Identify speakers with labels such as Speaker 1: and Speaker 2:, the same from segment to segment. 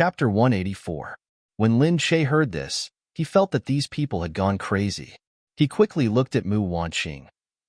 Speaker 1: Chapter 184. When Lin Che heard this, he felt that these people had gone crazy. He quickly looked at Mu Wanqing,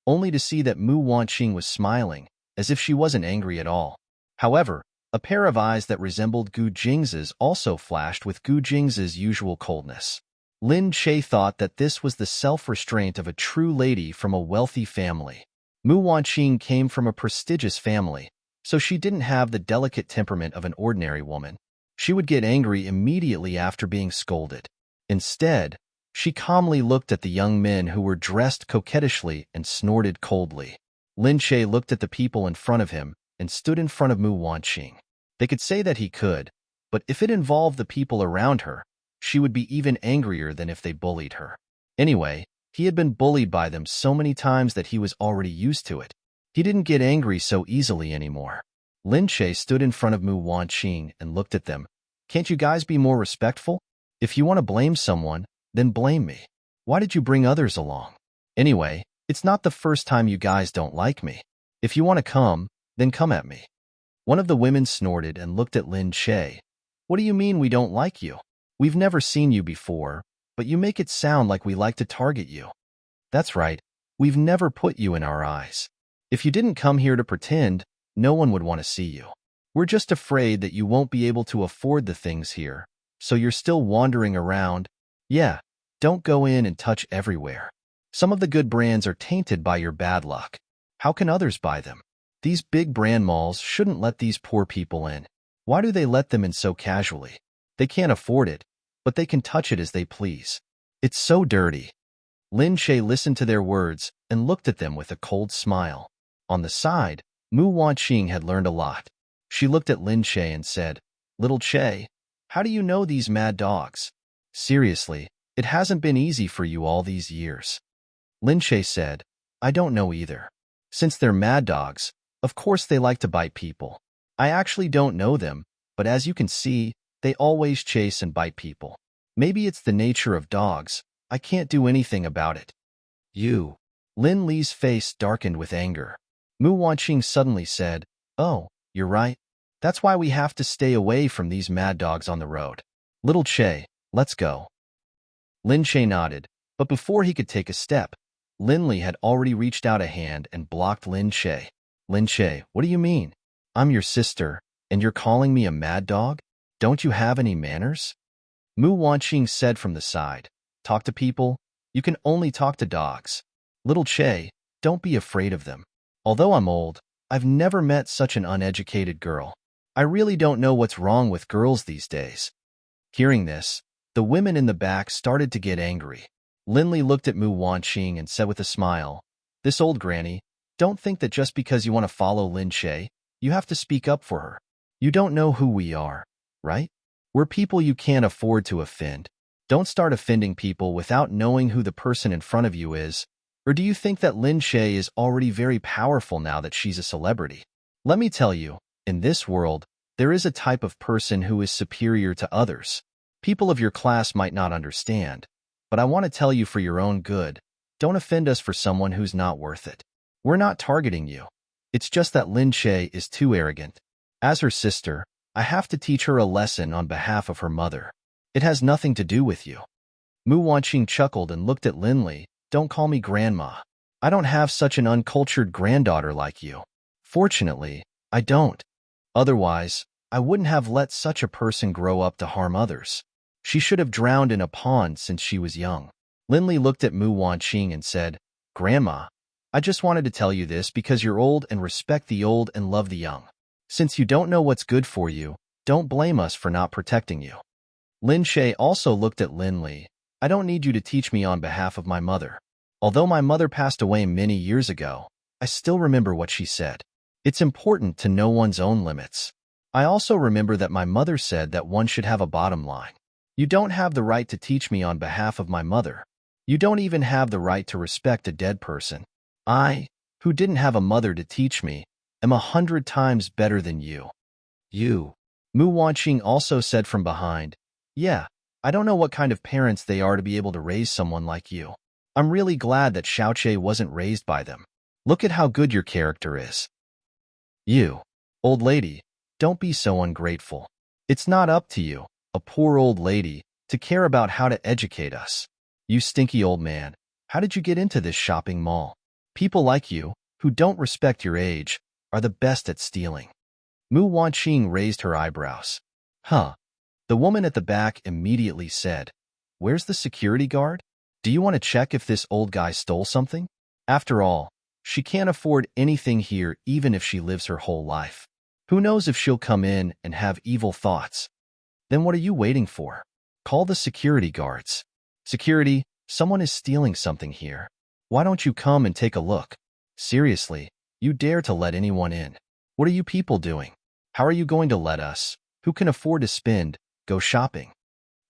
Speaker 1: only to see that Mu Wanqing was smiling, as if she wasn't angry at all. However, a pair of eyes that resembled Gu Jing's also flashed with Gu Jing's usual coldness. Lin Che thought that this was the self-restraint of a true lady from a wealthy family. Mu Wanqing came from a prestigious family, so she didn't have the delicate temperament of an ordinary woman. She would get angry immediately after being scolded. Instead, she calmly looked at the young men who were dressed coquettishly and snorted coldly. Lin Che looked at the people in front of him and stood in front of Mu Wanqing. They could say that he could, but if it involved the people around her, she would be even angrier than if they bullied her. Anyway, he had been bullied by them so many times that he was already used to it. He didn't get angry so easily anymore. Lin Che stood in front of Mu Wanqing and looked at them. Can't you guys be more respectful? If you want to blame someone, then blame me. Why did you bring others along? Anyway, it's not the first time you guys don't like me. If you want to come, then come at me. One of the women snorted and looked at Lin Che. What do you mean we don't like you? We've never seen you before, but you make it sound like we like to target you. That's right, we've never put you in our eyes. If you didn't come here to pretend, no one would want to see you. We're just afraid that you won't be able to afford the things here, so you're still wandering around. Yeah, don't go in and touch everywhere. Some of the good brands are tainted by your bad luck. How can others buy them? These big brand malls shouldn't let these poor people in. Why do they let them in so casually? They can't afford it, but they can touch it as they please. It's so dirty. Lin Che listened to their words and looked at them with a cold smile. On the side, Mu Wanqing had learned a lot. She looked at Lin Che and said, "Little Che, how do you know these mad dogs? Seriously, it hasn't been easy for you all these years." Lin Che said, "I don't know either. Since they're mad dogs, of course they like to bite people. I actually don't know them, but as you can see, they always chase and bite people. Maybe it's the nature of dogs. I can't do anything about it." "You." Lin Li's face darkened with anger. Mu Wanqing suddenly said, "Oh, you're right. That's why we have to stay away from these mad dogs on the road. Little Che, let's go." Lin Che nodded, but before he could take a step, Lin Li had already reached out a hand and blocked Lin Che. "Lin Che, what do you mean? I'm your sister, and you're calling me a mad dog? Don't you have any manners?" Mu Wanqing said from the side, "Talk to people? You can only talk to dogs. Little Che, don't be afraid of them. Although I'm old, I've never met such an uneducated girl. I really don't know what's wrong with girls these days." Hearing this, the women in the back started to get angry. Lin Li looked at Mu Wanqing and said with a smile, "This old granny, don't think that just because you want to follow Lin Che, you have to speak up for her. You don't know who we are, right? We're people you can't afford to offend. Don't start offending people without knowing who the person in front of you is. Or do you think that Lin Che is already very powerful now that she's a celebrity? Let me tell you, in this world, there is a type of person who is superior to others. People of your class might not understand, but I want to tell you for your own good, don't offend us for someone who's not worth it. We're not targeting you. It's just that Lin Che is too arrogant. As her sister, I have to teach her a lesson on behalf of her mother. It has nothing to do with you." Mu Wanqing chuckled and looked at Lin Li. "Don't call me grandma. I don't have such an uncultured granddaughter like you. Fortunately, I don't. Otherwise, I wouldn't have let such a person grow up to harm others. She should have drowned in a pond since she was young." Lin Li looked at Mu Wanqing and said, "Grandma, I just wanted to tell you this because you're old and respect the old and love the young. Since you don't know what's good for you, don't blame us for not protecting you." Lin Che also looked at Lin Li. "I don't need you to teach me on behalf of my mother. Although my mother passed away many years ago, I still remember what she said. It's important to know one's own limits. I also remember that my mother said that one should have a bottom line. You don't have the right to teach me on behalf of my mother. You don't even have the right to respect a dead person. I, who didn't have a mother to teach me, am 100 times better than you." "You." Mu Wanqing also said from behind, "Yeah, I don't know what kind of parents they are to be able to raise someone like you. I'm really glad that Xiaoche wasn't raised by them. Look at how good your character is." "You. Old lady, don't be so ungrateful. It's not up to you, a poor old lady, to care about how to educate us. You stinky old man, how did you get into this shopping mall? People like you, who don't respect your age, are the best at stealing. Mu Wanqing raised her eyebrows. Huh. The woman at the back immediately said, Where's the security guard? Do you want to check if this old guy stole something? After all, she can't afford anything here even if she lives her whole life. Who knows if she'll come in and have evil thoughts? Then what are you waiting for? Call the security guards. Security, someone is stealing something here. Why don't you come and take a look? Seriously, you dare to let anyone in? What are you people doing? How are you going to let us, who can afford to spend, go shopping?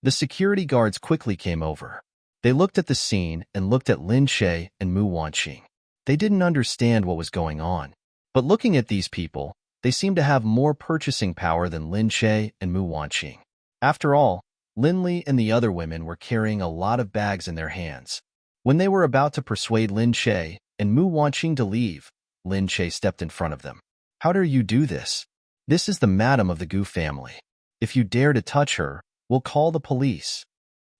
Speaker 1: The security guards quickly came over. They looked at the scene and looked at Lin Che and Mu Wanqing. They didn't understand what was going on. But looking at these people, they seemed to have more purchasing power than Lin Che and Mu Wanqing. After all, Lin Li and the other women were carrying a lot of bags in their hands. When they were about to persuade Lin Che and Mu Wanqing to leave, Lin Che stepped in front of them. How dare you do this? This is the madam of the Gu family. If you dare to touch her, we'll call the police.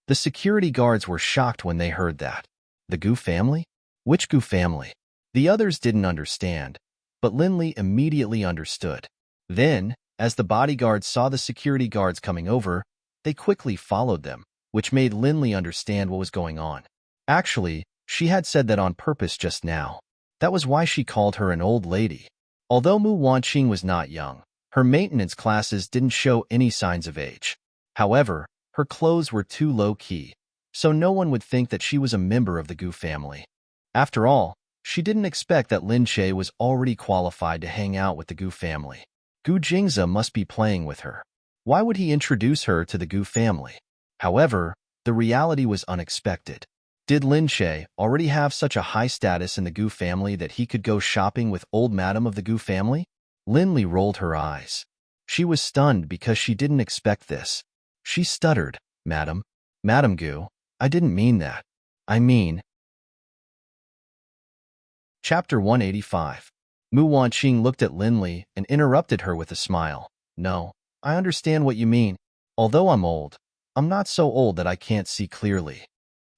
Speaker 1: The security guards were shocked when they heard that. The Gu family? Which Gu family? The others didn't understand, but Lin Li immediately understood. Then, as the bodyguards saw the security guards coming over, they quickly followed them, which made Lin Li understand what was going on. Actually, she had said that on purpose just now. That was why she called her an old lady. Although Mu Wanqing was not young, her maintenance classes didn't show any signs of age. However, her clothes were too low-key, so no one would think that she was a member of the Gu family. After all, she didn't expect that Lin Che was already qualified to hang out with the Gu family. Gu Jingze must be playing with her. Why would he introduce her to the Gu family? However, the reality was unexpected. Did Lin Che already have such a high status in the Gu family that he could go shopping with old madam of the Gu family? Lin Li rolled her eyes. She was stunned because she didn't expect this. She stuttered, Madam Gu, I didn't mean that. I mean... Chapter 185. Mu Wanqing looked at Lin Li and interrupted her with a smile. No, I understand what you mean. Although I'm old, I'm not so old that I can't see clearly.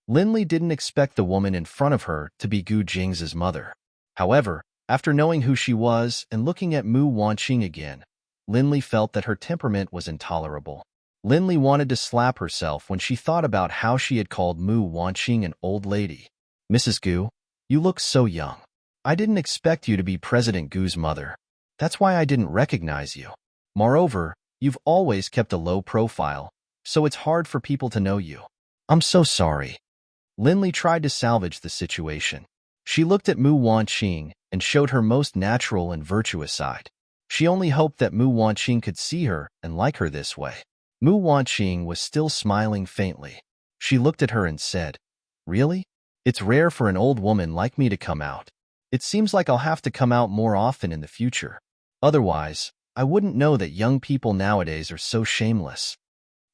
Speaker 1: Lin Li didn't expect the woman in front of her to be Gu Jingze's mother. However, after knowing who she was and looking at Mu Wanqing again, Lin Li felt that her temperament was intolerable. Lin Li wanted to slap herself when she thought about how she had called Mu Wanqing an old lady. Mrs. Gu, you look so young. I didn't expect you to be President Gu's mother. That's why I didn't recognize you. Moreover, you've always kept a low profile, so it's hard for people to know you. I'm so sorry. Lin Li tried to salvage the situation. She looked at Mu Wanqing and showed her most natural and virtuous side. She only hoped that Mu Wanqing could see her and like her this way. Mu Wanqing was still smiling faintly. She looked at her and said, Really? It's rare for an old woman like me to come out. It seems like I'll have to come out more often in the future. Otherwise, I wouldn't know that young people nowadays are so shameless.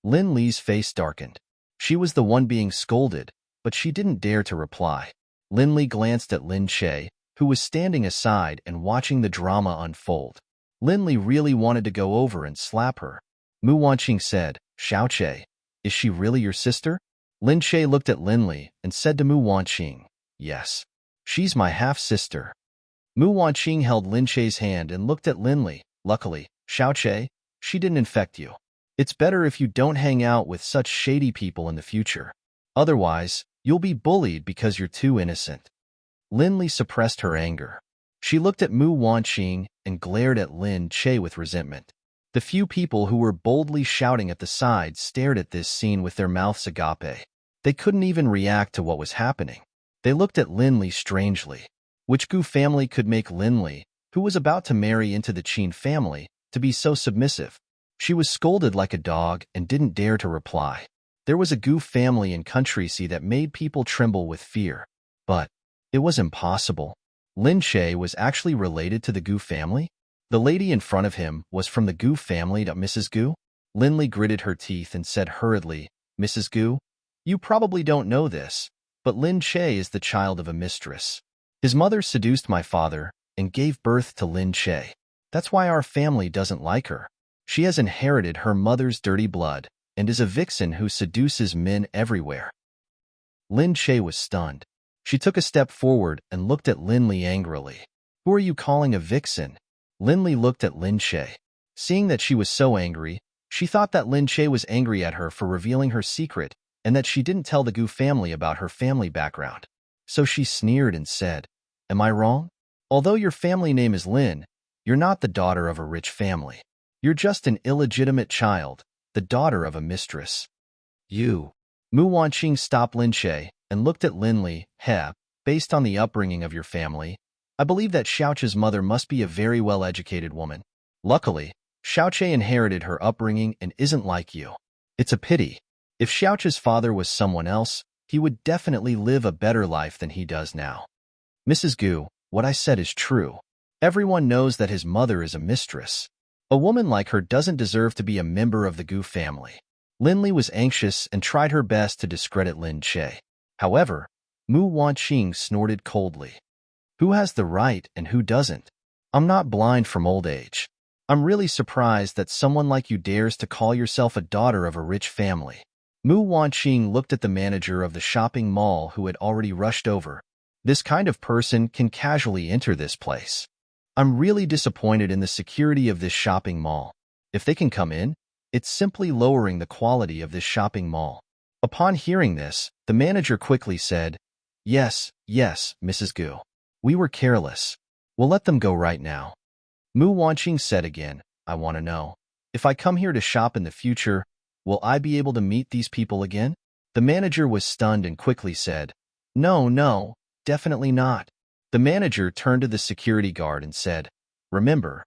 Speaker 1: Lin Li's face darkened. She was the one being scolded, but she didn't dare to reply. Lin Li glanced at Lin Che, who was standing aside and watching the drama unfold. Lin Li really wanted to go over and slap her. Mu Wanqing said, Xiao Che, is she really your sister? Lin Che looked at Lin Li and said to Mu Wanqing, Yes. She's my half-sister. Mu Wanqing held Lin Che's hand and looked at Lin Li. Luckily, Xiao Che, she didn't infect you. It's better if you don't hang out with such shady people in the future. Otherwise, you'll be bullied because you're too innocent. Lin Li suppressed her anger. She looked at Mu Wanqing and glared at Lin Che with resentment. The few people who were boldly shouting at the side stared at this scene with their mouths agape. They couldn't even react to what was happening. They looked at Lin Li strangely. Which Gu family could make Lin Li, who was about to marry into the Qin family, to be so submissive? She was scolded like a dog and didn't dare to reply. There was a Gu family in Country C that made people tremble with fear. But it was impossible. Lin Che was actually related to the Gu family? The lady in front of him was from the Gu family to Mrs. Gu? Lin Li gritted her teeth and said hurriedly, Mrs. Gu, you probably don't know this, but Lin Che is the child of a mistress. His mother seduced my father and gave birth to Lin Che. That's why our family doesn't like her. She has inherited her mother's dirty blood and is a vixen who seduces men everywhere. Lin Che was stunned. She took a step forward and looked at Lin Li angrily. Who are you calling a vixen? Lin Li looked at Lin Che. Seeing that she was so angry, she thought that Lin Che was angry at her for revealing her secret and that she didn't tell the Gu family about her family background. So she sneered and said, "Am I wrong? Although your family name is Lin, you're not the daughter of a rich family. You're just an illegitimate child, the daughter of a mistress." You. Mu Wanqing stopped Lin Che and looked at Lin Li. Based on the upbringing of your family, I believe that Xiaoche's mother must be a very well-educated woman. Luckily, Xiaoche inherited her upbringing and isn't like you. It's a pity. If Xiaoche's father was someone else, he would definitely live a better life than he does now. Mrs. Gu, what I said is true. Everyone knows that his mother is a mistress. A woman like her doesn't deserve to be a member of the Gu family. Lin Li was anxious and tried her best to discredit Lin Che. However, Mu Wanqing snorted coldly. Who has the right and who doesn't? I'm not blind from old age. I'm really surprised that someone like you dares to call yourself a daughter of a rich family. Mu Wanqing looked at the manager of the shopping mall who had already rushed over. This kind of person can casually enter this place. I'm really disappointed in the security of this shopping mall. If they can come in, it's simply lowering the quality of this shopping mall. Upon hearing this, the manager quickly said, Yes, Mrs. Gu. We were careless. We'll let them go right now. Mu Wanqing said again, I want to know, if I come here to shop in the future, will I be able to meet these people again? The manager was stunned and quickly said, No, definitely not. The manager turned to the security guard and said, Remember,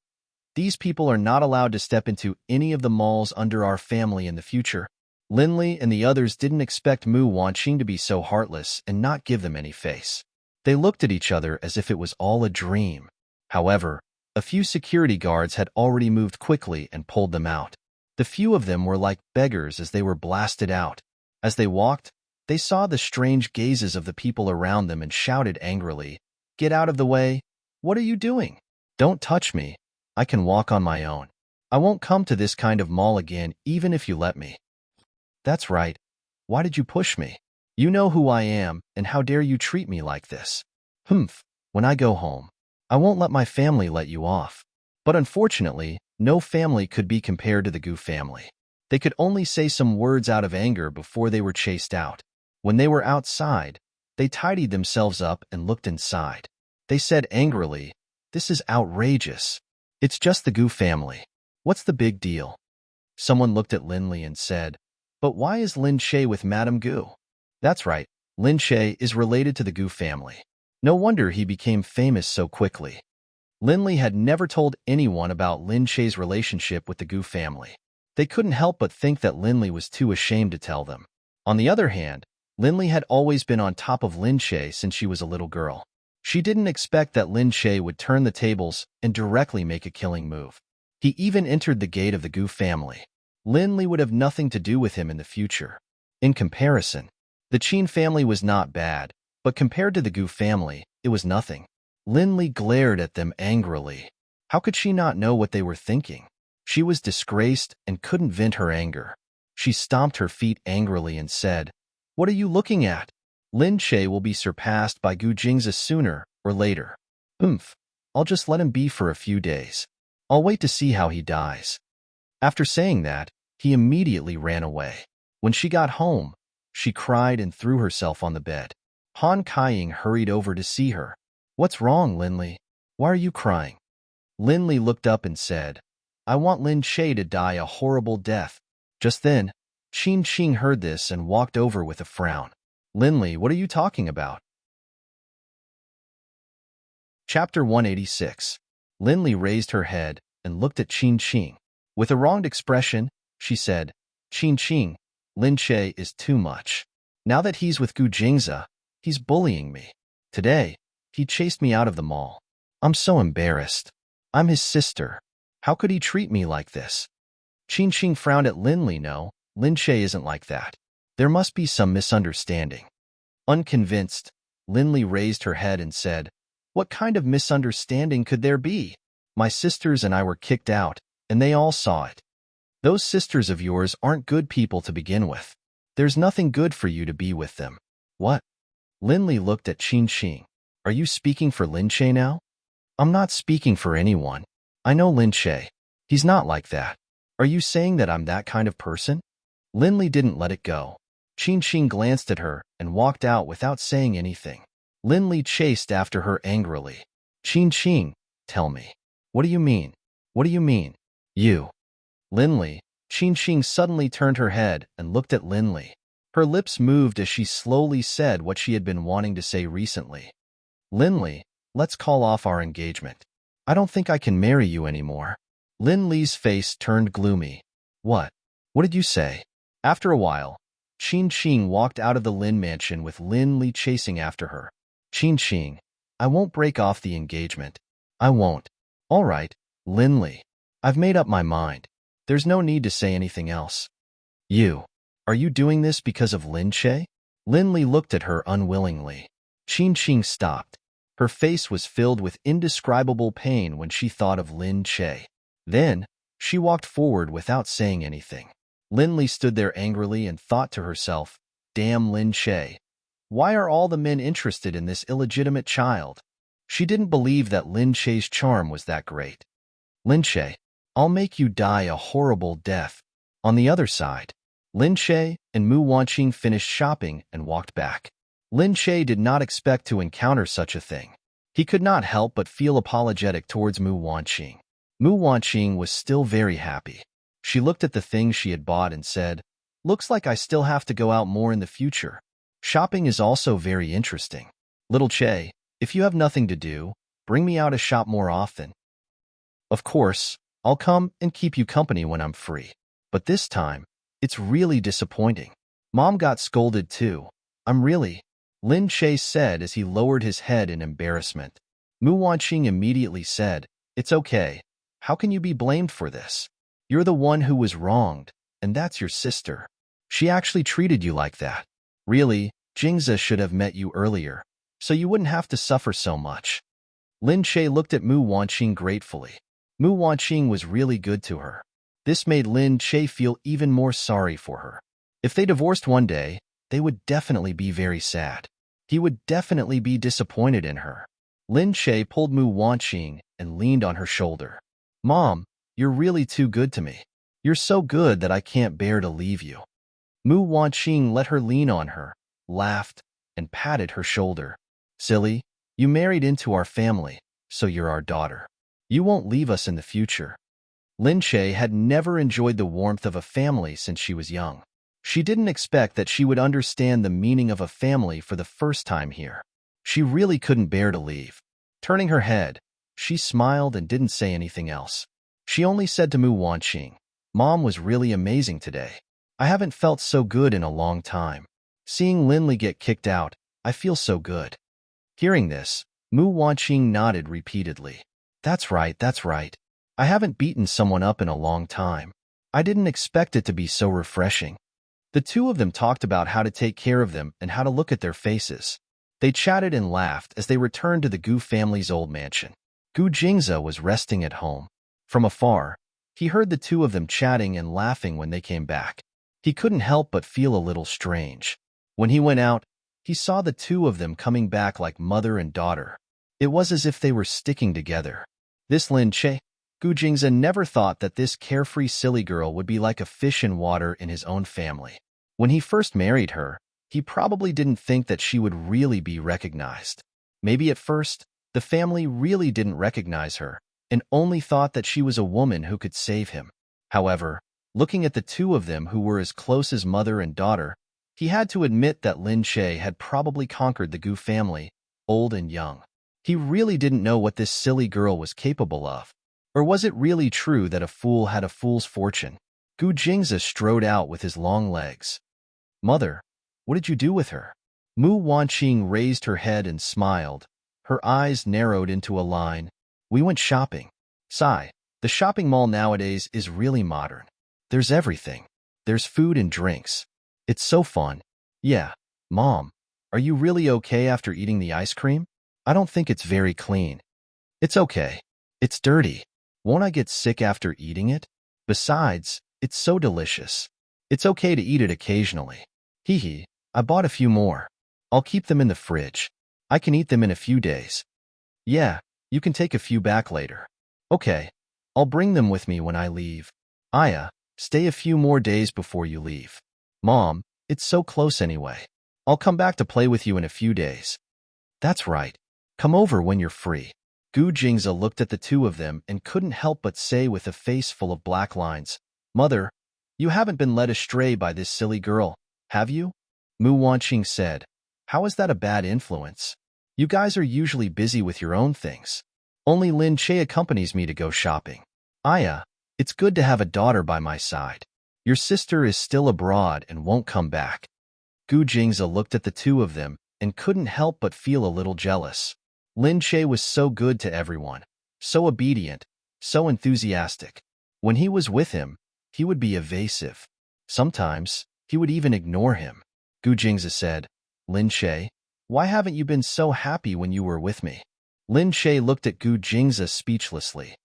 Speaker 1: these people are not allowed to step into any of the malls under our family in the future. Lin Li and the others didn't expect Mu Wanqing to be so heartless and not give them any face. They looked at each other as if it was all a dream. However, a few security guards had already moved quickly and pulled them out. The few of them were like beggars as they were blasted out. As they walked, they saw the strange gazes of the people around them and shouted angrily, Get out of the way! What are you doing? Don't touch me. I can walk on my own. I won't come to this kind of mall again even if you let me. That's right. Why did you push me? You know who I am, and how dare you treat me like this? When I go home, I won't let my family let you off. But unfortunately, no family could be compared to the Gu family. They could only say some words out of anger before they were chased out. When they were outside, they tidied themselves up and looked inside. They said angrily, This is outrageous. It's just the Gu family. What's the big deal? Someone looked at Lin Li and said, But why is Lin Che with Madame Gu? That's right, Lin Che is related to the Gu family. No wonder he became famous so quickly. Lin Li had never told anyone about Lin Che's relationship with the Gu family. They couldn't help but think that Lin Li was too ashamed to tell them. On the other hand, Lin Li had always been on top of Lin Che since she was a little girl. She didn't expect that Lin Che would turn the tables and directly make a killing move. He even entered the gate of the Gu family. Lin Li would have nothing to do with him in the future. In comparison, the Qin family was not bad, but compared to the Gu family, it was nothing. Lin Li glared at them angrily. How could she not know what they were thinking? She was disgraced and couldn't vent her anger. She stomped her feet angrily and said, What are you looking at? Lin Che will be surpassed by Gu Jingzi sooner or later. I'll just let him be for a few days. I'll wait to see how he dies. After saying that, he immediately ran away. When she got home, she cried and threw herself on the bed. Han Kaiying hurried over to see her. What's wrong, Lin Li? Why are you crying? Lin Li looked up and said, I want Lin Che to die a horrible death. Just then, Qin Qing heard this and walked over with a frown. Lin Li, what are you talking about? Chapter 186. Lin Li raised her head and looked at Qin Qing. With a wronged expression, she said, Qin Qing, Lin Che is too much. Now that he's with Gu Jingzi, he's bullying me. Today, he chased me out of the mall. I'm so embarrassed. I'm his sister. How could he treat me like this? Qin Qing frowned at Lin Li. No, Lin Che isn't like that. There must be some misunderstanding. Unconvinced, Lin Li raised her head and said, What kind of misunderstanding could there be? My sisters and I were kicked out, and they all saw it. Those sisters of yours aren't good people to begin with. There's nothing good for you to be with them. What? Linley looked at Qin Qing. Are you speaking for Lin Che now? I'm not speaking for anyone. I know Lin Che. He's not like that. Are you saying that I'm that kind of person? Linley didn't let it go. Qin Qing glanced at her and walked out without saying anything. Linley chased after her angrily. Qin Qing, tell me. What do you mean? What do you mean? You. Linley. Qin Qing suddenly turned her head and looked at Linley. Her lips moved as she slowly said what she had been wanting to say recently. Linley, let's call off our engagement. I don't think I can marry you anymore. Linley's face turned gloomy. What? What did you say? After a while, Qin Qing walked out of the Lin mansion with Linley chasing after her. Qin Qing, I won't break off the engagement. I won't. All right, Linley. I've made up my mind. There's no need to say anything else. You. Are you doing this because of Lin Che? Linley looked at her unwillingly. Qin Qing stopped. Her face was filled with indescribable pain when she thought of Lin Che. Then, she walked forward without saying anything. Linley stood there angrily and thought to herself, damn Lin Che. Why are all the men interested in this illegitimate child? She didn't believe that Lin Che's charm was that great. Lin Che, I'll make you die a horrible death. On the other side, Lin Che and Mu Wanqing finished shopping and walked back. Lin Che did not expect to encounter such a thing. He could not help but feel apologetic towards Mu Wanqing. Mu Wanqing was still very happy. She looked at the things she had bought and said, looks like I still have to go out more in the future. Shopping is also very interesting. Little Che, if you have nothing to do, bring me out to shop more often. Of course, I'll come and keep you company when I'm free. But this time, it's really disappointing. Mom got scolded too. Lin Che said as he lowered his head in embarrassment. Mu Wanqing immediately said, it's okay. How can you be blamed for this? You're the one who was wronged, and that's your sister. She actually treated you like that. Really, Jingza should have met you earlier, so you wouldn't have to suffer so much. Lin Che looked at Mu Wanqing gratefully. Mu Wanqing was really good to her. This made Lin Che feel even more sorry for her. If they divorced one day, they would definitely be very sad. He would definitely be disappointed in her. Lin Che pulled Mu Wanqing and leaned on her shoulder. Mom, you're really too good to me. You're so good that I can't bear to leave you. Mu Wanqing let her lean on her, laughed, and patted her shoulder. Silly, you married into our family, so you're our daughter. You won't leave us in the future. Lin Che had never enjoyed the warmth of a family since she was young. She didn't expect that she would understand the meaning of a family for the first time here. She really couldn't bear to leave. Turning her head, she smiled and didn't say anything else. She only said to Mu Wanqing, Mom was really amazing today. I haven't felt so good in a long time. Seeing Linley get kicked out, I feel so good. Hearing this, Mu Wanqing nodded repeatedly. That's right, that's right. I haven't beaten someone up in a long time. I didn't expect it to be so refreshing. The two of them talked about how to take care of them and how to look at their faces. They chatted and laughed as they returned to the Gu family's old mansion. Gu Jingza was resting at home. From afar, he heard the two of them chatting and laughing when they came back. He couldn't help but feel a little strange. When he went out, he saw the two of them coming back like mother and daughter. It was as if they were sticking together. This Lin Che, Gu Jingza never thought that this carefree silly girl would be like a fish in water in his own family. When he first married her, he probably didn't think that she would really be recognized. Maybe at first, the family really didn't recognize her and only thought that she was a woman who could save him. However, looking at the two of them who were as close as mother and daughter, he had to admit that Lin Che had probably conquered the Gu family, old and young. He really didn't know what this silly girl was capable of. Or was it really true that a fool had a fool's fortune? Gu Jingza strode out with his long legs. Mother, what did you do with her? Mu Wanqing raised her head and smiled. Her eyes narrowed into a line. We went shopping. Sigh, the shopping mall nowadays is really modern. There's everything. There's food and drinks. It's so fun. Yeah, Mom, are you really okay after eating the ice cream? I don't think it's very clean. It's okay. It's dirty. Won't I get sick after eating it? Besides, It's so delicious. It's okay to eat it occasionally. Hee hee, I bought a few more. I'll keep them in the fridge. I can eat them in a few days. Yeah, you can take a few back later. Okay, I'll bring them with me when I leave. Aya, stay a few more days before you leave. Mom, it's so close anyway. I'll come back to play with you in a few days. That's right. Come over when you're free. Gu Jingza looked at the two of them and couldn't help but say with a face full of black lines, Mother, you haven't been led astray by this silly girl, have you? Mu Wanqing said, How is that a bad influence? You guys are usually busy with your own things. Only Lin Che accompanies me to go shopping. Aya, it's good to have a daughter by my side. Your sister is still abroad and won't come back. Gu Jingza looked at the two of them and couldn't help but feel a little jealous. Lin Che was so good to everyone, so obedient, so enthusiastic. When he was with him, he would be evasive. Sometimes, he would even ignore him. Gu Jingza said, Lin Che, why haven't you been so happy when you were with me? Lin Che looked at Gu Jingza speechlessly.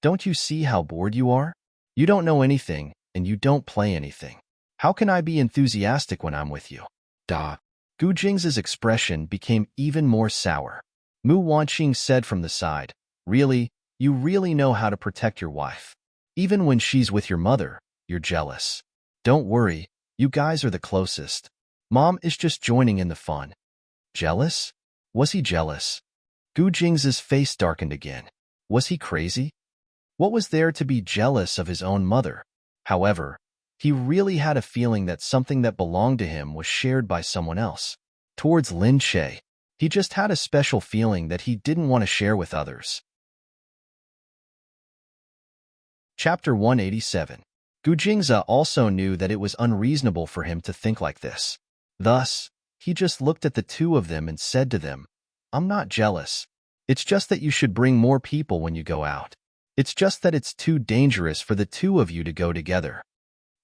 Speaker 1: Don't you see how bored you are? You don't know anything, and you don't play anything. How can I be enthusiastic when I'm with you? Duh. Gu Jingza's expression became even more sour. Mu Wanqing said from the side, Really, you really know how to protect your wife. Even when she's with your mother, you're jealous. Don't worry, you guys are the closest. Mom is just joining in the fun. Jealous? Was he jealous? Gu Jingza's face darkened again. Was he crazy? What was there to be jealous of his own mother? However, he really had a feeling that something that belonged to him was shared by someone else. Towards Lin Che, he just had a special feeling that he didn't want to share with others. Chapter 187. Gu Jingza also knew that it was unreasonable for him to think like this. Thus, he just looked at the two of them and said to them, I'm not jealous. It's just that you should bring more people when you go out. It's just that it's too dangerous for the two of you to go together.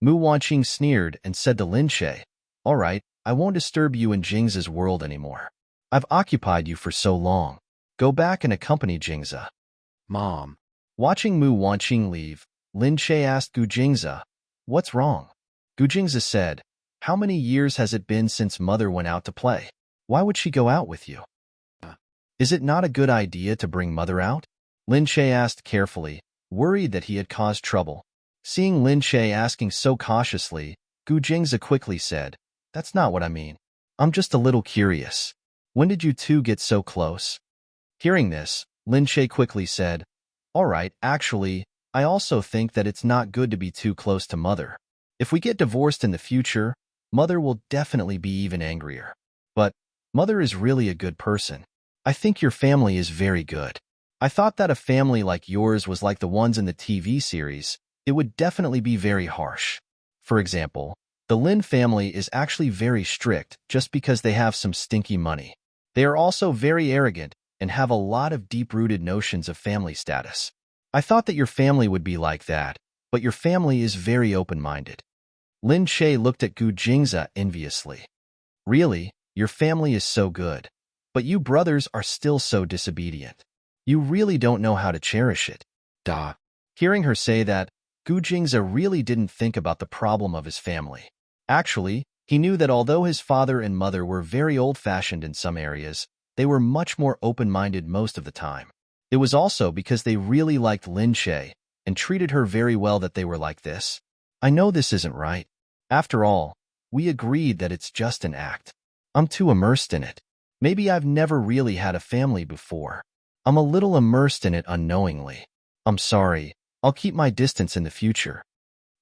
Speaker 1: Mu Wanqing sneered and said to Lin Che, All right, I won't disturb you in Jingza's world anymore. I've occupied you for so long. Go back and accompany Jingza. Mom. Watching Mu Wanqing leave, Lin Che asked Gu Jingza, What's wrong? Gu Jingza said, How many years has it been since Mother went out to play? Why would she go out with you? Is it not a good idea to bring Mother out? Lin Che asked carefully, worried that he had caused trouble. Seeing Lin Che asking so cautiously, Gu Jingza quickly said, That's not what I mean. I'm just a little curious. When did you two get so close? Hearing this, Lin Che quickly said, All right, actually, I also think that it's not good to be too close to Mother. If we get divorced in the future, Mother will definitely be even angrier. But Mother is really a good person. I think your family is very good. I thought that a family like yours was like the ones in the TV series. It would definitely be very harsh. For example, the Lin family is actually very strict just because they have some stinky money. They are also very arrogant and have a lot of deep-rooted notions of family status. I thought that your family would be like that, but your family is very open-minded. Lin Che looked at Gu Jingza enviously. Really, your family is so good. But you brothers are still so disobedient. You really don't know how to cherish it. Duh. Hearing her say that, Gu Jingza really didn't think about the problem of his family. Actually, he knew that although his father and mother were very old-fashioned in some areas, they were much more open-minded most of the time. It was also because they really liked Lin Che and treated her very well that they were like this. I know this isn't right. After all, we agreed that it's just an act. I'm too immersed in it. Maybe I've never really had a family before. I'm a little immersed in it unknowingly. I'm sorry. I'll keep my distance in the future.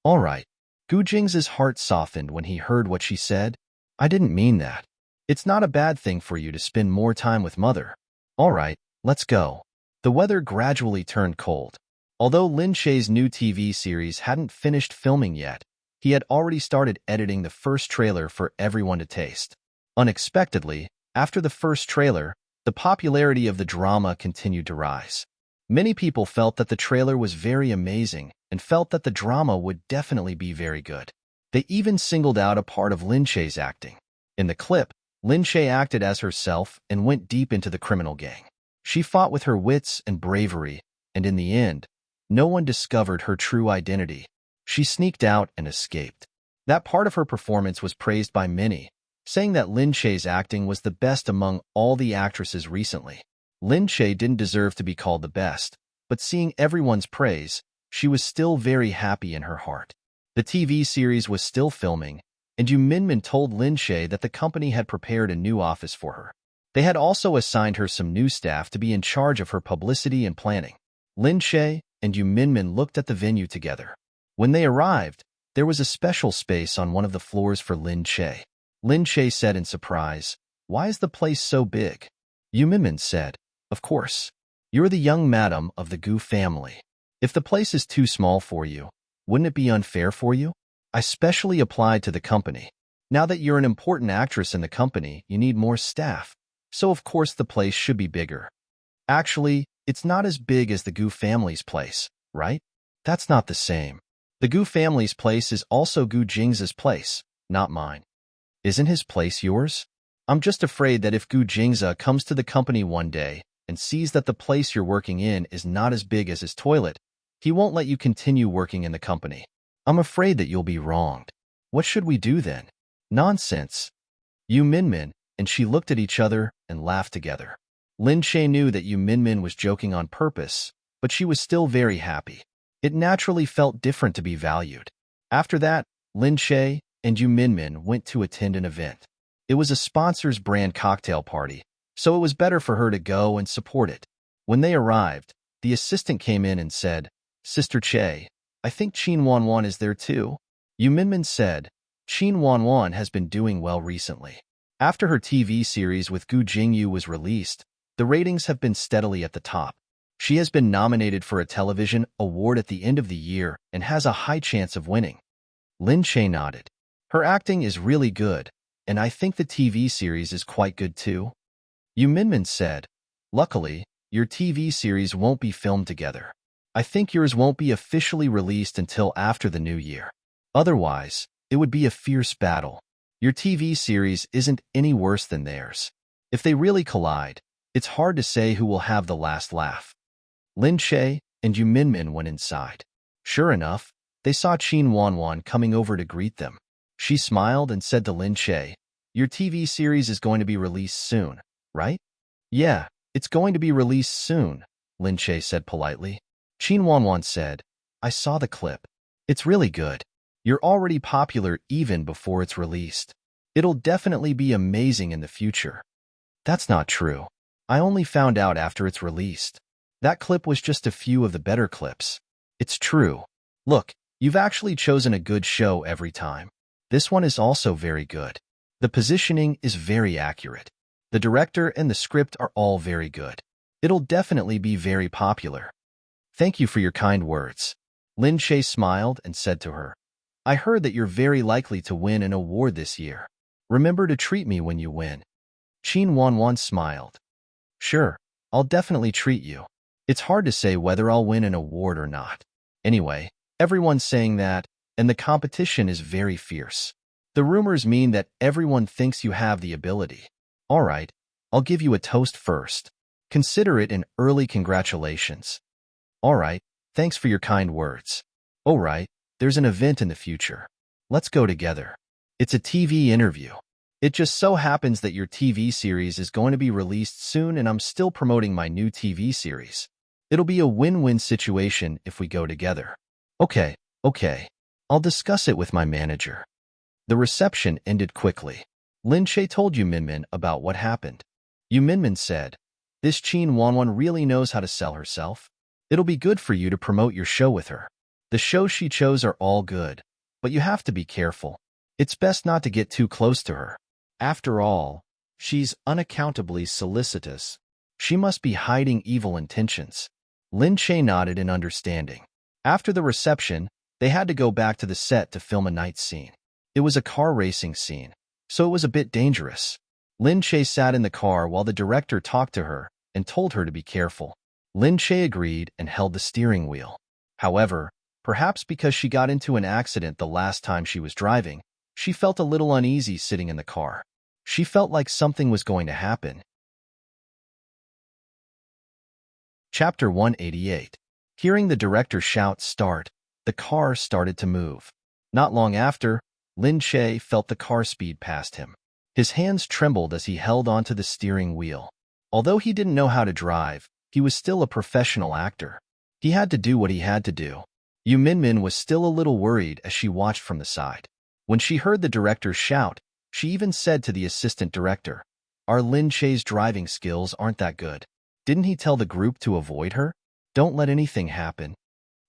Speaker 1: All right. Gu Jingza's heart softened when he heard what she said. I didn't mean that. It's not a bad thing for you to spend more time with Mother. All right, let's go. The weather gradually turned cold. Although Lin Che's new TV series hadn't finished filming yet, he had already started editing the first trailer for everyone to taste. Unexpectedly, after the first trailer, the popularity of the drama continued to rise. Many people felt that the trailer was very amazing and felt that the drama would definitely be very good. They even singled out a part of Lin Che's acting. In the clip, Lin Che acted as herself and went deep into the criminal gang. She fought with her wits and bravery, and in the end, no one discovered her true identity. She sneaked out and escaped. That part of her performance was praised by many, saying that Lin Che's acting was the best among all the actresses recently. Lin Che didn't deserve to be called the best, but seeing everyone's praise, she was still very happy in her heart. The TV series was still filming, and Yu Minmin told Lin Che that the company had prepared a new office for her. They had also assigned her some new staff to be in charge of her publicity and planning. Lin Che and Yu Minmin looked at the venue together. When they arrived, there was a special space on one of the floors for Lin Che. Lin Che said in surprise, "Why is the place so big?" Yu Minmin said, "Of course. You're the young madam of the Gu family. If the place is too small for you, wouldn't it be unfair for you? I specially applied to the company. Now that you're an important actress in the company, you need more staff. So of course the place should be bigger. Actually, it's not as big as the Gu family's place, right? That's not the same. The Gu family's place is also Gu Jing's place, not mine. Isn't his place yours? I'm just afraid that if Gu Jingza comes to the company one day and sees that the place you're working in is not as big as his toilet, he won't let you continue working in the company. I'm afraid that you'll be wronged. What should we do then?" "Nonsense." Yu Minmin and she looked at each other and laughed together. Lin Che knew that Yu Minmin was joking on purpose, but she was still very happy. It naturally felt different to be valued. After that, Lin Che and Yu Minmin went to attend an event. It was a sponsor's brand cocktail party, so it was better for her to go and support it. When they arrived, the assistant came in and said, "Sister Che, I think Qin Wanwan is there too." Yu Minmin said, "Qin Wanwan has been doing well recently. After her TV series with Gu Jingyu was released, the ratings have been steadily at the top. She has been nominated for a television award at the end of the year and has a high chance of winning." Lin Che nodded. "Her acting is really good, and I think the TV series is quite good too." Yu Minmin said, "Luckily, your TV series won't be filmed together. I think yours won't be officially released until after the new year. Otherwise, it would be a fierce battle. Your TV series isn't any worse than theirs. If they really collide, it's hard to say who will have the last laugh." Lin Che and Yu Minmin went inside. Sure enough, they saw Qin Wanwan coming over to greet them. She smiled and said to Lin Che, "Your TV series is going to be released soon, right?" "Yeah, it's going to be released soon," Lin Che said politely. Qin Wanwan said, "I saw the clip. It's really good. You're already popular even before it's released. It'll definitely be amazing in the future." "That's not true. I only found out after it's released. That clip was just a few of the better clips." "It's true. Look, you've actually chosen a good show every time. This one is also very good. The positioning is very accurate. The director and the script are all very good. It'll definitely be very popular." "Thank you for your kind words." Lin Che smiled and said to her, "I heard that you're very likely to win an award this year. Remember to treat me when you win." Qin Wanwan smiled. "Sure, I'll definitely treat you. It's hard to say whether I'll win an award or not. Anyway, everyone's saying that, and the competition is very fierce. The rumors mean that everyone thinks you have the ability. All right, I'll give you a toast first. Consider it an early congratulations." "All right, thanks for your kind words." "All right, there's an event in the future. Let's go together. It's a TV interview. It just so happens that your TV series is going to be released soon and I'm still promoting my new TV series. It'll be a win-win situation if we go together." Okay. I'll discuss it with my manager." The reception ended quickly. Lin Che told Yu Minmin about what happened. Yu Minmin said, "This Qin Wanwan really knows how to sell herself. It'll be good for you to promote your show with her. The shows she chose are all good, but you have to be careful. It's best not to get too close to her. After all, she's unaccountably solicitous. She must be hiding evil intentions." Lin Che nodded in understanding. After the reception, they had to go back to the set to film a night scene. It was a car racing scene, so it was a bit dangerous. Lin Che sat in the car while the director talked to her and told her to be careful. Lin Che agreed and held the steering wheel. However, perhaps because she got into an accident the last time she was driving, she felt a little uneasy sitting in the car. She felt like something was going to happen. Chapter 188. Hearing the director shout, "Start," The car started to move. Not long after, Lin Che felt the car speed past him. His hands trembled as he held onto the steering wheel. Although he didn't know how to drive, he was still a professional actor. He had to do what he had to do. Yu Minmin was still a little worried as she watched from the side. When she heard the director shout, she even said to the assistant director, "Our Lin Che's driving skills aren't that good. Didn't he tell the group to avoid her? Don't let anything happen."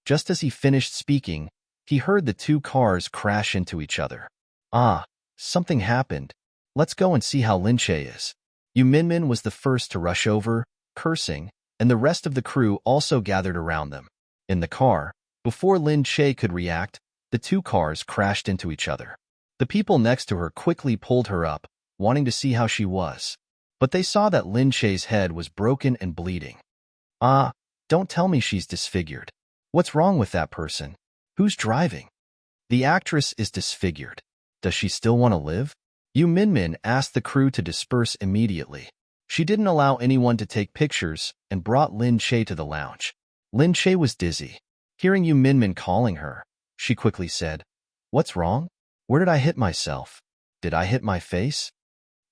Speaker 1: Just as he finished speaking, he heard the two cars crash into each other. Ah, something happened. Let's go and see how Lin Che is. Yu Minmin was the first to rush over, cursing, and the rest of the crew also gathered around them. In the car, before Lin Che could react, the two cars crashed into each other. The people next to her quickly pulled her up, wanting to see how she was. But they saw that Lin Che's head was broken and bleeding. Ah, don't tell me she's disfigured. What's wrong with that person? Who's driving? The actress is disfigured. Does she still want to live? Yu Minmin asked the crew to disperse immediately. She didn't allow anyone to take pictures and brought Lin Che to the lounge. Lin Che was dizzy. Hearing Yu Minmin calling her, she quickly said, "What's wrong? Where did I hit myself? Did I hit my face?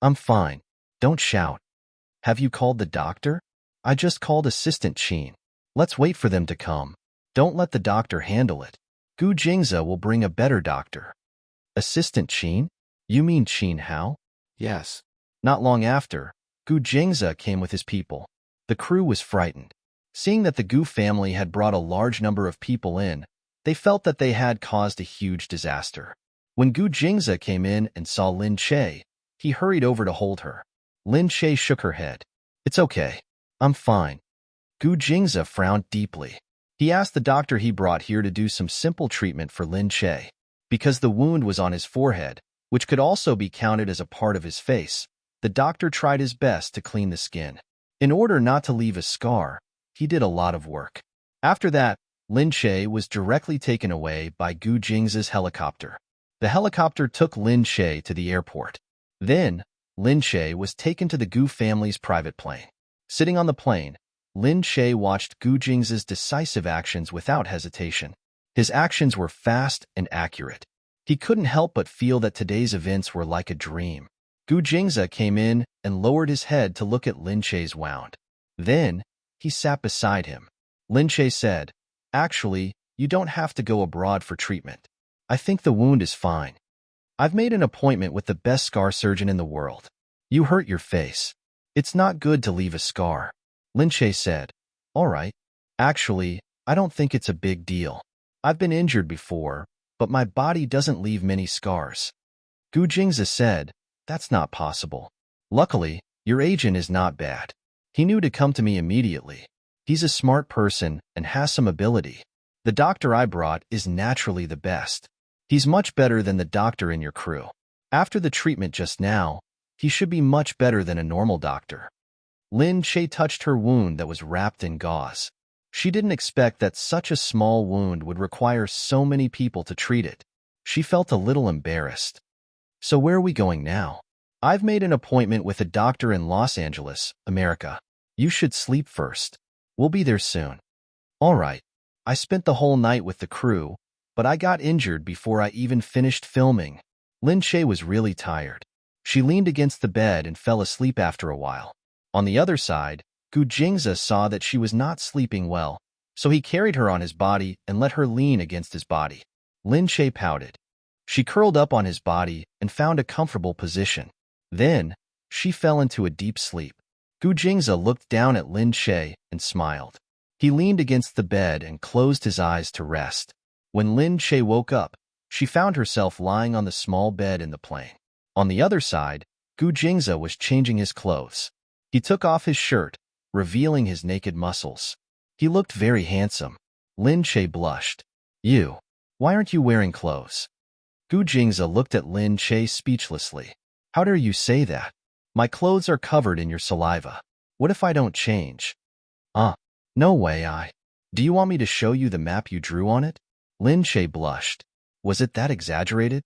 Speaker 1: I'm fine. Don't shout. Have you called the doctor? I just called Assistant Qin. Let's wait for them to come. Don't let the doctor handle it. Gu Jingze will bring a better doctor." Assistant Qin? You mean Qin Hao?
Speaker 2: Yes.
Speaker 1: Not long after, Gu Jingze came with his people. The crew was frightened. Seeing that the Gu family had brought a large number of people in, they felt that they had caused a huge disaster. When Gu Jingze came in and saw Lin Che, he hurried over to hold her. Lin Che shook her head. "It's okay. I'm fine." Gu Jingze frowned deeply. He asked the doctor he brought here to do some simple treatment for Lin Che. Because the wound was on his forehead, which could also be counted as a part of his face, the doctor tried his best to clean the skin. In order not to leave a scar, he did a lot of work. After that, Lin Che was directly taken away by Gu Jingze's helicopter. The helicopter took Lin Che to the airport. Then, Lin Che was taken to the Gu family's private plane. Sitting on the plane, Lin Che watched Gu Jingze's decisive actions without hesitation. His actions were fast and accurate. He couldn't help but feel that today's events were like a dream. Gu Jingze came in and lowered his head to look at Lin Che's wound. Then, he sat beside him. Lin Che said, "Actually, you don't have to go abroad for treatment. I think the wound is fine. I've made an appointment with the best scar surgeon in the world. You hurt your face. It's not good to leave a scar." Lin Che said, "All right. Actually, I don't think it's a big deal. I've been injured before, but my body doesn't leave many scars." Gu Jingze said, "That's not possible. Luckily, your agent is not bad. He knew to come to me immediately. He's a smart person and has some ability. The doctor I brought is naturally the best. He's much better than the doctor in your crew. After the treatment just now, he should be much better than a normal doctor." Lin Che touched her wound that was wrapped in gauze. She didn't expect that such a small wound would require so many people to treat it. She felt a little embarrassed. "So where are we going now?" "I've made an appointment with a doctor in Los Angeles, America. You should sleep first. We'll be there soon." "All right. I spent the whole night with the crew, but I got injured before I even finished filming." Lin Che was really tired. She leaned against the bed and fell asleep after a while. On the other side, Gu Jingze saw that she was not sleeping well, so he carried her on his body and let her lean against his body. Lin Che pouted. She curled up on his body and found a comfortable position. Then, she fell into a deep sleep. Gu Jingze looked down at Lin Che and smiled. He leaned against the bed and closed his eyes to rest. When Lin Che woke up, she found herself lying on the small bed in the plane. On the other side, Gu Jingze was changing his clothes. He took off his shirt, revealing his naked muscles. He looked very handsome. Lin Che blushed. Why aren't you wearing clothes?" Gu Jingze looked at Lin Che speechlessly. "How dare you say that? My clothes are covered in your saliva. What if I don't change?" No way. Do you want me to show you the map you drew on it?" Lin Che blushed. Was it that exaggerated?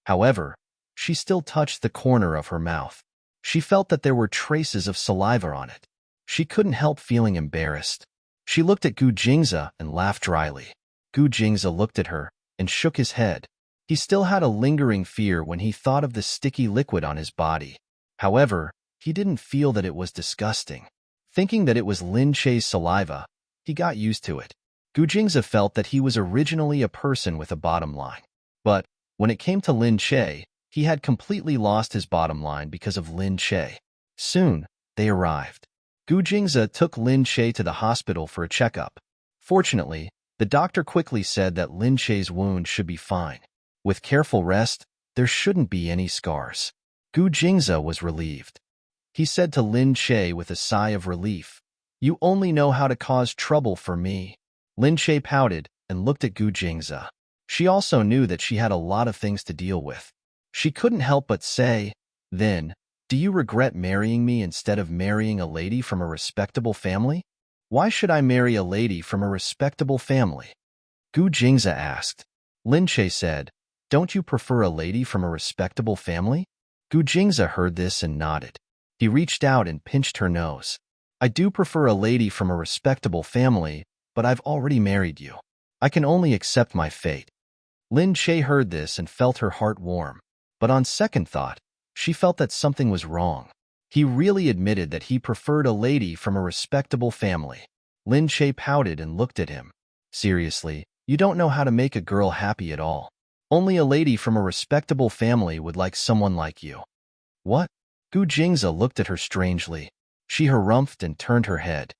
Speaker 1: However, she still touched the corner of her mouth. She felt that there were traces of saliva on it. She couldn't help feeling embarrassed. She looked at Gu Jingze and laughed dryly. Gu Jingze looked at her and shook his head. He still had a lingering fear when he thought of the sticky liquid on his body. However, he didn't feel that it was disgusting. Thinking that it was Lin Che's saliva, he got used to it. Gu Jingze felt that he was originally a person with a bottom line. But when it came to Lin Che, he had completely lost his bottom line because of Lin Che. Soon, they arrived. Gu Jingze took Lin Che to the hospital for a checkup. Fortunately, the doctor quickly said that Lin Che's wound should be fine. With careful rest, there shouldn't be any scars. Gu Jingze was relieved. He said to Lin Che with a sigh of relief, "You only know how to cause trouble for me." Lin Che pouted and looked at Gu Jingze. She also knew that she had a lot of things to deal with. She couldn't help but say, "Then, do you regret marrying me instead of marrying a lady from a respectable family?" "Why should I marry a lady from a respectable family?" Gu Jingze asked. Lin Che said, "Don't you prefer a lady from a respectable family?" Gu Jingze heard this and nodded. He reached out and pinched her nose. "I do prefer a lady from a respectable family, but I've already married you. I can only accept my fate." Lin Che heard this and felt her heart warm. But on second thought, she felt that something was wrong. He really admitted that he preferred a lady from a respectable family. Lin Che pouted and looked at him. "Seriously, you don't know how to make a girl happy at all. Only a lady from a respectable family would like someone like you." "What?" Gu Jingze looked at her strangely. She harumphed and turned her head.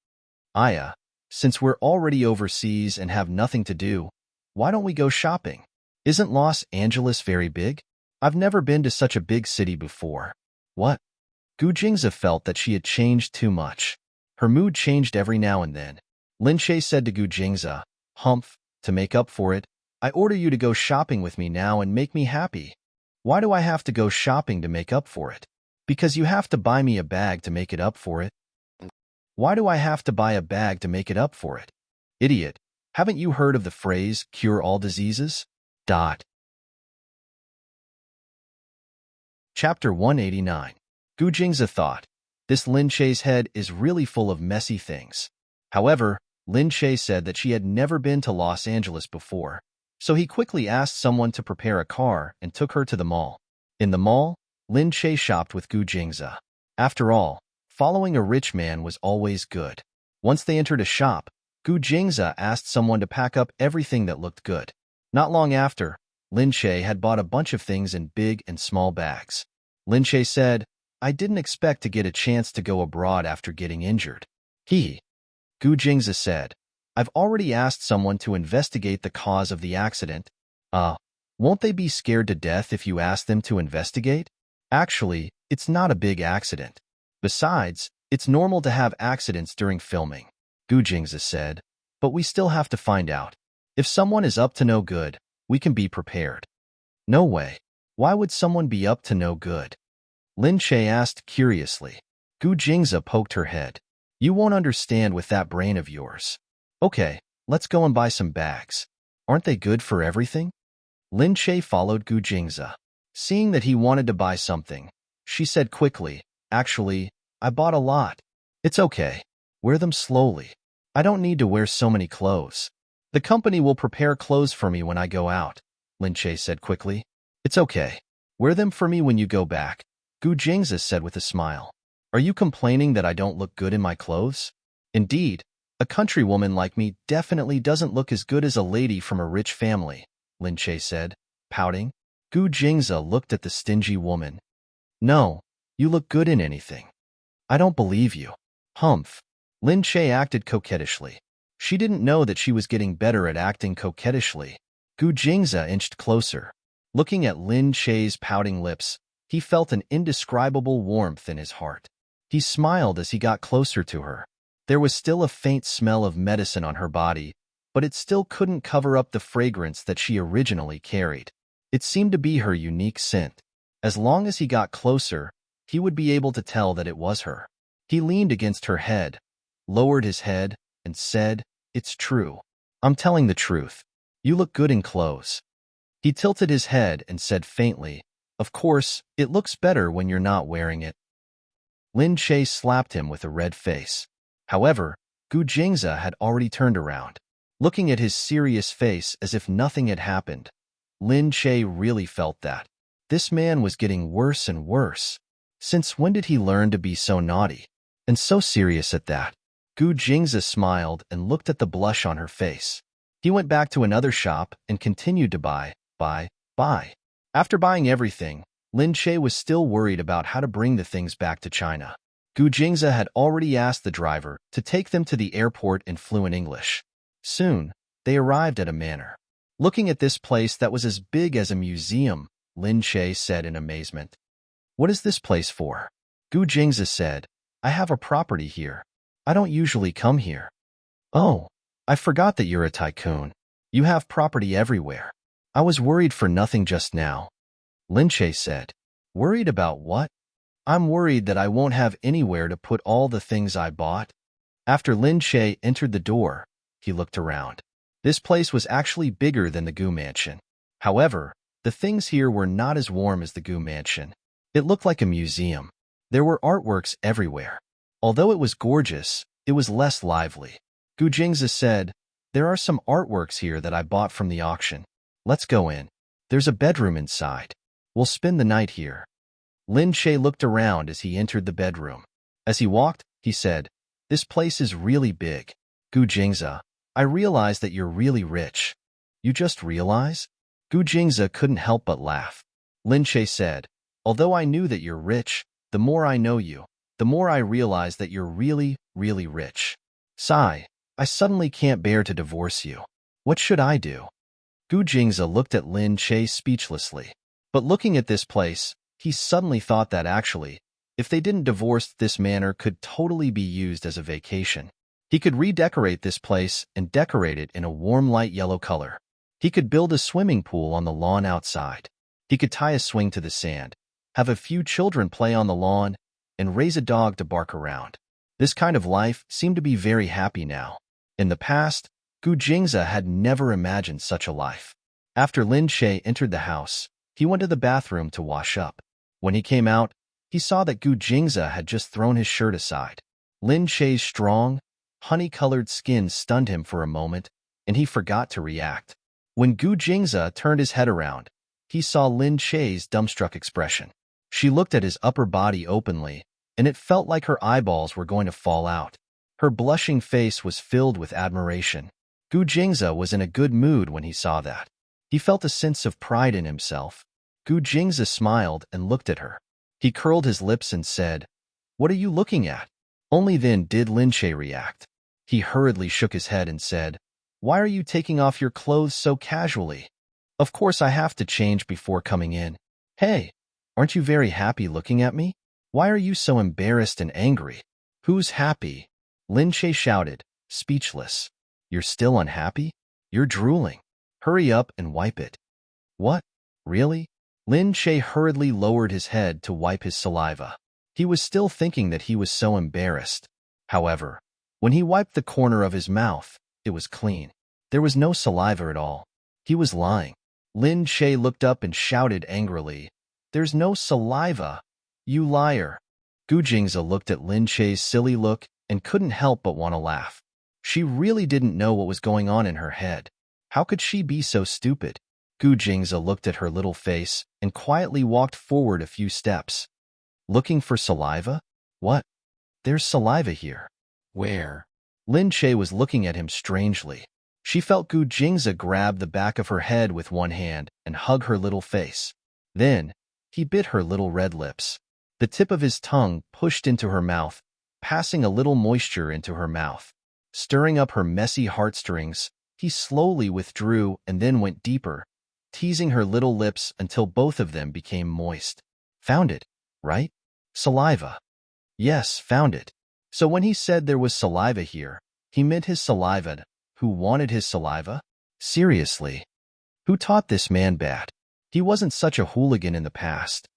Speaker 1: "Aya, since we're already overseas and have nothing to do, why don't we go shopping? Isn't Los Angeles very big? I've never been to such a big city before." "What?" Gu Jingze felt that she had changed too much. Her mood changed every now and then. Lin Che said to Gu Jingze, "Humph, to make up for it, I order you to go shopping with me now and make me happy." "Why do I have to go shopping to make up for it?" "Because you have to buy me a bag to make it up for it." "Why do I have to buy a bag to make it up for it?" "Idiot, haven't you heard of the phrase, cure all diseases?" Chapter 189. Gu Jingze thought, "This Lin Che's head is really full of messy things." However, Lin Che said that she had never been to Los Angeles before, so he quickly asked someone to prepare a car and took her to the mall. In the mall, Lin Che shopped with Gu Jingze. After all, following a rich man was always good. Once they entered a shop, Gu Jingze asked someone to pack up everything that looked good. Not long after, Lin Che had bought a bunch of things in big and small bags. Lin Che said, "I didn't expect to get a chance to go abroad after getting injured." Gu Jingze said, "I've already asked someone to investigate the cause of the accident." Won't they be scared to death if you ask them to investigate?" "Actually, it's not a big accident. Besides, it's normal to have accidents during filming," Gu Jingze said, "but we still have to find out. If someone is up to no good, we can be prepared." "No way. Why would someone be up to no good?" Lin Che asked curiously. Gu Jingze poked her head. "You won't understand with that brain of yours. Okay, let's go and buy some bags. Aren't they good for everything?" Lin Che followed Gu Jingze. Seeing that he wanted to buy something, she said quickly, "Actually, I bought a lot." "It's okay. Wear them slowly. I don't need to wear so many clothes. The company will prepare clothes for me when I go out," Lin Che said quickly. "It's okay. Wear them for me when you go back," Gu Jingze said with a smile. "Are you complaining that I don't look good in my clothes?" "Indeed, a countrywoman like me definitely doesn't look as good as a lady from a rich family," Lin Che said, pouting. Gu Jingze looked at the stingy woman. "No, you look good in anything." "I don't believe you." "Humph." Lin Che acted coquettishly. She didn't know that she was getting better at acting coquettishly. Gu Jingze inched closer. Looking at Lin Che's pouting lips, he felt an indescribable warmth in his heart. He smiled as he got closer to her. There was still a faint smell of medicine on her body, but it still couldn't cover up the fragrance that she originally carried. It seemed to be her unique scent. As long as he got closer, he would be able to tell that it was her. He leaned against her head, lowered his head, and said, "It's true. I'm telling the truth. You look good in clothes." He tilted his head and said faintly, "Of course, it looks better when you're not wearing it." Lin Che slapped him with a red face. However, Gu Jingze had already turned around. looking at his serious face as if nothing had happened. Lin Che really felt that this man was getting worse and worse. Since when did he learn to be so naughty and so serious at that? Gu Jingzi smiled and looked at the blush on her face. He went back to another shop and continued to buy. After buying everything, Lin Che was still worried about how to bring the things back to China. Gu Jingzi had already asked the driver to take them to the airport in fluent English. Soon, they arrived at a manor. Looking at this place that was as big as a museum, Lin Che said in amazement. What is this place for? Gu Jingzi said, I have a property here. I don't usually come here. Oh, I forgot that you're a tycoon. You have property everywhere. I was worried for nothing just now. Lin Che said. Worried about what? I'm worried that I won't have anywhere to put all the things I bought. After Lin Che entered the door, he looked around. This place was actually bigger than the Gu Mansion. However, the things here were not as warm as the Gu Mansion. It looked like a museum. There were artworks everywhere. Although it was gorgeous, it was less lively. Gu Jingzi said, There are some artworks here that I bought from the auction. Let's go in. There's a bedroom inside. We'll spend the night here. Lin Che looked around as he entered the bedroom. As he walked, he said, This place is really big. Gu Jingzi, I realize that you're really rich. You just realize? Gu Jingzi couldn't help but laugh. Lin Che said, Although I knew that you're rich, the more I know you, the more I realize that you're really, really rich. Sigh, I suddenly can't bear to divorce you. What should I do? Gu Jingzi looked at Lin Che speechlessly. But looking at this place, he suddenly thought that actually, if they didn't divorce, this manor could totally be used as a vacation. He could redecorate this place and decorate it in a warm light yellow color. He could build a swimming pool on the lawn outside. He could tie a swing to the sand, have a few children play on the lawn, and raise a dog to bark around. This kind of life seemed to be very happy now. In the past, Gu Jingzi had never imagined such a life. After Lin Che entered the house, he went to the bathroom to wash up. When he came out, he saw that Gu Jingzi had just thrown his shirt aside. Lin Che's strong, honey-colored skin stunned him for a moment, and he forgot to react. When Gu Jingzi turned his head around, he saw Lin Che's dumbstruck expression. She looked at his upper body openly, and it felt like her eyeballs were going to fall out. Her blushing face was filled with admiration. Gu Jingzi was in a good mood when he saw that. He felt a sense of pride in himself. Gu Jingzi smiled and looked at her. He curled his lips and said, What are you looking at? Only then did Lin Che react. He hurriedly shook his head and said, Why are you taking off your clothes so casually? Of course I have to change before coming in. Hey, aren't you very happy looking at me? Why are you so embarrassed and angry? Who's happy? Lin Che shouted, speechless. You're still unhappy? You're drooling. Hurry up and wipe it. What? Really? Lin Che hurriedly lowered his head to wipe his saliva. He was still thinking that he was so embarrassed. However, when he wiped the corner of his mouth, it was clean. There was no saliva at all. He was lying. Lin Che looked up and shouted angrily, There's no saliva. You liar. Gu Jingzi looked at Lin Che's silly look and couldn't help but want to laugh. She really didn't know what was going on in her head. How could she be so stupid? Gu Jingzi looked at her little face and quietly walked forward a few steps. Looking for saliva? What? There's saliva here. Where? Lin Che was looking at him strangely. She felt Gu Jingzi grab the back of her head with one hand and hug her little face. Then, he bit her little red lips. The tip of his tongue pushed into her mouth, passing a little moisture into her mouth. Stirring up her messy heartstrings, he slowly withdrew and then went deeper, teasing her little lips until both of them became moist. Found it, right? Saliva. Yes, found it. So when he said there was saliva here, he meant his saliva. Who wanted his saliva? Seriously. Who taught this man bad? He wasn't such a hooligan in the past.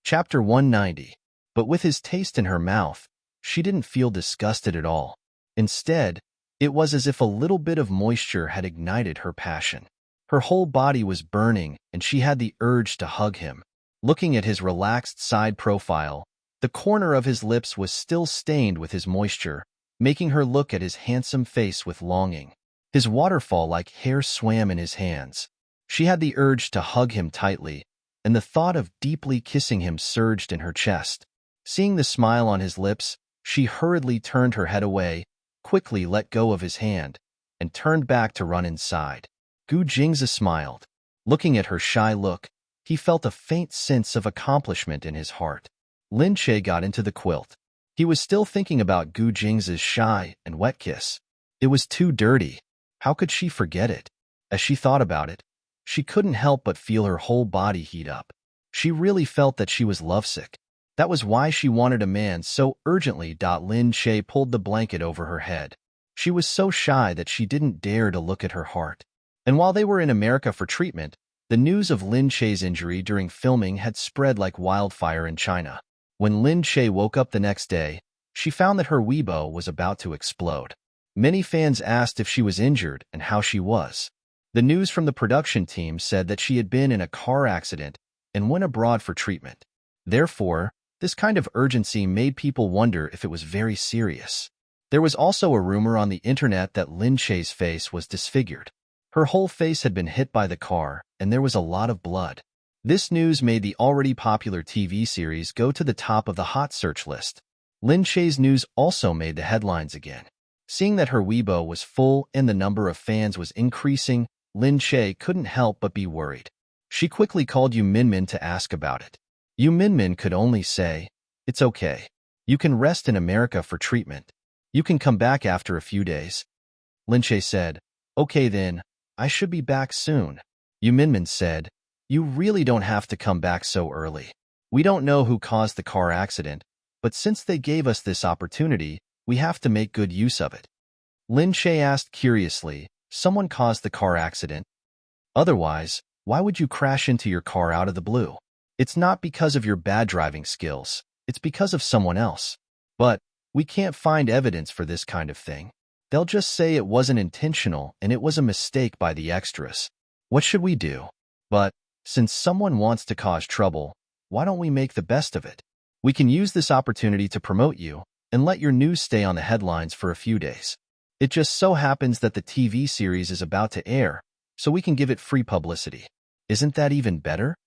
Speaker 1: Chapter 190. But with his taste in her mouth, she didn't feel disgusted at all. Instead, it was as if a little bit of moisture had ignited her passion. Her whole body was burning, and she had the urge to hug him. Looking at his relaxed side profile, the corner of his lips was still stained with his moisture, making her look at his handsome face with longing. His waterfall-like hair swam in his hands. She had the urge to hug him tightly, and the thought of deeply kissing him surged in her chest. Seeing the smile on his lips, she hurriedly turned her head away, quickly let go of his hand, and turned back to run inside. Gu Jingze smiled. Looking at her shy look, he felt a faint sense of accomplishment in his heart. Lin Che got into the quilt. He was still thinking about Gu Jingze's shy and wet kiss. It was too dirty. How could she forget it? As she thought about it, she couldn't help but feel her whole body heat up. She really felt that she was lovesick. That was why she wanted a man so urgently. Lin Che pulled the blanket over her head. She was so shy that she didn't dare to look at her heart. And while they were in America for treatment, the news of Lin Che's injury during filming had spread like wildfire in China. When Lin Che woke up the next day, she found that her Weibo was about to explode. Many fans asked if she was injured and how she was. The news from the production team said that she had been in a car accident and went abroad for treatment. Therefore, this kind of urgency made people wonder if it was very serious. There was also a rumor on the internet that Lin Che's face was disfigured. Her whole face had been hit by the car, and there was a lot of blood. This news made the already popular TV series go to the top of the hot search list. Lin Che's news also made the headlines again. Seeing that her Weibo was full and the number of fans was increasing, Lin Che couldn't help but be worried. She quickly called Yu Minmin to ask about it. Yu Minmin could only say, "It's okay. You can rest in America for treatment. You can come back after a few days." Lin Che said, "Okay then, I should be back soon." Yu Minmin said, "You really don't have to come back so early. We don't know who caused the car accident, but since they gave us this opportunity, we have to make good use of it." Lin Che asked curiously, "Someone caused the car accident? Otherwise, why would you crash into your car out of the blue? It's not because of your bad driving skills, it's because of someone else. But we can't find evidence for this kind of thing. They'll just say it wasn't intentional and it was a mistake by the extras. What should we do? But since someone wants to cause trouble, why don't we make the best of it? We can use this opportunity to promote you and let your news stay on the headlines for a few days. It just so happens that the TV series is about to air, so we can give it free publicity. Isn't that even better?"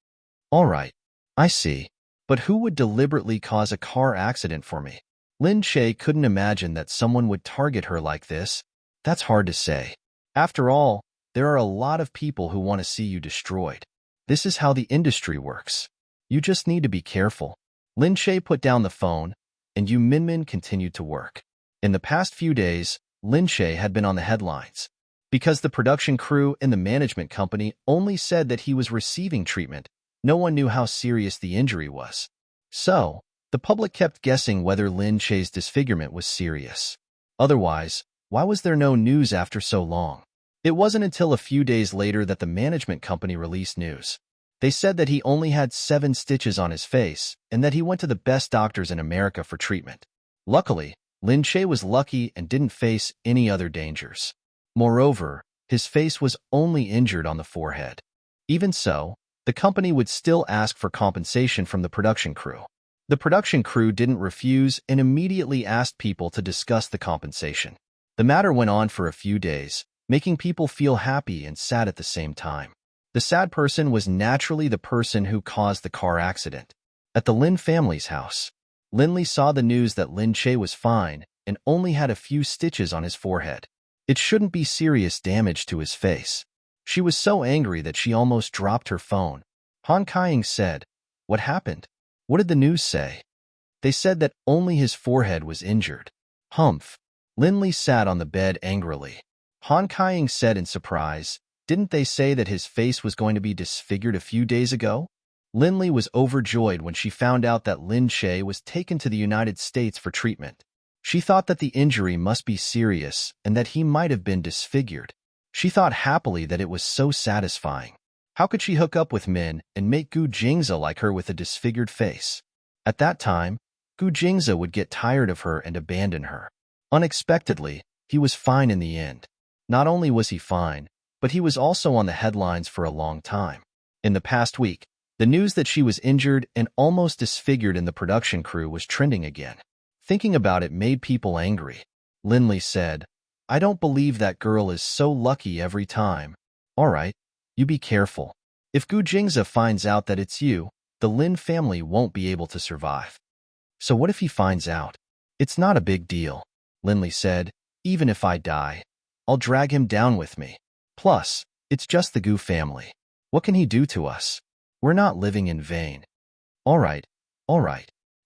Speaker 1: "All right, I see. But who would deliberately cause a car accident for me?" Lin Che couldn't imagine that someone would target her like this. That's hard to say. After all, there are a lot of people who want to see you destroyed. This is how the industry works. You just need to be careful. Lin Che put down the phone, and Yu Minmin continued to work. In the past few days, Lin Che had been on the headlines. Because the production crew and the management company only said that he was receiving treatment, no one knew how serious the injury was. So, the public kept guessing whether Lin Che's disfigurement was serious. Otherwise, why was there no news after so long? It wasn't until a few days later that the management company released news. They said that he only had 7 stitches on his face and that he went to the best doctors in America for treatment. Luckily, Lin Che was lucky and didn't face any other dangers. Moreover, his face was only injured on the forehead. Even so, the company would still ask for compensation from the production crew. The production crew didn't refuse and immediately asked people to discuss the compensation. The matter went on for a few days, making people feel happy and sad at the same time. The sad person was naturally the person who caused the car accident. At the Lin family's house, Lin Li saw the news that Lin Che was fine and only had a few stitches on his forehead. It shouldn't be serious damage to his face. She was so angry that she almost dropped her phone. Han Kaiying said, "What happened? What did the news say?" "They said that only his forehead was injured." "Humph." Lin Li sat on the bed angrily. Han Kaiying said in surprise, "Didn't they say that his face was going to be disfigured a few days ago?" Lin Li was overjoyed when she found out that Lin Che was taken to the United States for treatment. She thought that the injury must be serious and that he might have been disfigured. She thought happily that it was so satisfying. How could she hook up with men and make Gu Jingze like her with a disfigured face? At that time, Gu Jingze would get tired of her and abandon her. Unexpectedly, he was fine in the end. Not only was he fine, but he was also on the headlines for a long time. In the past week, the news that she was injured and almost disfigured in the production crew was trending again. Thinking about it made people angry. Linley said. I don't believe that girl is so lucky every time. All right, you be careful. If Gu Jingza finds out that it's you, the Lin family won't be able to survive. So what if he finds out? It's not a big deal, Linley said. Even if I die, I'll drag him down with me. Plus, it's just the Gu family. What can he do to us? We're not living in vain. All right.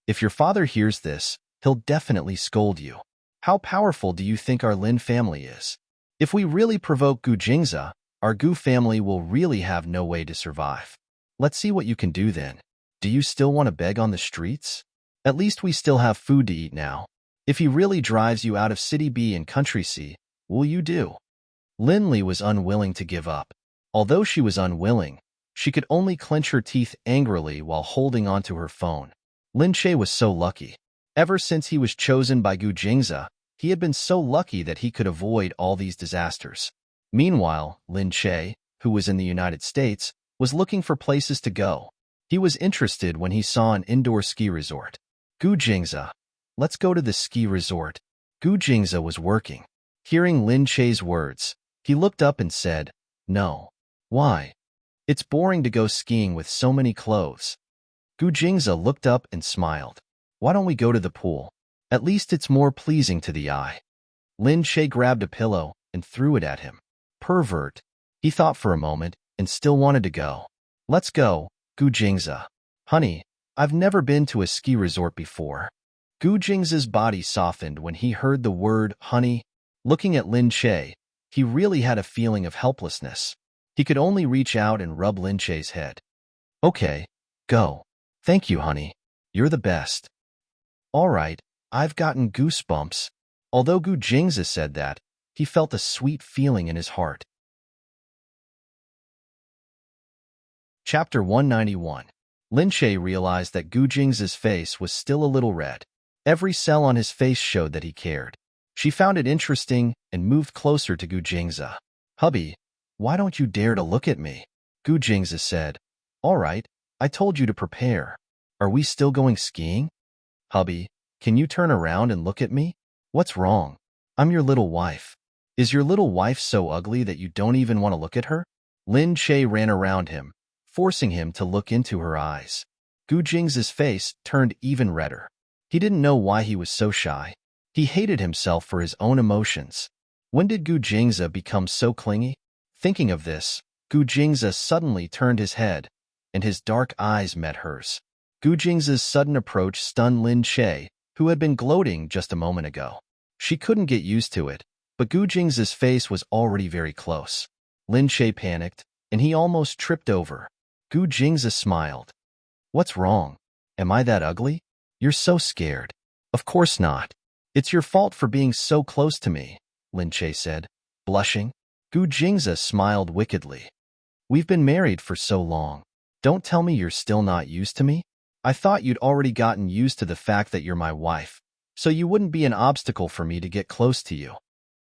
Speaker 1: If your father hears this, he'll definitely scold you. How powerful do you think our Lin family is? If we really provoke Gu Jingza, our Gu family will really have no way to survive. Let's see what you can do then. Do you still want to beg on the streets? At least we still have food to eat now. If he really drives you out of City B and Country C, will you do? Linley was unwilling to give up. Although she was unwilling, she could only clench her teeth angrily while holding onto her phone. Lin Che was so lucky. Ever since he was chosen by Gu Jingza, he had been so lucky that he could avoid all these disasters. Meanwhile, Lin Che, who was in the United States, was looking for places to go. He was interested when he saw an indoor ski resort. Gu Jingza, let's go to the ski resort. Gu Jingza was working. Hearing Lin Che's words, he looked up and said, No. Why? It's boring to go skiing with so many clothes. Gu Jingza looked up and smiled. Why don't we go to the pool? At least it's more pleasing to the eye. Lin Che grabbed a pillow and threw it at him. Pervert. He thought for a moment and still wanted to go. Let's go, Gu Jingza. Honey, I've never been to a ski resort before. Gu Jingza's body softened when he heard the word honey. Looking at Lin Che, he really had a feeling of helplessness. He could only reach out and rub Lin Che's head. Okay, go. Thank you, honey. You're the best. All right, I've gotten goosebumps. Although Gu Jingza said that, he felt a sweet feeling in his heart. Chapter 191. Lin Che realized that Gu Jingza's face was still a little red. Every cell on his face showed that he cared. She found it interesting and moved closer to Gu Jingza. Hubby, why don't you dare to look at me? Gu Jingza said. All right, I told you to prepare. Are we still going skiing? Hubby, can you turn around and look at me? What's wrong? I'm your little wife. Is your little wife so ugly that you don't even want to look at her? Lin Che ran around him, forcing him to look into her eyes. Gu Jingza's face turned even redder. He didn't know why he was so shy. He hated himself for his own emotions. When did Gu Jingza become so clingy? Thinking of this, Gu Jingza suddenly turned his head, and his dark eyes met hers. Gu Jingza's sudden approach stunned Lin Che, who had been gloating just a moment ago. She couldn't get used to it, but Gu Jingza's face was already very close. Lin Che panicked, and he almost tripped over. Gu Jingza smiled. What's wrong? Am I that ugly? You're so scared. Of course not. It's your fault for being so close to me, Lin Che said, blushing. Gu Jingza smiled wickedly. We've been married for so long. Don't tell me you're still not used to me? I thought you'd already gotten used to the fact that you're my wife, so you wouldn't be an obstacle for me to get close to you.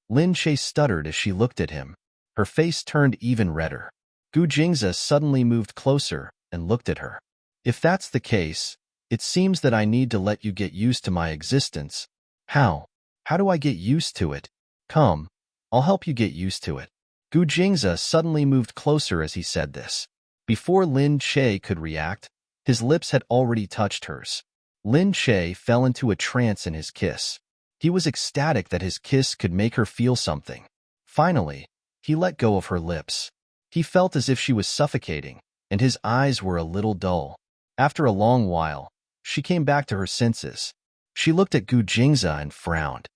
Speaker 1: Lin Che stuttered as she looked at him. Her face turned even redder. Gu Jingza suddenly moved closer and looked at her. If that's the case, it seems that I need to let you get used to my existence. How? How do I get used to it? Come, I'll help you get used to it. Gu Jingza suddenly moved closer as he said this. Before Lin Che could react, his lips had already touched hers. Lin Che fell into a trance in his kiss. He was ecstatic that his kiss could make her feel something. Finally, he let go of her lips. He felt as if she was suffocating, and his eyes were a little dull. After a long while, she came back to her senses. She looked at Gu Jingza and frowned.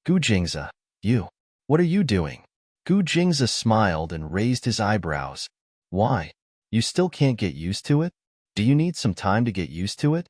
Speaker 1: Gu Jingza, what are you doing? Gu Jingza smiled and raised his eyebrows. Why? You still can't get used to it? Do you need some time to get used to it?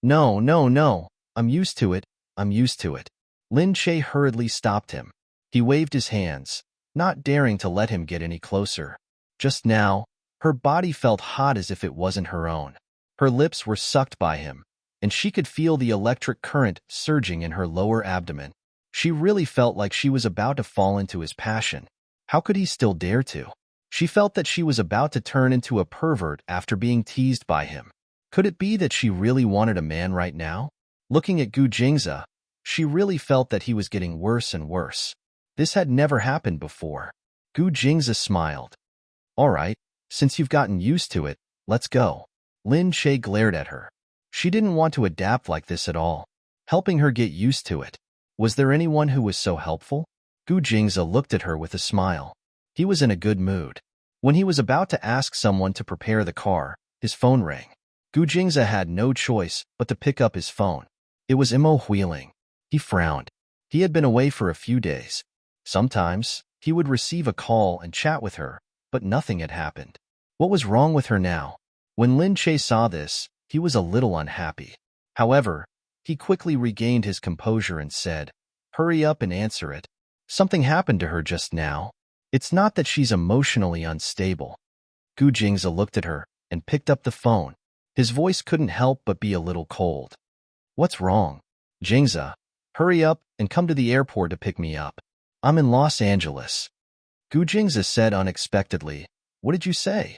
Speaker 1: No. I'm used to it. Lin Che hurriedly stopped him. He waved his hands, not daring to let him get any closer. Just now, her body felt hot as if it wasn't her own. Her lips were sucked by him, and she could feel the electric current surging in her lower abdomen. She really felt like she was about to fall into his passion. How could he still dare to? She felt that she was about to turn into a pervert after being teased by him. Could it be that she really wanted a man right now? Looking at Gu Jingza, She really felt that he was getting worse and worse. This had never happened before. Gu Jingza smiled. All right, since you've gotten used to it, let's go. Lin Che glared at her. She didn't want to adapt like this at all. Helping her get used to it. Was there anyone who was so helpful? Gu Jingza looked at her with a smile. He was in a good mood. When he was about to ask someone to prepare the car, his phone rang. Gu Jingza had no choice but to pick up his phone. It was Imo Huiling. He frowned. He had been away for a few days. Sometimes, he would receive a call and chat with her, but nothing had happened. What was wrong with her now? When Lin Che saw this, he was a little unhappy. However, he quickly regained his composure and said, "Hurry up and answer it. Something happened to her just now. It's not that she's emotionally unstable." Gu Jingza looked at her and picked up the phone. His voice couldn't help but be a little cold. "What's wrong? Jingza, hurry up and come to the airport to pick me up. I'm in Los Angeles." Gu Jingza said unexpectedly, "What did you say?"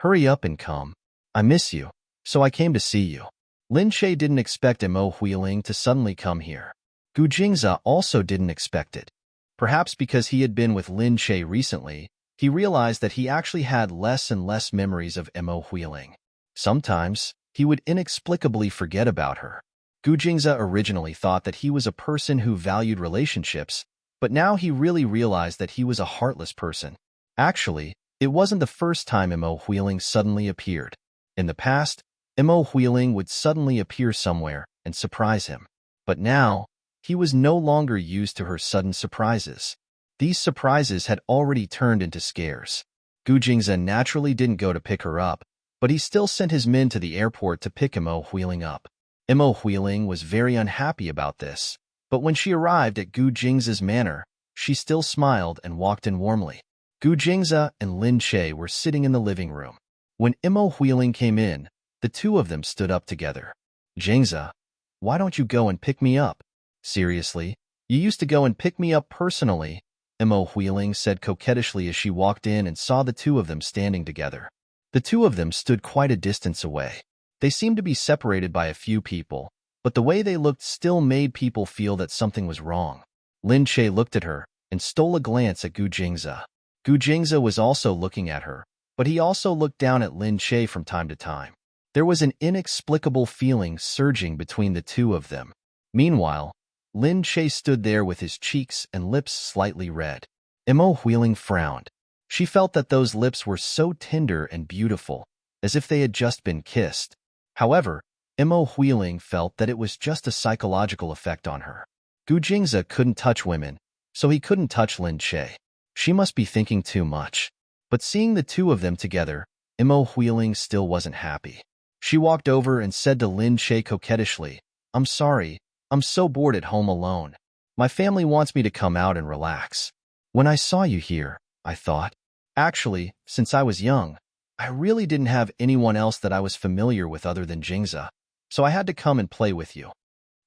Speaker 1: "Hurry up and come. I miss you, so I came to see you." Lin Che didn't expect Imo Huiling to suddenly come here. Gu Jingza also didn't expect it. Perhaps because he had been with Lin Che recently, he realized that he actually had less and less memories of Imo Huiling. Sometimes, he would inexplicably forget about her. Gu Jingza originally thought that he was a person who valued relationships, but now he really realized that he was a heartless person. Actually, it wasn't the first time Imo Huiling suddenly appeared. In the past, Imo Huiling would suddenly appear somewhere and surprise him. But now, he was no longer used to her sudden surprises. These surprises had already turned into scares. Gu Jingza naturally didn't go to pick her up, but he still sent his men to the airport to pick Imo Huiling up. Imo Huiling was very unhappy about this, but when she arrived at Gu Jingza's manor, she still smiled and walked in warmly. Gu Jingza and Lin Che were sitting in the living room. When Imo Huiling came in, the two of them stood up together. "Jingza, why don't you go and pick me up? Seriously, you used to go and pick me up personally," Imo Huiling said coquettishly as she walked in and saw the two of them standing together. The two of them stood quite a distance away. They seemed to be separated by a few people, but the way they looked still made people feel that something was wrong. Lin Che looked at her and stole a glance at Gu Jingza. Gu Jingza was also looking at her, but he also looked down at Lin Che from time to time. There was an inexplicable feeling surging between the two of them. Meanwhile, Lin Che stood there with his cheeks and lips slightly red. Imo Huiling frowned. She felt that those lips were so tender and beautiful, as if they had just been kissed. However, Imo Huiling felt that it was just a psychological effect on her. Gu Jingza couldn't touch women, so he couldn't touch Lin Che. She must be thinking too much. But seeing the two of them together, Imo Huiling still wasn't happy. She walked over and said to Lin Che coquettishly, "I'm sorry, I'm so bored at home alone. My family wants me to come out and relax. When I saw you here, I thought, actually, since I was young, I really didn't have anyone else that I was familiar with other than Jingza, so I had to come and play with you."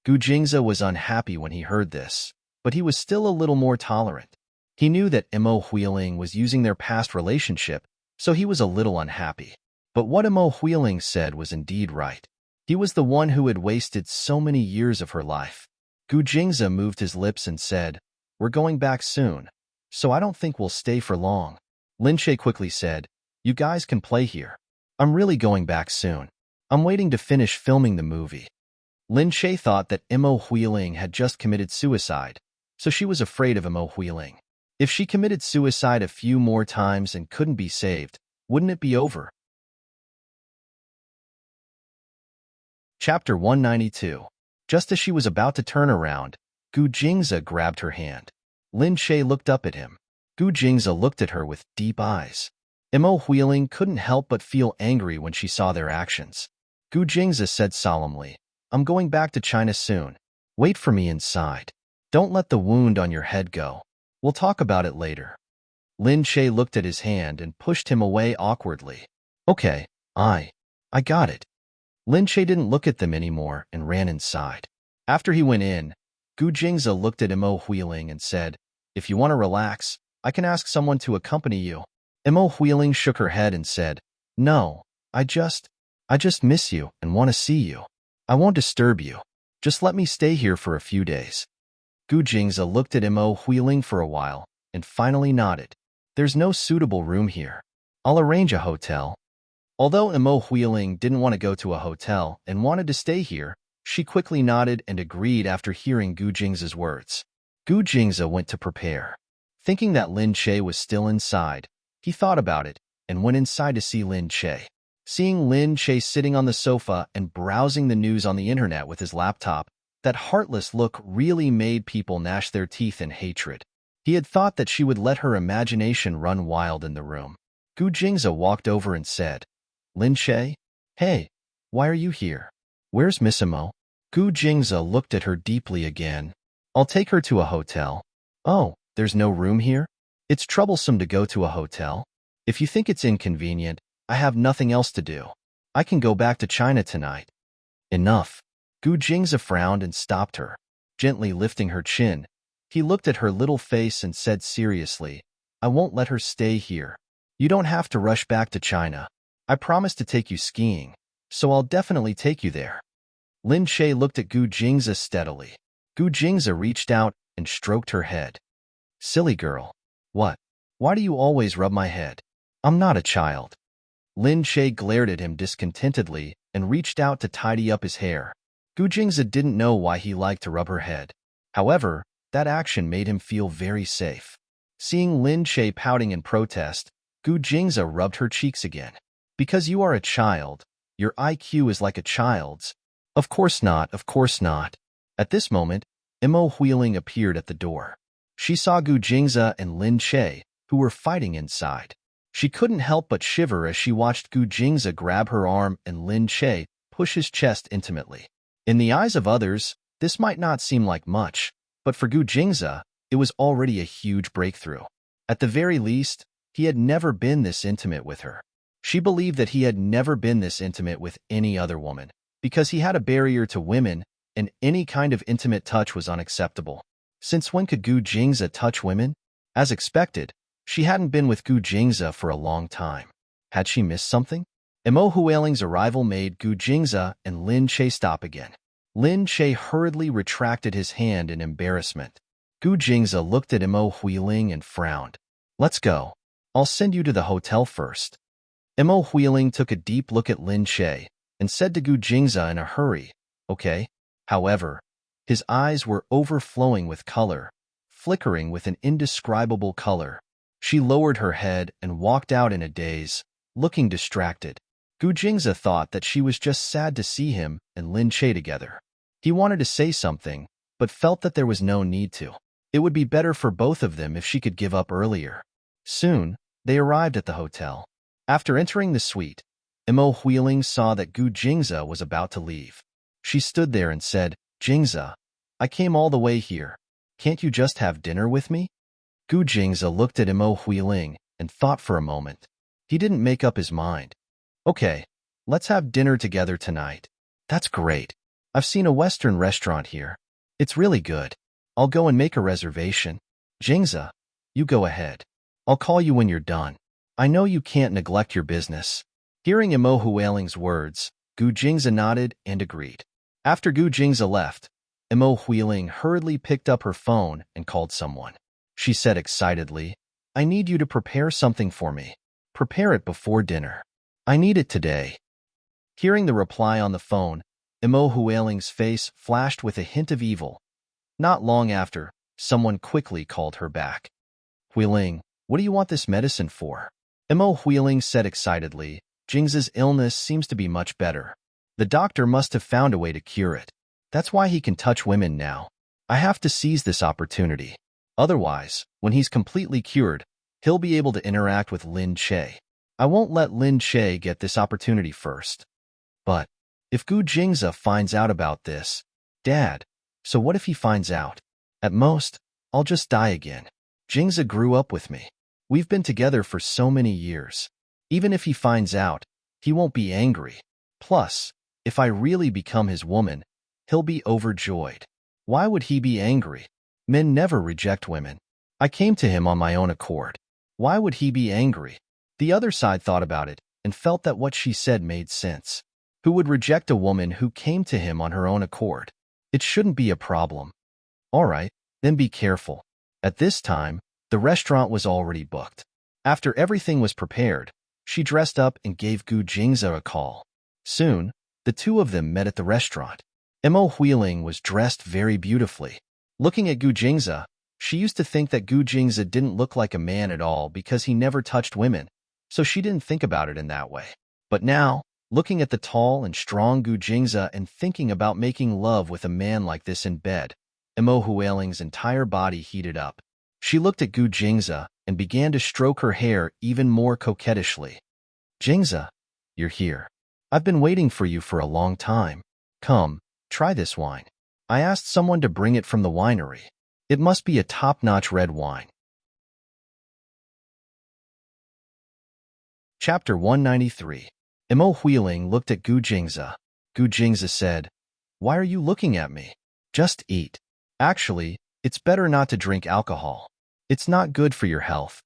Speaker 1: Gu Jingza was unhappy when he heard this, but he was still a little more tolerant. He knew that Imo Huiling was using their past relationship, so he was a little unhappy. But what Imo Huiling said was indeed right. He was the one who had wasted so many years of her life. Gu Jingza moved his lips and said, "We're going back soon, so I don't think we'll stay for long." Lin Che quickly said, "You guys can play here. I'm really going back soon. I'm waiting to finish filming the movie." Lin Che thought that Imo Huiling had just committed suicide, so she was afraid of Imo Huiling. If she committed suicide a few more times and couldn't be saved, wouldn't it be over? Chapter 192. Just as she was about to turn around, Gu Jingza grabbed her hand. Lin Che looked up at him. Gu Jingza looked at her with deep eyes. Imo Huiling couldn't help but feel angry when she saw their actions. Gu Jingza said solemnly, "I'm going back to China soon. Wait for me inside. Don't let the wound on your head go. We'll talk about it later." Lin Che looked at his hand and pushed him away awkwardly. "Okay, I got it." Lin Che didn't look at them anymore and ran inside. After he went in, Gu Jingza looked at Imo Huiling and said, "If you want to relax, I can ask someone to accompany you." Imo Huiling shook her head and said, "No, I just miss you and want to see you. I won't disturb you." Just let me stay here for a few days. Gu Jingze looked at Mo Huiling for a while and finally nodded. There's no suitable room here. I'll arrange a hotel. Although Mo Huiling didn't want to go to a hotel and wanted to stay here, she quickly nodded and agreed after hearing Gu Jingze's words. Gu Jingze went to prepare. Thinking that Lin Che was still inside, he thought about it and went inside to see Lin Che. Seeing Lin Che sitting on the sofa and browsing the news on the internet with his laptop, that heartless look really made people gnash their teeth in hatred. He had thought that she would let her imagination run wild in the room. Gu Jingze walked over and said, Lin Che? Hey, why are you here? Where's Miss Mo? Gu Jingze looked at her deeply again. I'll take her to a hotel. Oh, there's no room here? It's troublesome to go to a hotel. If you think it's inconvenient, I have nothing else to do. I can go back to China tonight. Enough. Gu Jingze frowned and stopped her. Gently lifting her chin, he looked at her little face and said seriously, I won't let her stay here. You don't have to rush back to China. I promised to take you skiing, so I'll definitely take you there. Lin Che looked at Gu Jingze steadily. Gu Jingze reached out and stroked her head. Silly girl. What? Why do you always rub my head? I'm not a child. Lin Che glared at him discontentedly and reached out to tidy up his hair. Gu Jingze didn't know why he liked to rub her head. However, that action made him feel very safe. Seeing Lin Che pouting in protest, Gu Jingze rubbed her cheeks again. Because you are a child, your IQ is like a child's. Of course not, of course not. At this moment, Mo Huiling appeared at the door. She saw Gu Jingze and Lin Che, who were fighting inside. She couldn't help but shiver as she watched Gu Jingze grab her arm and Lin Che push his chest intimately. In the eyes of others, this might not seem like much, but for Gu Jingze, it was already a huge breakthrough. At the very least, he had never been this intimate with her. She believed that he had never been this intimate with any other woman, because he had a barrier to women, and any kind of intimate touch was unacceptable. Since when could Gu Jingze touch women? As expected, she hadn't been with Gu Jingze for a long time. Had she missed something? Mo Huiling's arrival made Gu Jingze and Lin Che stop again. Lin Che hurriedly retracted his hand in embarrassment. Gu Jingze looked at Mo Huiling and frowned. Let's go. I'll send you to the hotel first. Mo Huiling took a deep look at Lin Che and said to Gu Jingze in a hurry, okay. However, his eyes were overflowing with color, flickering with an indescribable color. She lowered her head and walked out in a daze, looking distracted. Gu Jingze thought that she was just sad to see him and Lin Che together. He wanted to say something, but felt that there was no need to. It would be better for both of them if she could give up earlier. Soon, they arrived at the hotel. After entering the suite, Mo Huiling saw that Gu Jingze was about to leave. She stood there and said, Jingze, I came all the way here. Can't you just have dinner with me? Gu Jingze looked at Mo Huiling and thought for a moment. He didn't make up his mind. Okay, let's have dinner together tonight. That's great. I've seen a Western restaurant here. It's really good. I'll go and make a reservation. Jingze, you go ahead. I'll call you when you're done. I know you can't neglect your business. Hearing Mo Huiling's words, Gu Jingze nodded and agreed. After Gu Jingze left, Mo Huiling hurriedly picked up her phone and called someone. She said excitedly, I need you to prepare something for me. Prepare it before dinner. I need it today. Hearing the reply on the phone, Mo Huiling's face flashed with a hint of evil. Not long after, someone quickly called her back. Huiling, what do you want this medicine for? Mo Huiling said excitedly, Jingze's illness seems to be much better. The doctor must have found a way to cure it. That's why he can touch women now. I have to seize this opportunity. Otherwise, when he's completely cured, he'll be able to interact with Lin Che. I won't let Lin Che get this opportunity first. But if Gu Jingze finds out about this, Dad, so what if he finds out? At most, I'll just die again. Jingze grew up with me. We've been together for so many years. Even if he finds out, he won't be angry. Plus, if I really become his woman, he'll be overjoyed. Why would he be angry? Men never reject women. I came to him on my own accord. Why would he be angry? The other side thought about it and felt that what she said made sense. Who would reject a woman who came to him on her own accord? It shouldn't be a problem. All right, then be careful. At this time, the restaurant was already booked. After everything was prepared, she dressed up and gave Gu Jingza a call. Soon, the two of them met at the restaurant. Mo Huiling was dressed very beautifully. Looking at Gu Jingza, she used to think that Gu Jingza didn't look like a man at all because he never touched women, so she didn't think about it in that way. But now, looking at the tall and strong Gu Jingza and thinking about making love with a man like this in bed, Mo Huiling's entire body heated up. She looked at Gu Jingza and began to stroke her hair even more coquettishly. Jingza, you're here. I've been waiting for you for a long time. Come, try this wine. I asked someone to bring it from the winery. It must be a top-notch red wine. Chapter 193. Mo Huiling looked at Gu Jingza. Gu Jingza said, "Why are you looking at me? Just eat. Actually, it's better not to drink alcohol. It's not good for your health."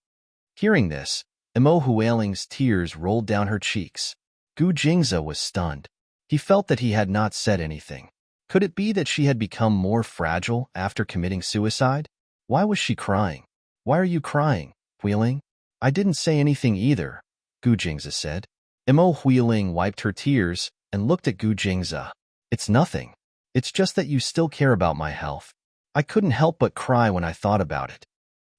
Speaker 1: Hearing this, Mo Huiling's tears rolled down her cheeks. Gu Jingza was stunned. He felt that he had not said anything. Could it be that she had become more fragile after committing suicide? Why was she crying? "Why are you crying, Huiling?" "I didn't say anything either," Gu Jingza said. Mo Huiling wiped her tears and looked at Gu Jingza. "It's nothing. It's just that you still care about my health. I couldn't help but cry when I thought about it."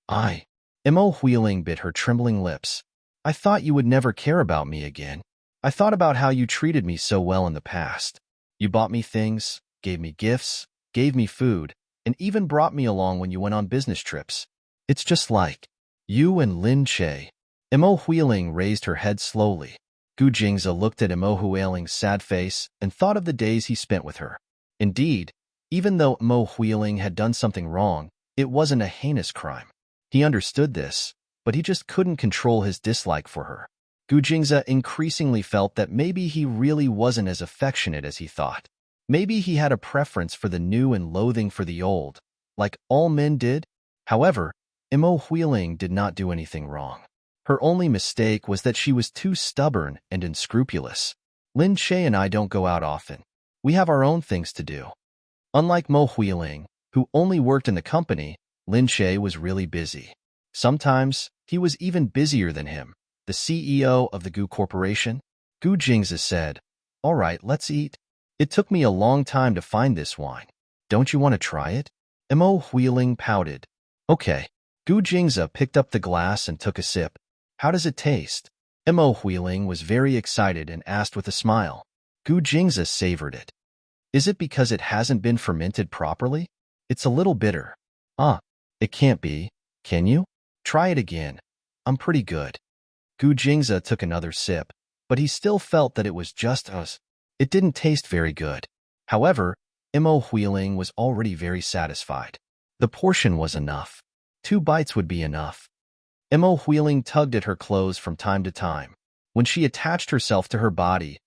Speaker 1: Mo Huiling bit her trembling lips. "I thought you would never care about me again. I thought about how you treated me so well in the past. You bought me things, gave me gifts, gave me food, and even brought me along when you went on business trips. It's just like you and Lin Che." Mo Huiling raised her head slowly. Gu Jingza looked at Mo Huiling's sad face and thought of the days he spent with her. Indeed, even though Mo Huiling had done something wrong, it wasn't a heinous crime. He understood this, but he just couldn't control his dislike for her. Gu Jingza increasingly felt that maybe he really wasn't as affectionate as he thought. Maybe he had a preference for the new and loathing for the old, like all men did. However, Mo Huiling did not do anything wrong. Her only mistake was that she was too stubborn and unscrupulous. Lin Che and I don't go out often. We have our own things to do. Unlike Mo Huiling, who only worked in the company, Lin Che was really busy. Sometimes, he was even busier than him, the CEO of the Gu Corporation. Gu Jingza said, "All right, let's eat. It took me a long time to find this wine. Don't you want to try it?" Mo Huiling pouted. "Okay." Gu Jingza picked up the glass and took a sip. "How does it taste?" Mo Huiling was very excited and asked with a smile. Gu Jingza savored it. "Is it because it hasn't been fermented properly? It's a little bitter." It can't be. Can you? Try it again. I'm pretty good." Gu Jingza took another sip, but he still felt that it was just us. It didn't taste very good. However, Mo Huiling was already very satisfied. The portion was enough. 2 bites would be enough. Mo Huiling tugged at her clothes from time to time. When she attached herself to her body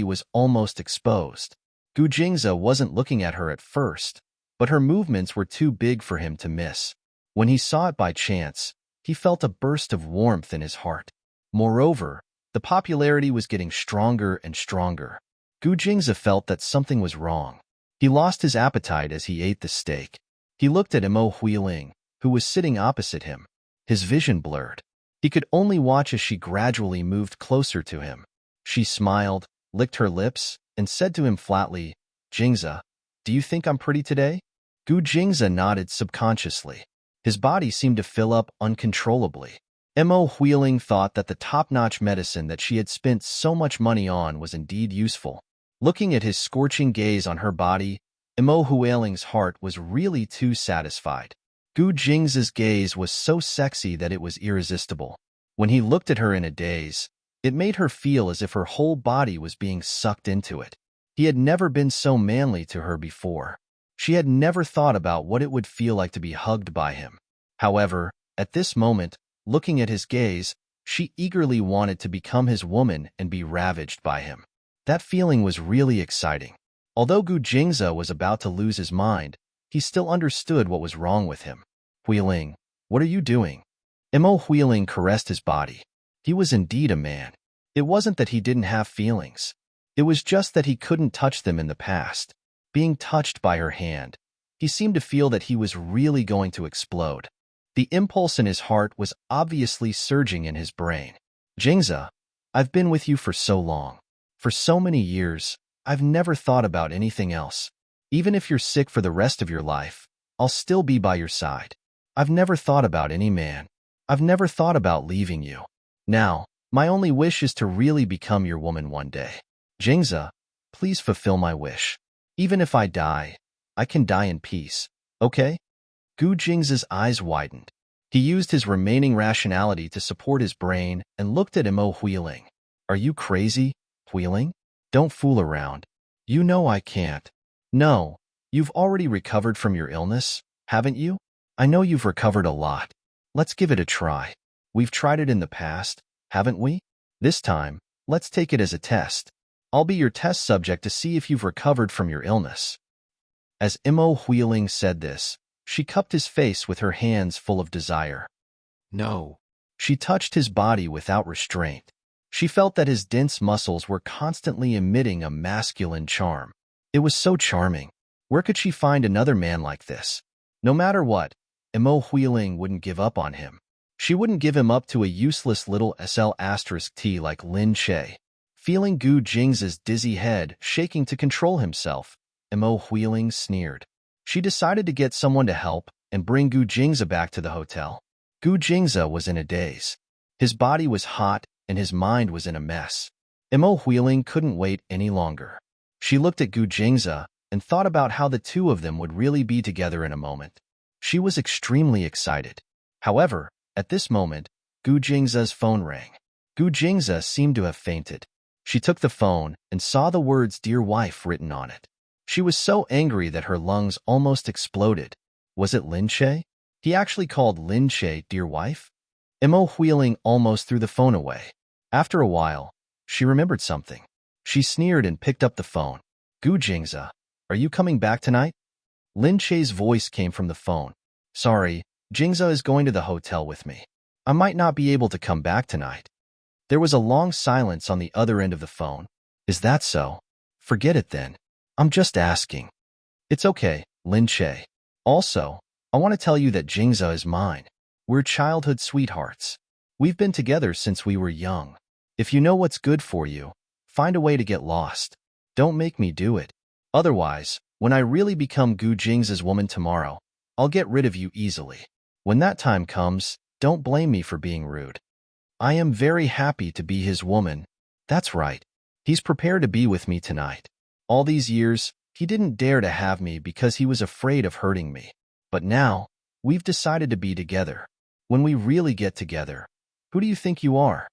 Speaker 1: was almost exposed. Gu Jingza wasn't looking at her at first, but her movements were too big for him to miss. When he saw it by chance, he felt a burst of warmth in his heart. Moreover, the popularity was getting stronger and stronger. Gu Jingza felt that something was wrong. He lost his appetite as he ate the steak. He looked at Mo Huiling, who was sitting opposite him. His vision blurred. He could only watch as she gradually moved closer to him. She smiled, licked her lips, and said to him flatly, "Jingza, do you think I'm pretty today?" Gu Jingza nodded subconsciously. His body seemed to fill up uncontrollably. Mo Huiling thought that the top-notch medicine that she had spent so much money on was indeed useful. Looking at his scorching gaze on her body, Mo Huiling's heart was really too satisfied. Gu Jingza's gaze was so sexy that it was irresistible. When he looked at her in a daze, it made her feel as if her whole body was being sucked into it. He had never been so manly to her before. She had never thought about what it would feel like to be hugged by him. However, at this moment, looking at his gaze, she eagerly wanted to become his woman and be ravaged by him. That feeling was really exciting. Although Gu Jingza was about to lose his mind, he still understood what was wrong with him. "Huiling, what are you doing?" Mo Huiling caressed his body. He was indeed a man. It wasn't that he didn't have feelings. It was just that he couldn't touch them in the past. being touched by her hand. He seemed to feel that he was really going to explode. The impulse in his heart was obviously surging in his brain. Jingza, I've been with you for so long. For so many years, I've never thought about anything else. Even if you're sick for the rest of your life, I'll still be by your side. I've never thought about any man. I've never thought about leaving you. Now, my only wish is to really become your woman one day. Jingza, please fulfill my wish. Even if I die, I can die in peace, okay? Gu Jingza's eyes widened. He used his remaining rationality to support his brain and looked at Mo Huiling. Are you crazy, Huiling? Don't fool around. You know I can't. No, you've already recovered from your illness, haven't you? I know you've recovered a lot. Let's give it a try. We've tried it in the past, haven't we? This time, let's take it as a test. I'll be your test subject to see if you've recovered from your illness. As Mo Huiling said this, she cupped his face with her hands full of desire.
Speaker 2: No.
Speaker 1: She touched his body without restraint. She felt that his dense muscles were constantly emitting a masculine charm. It was so charming. Where could she find another man like this? No matter what, Mo Huiling wouldn't give up on him. She wouldn't give him up to a useless little SL*T like Lin Che. Feeling Gu Jingza's dizzy head shaking to control himself, Mo Huiling sneered. She decided to get someone to help and bring Gu Jingza back to the hotel. Gu Jingza was in a daze. His body was hot and his mind was in a mess. Mo Huiling couldn't wait any longer. She looked at Gu Jingza and thought about how the two of them would really be together in a moment. She was extremely excited. However, at this moment, Gu Jingza's phone rang. Gu Jingza seemed to have fainted. She took the phone and saw the words "Dear Wife" written on it. She was so angry that her lungs almost exploded. Was it Lin Che? He actually called Lin Che "Dear Wife"? Mo Huiling almost threw the phone away. After a while, she remembered something. She sneered and picked up the phone. Gu Jingza, are you coming back tonight? Lin Che's voice came from the phone. Sorry, Jingza is going to the hotel with me. I might not be able to come back tonight. There was a long silence on the other end of the phone. Is that so? Forget it then. I'm just asking. It's okay, Lin Che. Also, I want to tell you that Jingza is mine. We're childhood sweethearts. We've been together since we were young. If you know what's good for you, find a way to get lost. Don't make me do it. Otherwise, when I really become Gu Jingza's woman tomorrow, I'll get rid of you easily. When that time comes, don't blame me for being rude. I am very happy to be his woman. That's right. He's prepared to be with me tonight. All these years, he didn't dare to have me because he was afraid of hurting me. But now, we've decided to be together. When we really get together, who do you think you are?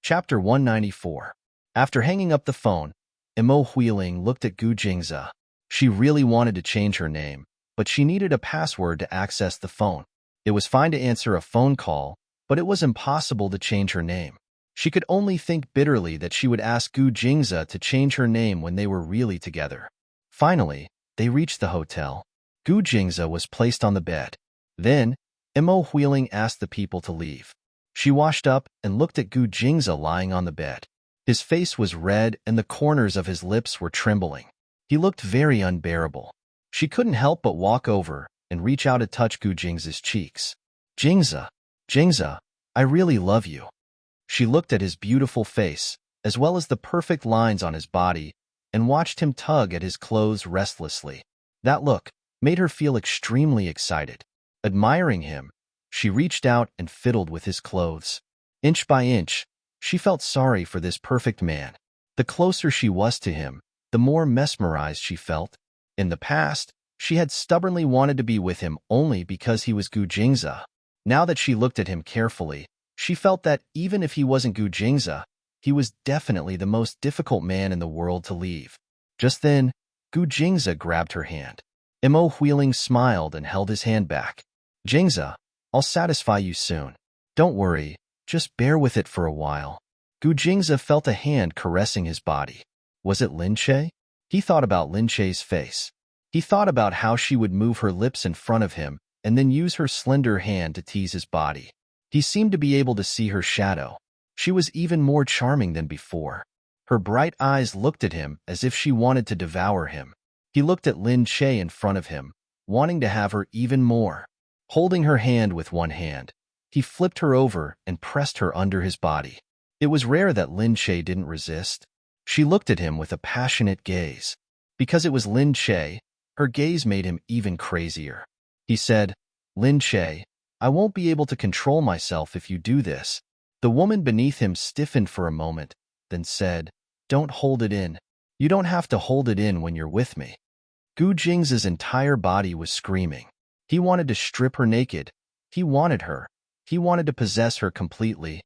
Speaker 1: Chapter 194. After hanging up the phone, Mo Huiling looked at Gu Jingza. She really wanted to change her name, but she needed a password to access the phone. It was fine to answer a phone call, but it was impossible to change her name. She could only think bitterly that she would ask Gu Jingza to change her name when they were really together. Finally, they reached the hotel. Gu Jingza was placed on the bed. Then, Mo Huiling asked the people to leave. She washed up and looked at Gu Jingza lying on the bed. His face was red and the corners of his lips were trembling. He looked very unbearable. She couldn't help but walk over and reach out to touch Gu Jingza's cheeks. Jingza, Jingza, I really love you. She looked at his beautiful face, as well as the perfect lines on his body, and watched him tug at his clothes restlessly. That look made her feel extremely excited. Admiring him, she reached out and fiddled with his clothes. Inch by inch, she felt sorry for this perfect man. The closer she was to him, the more mesmerized she felt. In the past, she had stubbornly wanted to be with him only because he was Gu Jingza. Now that she looked at him carefully, she felt that even if he wasn't Gu Jingza, he was definitely the most difficult man in the world to leave. Just then, Gu Jingza grabbed her hand. Mo Huiling smiled and held his hand back. Jingza, I'll satisfy you soon. Don't worry, just bear with it for a while. Gu Jingza felt a hand caressing his body. Was it Lin Che? He thought about Lin Che's face. He thought about how she would move her lips in front of him and then use her slender hand to tease his body. He seemed to be able to see her shadow. She was even more charming than before. Her bright eyes looked at him as if she wanted to devour him. He looked at Lin Che in front of him, wanting to have her even more. Holding her hand with one hand, he flipped her over and pressed her under his body. It was rare that Lin Che didn't resist. She looked at him with a passionate gaze. Because it was Lin Che, her gaze made him even crazier. He said, "Lin Che, I won't be able to control myself if you do this." The woman beneath him stiffened for a moment, then said, "Don't hold it in. You don't have to hold it in when you're with me." Gu Jing's entire body was screaming. He wanted to strip her naked. He wanted her. He wanted to possess her completely.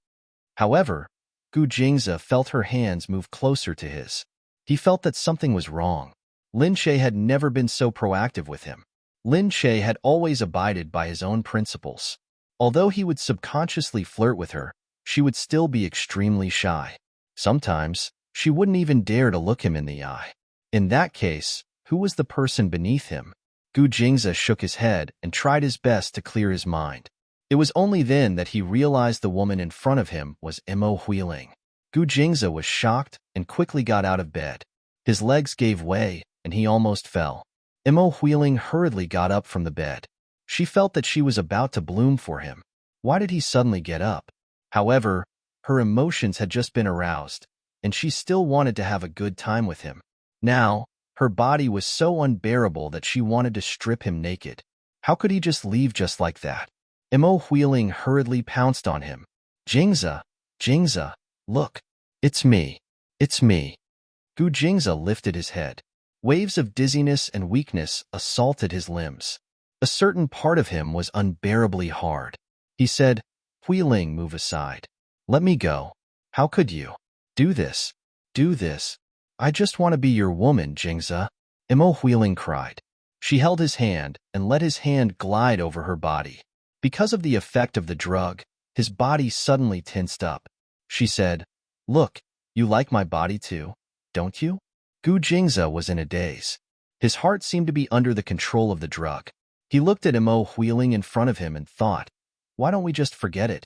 Speaker 1: However, Gu Jingze felt her hands move closer to his. He felt that something was wrong. Lin Che had never been so proactive with him. Lin Che had always abided by his own principles. Although he would subconsciously flirt with her, she would still be extremely shy. Sometimes, she wouldn't even dare to look him in the eye. In that case, who was the person beneath him? Gu Jingze shook his head and tried his best to clear his mind. It was only then that he realized the woman in front of him was Imo Huiling. Gu Jingze was shocked and quickly got out of bed. His legs gave way, and he almost fell. Imo Huiling hurriedly got up from the bed. She felt that she was about to bloom for him. Why did he suddenly get up? However, her emotions had just been aroused, and she still wanted to have a good time with him. Now, her body was so unbearable that she wanted to strip him naked. How could he just leave just like that? Imo Huiling hurriedly pounced on him. "Jingze, Jingze, look. It's me. It's me." Gu Jingze lifted his head. Waves of dizziness and weakness assaulted his limbs. A certain part of him was unbearably hard. He said, "Huiling, move aside. Let me go. How could you do this? Do this. I just want to be your woman, Jingze." Imo Huiling cried. She held his hand and let his hand glide over her body. Because of the effect of the drug, his body suddenly tensed up. She said, "Look, you like my body too, don't you?" Gu Jingze was in a daze. His heart seemed to be under the control of the drug. He looked at Imo Huiling in front of him and thought, why don't we just forget it?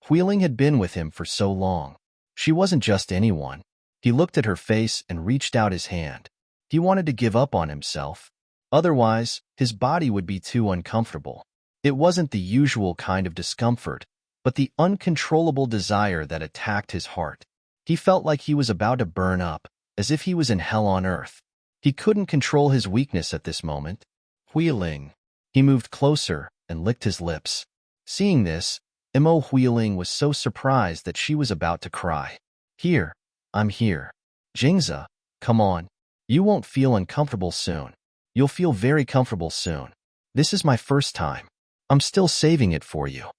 Speaker 1: Huiling had been with him for so long. She wasn't just anyone. He looked at her face and reached out his hand. He wanted to give up on himself. Otherwise, his body would be too uncomfortable. It wasn't the usual kind of discomfort, but the uncontrollable desire that attacked his heart. He felt like he was about to burn up, as if he was in hell on earth. He couldn't control his weakness at this moment. Huiling. He moved closer and licked his lips. Seeing this, Imo Huiling was so surprised that she was about to cry. "Here, I'm here. Jingze, come on. You won't feel uncomfortable soon. You'll feel very comfortable soon. This is my first time. I'm still saving it for you."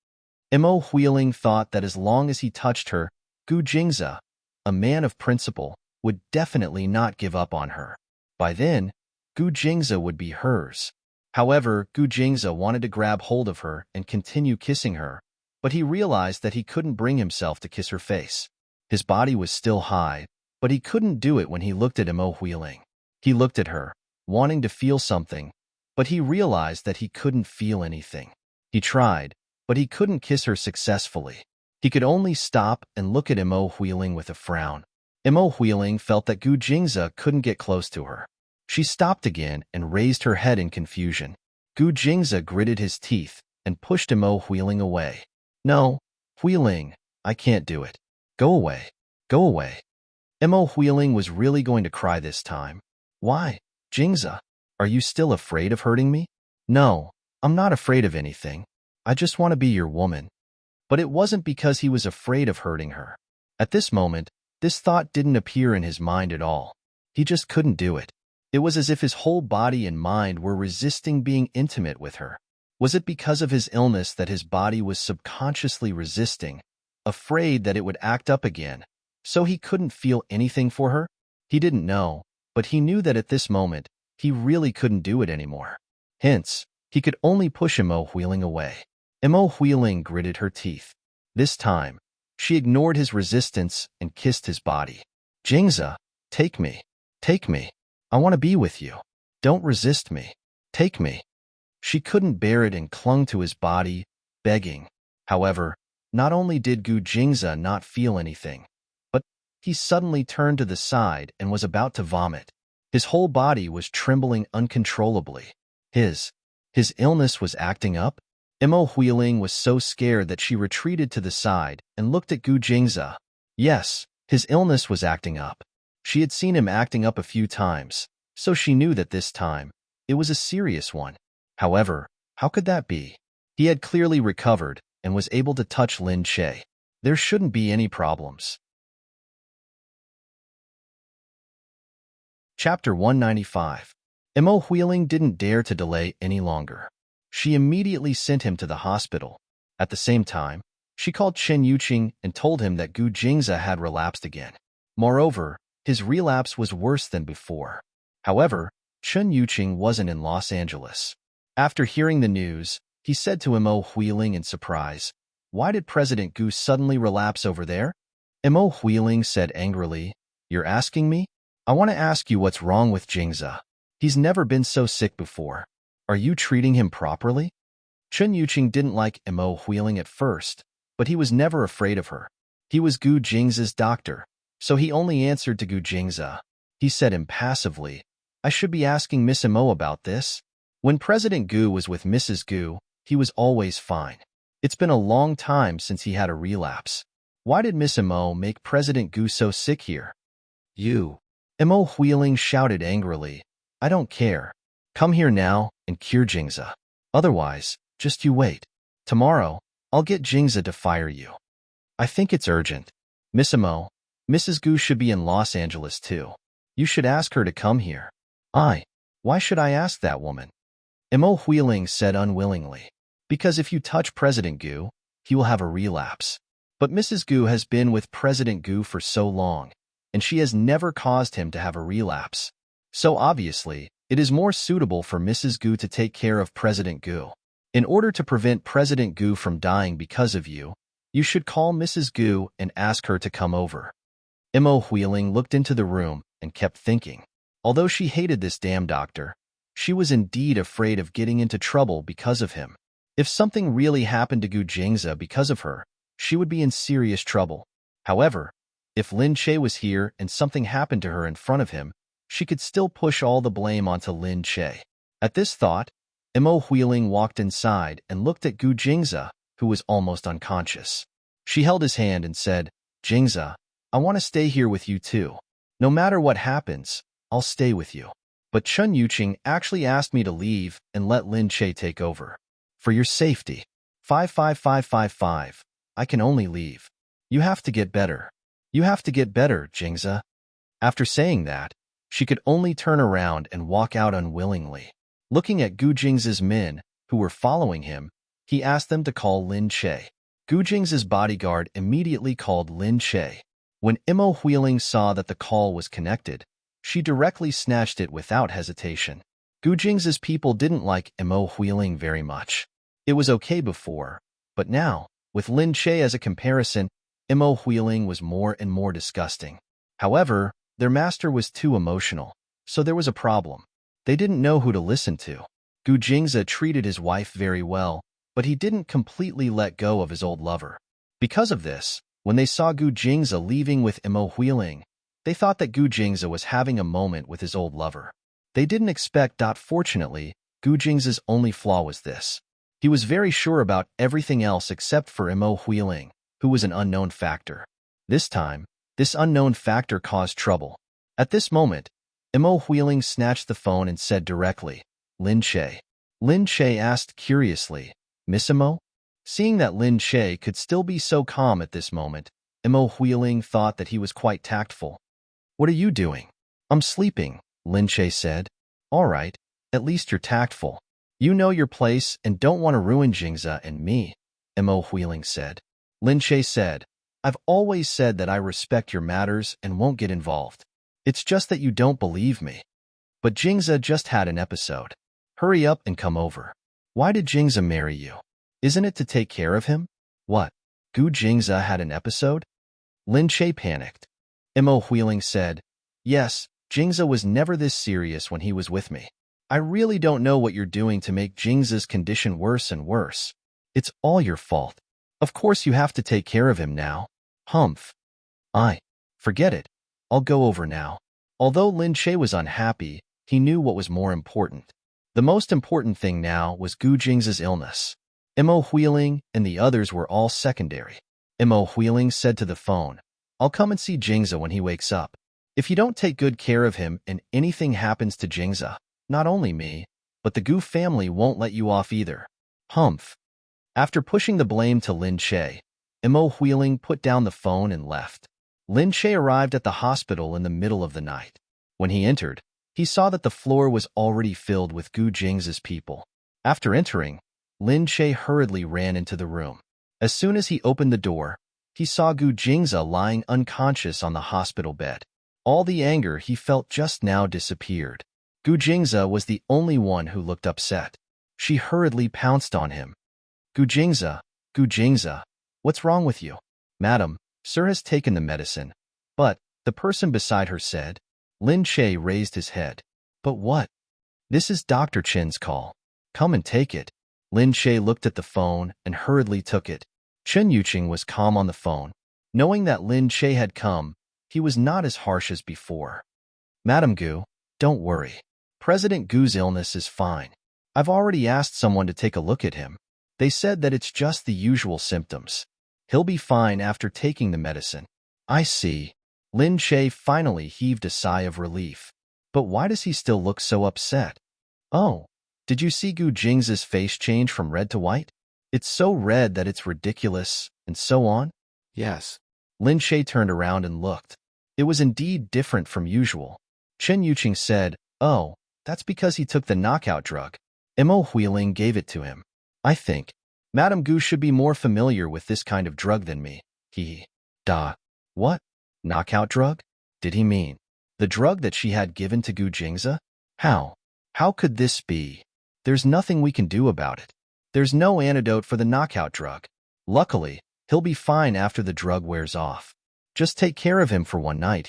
Speaker 1: Imo Huiling thought that as long as he touched her, Gu Jingze, a man of principle, would definitely not give up on her. By then, Gu Jingze would be hers. However, Gu Jingze wanted to grab hold of her and continue kissing her, but he realized that he couldn't bring himself to kiss her face. His body was still high, but he couldn't do it when he looked at Imo Huiling. He looked at her, wanting to feel something, but he realized that he couldn't feel anything. He tried, but he couldn't kiss her successfully. He could only stop and look at Imo Huiling with a frown. Imo Huiling felt that Gu Jingze couldn't get close to her. She stopped again and raised her head in confusion. Gu Jingze gritted his teeth and pushed Imo Huiling away. "No, Huiling, I can't do it. Go away. Go away." Imo Huiling was really going to cry this time. "Why, Jingze? Are you still afraid of hurting me?" "No, I'm not afraid of anything. I just want to be your woman." But it wasn't because he was afraid of hurting her. At this moment, this thought didn't appear in his mind at all. He just couldn't do it. It was as if his whole body and mind were resisting being intimate with her. Was it because of his illness that his body was subconsciously resisting, afraid that it would act up again, so he couldn't feel anything for her? He didn't know, but he knew that at this moment, he really couldn't do it anymore. Hence, he could only push Imo Huiling away. Imo Huiling gritted her teeth. This time, she ignored his resistance and kissed his body. "Jingze, take me. Take me. I want to be with you. Don't resist me. Take me." She couldn't bear it and clung to his body, begging. However, not only did Gu Jingze not feel anything, but he suddenly turned to the side and was about to vomit. His whole body was trembling uncontrollably. His illness was acting up? Mo Huiling was so scared that she retreated to the side and looked at Gu Jingze. Yes, his illness was acting up. She had seen him acting up a few times, so she knew that this time, it was a serious one. However, how could that be? He had clearly recovered and was able to touch Lin Che. There shouldn't be any problems. Chapter 195. Mo Huiling didn't dare to delay any longer. She immediately sent him to the hospital. At the same time, she called Chen Yuqing and told him that Gu Jingze had relapsed again. Moreover, his relapse was worse than before. However, Chen Yuqing wasn't in Los Angeles. After hearing the news, he said to Mo Huiling in surprise, "Why did President Gu suddenly relapse over there?" Mo Huiling said angrily, "You're asking me? I want to ask you what's wrong with Jingze. He's never been so sick before. Are you treating him properly?" Chen Yuqing didn't like Mo Huiling at first, but he was never afraid of her. He was Gu Jingze's doctor, so he only answered to Gu Jingze. He said impassively, "I should be asking Miss Mo about this." When President Gu was with Mrs. Gu, he was always fine. It's been a long time since he had a relapse. Why did Miss Mo make President Gu so sick here? "You!" Mo Huiling shouted angrily. "I don't care. Come here now and cure Jingze. Otherwise, just you wait. Tomorrow, I'll get Jingze to fire you." "I think it's urgent. Miss Mo, Mrs. Gu should be in Los Angeles too. You should ask her to come here." Why should I ask that woman?" Mo Huiling said unwillingly. "Because if you touch President Gu, he will have a relapse. But Mrs. Gu has been with President Gu for so long, and she has never caused him to have a relapse. So obviously, it is more suitable for Mrs. Gu to take care of President Gu. In order to prevent President Gu from dying because of you, you should call Mrs. Gu and ask her to come over." Mo Huiling looked into the room and kept thinking. Although she hated this damn doctor, she was indeed afraid of getting into trouble because of him. If something really happened to Gu Jingze because of her, she would be in serious trouble. However, if Lin Che was here and something happened to her in front of him, she could still push all the blame onto Lin Che. At this thought, Mo Huiling walked inside and looked at Gu Jingze, who was almost unconscious. She held his hand and said, "Jingze, I want to stay here with you too. No matter what happens, I'll stay with you. But Chen Yuqing actually asked me to leave and let Lin Che take over. For your safety. 55555. I can only leave. You have to get better. You have to get better, Jingze." After saying that, she could only turn around and walk out unwillingly. Looking at Gu Jingze's men, who were following him, he asked them to call Lin Che. Gu Jingze's bodyguard immediately called Lin Che. When Mo Huiling saw that the call was connected, she directly snatched it without hesitation. Gu Jingze's people didn't like Mo Huiling very much. It was okay before, but now, with Lin Che as a comparison, Mo Huiling was more and more disgusting. However, their master was too emotional, so there was a problem. They didn't know who to listen to. Gu Jingze treated his wife very well, but he didn't completely let go of his old lover. Because of this, when they saw Gu Jingze leaving with Mo Huiling, they thought that Gu Jingze was having a moment with his old lover. They didn't expect. Fortunately, Gu Jingze's only flaw was this. He was very sure about everything else except for Mo Huiling, who was an unknown factor. This time, this unknown factor caused trouble. At this moment, Mo Huiling snatched the phone and said directly, "Lin Che." Lin Che asked curiously, "Miss Mo?" Seeing that Lin Che could still be so calm at this moment, Mo Huiling thought that he was quite tactful. "What are you doing?" "I'm sleeping," Lin Che said. "All right, at least you're tactful. You know your place and don't want to ruin Jingze and me," Mo Huiling said. Lin Che said, "I've always said that I respect your matters and won't get involved. It's just that you don't believe me. But Jingze just had an episode. Hurry up and come over. Why did Jingze marry you? Isn't it to take care of him?" "What? Gu Jingze had an episode?" Lin Che panicked. Mo Huiling said, "Yes, Jingze was never this serious when he was with me. I really don't know what you're doing to make Jingze's condition worse and worse. It's all your fault. Of course you have to take care of him now." "Humph. Forget it. I'll go over now. Although Lin Che was unhappy, he knew what was more important. The most important thing now was Gu Jing's illness. Mo Huiling and the others were all secondary. Mo Huiling said to the phone, I'll come and see Jingza when he wakes up. If you don't take good care of him and anything happens to Jingza, not only me, but the Gu family won't let you off either. Humph. After pushing the blame to Lin Che, Mo Huiling put down the phone and left. Lin Che arrived at the hospital in the middle of the night. When he entered, he saw that the floor was already filled with Gu Jing's people. After entering, Lin Che hurriedly ran into the room. As soon as he opened the door, he saw Gu Jingza lying unconscious on the hospital bed. All the anger he felt just now disappeared. Gu Jingza was the only one who looked upset. She hurriedly pounced on him. Gu Jingza, what's wrong with you? Madam, sir has taken the medicine. But, the person beside her said. Lin Che raised his head. But what? This is Dr. Chen's call. Come and take it. Lin Che looked at the phone and hurriedly took it. Chen Yuqing was calm on the phone. Knowing that Lin Che had come, he was not as harsh as before. Madam Gu, don't worry. President Gu's illness is fine. I've already asked someone to take a look at him. They said that it's just the usual symptoms. He'll be fine after taking the medicine. I see. Lin Che finally heaved a sigh of relief. But why does he still look so upset? Oh, did you see Gu Jing's face change from red to white? It's so red that it's ridiculous, and so on? Yes. Lin Che turned around and looked. It was indeed different from usual. Chen Yuqing said, Oh, that's because he took the knockout drug. Mo Huiling gave it to him. I think Madame Gu should be more familiar with this kind of drug than me. What? Knockout drug? Did he mean the drug that she had given to Gu Jingza? How? How could this be? There's nothing we can do about it. There's no antidote for the knockout drug. Luckily, he'll be fine after the drug wears off. Just take care of him for one night,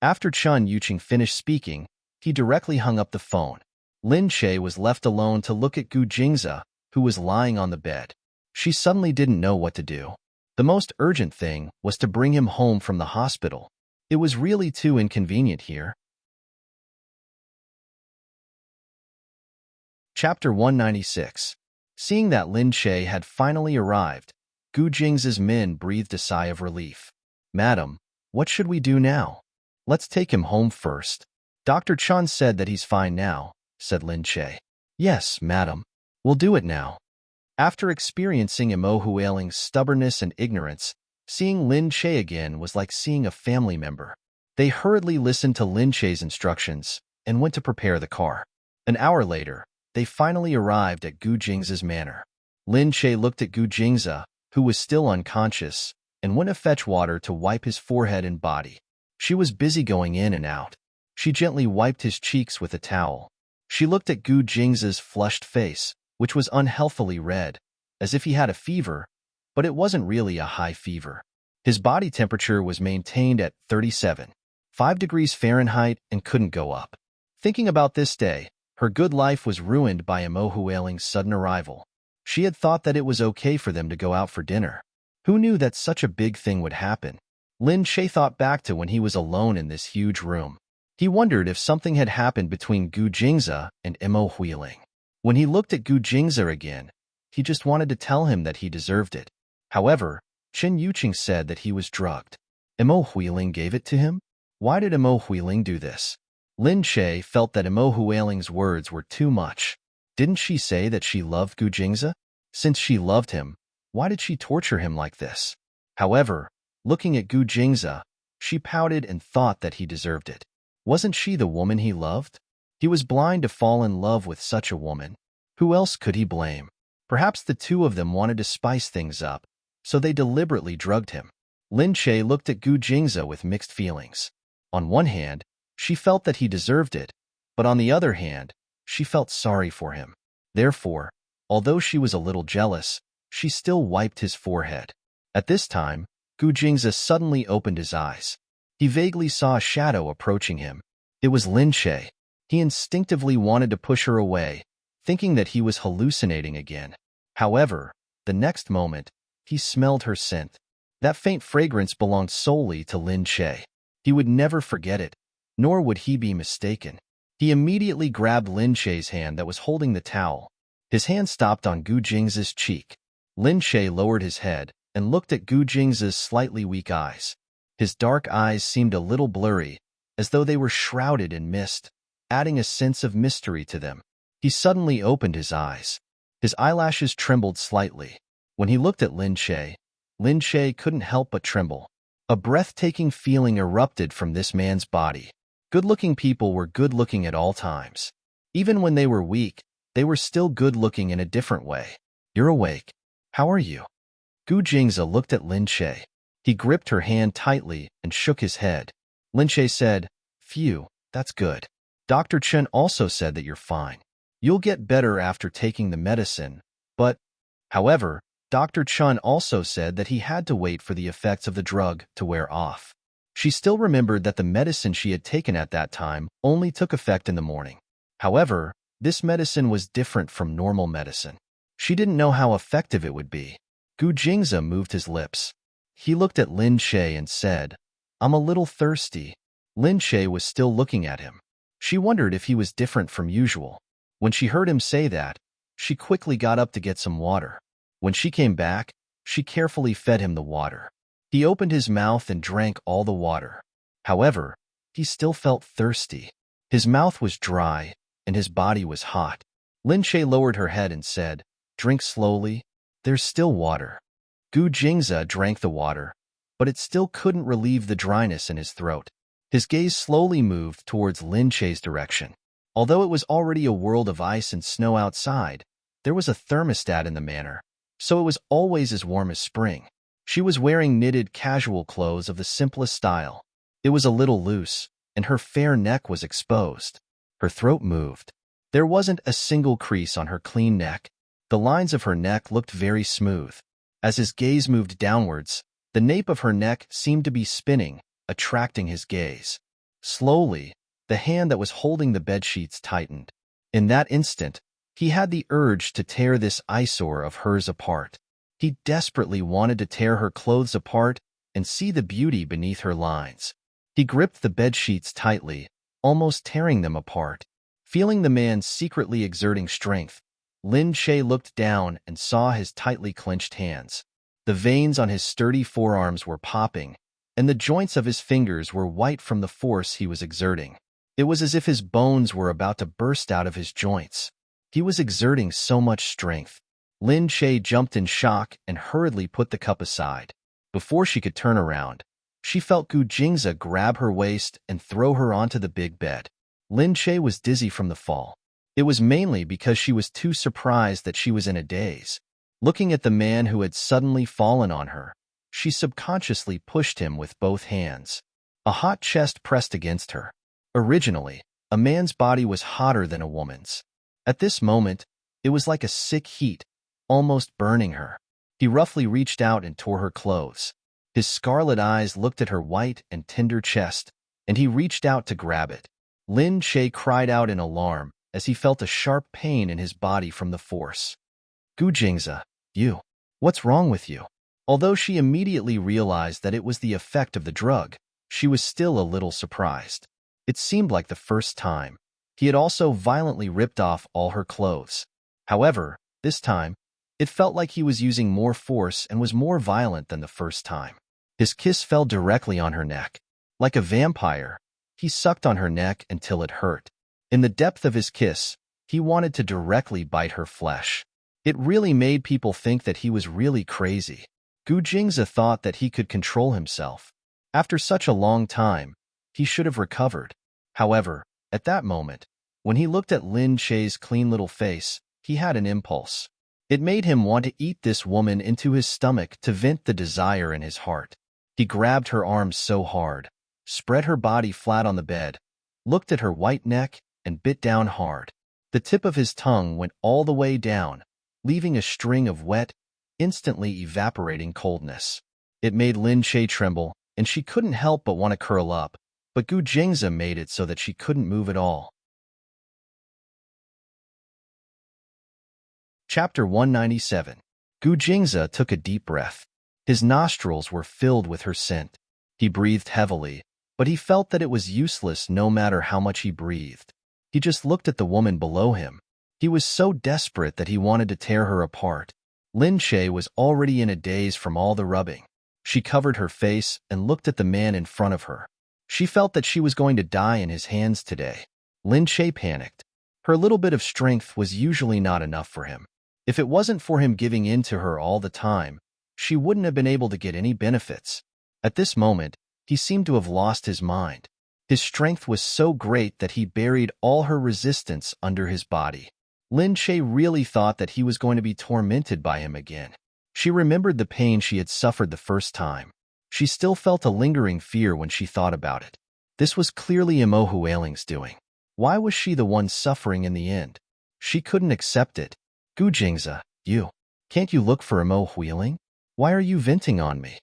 Speaker 1: After Chen Yuqing finished speaking, he directly hung up the phone. Lin Che was left alone to look at Gu Jingza, who was lying on the bed. She suddenly didn't know what to do. The most urgent thing was to bring him home from the hospital. It was really too inconvenient here. Chapter 196. Seeing that Lin Che had finally arrived, Gu Jing's men breathed a sigh of relief. Madam, what should we do now? Let's take him home first. Dr. Chen said that he's fine now, said Lin Che. Yes, madam. We'll do it now. After experiencing Mo Huiling's stubbornness and ignorance, seeing Lin Che again was like seeing a family member. They hurriedly listened to Lin Che's instructions and went to prepare the car. An hour later, they finally arrived at Gu Jing's manor. Lin Che looked at Gu Jingza, who was still unconscious, and went to fetch water to wipe his forehead and body. She was busy going in and out. She gently wiped his cheeks with a towel. She looked at Gu Jing's flushed face, which was unhealthily red, as if he had a fever, but it wasn't really a high fever. His body temperature was maintained at 37.5 degrees Fahrenheit and couldn't go up. Thinking about this day, her good life was ruined by Mo Huiling's sudden arrival. She had thought that it was okay for them to go out for dinner. Who knew that such a big thing would happen? Lin Che thought back to when he was alone in this huge room. He wondered if something had happened between Gu Jingza and Mo Huiling. When he looked at Gu Jingza again, he just wanted to tell him that he deserved it. However, Chen Yuqing said that he was drugged. Mo Huiling gave it to him? Why did Mo Huiling do this? Lin Che felt that Mo Huiling's words were too much. Didn't she say that she loved Gu Jingza? Since she loved him, why did she torture him like this? However, looking at Gu Jingza, she pouted and thought that he deserved it. Wasn't she the woman he loved? He was blind to fall in love with such a woman. Who else could he blame? Perhaps the two of them wanted to spice things up, so they deliberately drugged him. Lin Che looked at Gu Jingza with mixed feelings. On one hand, she felt that he deserved it, but on the other hand, she felt sorry for him. Therefore, although she was a little jealous, she still wiped his forehead. At this time, Gu Jingza suddenly opened his eyes. He vaguely saw a shadow approaching him. It was Lin Che. He instinctively wanted to push her away, thinking that he was hallucinating again. However, the next moment, he smelled her scent. That faint fragrance belonged solely to Lin Che. He would never forget it, nor would he be mistaken. He immediately grabbed Lin Che's hand that was holding the towel. His hand stopped on Gu Jing's cheek. Lin Che lowered his head and looked at Gu Jing's slightly weak eyes. His dark eyes seemed a little blurry, as though they were shrouded in mist, adding a sense of mystery to them. He suddenly opened his eyes. His eyelashes trembled slightly. When he looked at Lin Che couldn't help but tremble. A breathtaking feeling erupted from this man's body. Good-looking people were good-looking at all times. Even when they were weak, they were still good-looking in a different way. "You're awake. How are you?" Gu Jingze looked at Lin Che. He gripped her hand tightly and shook his head. Lin Che said, "Phew, that's good. Dr. Chen also said that you're fine. You'll get better after taking the medicine, but..." However, Dr. Chen also said that he had to wait for the effects of the drug to wear off. She still remembered that the medicine she had taken at that time only took effect in the morning. However, this medicine was different from normal medicine. She didn't know how effective it would be. Gu Jingze moved his lips. He looked at Lin Che and said, "I'm a little thirsty." Lin Che was still looking at him. She wondered if he was different from usual. When she heard him say that, she quickly got up to get some water. When she came back, she carefully fed him the water. He opened his mouth and drank all the water. However, he still felt thirsty. His mouth was dry, and his body was hot. Lin Che lowered her head and said, "Drink slowly. There's still water." Gu Jingze drank the water, but it still couldn't relieve the dryness in his throat. His gaze slowly moved towards Lin Che's direction. Although it was already a world of ice and snow outside, there was a thermostat in the manor, so it was always as warm as spring. She was wearing knitted casual clothes of the simplest style. It was a little loose, and her fair neck was exposed. Her throat moved. There wasn't a single crease on her clean neck. The lines of her neck looked very smooth. As his gaze moved downwards, the nape of her neck seemed to be spinning, attracting his gaze. Slowly, the hand that was holding the bedsheets tightened. In that instant, he had the urge to tear this eyesore of hers apart. He desperately wanted to tear her clothes apart and see the beauty beneath her lines. He gripped the bedsheets tightly, almost tearing them apart. Feeling the man secretly exerting strength, Lin Che looked down and saw his tightly clenched hands. The veins on his sturdy forearms were popping, and the joints of his fingers were white from the force he was exerting. It was as if his bones were about to burst out of his joints. He was exerting so much strength. Lin Che jumped in shock and hurriedly put the cup aside. Before she could turn around, she felt Gu Jingze grab her waist and throw her onto the big bed. Lin Che was dizzy from the fall. It was mainly because she was too surprised that she was in a daze. Looking at the man who had suddenly fallen on her, she subconsciously pushed him with both hands. A hot chest pressed against her. Originally, a man's body was hotter than a woman's. At this moment, it was like a sick heat, almost burning her. He roughly reached out and tore her clothes. His scarlet eyes looked at her white and tender chest, and he reached out to grab it. Lin Che cried out in alarm as he felt a sharp pain in his body from the force. "Gu Jingze, what's wrong with you?" Although she immediately realized that it was the effect of the drug, she was still a little surprised. It seemed like the first time. He had also violently ripped off all her clothes. However, this time, it felt like he was using more force and was more violent than the first time. His kiss fell directly on her neck. Like a vampire, he sucked on her neck until it hurt. In the depth of his kiss, he wanted to directly bite her flesh. It really made people think that he was really crazy. Gu Jingze thought that he could control himself. After such a long time, he should have recovered. However, at that moment, when he looked at Lin Che's clean little face, he had an impulse. It made him want to eat this woman into his stomach to vent the desire in his heart. He grabbed her arms so hard, spread her body flat on the bed, looked at her white neck, and bit down hard. The tip of his tongue went all the way down, leaving a string of wet, instantly evaporating coldness. It made Lin Che tremble, and she couldn't help but want to curl up, but Gu Jingze made it so that she couldn't move at all. Chapter 197. Gu Jingze took a deep breath. His nostrils were filled with her scent. He breathed heavily, but he felt that it was useless no matter how much he breathed. He just looked at the woman below him. He was so desperate that he wanted to tear her apart. Lin Che was already in a daze from all the rubbing. She covered her face and looked at the man in front of her. She felt that she was going to die in his hands today. Lin Che panicked. Her little bit of strength was usually not enough for him. If it wasn't for him giving in to her all the time, she wouldn't have been able to get any benefits. At this moment, he seemed to have lost his mind. His strength was so great that he buried all her resistance under his body. Lin Che really thought that he was going to be tormented by him again. She remembered the pain she had suffered the first time. She still felt a lingering fear when she thought about it. This was clearly Imo Huiling's doing. Why was she the one suffering in the end? She couldn't accept it. Gu Jingzi, can't you look for Imo Huiling? Why are you venting on me?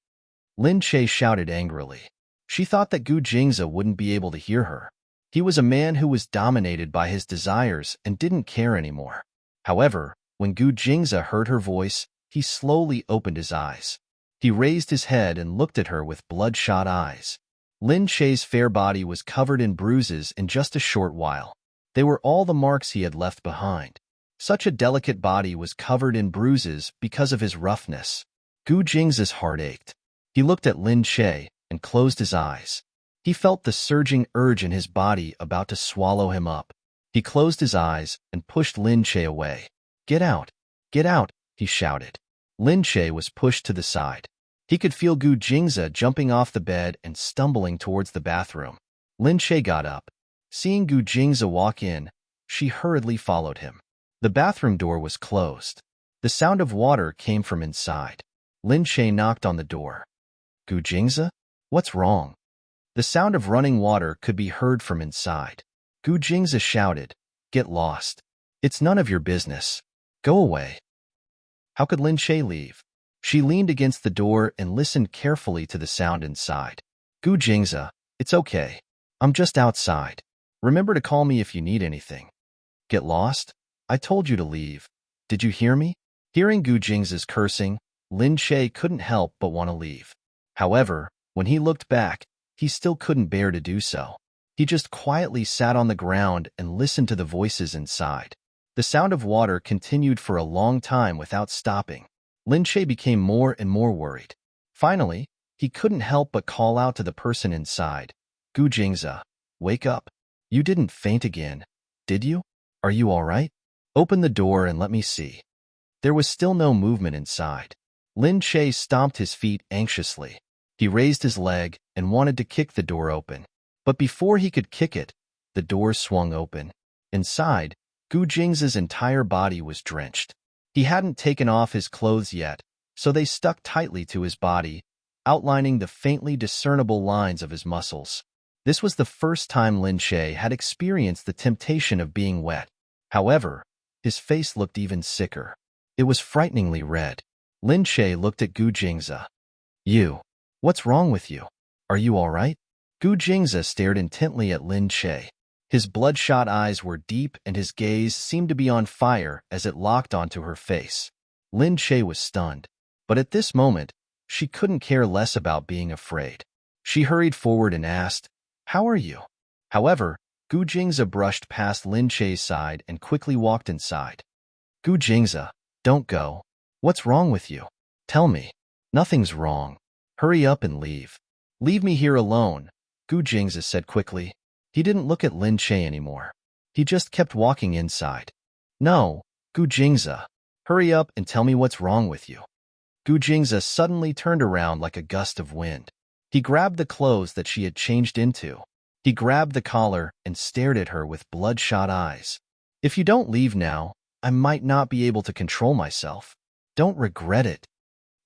Speaker 1: Lin Che shouted angrily. She thought that Gu Jingzi wouldn't be able to hear her. He was a man who was dominated by his desires and didn't care anymore. However, when Gu Jingzi heard her voice, he slowly opened his eyes. He raised his head and looked at her with bloodshot eyes. Lin Che's fair body was covered in bruises in just a short while. They were all the marks he had left behind. Such a delicate body was covered in bruises because of his roughness. Gu Jingzi's heart ached. He looked at Lin Che and closed his eyes. He felt the surging urge in his body about to swallow him up. He closed his eyes and pushed Lin Che away. Get out! Get out! He shouted. Lin Che was pushed to the side. He could feel Gu Jingzi jumping off the bed and stumbling towards the bathroom. Lin Che got up. Seeing Gu Jingzi walk in, she hurriedly followed him. The bathroom door was closed. The sound of water came from inside. Lin Che knocked on the door. Gu Jingzi? What's wrong? The sound of running water could be heard from inside. Gu Jingzi shouted, Get lost. It's none of your business. Go away. How could Lin Che leave? She leaned against the door and listened carefully to the sound inside. Gu Jingzi, it's okay. I'm just outside. Remember to call me if you need anything. Get lost? I told you to leave. Did you hear me? Hearing Gu Jingzi's cursing, Lin Che couldn't help but want to leave. However, when he looked back, he still couldn't bear to do so. He just quietly sat on the ground and listened to the voices inside. The sound of water continued for a long time without stopping. Lin Che became more and more worried. Finally, he couldn't help but call out to the person inside. Gu Jingzi, wake up. You didn't faint again, did you? Are you all right? Open the door and let me see. There was still no movement inside. Lin Che stomped his feet anxiously. He raised his leg and wanted to kick the door open. But before he could kick it, the door swung open. Inside, Gu Jingzi's entire body was drenched. He hadn't taken off his clothes yet, so they stuck tightly to his body, outlining the faintly discernible lines of his muscles. This was the first time Lin Che had experienced the temptation of being wet. However, his face looked even sicker. It was frighteningly red. Lin Che looked at Gu Jingzi. What's wrong with you? Are you all right? Gu Jingzi stared intently at Lin Che. His bloodshot eyes were deep and his gaze seemed to be on fire as it locked onto her face. Lin Che was stunned, but at this moment, she couldn't care less about being afraid. She hurried forward and asked, How are you? However, Gu Jingzi brushed past Lin Che's side and quickly walked inside. Gu Jingzi, don't go. What's wrong with you? Tell me. Nothing's wrong. Hurry up and leave. Leave me here alone, Gu Jingzi said quickly. He didn't look at Lin Che anymore. He just kept walking inside. No, Gu Jingzi. Hurry up and tell me what's wrong with you. Gu Jingzi suddenly turned around like a gust of wind. He grabbed the clothes that she had changed into. He grabbed the collar and stared at her with bloodshot eyes. If you don't leave now, I might not be able to control myself. Don't regret it.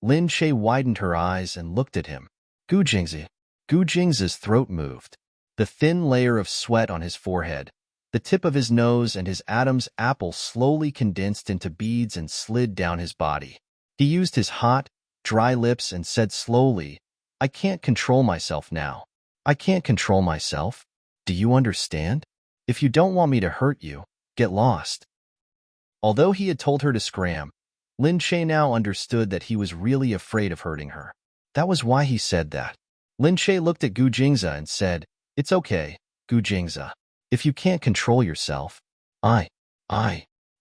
Speaker 1: Lin Che widened her eyes and looked at him. Gu Jingzi. Gu Jingzi's throat moved. The thin layer of sweat on his forehead, the tip of his nose and his Adam's apple slowly condensed into beads and slid down his body. He used his hot, dry lips and said slowly, I can't control myself now. I can't control myself. Do you understand? If you don't want me to hurt you, get lost. Although he had told her to scram, Lin Che now understood that he was really afraid of hurting her. That was why he said that. Lin Che looked at Gu Jingze and said, "It's okay, Gu Jingze. If you can't control yourself, I.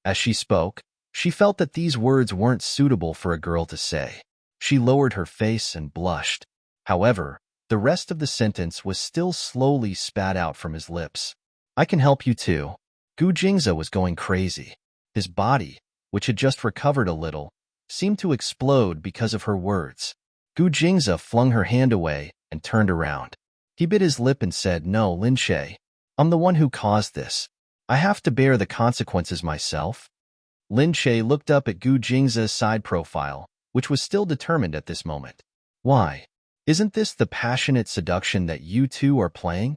Speaker 1: As she spoke, she felt that these words weren't suitable for a girl to say. She lowered her face and blushed. However, the rest of the sentence was still slowly spat out from his lips. I can help you too. Gu Jingze was going crazy. His body, which had just recovered a little, seemed to explode because of her words. Gu Jingze flung her hand away and turned around. He bit his lip and said, "No, Lin Che. I'm the one who caused this. I have to bear the consequences myself." Lin Che looked up at Gu Jingze's side profile, which was still determined at this moment. Why? Isn't this the passionate seduction that you two are playing?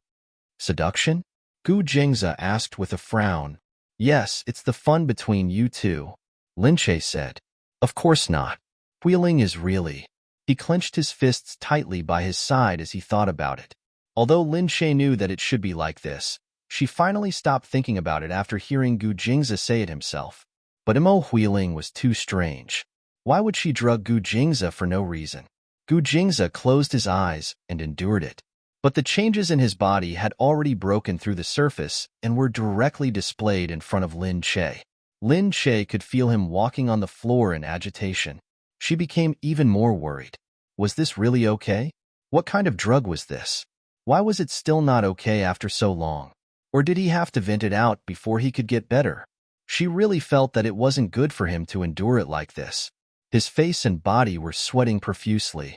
Speaker 1: Seduction? Gu Jingze asked with a frown. Yes, it's the fun between you two, Lin Che said. Of course not. Wheeling is really. He clenched his fists tightly by his side as he thought about it. Although Lin Che knew that it should be like this, she finally stopped thinking about it after hearing Gu Jingze say it himself. But Wheeling was too strange. Why would she drug Gu Jingze for no reason? Gu Jingze closed his eyes and endured it. But the changes in his body had already broken through the surface and were directly displayed in front of Lin Che. Lin Che could feel him walking on the floor in agitation. She became even more worried. Was this really okay? What kind of drug was this? Why was it still not okay after so long? Or did he have to vent it out before he could get better? She really felt that it wasn't good for him to endure it like this. His face and body were sweating profusely.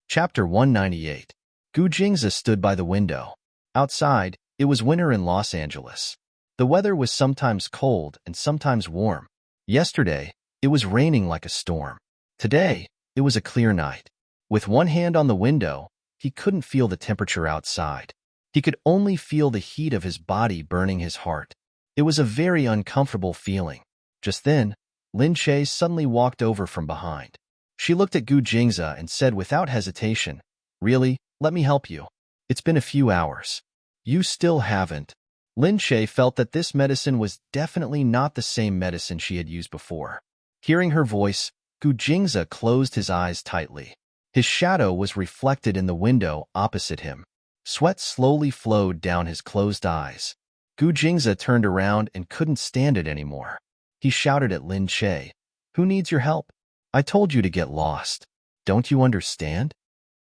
Speaker 1: Chapter 198. Gu Jingze stood by the window. Outside, it was winter in Los Angeles. The weather was sometimes cold and sometimes warm. Yesterday, it was raining like a storm. Today, it was a clear night. With one hand on the window, he couldn't feel the temperature outside. He could only feel the heat of his body burning his heart. It was a very uncomfortable feeling. Just then, Lin Che suddenly walked over from behind. She looked at Gu Jingze and said without hesitation, "Really? Let me help you. It's been a few hours. You still haven't." Lin Che felt that this medicine was definitely not the same medicine she had used before. Hearing her voice, Gu Jingze closed his eyes tightly. His shadow was reflected in the window opposite him. Sweat slowly flowed down his closed eyes. Gu Jingze turned around and couldn't stand it anymore. He shouted at Lin Che, "Who needs your help? I told you to get lost. Don't you understand?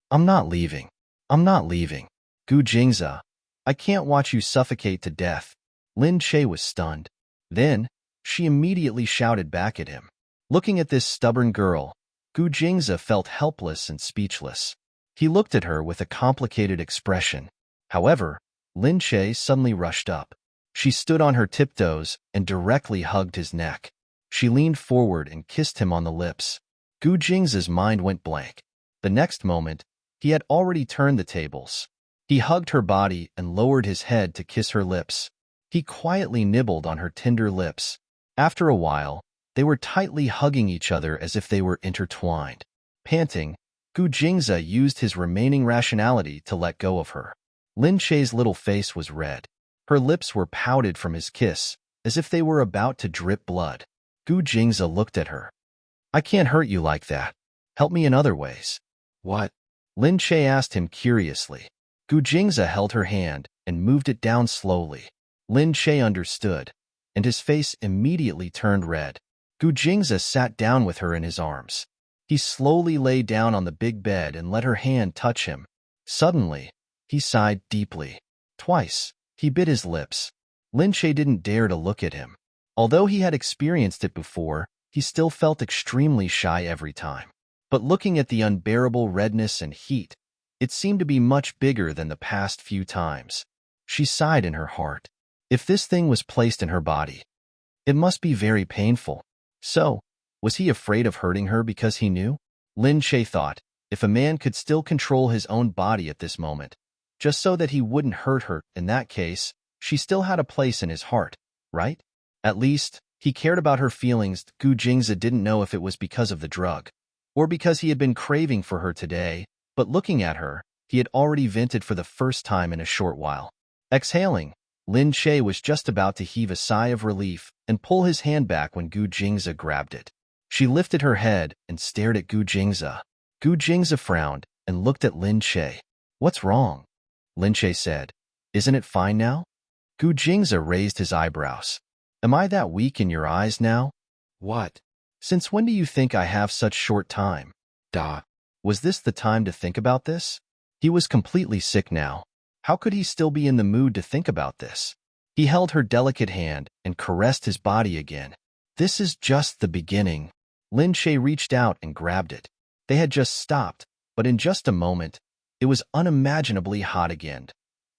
Speaker 1: I'm not leaving. I'm not leaving. Gu Jingze, I can't watch you suffocate to death." Lin Che was stunned. Then, she immediately shouted back at him. Looking at this stubborn girl, Gu Jingze felt helpless and speechless. He looked at her with a complicated expression. However, Lin Che suddenly rushed up. She stood on her tiptoes and directly hugged his neck. She leaned forward and kissed him on the lips. Gu Jingze's mind went blank. The next moment, he had already turned the tables. He hugged her body and lowered his head to kiss her lips. He quietly nibbled on her tender lips. After a while, they were tightly hugging each other as if they were intertwined. Panting, Gu Jingze used his remaining rationality to let go of her. Lin Che's little face was red. Her lips were pouted from his kiss, as if they were about to drip blood. Gu Jingze looked at her. "I can't hurt you like that. Help me in other ways." "What?" Lin Che asked him curiously. Gu Jingze held her hand and moved it down slowly. Lin Che understood, and his face immediately turned red. Gu Jingze sat down with her in his arms. He slowly lay down on the big bed and let her hand touch him. Suddenly, he sighed deeply. Twice, he bit his lips. Lin Che didn't dare to look at him. Although he had experienced it before, he still felt extremely shy every time. But looking at the unbearable redness and heat, it seemed to be much bigger than the past few times. She sighed in her heart. If this thing was placed in her body, it must be very painful. So, was he afraid of hurting her because he knew? Lin Che thought, if a man could still control his own body at this moment, just so that he wouldn't hurt her, in that case, she still had a place in his heart, right? At least, he cared about her feelings. Gu Jingze didn't know if it was because of the drug, or because he had been craving for her today, but looking at her, he had already vented for the first time in a short while. Exhaling, Lin Che was just about to heave a sigh of relief and pull his hand back when Gu Jingze grabbed it. She lifted her head and stared at Gu Jingze. Gu Jingze frowned and looked at Lin Che. "What's wrong?" Lin Che said. "Isn't it fine now?" Gu Jingze raised his eyebrows. "Am I that weak in your eyes now?" "What? Since when do you think I have such short time?" "Duh. Was this the time to think about this?" He was completely sick now. How could he still be in the mood to think about this? He held her delicate hand and caressed his body again. "This is just the beginning." Lin Che reached out and grabbed it. They had just stopped, but in just a moment, it was unimaginably hot again.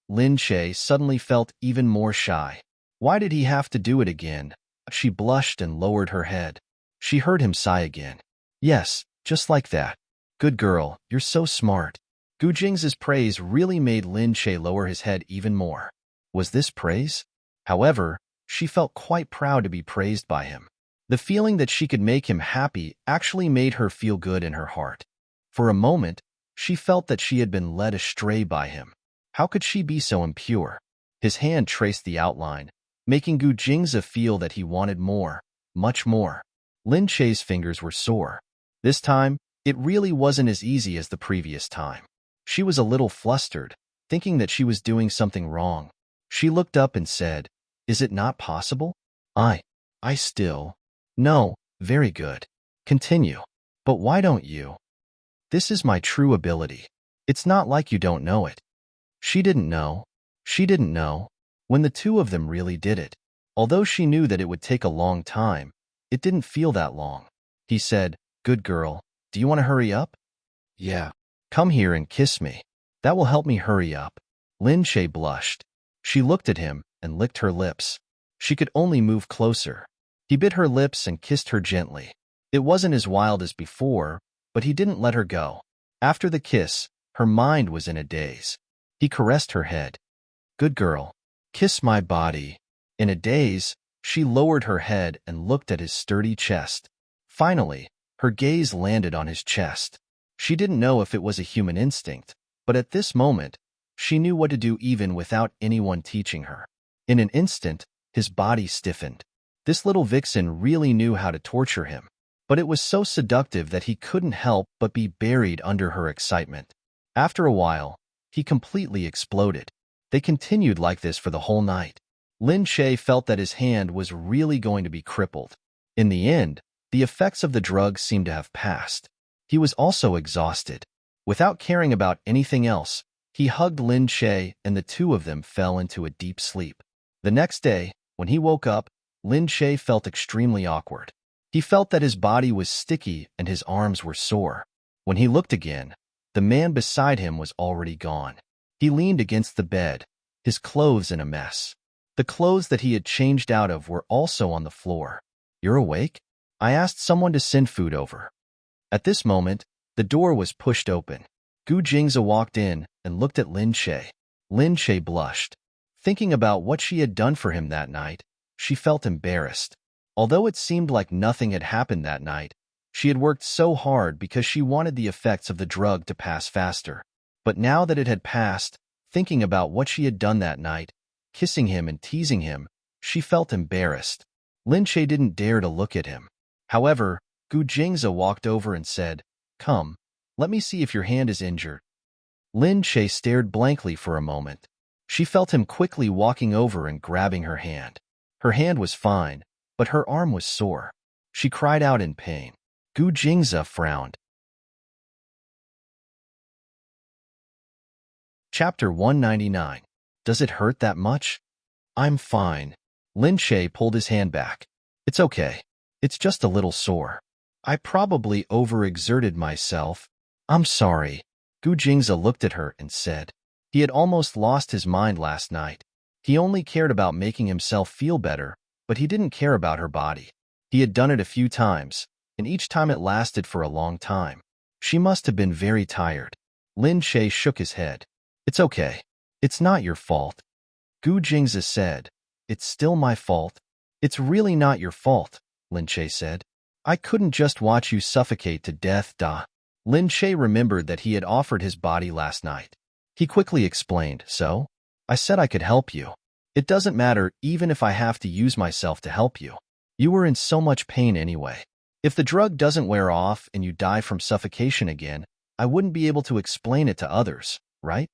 Speaker 1: Lin Che suddenly felt even more shy. Why did he have to do it again? She blushed and lowered her head. She heard him sigh again. "Yes, just like that. Good girl, you're so smart." Gu Jingze's praise really made Lin Che lower his head even more. Was this praise? However, she felt quite proud to be praised by him. The feeling that she could make him happy actually made her feel good in her heart. For a moment, she felt that she had been led astray by him. How could she be so impure? His hand traced the outline, making Gu Jingze feel that he wanted more, much more. Lin Che's fingers were sore. This time, it really wasn't as easy as the previous time. She was a little flustered, thinking that she was doing something wrong. She looked up and said, "Is it not possible?" I still. "No, very good. Continue. But why don't you?" "This is my true ability. It's not like you don't know it." She didn't know. She didn't know. When the two of them really did it. Although she knew that it would take a long time, it didn't feel that long. He said, "Good girl, do you want to hurry up?" "Yeah. Come here and kiss me. That will help me hurry up." Lin Che blushed. She looked at him and licked her lips. She could only move closer. He bit her lips and kissed her gently. It wasn't as wild as before, but he didn't let her go. After the kiss, her mind was in a daze. He caressed her head. "Good girl. Kiss my body." In a daze, she lowered her head and looked at his sturdy chest. Finally, her gaze landed on his chest. She didn't know if it was a human instinct, but at this moment, she knew what to do even without anyone teaching her. In an instant, his body stiffened. This little vixen really knew how to torture him, but it was so seductive that he couldn't help but be buried under her excitement. After a while, he completely exploded. They continued like this for the whole night. Lin Che felt that his hand was really going to be crippled. In the end, the effects of the drug seemed to have passed. He was also exhausted. Without caring about anything else, he hugged Lin Che and the two of them fell into a deep sleep. The next day, when he woke up, Lin Che felt extremely awkward. He felt that his body was sticky and his arms were sore. When he looked again, the man beside him was already gone. He leaned against the bed, his clothes in a mess. The clothes that he had changed out of were also on the floor. "You're awake?" I asked someone to send food over. At this moment, the door was pushed open. Gu Jingze walked in and looked at Lin Che. Lin Che blushed. Thinking about what she had done for him that night, she felt embarrassed. Although it seemed like nothing had happened that night, she had worked so hard because she wanted the effects of the drug to pass faster. But now that it had passed, thinking about what she had done that night, kissing him and teasing him, she felt embarrassed. Lin Che didn't dare to look at him. However, Gu Jingze walked over and said, "Come, let me see if your hand is injured." Lin Che stared blankly for a moment. She felt him quickly walking over and grabbing her hand. Her hand was fine, but her arm was sore. She cried out in pain. Gu Jingze frowned. Chapter 199. Does it hurt that much? I'm fine. Lin Che pulled his hand back. It's okay. It's just a little sore. I probably overexerted myself. I'm sorry. Gu Jingze looked at her and said. He had almost lost his mind last night. He only cared about making himself feel better, but he didn't care about her body. He had done it a few times, and each time it lasted for a long time. She must have been very tired. Lin Che shook his head. It's okay. It's not your fault. Gu Jingze said. It's still my fault. It's really not your fault, Lin Che said. I couldn't just watch you suffocate to death, da. Lin Che remembered that he had offered his body last night. He quickly explained, so? I said I could help you. It doesn't matter even if I have to use myself to help you. You were in so much pain anyway. If the drug doesn't wear off and you die from suffocation again, I wouldn't be able to explain it to others, right?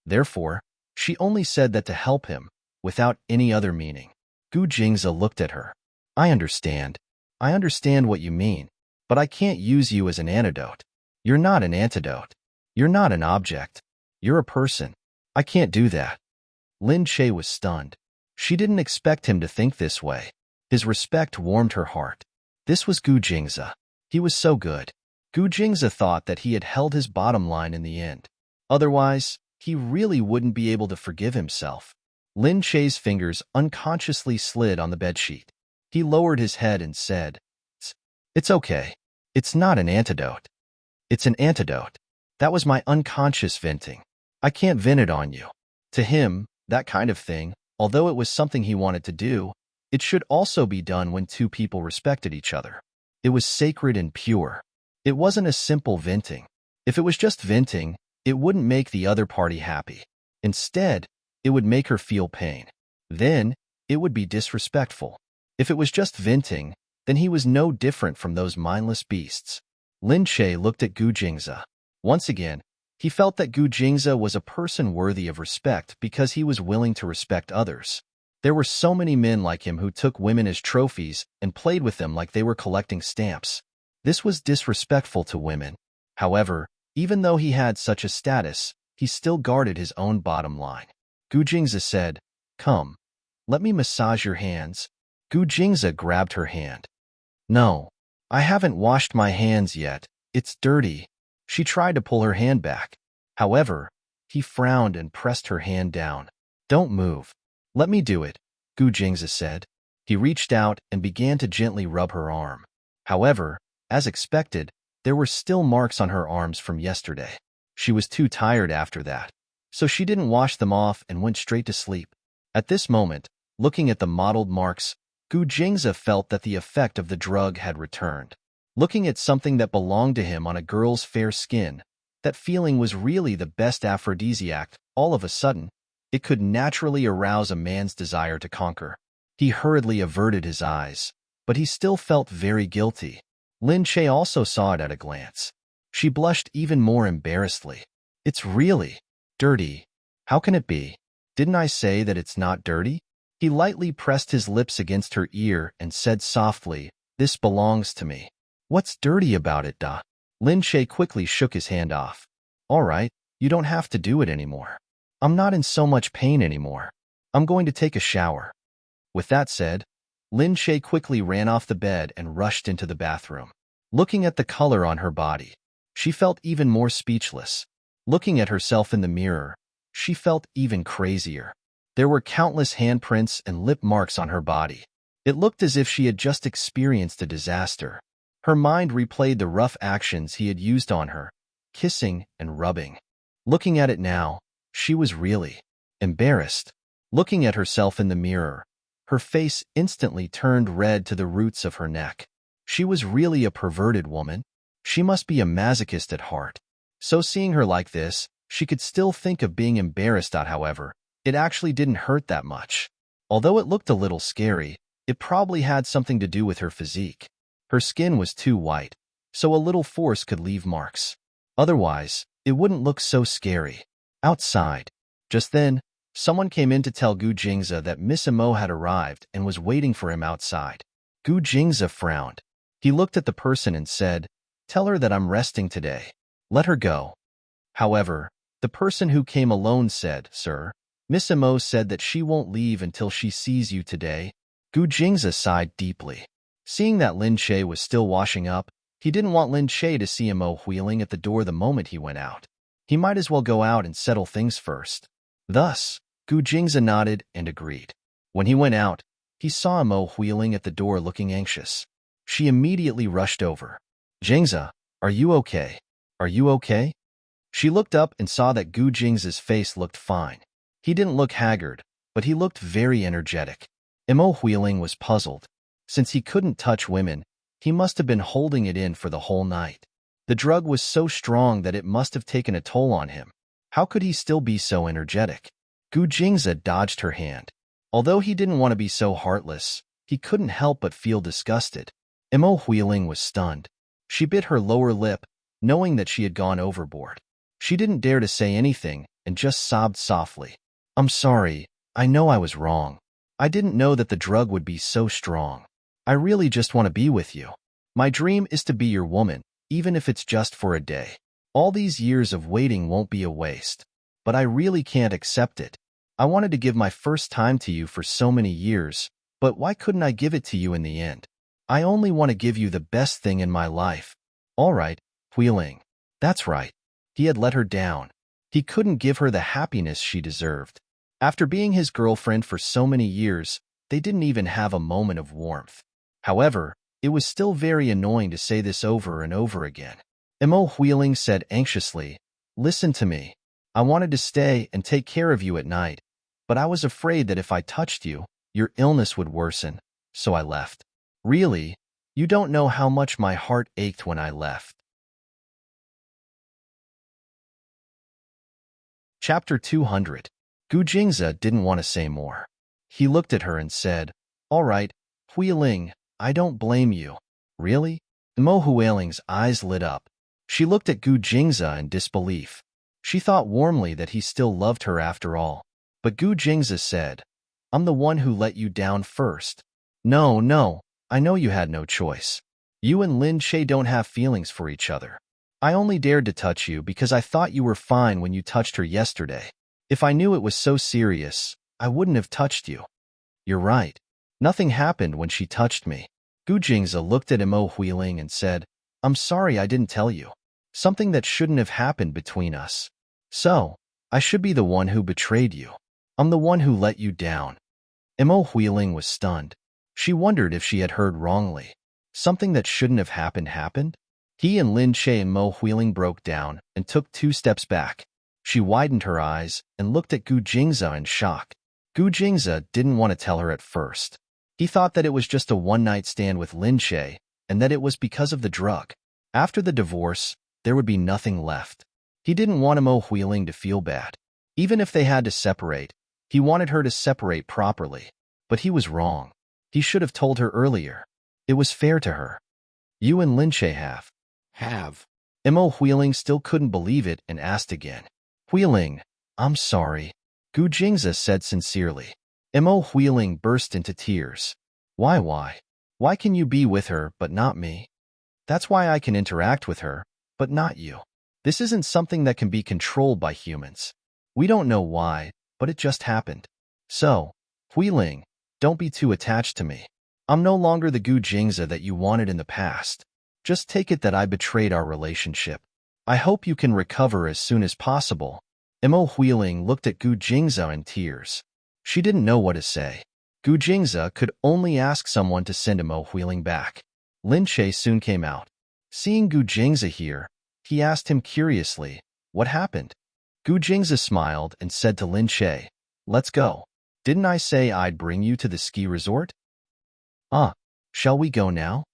Speaker 1: Therefore, she only said that to help him, without any other meaning. Gu Jingze looked at her. I understand. I understand what you mean, but I can't use you as an antidote. You're not an antidote. You're not an object. You're a person. I can't do that. Lin Che was stunned. She didn't expect him to think this way. His respect warmed her heart. This was Gu Jingze. He was so good. Gu Jingze thought that he had held his bottom line in the end. Otherwise, he really wouldn't be able to forgive himself. Lin Che's fingers unconsciously slid on the bedsheet. He lowered his head and said, It's okay. It's not an antidote. It's an antidote. That was my unconscious venting. I can't vent it on you. To him, that kind of thing, although it was something he wanted to do, it should also be done when two people respected each other. It was sacred and pure. It wasn't a simple venting. If it was just venting, it wouldn't make the other party happy. Instead, it would make her feel pain. Then, it would be disrespectful. If it was just venting, then he was no different from those mindless beasts. Lin Che looked at Gu Jingze. Once again, he felt that Gu Jingze was a person worthy of respect because he was willing to respect others. There were so many men like him who took women as trophies and played with them like they were collecting stamps. This was disrespectful to women. However, even though he had such a status, he still guarded his own bottom line. Gu Jingze said, Come, let me massage your hands. Gu Jingze grabbed her hand. No, I haven't washed my hands yet. It's dirty. She tried to pull her hand back. However, he frowned and pressed her hand down. Don't move. Let me do it, Gu Jingze said. He reached out and began to gently rub her arm. However, as expected, there were still marks on her arms from yesterday. She was too tired after that, so she didn't wash them off and went straight to sleep. At this moment, looking at the mottled marks, Gu Jingze felt that the effect of the drug had returned. Looking at something that belonged to him on a girl's fair skin, that feeling was really the best aphrodisiac. All of a sudden, it could naturally arouse a man's desire to conquer. He hurriedly averted his eyes, but he still felt very guilty. Lin Che also saw it at a glance. She blushed even more embarrassedly. It's really dirty. How can it be? Didn't I say that it's not dirty? He lightly pressed his lips against her ear and said softly, This belongs to me. What's dirty about it, da? Lin Che quickly shook his hand off. All right, you don't have to do it anymore. I'm not in so much pain anymore. I'm going to take a shower. With that said, Lin Che quickly ran off the bed and rushed into the bathroom. Looking at the color on her body, she felt even more speechless. Looking at herself in the mirror, she felt even crazier. There were countless handprints and lip marks on her body. It looked as if she had just experienced a disaster. Her mind replayed the rough actions he had used on her, kissing and rubbing. Looking at it now, she was really embarrassed. Looking at herself in the mirror, her face instantly turned red to the roots of her neck. She was really a perverted woman. She must be a masochist at heart. So seeing her like this, she could still think of being embarrassed at. However, it actually didn't hurt that much. Although it looked a little scary, it probably had something to do with her physique. Her skin was too white, so a little force could leave marks. Otherwise, it wouldn't look so scary. Outside. Just then, someone came in to tell Gu Jingze that Miss Imo had arrived and was waiting for him outside. Gu Jingze frowned. He looked at the person and said, Tell her that I'm resting today. Let her go. However, the person who came alone said, Sir, Miss Imo said that she won't leave until she sees you today. Gu Jingze sighed deeply. Seeing that Lin Che was still washing up, he didn't want Lin Che to see Imo wheeling at the door the moment he went out. He might as well go out and settle things first. Thus, Gu Jingze nodded and agreed. When he went out, he saw Imo wheeling at the door looking anxious. She immediately rushed over. Jingze, are you okay? Are you okay? She looked up and saw that Gu Jingze's face looked fine. He didn't look haggard, but he looked very energetic. Imo wheeling was puzzled. Since he couldn't touch women, he must have been holding it in for the whole night. The drug was so strong that it must have taken a toll on him. How could he still be so energetic? Gu Jingze dodged her hand. Although he didn't want to be so heartless, he couldn't help but feel disgusted. Imo Huiling was stunned. She bit her lower lip, knowing that she had gone overboard. She didn't dare to say anything and just sobbed softly. I'm sorry, I know I was wrong. I didn't know that the drug would be so strong. I really just want to be with you. My dream is to be your woman, even if it's just for a day. All these years of waiting won't be a waste. But I really can't accept it. I wanted to give my first time to you for so many years, but why couldn't I give it to you in the end? I only want to give you the best thing in my life. All right, Huiling. That's right. He had let her down. He couldn't give her the happiness she deserved. After being his girlfriend for so many years, they didn't even have a moment of warmth. However, it was still very annoying to say this over and over again. Imo Huiling said anxiously, Listen to me. I wanted to stay and take care of you at night, but I was afraid that if I touched you, your illness would worsen, so I left. Really, you don't know how much my heart ached when I left. Chapter 200. Gu Jingze didn't want to say more. He looked at her and said, All right, Huiling, I don't blame you. Really? Imo Huiling's eyes lit up. She looked at Gu Jingze in disbelief. She thought warmly that he still loved her after all. But Gu Jingze said, I'm the one who let you down first. No, I know you had no choice. You and Lin Che don't have feelings for each other. I only dared to touch you because I thought you were fine when you touched her yesterday. If I knew it was so serious, I wouldn't have touched you. You're right. Nothing happened when she touched me. Gu Jingze looked at Imo Huiling and said, I'm sorry I didn't tell you. Something that shouldn't have happened between us. So, I should be the one who betrayed you. I'm the one who let you down. Imo Huiling was stunned. She wondered if she had heard wrongly. Something that shouldn't have happened? He and Lin Che and Mo Huiling broke down and took 2 steps back. She widened her eyes and looked at Gu Jingze in shock. Gu Jingze didn't want to tell her at first. He thought that it was just a one-night stand with Lin Che and that it was because of the drug. After the divorce, there would be nothing left. He didn't want Mo Huiling to feel bad. Even if they had to separate, he wanted her to separate properly. But he was wrong. He should have told her earlier. It was fair to her. You and Lin Che have. Imo Huiling still couldn't believe it and asked again. Huiling, I'm sorry. Gu Jingze said sincerely. Imo Huiling burst into tears. Why? Why can you be with her but not me? That's why I can interact with her, but not you. This isn't something that can be controlled by humans. We don't know why, but it just happened. So, Huiling, don't be too attached to me. I'm no longer the Gu Jingze that you wanted in the past. Just take it that I betrayed our relationship. I hope you can recover as soon as possible. Imo Huiling looked at Gu Jingze in tears. She didn't know what to say. Gu Jingze could only ask someone to send Imo Huiling back. Lin Che soon came out. Seeing Gu Jingze here, he asked him curiously, What happened? Gu Jingze smiled and said to Lin Che, Let's go. Didn't I say I'd bring you to the ski resort? Shall we go now?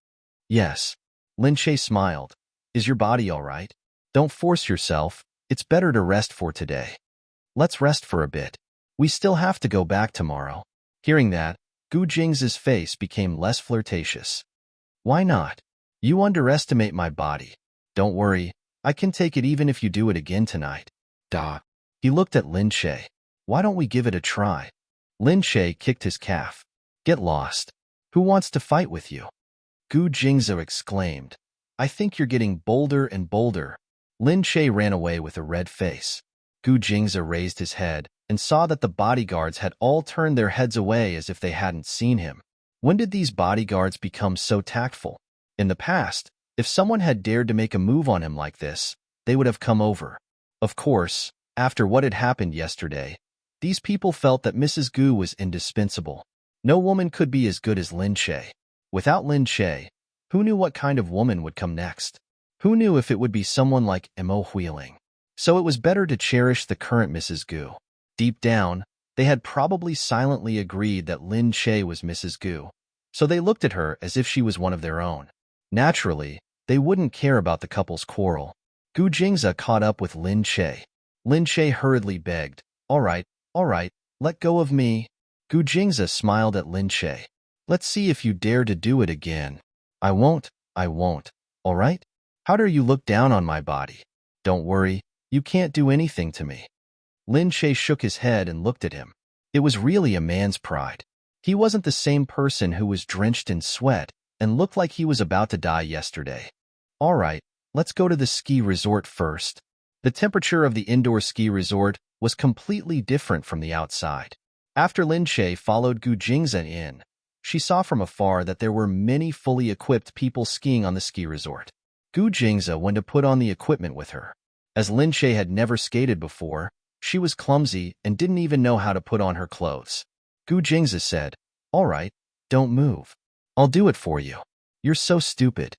Speaker 1: Yes. Lin Che smiled. Is your body all right? Don't force yourself. It's better to rest for today. Let's rest for a bit. We still have to go back tomorrow. Hearing that, Gu Jingze's face became less flirtatious. Why not? You underestimate my body. Don't worry, I can take it even if you do it again tonight. He looked at Lin Che. Why don't we give it a try? Lin Che kicked his calf. Get lost. Who wants to fight with you? Gu Jingze exclaimed. I think you're getting bolder and bolder. Lin Che ran away with a red face. Gu Jingze raised his head and saw that the bodyguards had all turned their heads away as if they hadn't seen him. When did these bodyguards become so tactful? In the past, if someone had dared to make a move on him like this, they would have come over. Of course, after what had happened yesterday, these people felt that Mrs. Gu was indispensable. No woman could be as good as Lin Che. Without Lin Che, who knew what kind of woman would come next? Who knew if it would be someone like Imo Huiling? So it was better to cherish the current Mrs. Gu. Deep down, they had probably silently agreed that Lin Che was Mrs. Gu, so they looked at her as if she was one of their own. Naturally, they wouldn't care about the couple's quarrel. Gu Jingze caught up with Lin Che. Lin Che hurriedly begged, All right, let go of me. Gu Jingza smiled at Lin Che. Let's see if you dare to do it again. I won't. All right? How dare you look down on my body? Don't worry, you can't do anything to me. Lin Che shook his head and looked at him. It was really a man's pride. He wasn't the same person who was drenched in sweat and looked like he was about to die yesterday. All right, let's go to the ski resort first. The temperature of the indoor ski resort was completely different from the outside. After Lin Che followed Gu Jingza in, she saw from afar that there were many fully equipped people skiing on the ski resort. Gu Jingza went to put on the equipment with her. As Lin Che had never skated before, she was clumsy and didn't even know how to put on her clothes. Gu Jingza said, "All right, don't move. I'll do it for you. You're so stupid."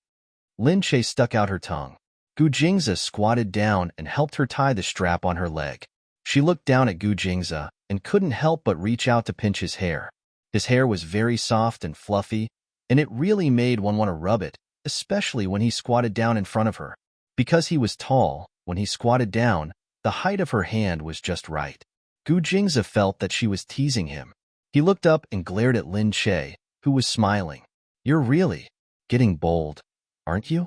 Speaker 1: Lin Che stuck out her tongue. Gu Jingza squatted down and helped her tie the strap on her leg. She looked down at Gu Jingza and couldn't help but reach out to pinch his hair. His hair was very soft and fluffy, and it really made one want to rub it, especially when he squatted down in front of her. Because he was tall, when he squatted down, the height of her hand was just right. Gu Jingza felt that she was teasing him. He looked up and glared at Lin Che, who was smiling. "You're really getting bold, aren't you?"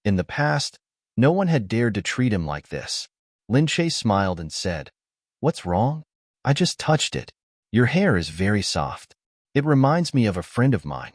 Speaker 1: In the past, no one had dared to treat him like this. Lin Che smiled and said, "What's wrong? I just touched it. Your hair is very soft. It reminds me of a friend of mine."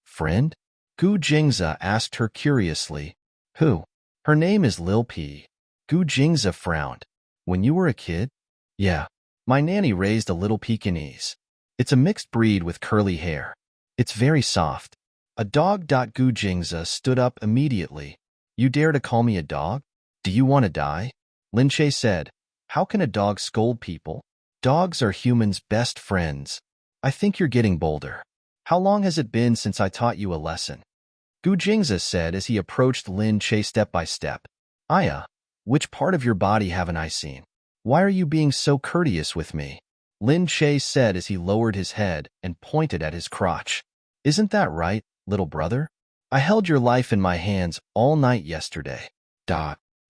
Speaker 1: "Friend?" Gu Jingza asked her curiously. "Who?" "Her name is Lil P." Gu Jingza frowned. "When you were a kid?" "Yeah. My nanny raised a little Pekingese. It's a mixed breed with curly hair. It's very soft." "A dog." Gu Jingza stood up immediately. "You dare to call me a dog? Do you want to die?" Lin Che said, "How can a dog scold people? Dogs are humans' best friends. I think you're getting bolder. How long has it been since I taught you a lesson?" Gu Jingza said as he approached Lin Che step by step. "Aya, which part of your body haven't I seen? Why are you being so courteous with me?" Lin Che said as he lowered his head and pointed at his crotch. "Isn't that right, little brother? I held your life in my hands all night yesterday."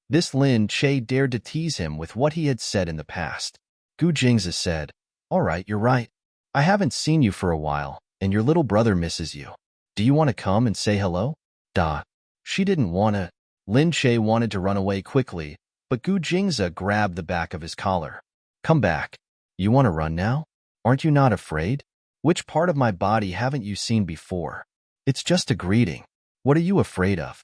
Speaker 1: This Lin Che dared to tease him with what he had said in the past. Gu Jingza said, "All right, you're right. I haven't seen you for a while, and your little brother misses you. Do you want to come and say hello?" She didn't want to. Lin Che wanted to run away quickly, but Gu Jingza grabbed the back of his collar. "Come back. You want to run now? Aren't you not afraid? Which part of my body haven't you seen before? It's just a greeting. What are you afraid of?"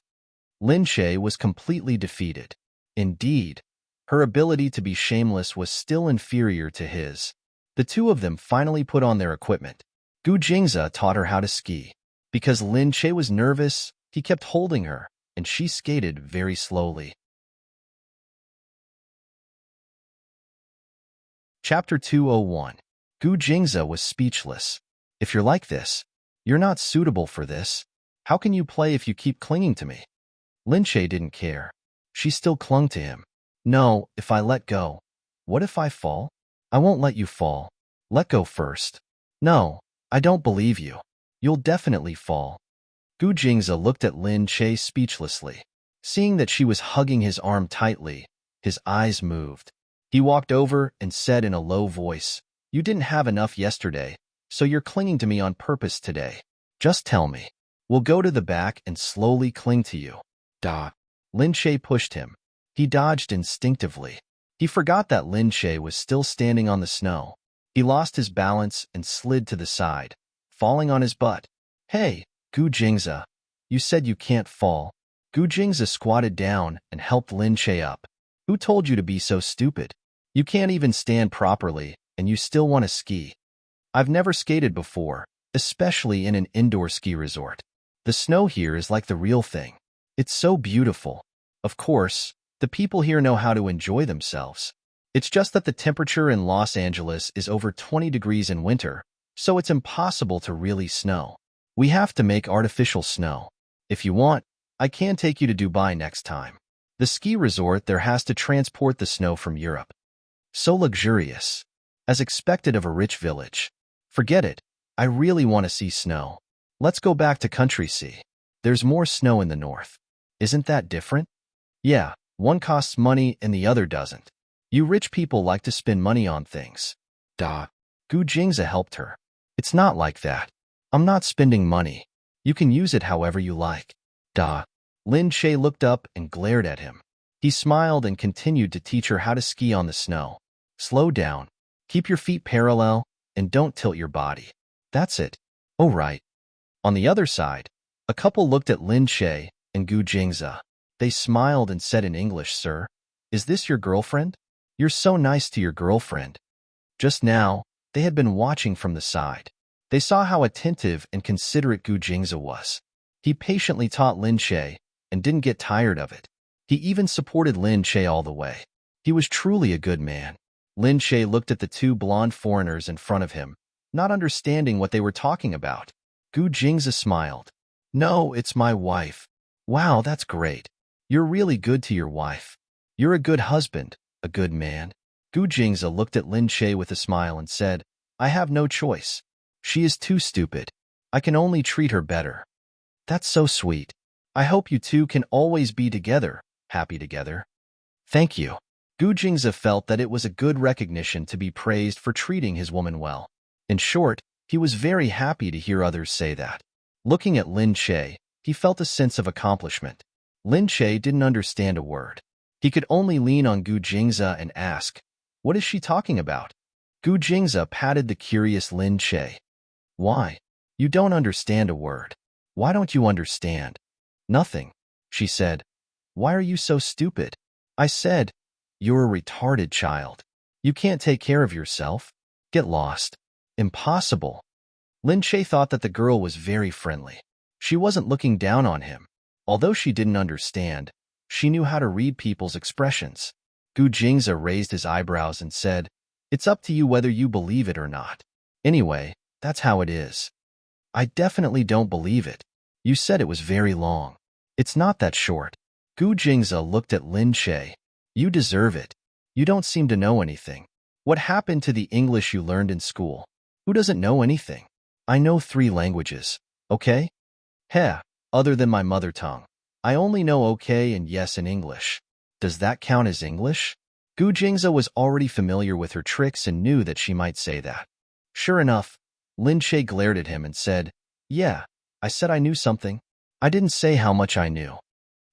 Speaker 1: Lin Che was completely defeated. Indeed, her ability to be shameless was still inferior to his. The two of them finally put on their equipment. Gu Jingza taught her how to ski. Because Lin Che was nervous, he kept holding her, and she skated very slowly. Chapter 201. Gu Jingza was speechless. "If you're like this, you're not suitable for this. How can you play if you keep clinging to me?" Lin Che didn't care. She still clung to him. "No, if I let go. What if I fall?" "I won't let you fall. Let go first." "No, I don't believe you. You'll definitely fall." Gu Jingza looked at Lin Che speechlessly. Seeing that she was hugging his arm tightly, his eyes moved. He walked over and said in a low voice, "You didn't have enough yesterday, so you're clinging to me on purpose today. Just tell me. We'll go to the back and slowly cling to you." Lin Che pushed him. He dodged instinctively. He forgot that Lin Che was still standing on the snow. He lost his balance and slid to the side, falling on his butt. "Hey, Gu Jingza, you said you can't fall." Gu Jingza squatted down and helped Lin Che up. "Who told you to be so stupid? You can't even stand properly, and you still want to ski." "I've never skated before, especially in an indoor ski resort. The snow here is like the real thing. It's so beautiful. Of course, the people here know how to enjoy themselves. It's just that the temperature in Los Angeles is over 20 degrees in winter, so it's impossible to really snow. We have to make artificial snow. If you want, I can take you to Dubai next time. The ski resort there has to transport the snow from Europe. So luxurious. As expected of a rich village. Forget it. I really want to see snow. Let's go back to country sea. There's more snow in the north. Isn't that different?" "Yeah, one costs money and the other doesn't. You rich people like to spend money on things." Gu Jingza helped her. It's not like that. I'm not spending money. You can use it however you like. Duh. Lin Shay looked up and glared at him. He smiled and continued to teach her how to ski on the snow. Slow down. Keep your feet parallel and don't tilt your body. That's it. Oh, right. On the other side, a couple looked at Lin Shay and Gu Jingza. They smiled and said in English, "Sir, is this your girlfriend? You're so nice to your girlfriend." Just now, they had been watching from the side. They saw how attentive and considerate Gu Jingza was. He patiently taught Lin Shay and didn't get tired of it. He even supported Lin Shay all the way. He was truly a good man. Lin Shay looked at the two blonde foreigners in front of him, not understanding what they were talking about. Gu Jingza smiled. "No, it's my wife." "Wow, that's great. You're really good to your wife. You're a good husband, a good man." Gu Jingza looked at Lin Shay with a smile and said, "I have no choice. She is too stupid. I can only treat her better." "That's so sweet. I hope you two can always be together, happy together." "Thank you." Gu Jingza felt that it was a good recognition to be praised for treating his woman well. In short, he was very happy to hear others say that. Looking at Lin Shay, he felt a sense of accomplishment. Lin Shay didn't understand a word. He could only lean on Gu Jingza and ask, "What is she talking about?" Gu Jingza patted the curious Lin Shay. "Why? You don't understand a word. Why don't you understand?" "Nothing," she said. "Why are you so stupid?" "I said, you're a retarded child. You can't take care of yourself. Get lost." "Impossible." Lin Shay thought that the girl was very friendly. She wasn't looking down on him. Although she didn't understand, she knew how to read people's expressions. Gu Jingza raised his eyebrows and said, "It's up to you whether you believe it or not. Anyway, that's how it is." "I definitely don't believe it. You said it was very long." "It's not that short." Gu Jingza looked at Lin Shay. "You deserve it. You don't seem to know anything. What happened to the English you learned in school? Who doesn't know anything? I know 3 languages, okay? Heh, other than my mother tongue. I only know okay and yes in English. Does that count as English?" Gu Jingza was already familiar with her tricks and knew that she might say that. Sure enough, Lin Shay glared at him and said, "Yeah, I said I knew something. I didn't say how much I knew."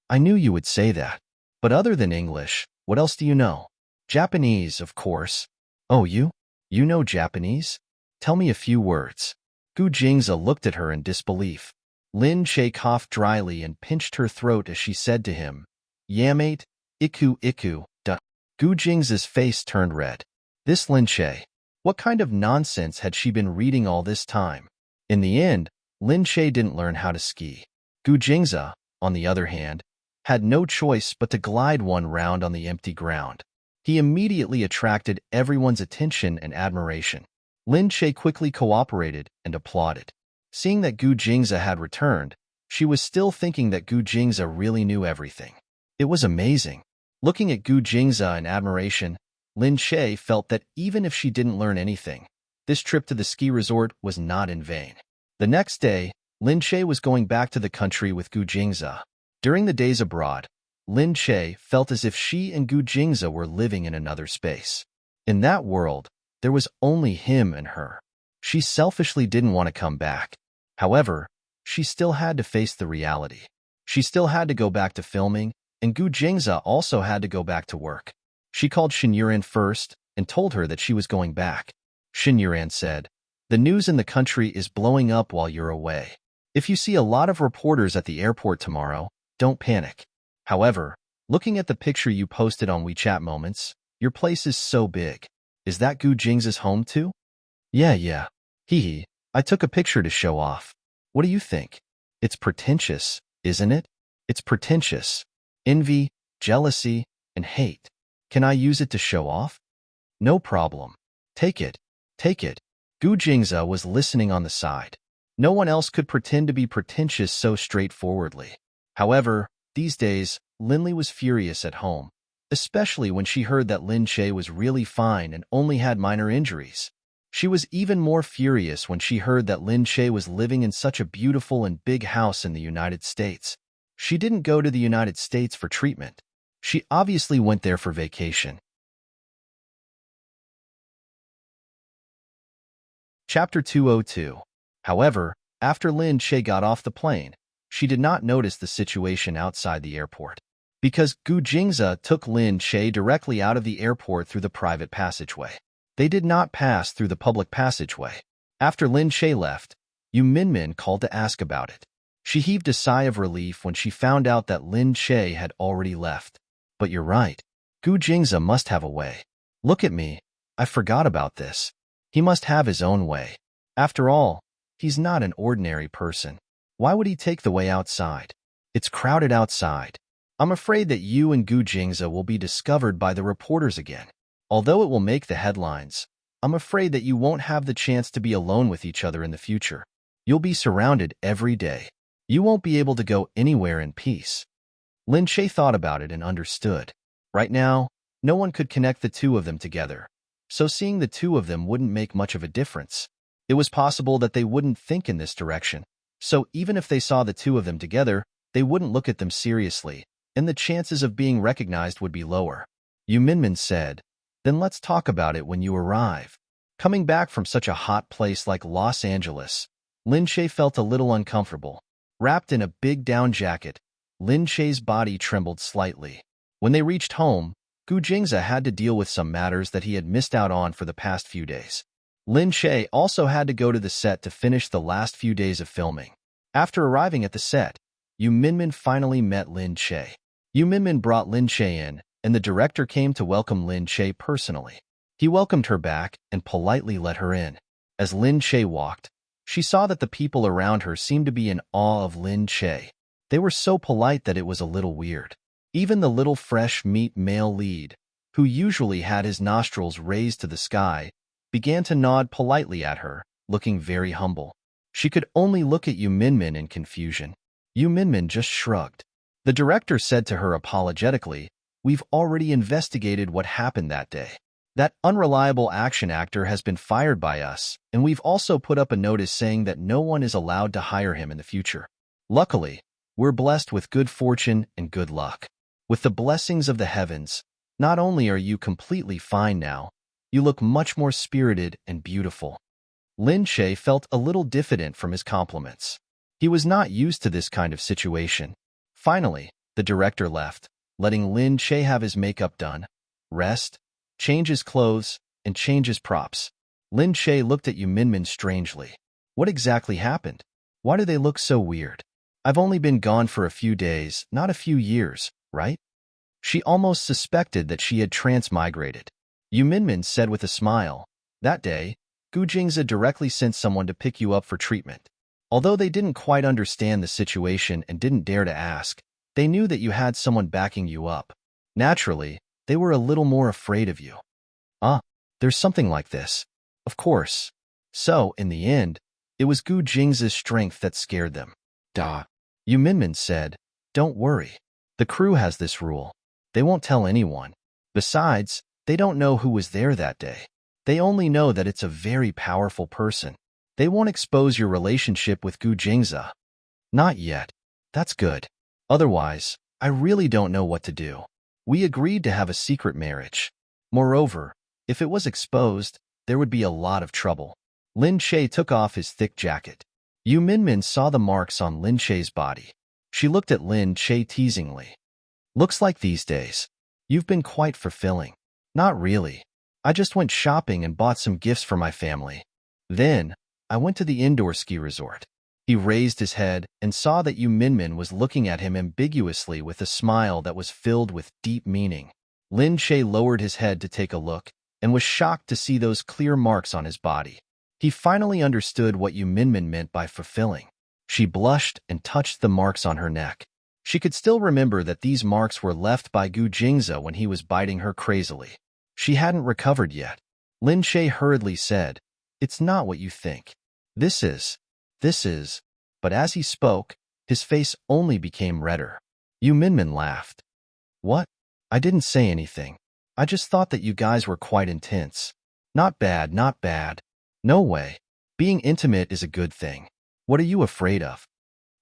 Speaker 1: "I knew you would say that. But other than English, what else do you know?" "Japanese, of course." "Oh, you know Japanese? Tell me a few words." Gu Jingza looked at her in disbelief. Lin Shay coughed dryly and pinched her throat as she said to him, "Yamate, iku, duh." Gu Jingza's face turned red. This Lin Shay. What kind of nonsense had she been reading all this time? In the end, Lin Shay didn't learn how to ski. Gu Jingza, on the other hand, had no choice but to glide one round on the empty ground. He immediately attracted everyone's attention and admiration. Lin Shay quickly cooperated and applauded. Seeing that Gu Jingza had returned, she was still thinking that Gu Jingza really knew everything. It was amazing. Looking at Gu Jingza in admiration, Lin Shay felt that even if she didn't learn anything, this trip to the ski resort was not in vain. The next day, Lin Shay was going back to the country with Gu Jingza. During the days abroad, Lin Shay felt as if she and Gu Jingza were living in another space. In that world, there was only him and her. She selfishly didn't want to come back. However, she still had to face the reality. She still had to go back to filming, and Gu Jingza also had to go back to work. She called Shen Yuran first and told her that she was going back. Shen Yuran said, "The news in the country is blowing up while you're away. If you see a lot of reporters at the airport tomorrow, don't panic. However, looking at the picture you posted on WeChat Moments, your place is so big. Is that Gu Jingza's home too?" Yeah. Hee. I took a picture to show off. What do you think? It's pretentious, isn't it? It's pretentious. Envy, jealousy, and hate. Can I use it to show off? No problem. Take it. Take it. Gu Jingza was listening on the side. No one else could pretend to be pretentious so straightforwardly. However, these days, Linley was furious at home, especially when she heard that Lin Shay was really fine and only had minor injuries. She was even more furious when she heard that Lin Shay was living in such a beautiful and big house in the United States. She didn't go to the United States for treatment. She obviously went there for vacation. Chapter 202. However, after Lin Che got off the plane, she did not notice the situation outside the airport. Because Gu Jingze took Lin Che directly out of the airport through the private passageway. They did not pass through the public passageway. After Lin Che left, Yu Minmin called to ask about it. She heaved a sigh of relief when she found out that Lin Che had already left. But you're right. Gu Jingze must have a way. Look at me. I forgot about this. He must have his own way. After all, he's not an ordinary person. Why would he take the way outside? It's crowded outside. I'm afraid that you and Gu Jingze will be discovered by the reporters again. Although it will make the headlines, I'm afraid that you won't have the chance to be alone with each other in the future. You'll be surrounded every day. You won't be able to go anywhere in peace. Lin Che thought about it and understood. Right now, no one could connect the two of them together, so seeing the two of them wouldn't make much of a difference. It was possible that they wouldn't think in this direction, so even if they saw the two of them together, they wouldn't look at them seriously, and the chances of being recognized would be lower. Yu Minmin said, "Then let's talk about it when you arrive." Coming back from such a hot place like Los Angeles, Lin Che felt a little uncomfortable. Wrapped in a big down jacket, Lin Che's body trembled slightly. When they reached home, Gu Jingze had to deal with some matters that he had missed out on for the past few days. Lin Che also had to go to the set to finish the last few days of filming. After arriving at the set, Yu Minmin finally met Lin Che. Yu Minmin brought Lin Che in, and the director came to welcome Lin Che personally. He welcomed her back and politely let her in. As Lin Che walked, she saw that the people around her seemed to be in awe of Lin Che. They were so polite that it was a little weird. Even the little fresh meat male lead, who usually had his nostrils raised to the sky, began to nod politely at her, looking very humble. She could only look at Yu Minmin in confusion. Yu Minmin just shrugged. The director said to her apologetically, "We've already investigated what happened that day. That unreliable action actor has been fired by us, and we've also put up a notice saying that no one is allowed to hire him in the future. Luckily, we're blessed with good fortune and good luck. With the blessings of the heavens, not only are you completely fine now, you look much more spirited and beautiful." Lin Che felt a little diffident from his compliments. He was not used to this kind of situation. Finally, the director left, letting Lin Che have his makeup done, rest, change his clothes, and change his props. Lin Che looked at Yu Minmin strangely. What exactly happened? Why do they look so weird? I've only been gone for a few days, not a few years, right? She almost suspected that she had transmigrated. Yu Minmin said with a smile, "That day, Gu Jingze directly sent someone to pick you up for treatment. Although they didn't quite understand the situation and didn't dare to ask, they knew that you had someone backing you up. Naturally, they were a little more afraid of you." "Ah, there's something like this. Of course." So, in the end, it was Gu Jingze's strength that scared them. "Da." Yu Minmin said, "Don't worry. The crew has this rule. They won't tell anyone. Besides, they don't know who was there that day. They only know that it's a very powerful person. They won't expose your relationship with Gu Jingze." "Not yet. That's good. Otherwise, I really don't know what to do. We agreed to have a secret marriage. Moreover, if it was exposed, there would be a lot of trouble." Lin Che took off his thick jacket. Yu Minmin saw the marks on Lin Che's body. She looked at Lin Che teasingly. "Looks like these days, you've been quite fulfilling." "Not really. I just went shopping and bought some gifts for my family. Then, I went to the indoor ski resort." He raised his head and saw that Yu Minmin was looking at him ambiguously with a smile that was filled with deep meaning. Lin Che lowered his head to take a look and was shocked to see those clear marks on his body. He finally understood what Yu Minmin meant by fulfilling. She blushed and touched the marks on her neck. She could still remember that these marks were left by Gu Jingze when he was biting her crazily. She hadn't recovered yet. Lin Che hurriedly said, "It's not what you think. This is. But as he spoke, his face only became redder. Yu Minmin laughed. "What? I didn't say anything. I just thought that you guys were quite intense." "Not bad, not bad. No way. Being intimate is a good thing. What are you afraid of?"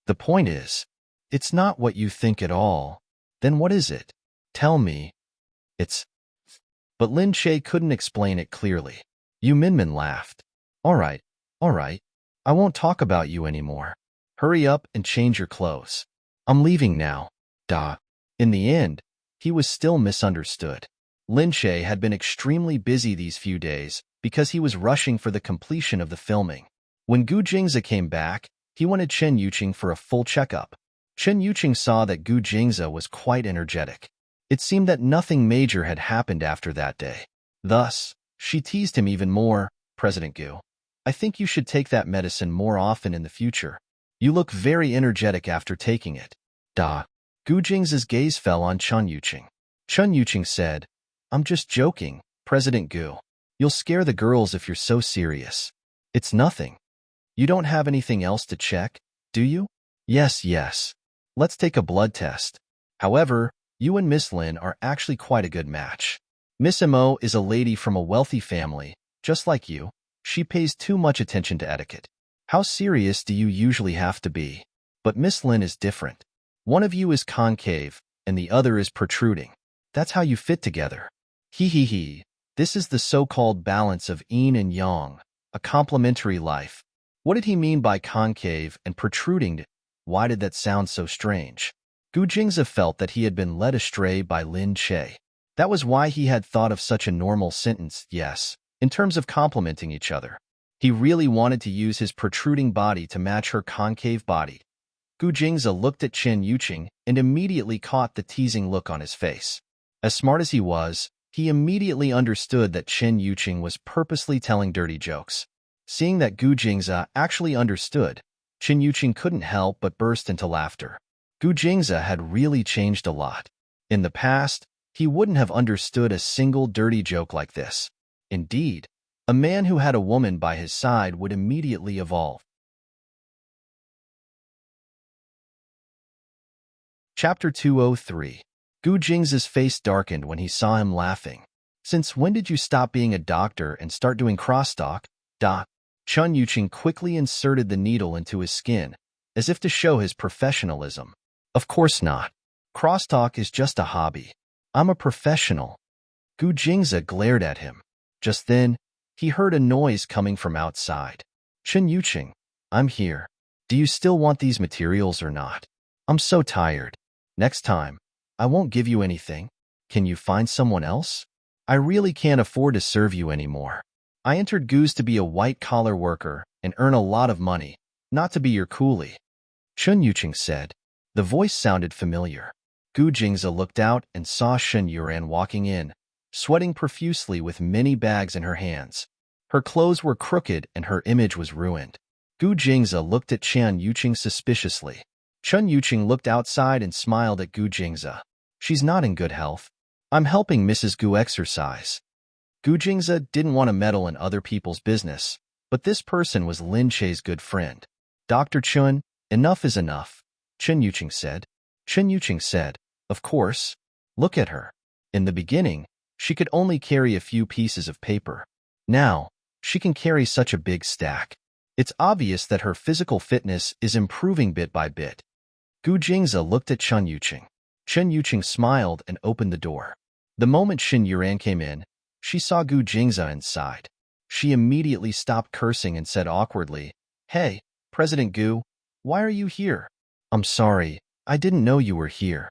Speaker 1: "The point is, it's not what you think at all." "Then what is it? Tell me." "It's..." But Lin Che couldn't explain it clearly. Yu Minmin laughed. "All right, All right, I won't talk about you anymore. Hurry up and change your clothes. I'm leaving now. Duh. In the end, he was still misunderstood. Lin Shaye had been extremely busy these few days because he was rushing for the completion of the filming. When Gu Jingze came back, he wanted Chen Yuqing for a full checkup. Chen Yuqing saw that Gu Jingze was quite energetic. It seemed that nothing major had happened after that day. Thus, she teased him even more. President Gu, I think you should take that medicine more often in the future. You look very energetic after taking it. Da. Gu Jingze's gaze fell on Chen Yuqing. Chen Yuqing said, I'm just joking, President Gu. You'll scare the girls if you're so serious. It's nothing. You don't have anything else to check, do you? Yes. Let's take a blood test. However, you and Miss Lin are actually quite a good match. Miss Mo is a lady from a wealthy family, just like you. She pays too much attention to etiquette. How serious do you usually have to be? But Miss Lin is different. One of you is concave, and the other is protruding. That's how you fit together. He. This is the so-called balance of yin and yang, a complementary life. What did he mean by concave and protruding? Why did that sound so strange? Gu Jingze felt that he had been led astray by Lin Shaye. That was why he had thought of such a normal sentence, yes, in terms of complementing each other. He really wanted to use his protruding body to match her concave body. Gu Jingze looked at Chen Yuqing and immediately caught the teasing look on his face. As smart as he was, he immediately understood that Chen Yuqing was purposely telling dirty jokes. Seeing that Gu Jingze actually understood, Chen Yuqing couldn't help but burst into laughter. Gu Jingze had really changed a lot. In the past, he wouldn't have understood a single dirty joke like this. Indeed, a man who had a woman by his side would immediately evolve. Chapter 203. Gu Jingze's face darkened when he saw him laughing. Since when did you stop being a doctor and start doing crosstalk? Chen Yuqing quickly inserted the needle into his skin, as if to show his professionalism. Of course not. Crosstalk is just a hobby. I'm a professional. Gu Jingze glared at him. Just then, he heard a noise coming from outside. Chen Yuqing, I'm here. Do you still want these materials or not? I'm so tired. Next time, I won't give you anything. Can you find someone else? I really can't afford to serve you anymore. I entered Gu's to be a white-collar worker and earn a lot of money, not to be your coolie. Chen Yuqing said. The voice sounded familiar. Gu Jingze looked out and saw Shen Yuran walking in, sweating profusely with many bags in her hands. Her clothes were crooked and her image was ruined. Gu Jingze looked at Chen Yuqing suspiciously. Chen Yuqing looked outside and smiled at Gu Jingze. She's not in good health. I'm helping Mrs. Gu exercise. Gu Jingze didn't want to meddle in other people's business, but this person was Lin Shaye's good friend. Dr. Chun, enough is enough, Chen Yuqing said. Chen Yuqing said, of course. Look at her. In the beginning, she could only carry a few pieces of paper. Now, she can carry such a big stack. It's obvious that her physical fitness is improving bit by bit. Gu Jingze looked at Chen Yuqing. Chen Yuqing smiled and opened the door. The moment Xin Yuran came in, she saw Gu Jingze inside. She immediately stopped cursing and said awkwardly, Hey, President Gu, why are you here? I'm sorry, I didn't know you were here.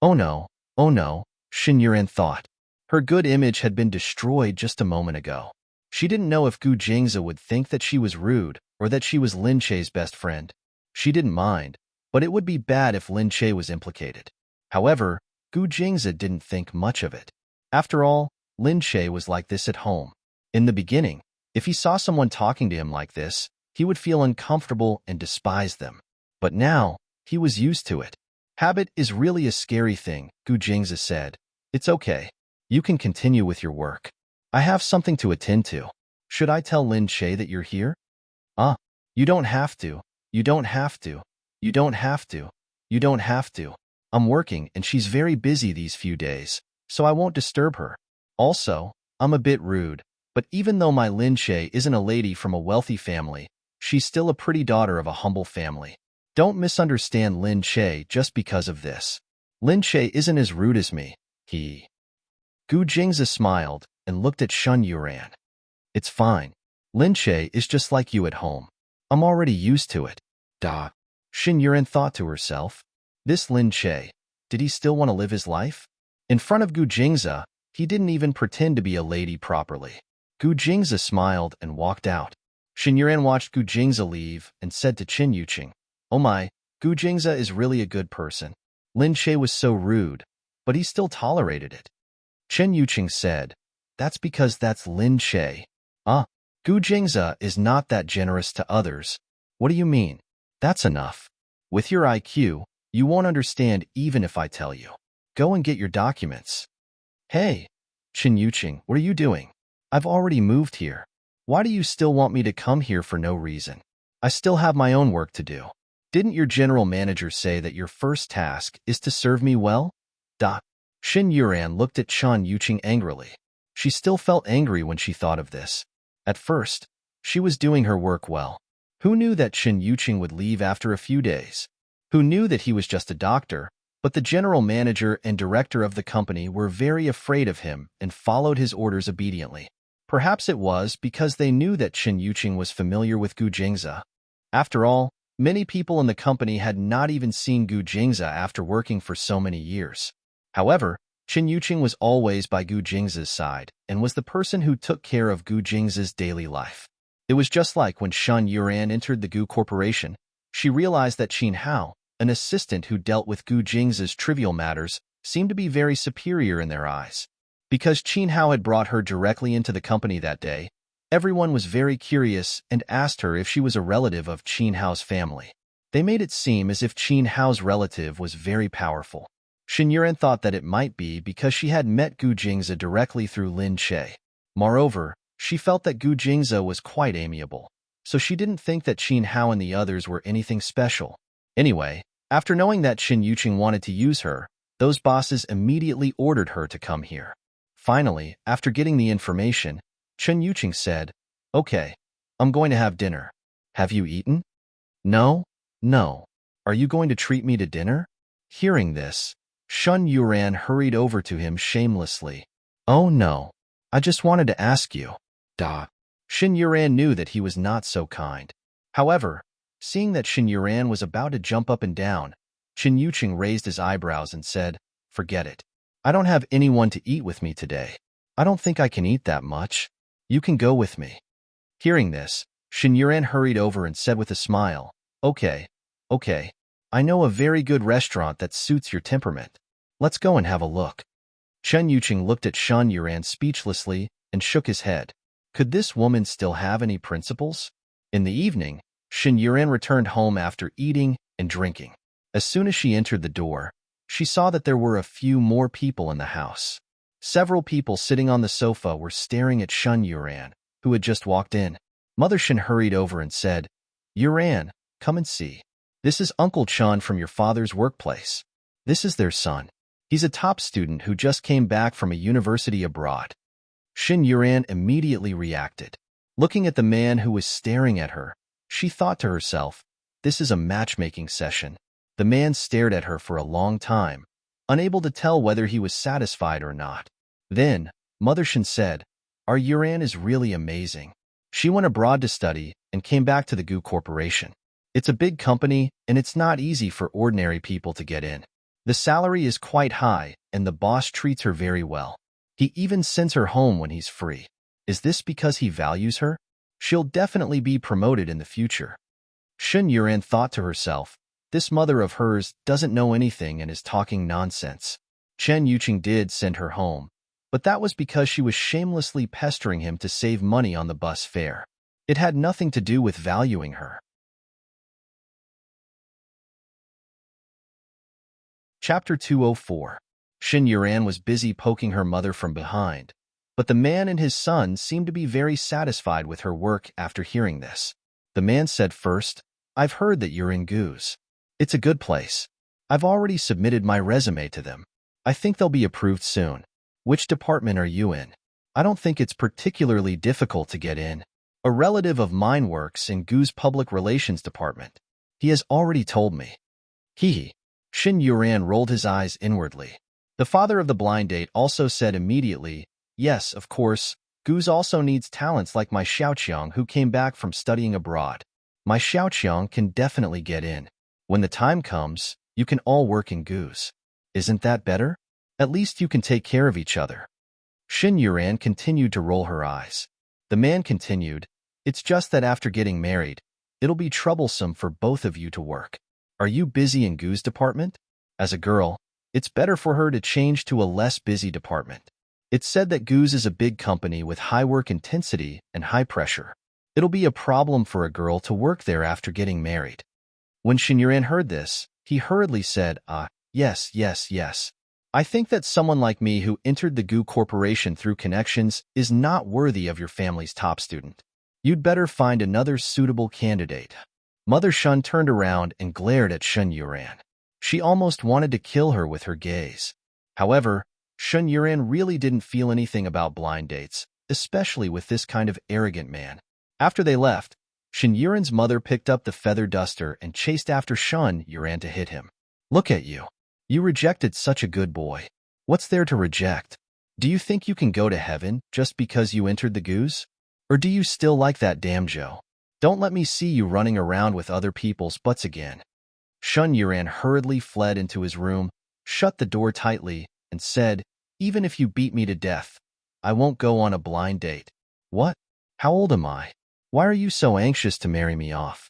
Speaker 1: Oh no, Xin Yuran thought. Her good image had been destroyed just a moment ago. She didn't know if Gu Jingze would think that she was rude or that she was Lin Shaye's best friend. She didn't mind, but it would be bad if Lin Shaye was implicated. However, Gu Jingze didn't think much of it. After all, Lin Shaye was like this at home. In the beginning, if he saw someone talking to him like this, he would feel uncomfortable and despise them. But now, he was used to it. Habit is really a scary thing, Gu Jingze said. It's okay. You can continue with your work. I have something to attend to. Should I tell Lin Shaye that you're here? You don't have to. You don't have to. You don't have to. You don't have to. I'm working and she's very busy these few days, so I won't disturb her. Also, I'm a bit rude, but even though my Lin Shaye isn't a lady from a wealthy family, she's still a pretty daughter of a humble family. Don't misunderstand Lin Shaye just because of this. Lin Shaye isn't as rude as me. Gu Jingze smiled and looked at Shen Yuran. It's fine. Lin Che is just like you at home. I'm already used to it. Da. Xin Yuran thought to herself. This Lin Che, did he still want to live his life? In front of Gu Jingze, he didn't even pretend to be a lady properly. Gu Jingze smiled and walked out. Xin Yuran watched Gu Jingze leave and said to Qin Yuqing, "Oh my, Gu Jingze is really a good person. Lin Che was so rude, but he still tolerated it." Qin Yuqing said, "That's because that's Lin Che." Gu Jingze is not that generous to others. What do you mean? That's enough. With your IQ, you won't understand even if I tell you. Go and get your documents. Hey, Qin Yuqing, what are you doing? I've already moved here. Why do you still want me to come here for no reason? I still have my own work to do. Didn't your general manager say that your first task is to serve me well? Xin Yuran looked at Qin Yuqing angrily. She still felt angry when she thought of this. At first, she was doing her work well. Who knew that Qin Yuqing would leave after a few days? Who knew that he was just a doctor? But the general manager and director of the company were very afraid of him and followed his orders obediently. Perhaps it was because they knew that Qin Yuqing was familiar with Gu Jingze. After all, many people in the company had not even seen Gu Jingze after working for so many years. However, Qin Yuqing was always by Gu Jingze's side and was the person who took care of Gu Jingze's daily life. It was just like when Shen Yuran entered the Gu Corporation. She realized that Qin Hao, an assistant who dealt with Gu Jingze's trivial matters, seemed to be very superior in their eyes. Because Qin Hao had brought her directly into the company that day, everyone was very curious and asked her if she was a relative of Qin Hao's family. They made it seem as if Qin Hao's relative was very powerful. Xin Yuran thought that it might be because she had met Gu Jingze directly through Lin Che. Moreover, she felt that Gu Jingze was quite amiable, so she didn't think that Qin Hao and the others were anything special. Anyway, after knowing that Qin Yuqing wanted to use her, those bosses immediately ordered her to come here. Finally, after getting the information, Qin Yuqing said, "Okay, I'm going to have dinner. Have you eaten?" "No. Are you going to treat me to dinner?" Hearing this, Shun Yuran hurried over to him shamelessly. "Oh no, I just wanted to ask you." Shin Yuran knew that he was not so kind. However, seeing that Shin Yuran was about to jump up and down, Qin Yuqing raised his eyebrows and said, "Forget it. I don't have anyone to eat with me today. I don't think I can eat that much. You can go with me." Hearing this, Shin Yuran hurried over and said with a smile, Okay. I know a very good restaurant that suits your temperament. Let's go and have a look." Chen Yuqing looked at Shan Yuran speechlessly and shook his head. Could this woman still have any principles? In the evening, Shin Yuran returned home after eating and drinking. As soon as she entered the door, she saw that there were a few more people in the house. Several people sitting on the sofa were staring at Shun Yuran, who had just walked in. Mother Shin hurried over and said, "Yuran, come and see. This is Uncle Chan from your father's workplace. This is their son. He's a top student who just came back from a university abroad." Shin Yuran immediately reacted. Looking at the man who was staring at her, she thought to herself, this is a matchmaking session. The man stared at her for a long time, unable to tell whether he was satisfied or not. Then, Mother Shin said, "Our Yuran is really amazing. She went abroad to study and came back to the Gu Corporation. It's a big company, and it's not easy for ordinary people to get in. The salary is quite high, and the boss treats her very well. He even sends her home when he's free. Is this because he values her? She'll definitely be promoted in the future." Shin Yuran thought to herself, this mother of hers doesn't know anything and is talking nonsense. Chen Yuqing did send her home, but that was because she was shamelessly pestering him to save money on the bus fare. It had nothing to do with valuing her. Chapter 204. Shin Yuran was busy poking her mother from behind, but the man and his son seemed to be very satisfied with her work after hearing this. The man said first, "I've heard that you're in Gu's. It's a good place. I've already submitted my resume to them. I think they'll be approved soon. Which department are you in?" "I don't think it's particularly difficult to get in. A relative of mine works in Gu's public relations department. He has already told me." Shin Yuran rolled his eyes inwardly. The father of the blind date also said immediately, "Yes, of course, Goose also needs talents like my Xiaoqiang who came back from studying abroad. My Xiaoqiang can definitely get in. When the time comes, you can all work in Goose. Isn't that better? At least you can take care of each other. Xin Yuran continued to roll her eyes. The man continued, it's just that after getting married, it'll be troublesome for both of you to work. Are you busy in Goo's department? As a girl, it's better for her to change to a less busy department. It's said that Goose is a big company with high work intensity and high pressure. It'll be a problem for a girl to work there after getting married. When Shinjuran heard this, he hurriedly said, yes, yes, yes. I think that someone like me who entered the Goo Corporation through connections is not worthy of your family's top student. You'd better find another suitable candidate. Mother Shun turned around and glared at Shun Yuran. She almost wanted to kill her with her gaze. However, Shun Yuran really didn't feel anything about blind dates, especially with this kind of arrogant man. After they left, Shun Yuran's mother picked up the feather duster and chased after Shun Yuran to hit him. Look at you. You rejected such a good boy. What's there to reject? Do you think you can go to heaven just because you entered the Goose? Or do you still like that damn Joe? Don't let me see you running around with other people's butts again. Shun Yuran hurriedly fled into his room, shut the door tightly, and said, even if you beat me to death, I won't go on a blind date. What? How old am I? Why are you so anxious to marry me off?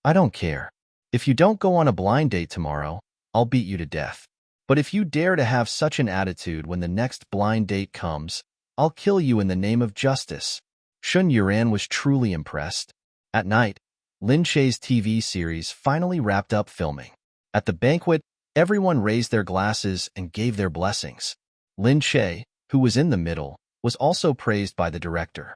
Speaker 1: I don't care. If you don't go on a blind date tomorrow, I'll beat you to death. But if you dare to have such an attitude when the next blind date comes, I'll kill you in the name of justice. Shun Yuran was truly impressed. At night, Lin Che's TV series finally wrapped up filming. At the banquet, everyone raised their glasses and gave their blessings. Lin Che, who was in the middle, was also praised by the director.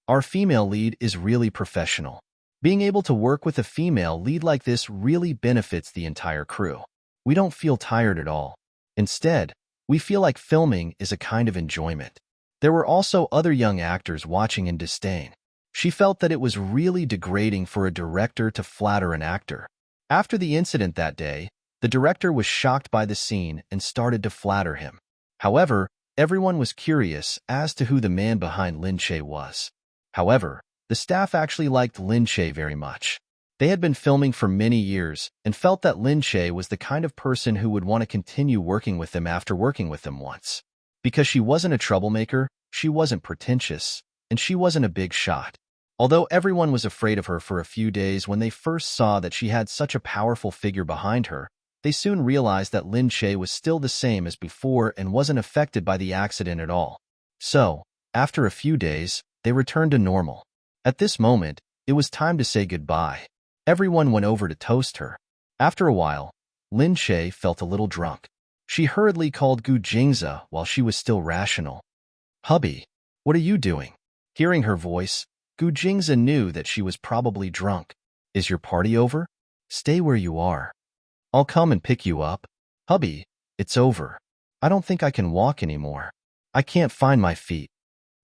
Speaker 1: Our female lead is really professional. Being able to work with a female lead like this really benefits the entire crew. We don't feel tired at all. Instead, we feel like filming is a kind of enjoyment. There were also other young actors watching in disdain. She felt that it was really degrading for a director to flatter an actor. After the incident that day, the director was shocked by the scene and started to flatter him. However, everyone was curious as to who the man behind Lin Che was. However, the staff actually liked Lin Che very much. They had been filming for many years and felt that Lin Che was the kind of person who would want to continue working with them after working with them once. Because she wasn't a troublemaker, she wasn't pretentious, and she wasn't a big shot. Although everyone was afraid of her for a few days when they first saw that she had such a powerful figure behind her, they soon realized that Lin Che was still the same as before and wasn't affected by the accident at all. So, after a few days, they returned to normal. At this moment, it was time to say goodbye. Everyone went over to toast her. After a while, Lin Che felt a little drunk. She hurriedly called Gu Jingze while she was still rational. Hubby, what are you doing? Hearing her voice, Gu Jingze knew that she was probably drunk. Is your party over? Stay where you are. I'll come and pick you up. Hubby, it's over. I don't think I can walk anymore. I can't find my feet.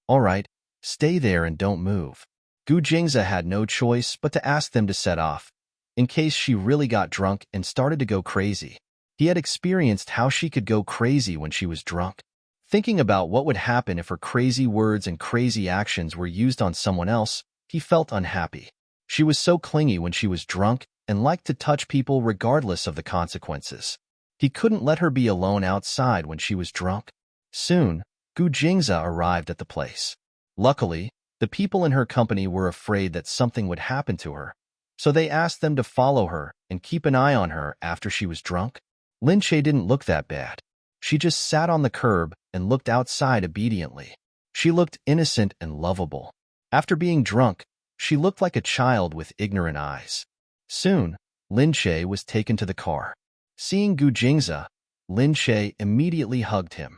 Speaker 1: All right, stay there and don't move. Gu Jingze had no choice but to ask them to set off, in case she really got drunk and started to go crazy. He had experienced how she could go crazy when she was drunk. Thinking about what would happen if her crazy words and crazy actions were used on someone else, he felt unhappy. She was so clingy when she was drunk and liked to touch people regardless of the consequences. He couldn't let her be alone outside when she was drunk. Soon, Gu Jingze arrived at the place. Luckily, the people in her company were afraid that something would happen to her, so they asked them to follow her and keep an eye on her after she was drunk. Lin Che didn't look that bad. She just sat on the curb and looked outside obediently. She looked innocent and lovable. After being drunk, she looked like a child with ignorant eyes. Soon, Lin Che was taken to the car. Seeing Gu Jingze, Lin Che immediately hugged him.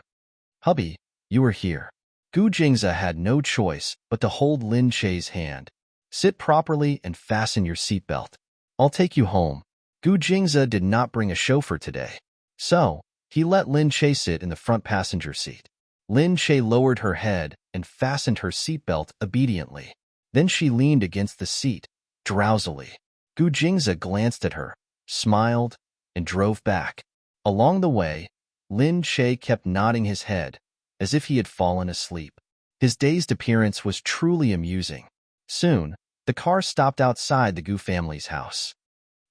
Speaker 1: Hubby, you are here. Gu Jingze had no choice but to hold Lin Che's hand. Sit properly and fasten your seatbelt. I'll take you home. Gu Jingze did not bring a chauffeur today, so he let Lin Che sit in the front passenger seat. Lin Che lowered her head and fastened her seatbelt obediently. Then she leaned against the seat, drowsily. Gu Jingze glanced at her, smiled, and drove back. Along the way, Lin Che kept nodding his head, as if he had fallen asleep. His dazed appearance was truly amusing. Soon, the car stopped outside the Gu family's house.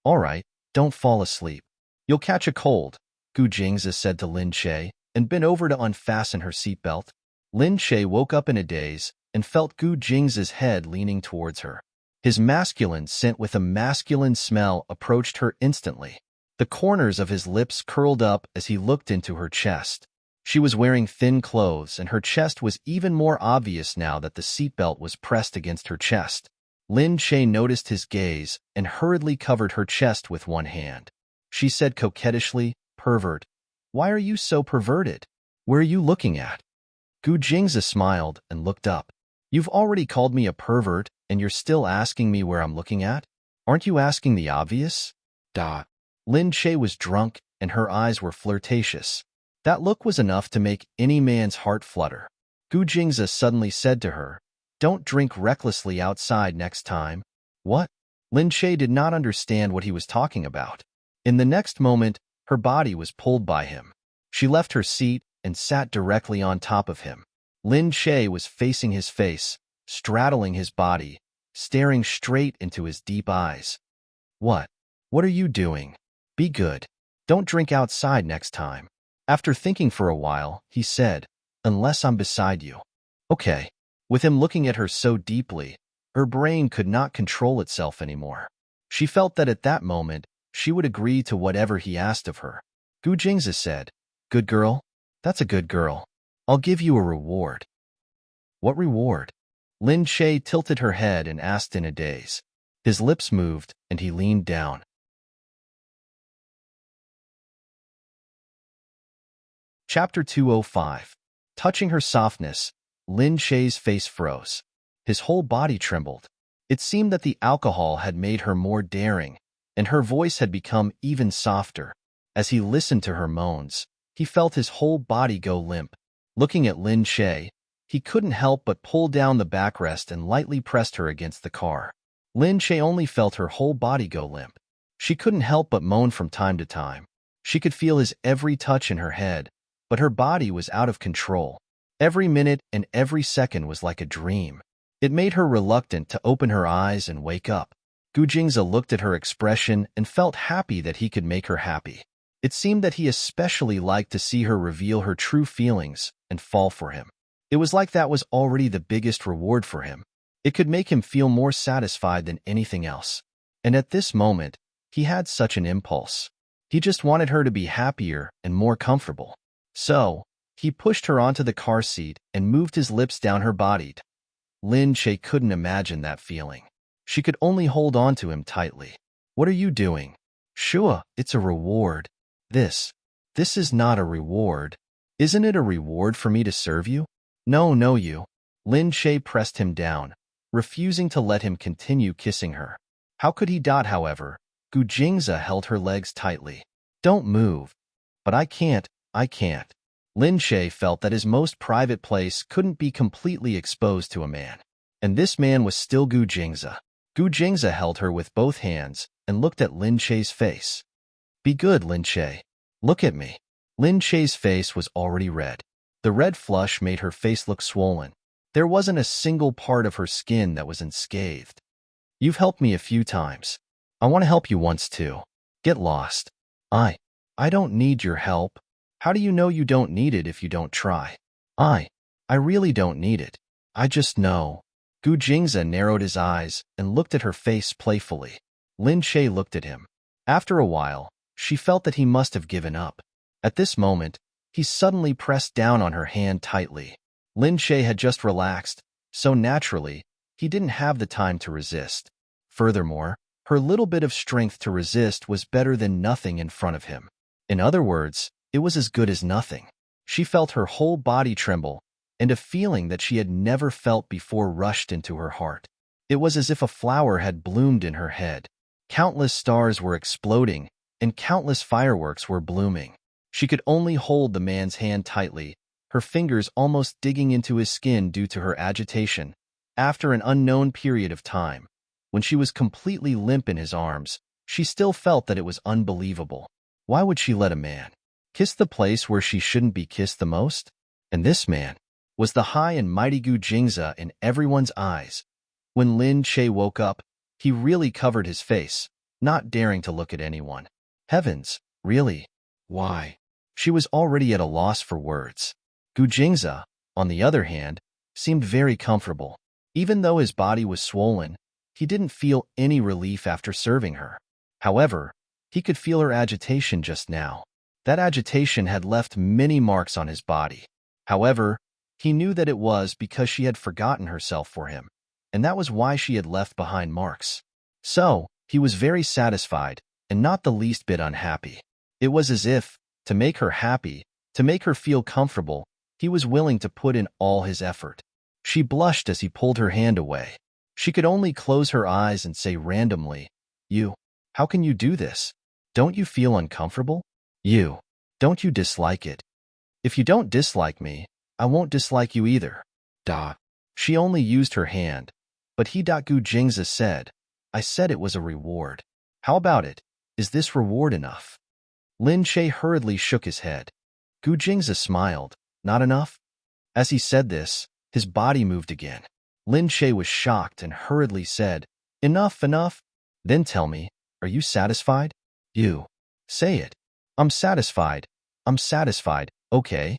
Speaker 1: "All right, don't fall asleep. You'll catch a cold," Gu Jingzi said to Lin Che, and bent over to unfasten her seatbelt. Lin Che woke up in a daze and felt Gu Jingzi's head leaning towards her. His masculine scent with a masculine smell approached her instantly. The corners of his lips curled up as he looked into her chest. She was wearing thin clothes, and her chest was even more obvious now that the seatbelt was pressed against her chest. Lin Che noticed his gaze and hurriedly covered her chest with one hand. She said coquettishly, "Pervert. Why are you so perverted? Where are you looking at?" Gu Jingzi smiled and looked up. "You've already called me a pervert, and you're still asking me where I'm looking at? Aren't you asking the obvious?" Lin Che was drunk, and her eyes were flirtatious. That look was enough to make any man's heart flutter. Gu Jingzi suddenly said to her, "Don't drink recklessly outside next time." "What?" Lin Che did not understand what he was talking about. In the next moment, her body was pulled by him. She left her seat and sat directly on top of him. Lin Che was facing his face, straddling his body, staring straight into his deep eyes. "What? What are you doing? Be good. Don't drink outside next time." After thinking for a while, he said, "Unless I'm beside you." "Okay." With him looking at her so deeply, her brain could not control itself anymore. She felt that at that moment, she would agree to whatever he asked of her. Gu Jingzi said, "Good girl? That's a good girl. I'll give you a reward." "What reward?" Lin Che tilted her head and asked in a daze. His lips moved, and he leaned down. Chapter 205. Touching her softness, Lin Che's face froze. His whole body trembled. It seemed that the alcohol had made her more daring, and her voice had become even softer. As he listened to her moans, he felt his whole body go limp. Looking at Lin Che, he couldn't help but pull down the backrest and lightly pressed her against the car. Lin Che only felt her whole body go limp. She couldn't help but moan from time to time. She could feel his every touch in her head, but her body was out of control. Every minute and every second was like a dream. It made her reluctant to open her eyes and wake up. Gu Jingzi looked at her expression and felt happy that he could make her happy. It seemed that he especially liked to see her reveal her true feelings and fall for him. It was like that was already the biggest reward for him. It could make him feel more satisfied than anything else. And at this moment, he had such an impulse. He just wanted her to be happier and more comfortable. So, he pushed her onto the car seat and moved his lips down her body. Lin Che couldn't imagine that feeling. She could only hold on to him tightly. "What are you doing?" "Sure, it's a reward." This is not a reward. Isn't it a reward for me to serve you?" No, you." Lin Che pressed him down, refusing to let him continue kissing her. How could he? However, Gu Jingzi held her legs tightly. "Don't move." "But I can't. Lin Che felt that his most private place couldn't be completely exposed to a man. And this man was still Gu Jingzi. Gu Jingzi held her with both hands and looked at Lin Che's face. "Be good, Lin Che. Look at me." Lin Che's face was already red. The red flush made her face look swollen. There wasn't a single part of her skin that was unscathed. "You've helped me a few times. I want to help you once too. Get lost." I don't need your help." "How do you know you don't need it if you don't try?" I really don't need it. I just know." Gu Jingzi narrowed his eyes and looked at her face playfully. Lin Che looked at him. After a while, she felt that he must have given up. At this moment, he suddenly pressed down on her hand tightly. Lin Che had just relaxed, so naturally, he didn't have the time to resist. Furthermore, her little bit of strength to resist was better than nothing in front of him. In other words, it was as good as nothing. She felt her whole body tremble, and a feeling that she had never felt before rushed into her heart. It was as if a flower had bloomed in her head. Countless stars were exploding, and countless fireworks were blooming. She could only hold the man's hand tightly, her fingers almost digging into his skin due to her agitation. After an unknown period of time, when she was completely limp in his arms, she still felt that it was unbelievable. Why would she let a man kiss the place where she shouldn't be kissed the most? And this man, was the high and mighty Gu Jingze in everyone's eyes. When Lin Che woke up, he really covered his face, not daring to look at anyone. Heavens, really? Why? She was already at a loss for words. Gu Jingze, on the other hand, seemed very comfortable. Even though his body was swollen, he didn't feel any relief after serving her. However, he could feel her agitation just now. That agitation had left many marks on his body. However, he knew that it was because she had forgotten herself for him, and that was why she had left behind marks. So, he was very satisfied, and not the least bit unhappy. It was as if, to make her happy, to make her feel comfortable, he was willing to put in all his effort. She blushed as he pulled her hand away. She could only close her eyes and say randomly, "You, how can you do this? Don't you feel uncomfortable? You, don't you dislike it? If you don't dislike me, I won't dislike you either." She only used her hand, but Gu Jingze said, "I said it was a reward. How about it? Is this reward enough?" Lin Che hurriedly shook his head. Gu Jingze smiled. "Not enough?" As he said this, his body moved again. Lin Che was shocked and hurriedly said, "Enough, enough. Then tell me, are you satisfied? You. Say it. I'm satisfied. I'm satisfied, okay?"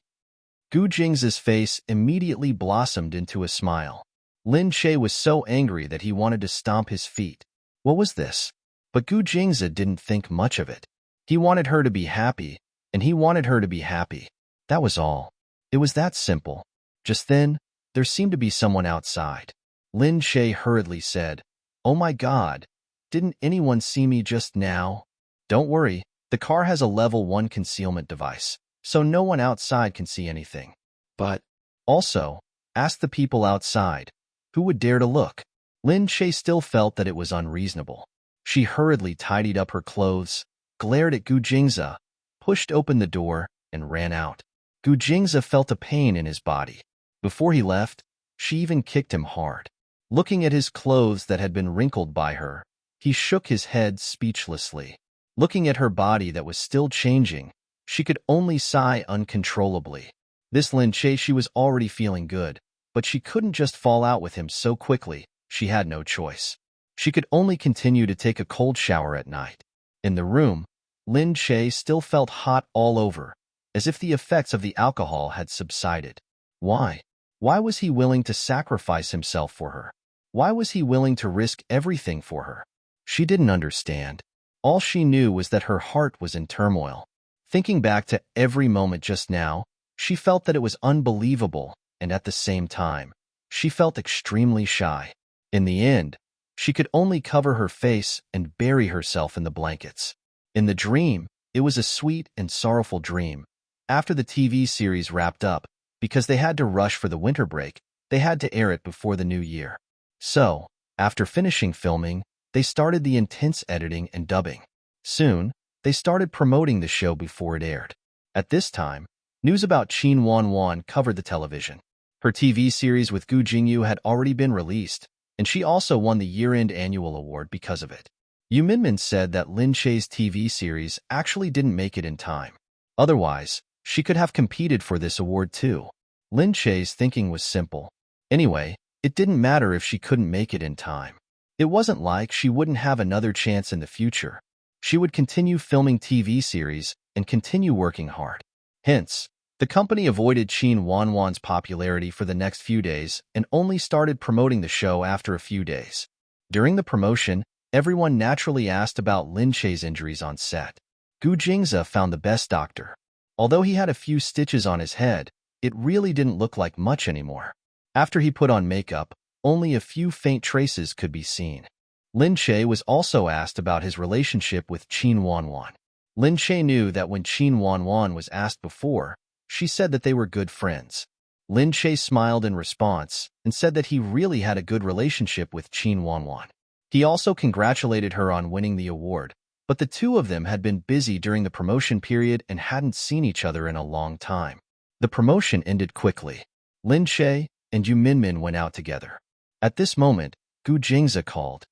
Speaker 1: Gu Jingze's face immediately blossomed into a smile. Lin Che was so angry that he wanted to stomp his feet. What was this? But Gu Jingze didn't think much of it. He wanted her to be happy, and he wanted her to be happy. That was all. It was that simple. Just then, there seemed to be someone outside. Lin Che hurriedly said, "Oh my God, didn't anyone see me just now?" "Don't worry, the car has a level 1 concealment device, so no one outside can see anything. But, also, ask the people outside. Who would dare to look?" Lin Che still felt that it was unreasonable. She hurriedly tidied up her clothes, glared at Gu Jingze, pushed open the door, and ran out. Gu Jingze felt a pain in his body. Before he left, she even kicked him hard. Looking at his clothes that had been wrinkled by her, he shook his head speechlessly. Looking at her body that was still changing, she could only sigh uncontrollably. This Lin Che, she was already feeling good, but she couldn't just fall out with him so quickly. She had no choice. She could only continue to take a cold shower at night. In the room, Lin Che still felt hot all over, as if the effects of the alcohol had subsided. Why? Why was he willing to sacrifice himself for her? Why was he willing to risk everything for her? She didn't understand. All she knew was that her heart was in turmoil. Thinking back to every moment just now, she felt that it was unbelievable, and at the same time, she felt extremely shy. In the end, she could only cover her face and bury herself in the blankets. In the dream, it was a sweet and sorrowful dream. After the TV series wrapped up, because they had to rush for the winter break, they had to air it before the new year. So, after finishing filming, they started the intense editing and dubbing. Soon, they started promoting the show before it aired. At this time, news about Qin Wanwan covered the television. Her TV series with Gu Jingyu had already been released, and she also won the year-end annual award because of it. Yu Minmin said that Lin Che's TV series actually didn't make it in time. Otherwise, she could have competed for this award too. Lin Che's thinking was simple. Anyway, it didn't matter if she couldn't make it in time. It wasn't like she wouldn't have another chance in the future. She would continue filming TV series and continue working hard. Hence, the company avoided Qin Wanwan's popularity for the next few days and only started promoting the show after a few days. During the promotion, everyone naturally asked about Lin Che's injuries on set. Gu Jingze found the best doctor. Although he had a few stitches on his head, it really didn't look like much anymore. After he put on makeup, only a few faint traces could be seen. Lin Che was also asked about his relationship with Qin Wanwan. Lin Che knew that when Qin Wanwan was asked before, she said that they were good friends. Lin Che smiled in response and said that he really had a good relationship with Qin Wanwan. He also congratulated her on winning the award, but the two of them had been busy during the promotion period and hadn't seen each other in a long time. The promotion ended quickly. Lin Che and Yu Minmin went out together. At this moment, Gu Jingze called.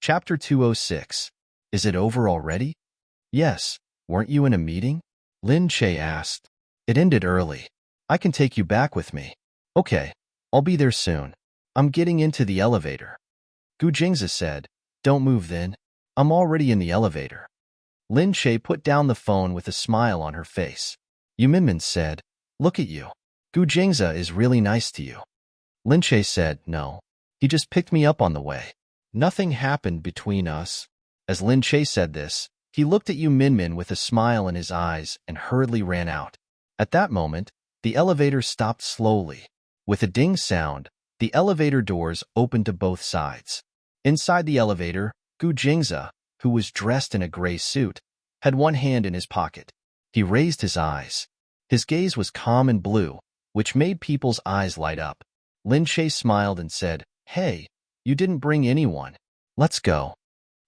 Speaker 1: Chapter 206. Is it over already? Yes, weren't you in a meeting? Lin Che asked. It ended early. I can take you back with me. Okay, I'll be there soon. I'm getting into the elevator. Gu Jingzi said. Don't move then. I'm already in the elevator. Lin Che put down the phone with a smile on her face. Yu Minmin said, Look at you. Gu Jingzi is really nice to you. Lin Che said, No. He just picked me up on the way. Nothing happened between us. As Lin Che said this, he looked at Yu Minmin with a smile in his eyes and hurriedly ran out. At that moment, the elevator stopped slowly. With a ding sound, the elevator doors opened to both sides. Inside the elevator, Gu Jingzi, who was dressed in a gray suit, had one hand in his pocket. He raised his eyes. His gaze was calm and blue, which made people's eyes light up. Lin Che smiled and said, Hey, you didn't bring anyone. Let's go.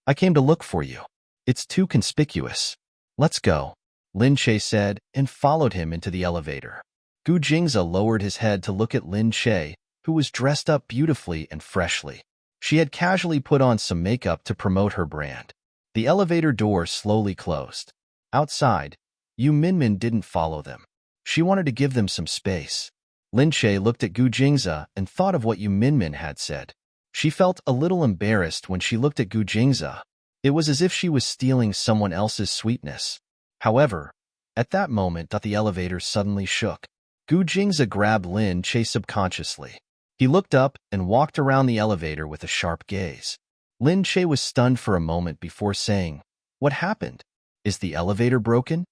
Speaker 1: I came to look for you. It's too conspicuous. Let's go, Lin Che said and followed him into the elevator. Gu Jingzi lowered his head to look at Lin Che, who was dressed up beautifully and freshly. She had casually put on some makeup to promote her brand. The elevator door slowly closed. Outside, Yu Minmin didn't follow them. She wanted to give them some space. Lin Che looked at Gu Jingzi and thought of what Yu Minmin had said. She felt a little embarrassed when she looked at Gu Jingzi. It was as if she was stealing someone else's sweetness. However, at that moment the elevator suddenly shook. Gu Jingzi grabbed Lin Che subconsciously. He looked up and walked around the elevator with a sharp gaze. Lin Che was stunned for a moment before saying, What happened? Is the elevator broken?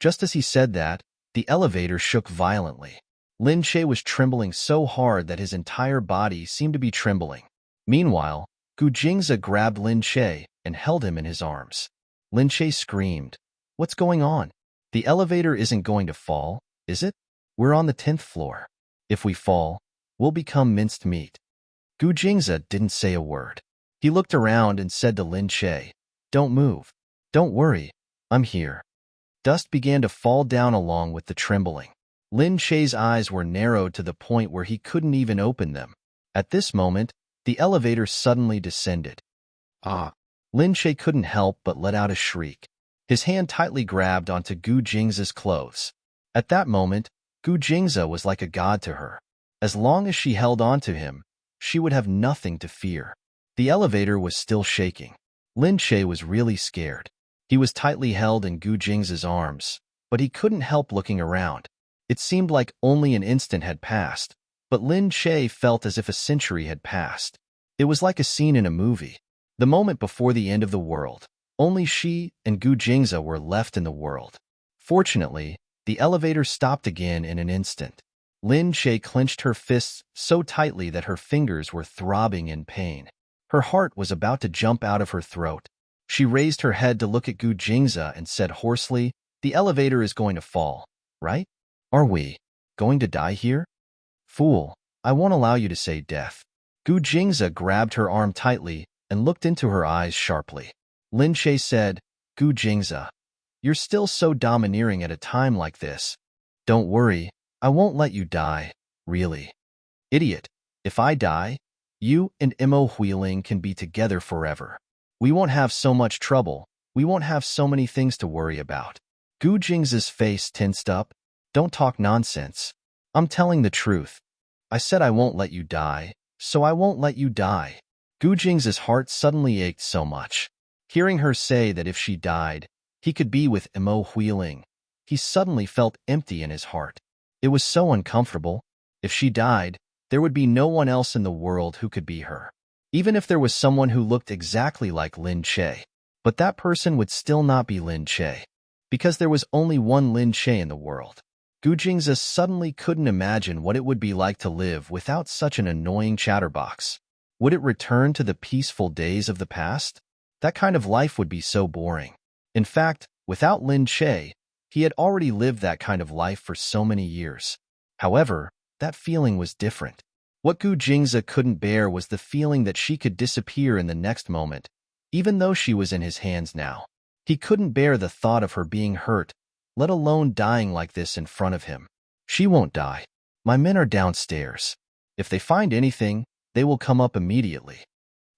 Speaker 1: Just as he said that, the elevator shook violently. Lin Che was trembling so hard that his entire body seemed to be trembling. Meanwhile, Gu Jingzi grabbed Lin Che and held him in his arms. Lin Che screamed, What's going on? The elevator isn't going to fall, is it? We're on the 10th floor. If we fall, we'll become minced meat. Gu Jingzi didn't say a word. He looked around and said to Lin Che, Don't move. Don't worry. I'm here. Dust began to fall down along with the trembling. Lin Che's eyes were narrowed to the point where he couldn't even open them. At this moment, the elevator suddenly descended. Ah! Lin Che couldn't help but let out a shriek. His hand tightly grabbed onto Gu Jingzi's clothes. At that moment, Gu Jingzi was like a god to her. As long as she held on to him, she would have nothing to fear. The elevator was still shaking. Lin Che was really scared. He was tightly held in Gu Jingzi's arms, but he couldn't help looking around. It seemed like only an instant had passed, but Lin Che felt as if a century had passed. It was like a scene in a movie. The moment before the end of the world. Only she and Gu Jingzi were left in the world. Fortunately, the elevator stopped again in an instant. Lin Che clenched her fists so tightly that her fingers were throbbing in pain. Her heart was about to jump out of her throat. She raised her head to look at Gu Jingzi and said hoarsely, The elevator is going to fall, right? Are we going to die here? Fool, I won't allow you to say death. Gu Jingzi grabbed her arm tightly and looked into her eyes sharply. Lin Che said, Gu Jingzi, you're still so domineering at a time like this. Don't worry, I won't let you die, really. Idiot, if I die, you and Imo Huiling can be together forever. We won't have so much trouble, we won't have so many things to worry about. Gu Jingzi's face tensed up. Don't talk nonsense. I'm telling the truth. I said I won't let you die, so I won't let you die. Gu Jingzi's heart suddenly ached so much. Hearing her say that if she died, he could be with Imo Huiling, he suddenly felt empty in his heart. It was so uncomfortable. If she died, there would be no one else in the world who could be her. Even if there was someone who looked exactly like Lin Che. But that person would still not be Lin Che. Because there was only one Lin Che in the world. Gu Jingzi suddenly couldn't imagine what it would be like to live without such an annoying chatterbox. Would it return to the peaceful days of the past? That kind of life would be so boring. In fact, without Lin Che, he had already lived that kind of life for so many years. However, that feeling was different. What Gu Jingzi couldn't bear was the feeling that she could disappear in the next moment, even though she was in his hands now. He couldn't bear the thought of her being hurt, let alone dying like this in front of him. She won't die. My men are downstairs. If they find anything, they will come up immediately.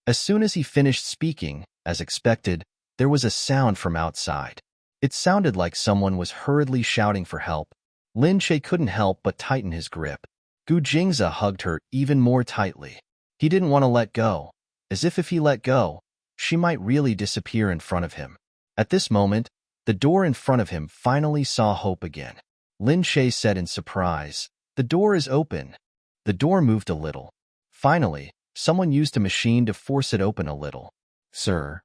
Speaker 1: As soon as he finished speaking, as expected, there was a sound from outside. It sounded like someone was hurriedly shouting for help. Lin Che couldn't help but tighten his grip. Gu Jingze hugged her even more tightly. He didn't want to let go, as if he let go, she might really disappear in front of him. At this moment, the door in front of him finally saw hope again. Lin Che said in surprise, "The door is open." The door moved a little. Finally, someone used a machine to force it open a little. Sir,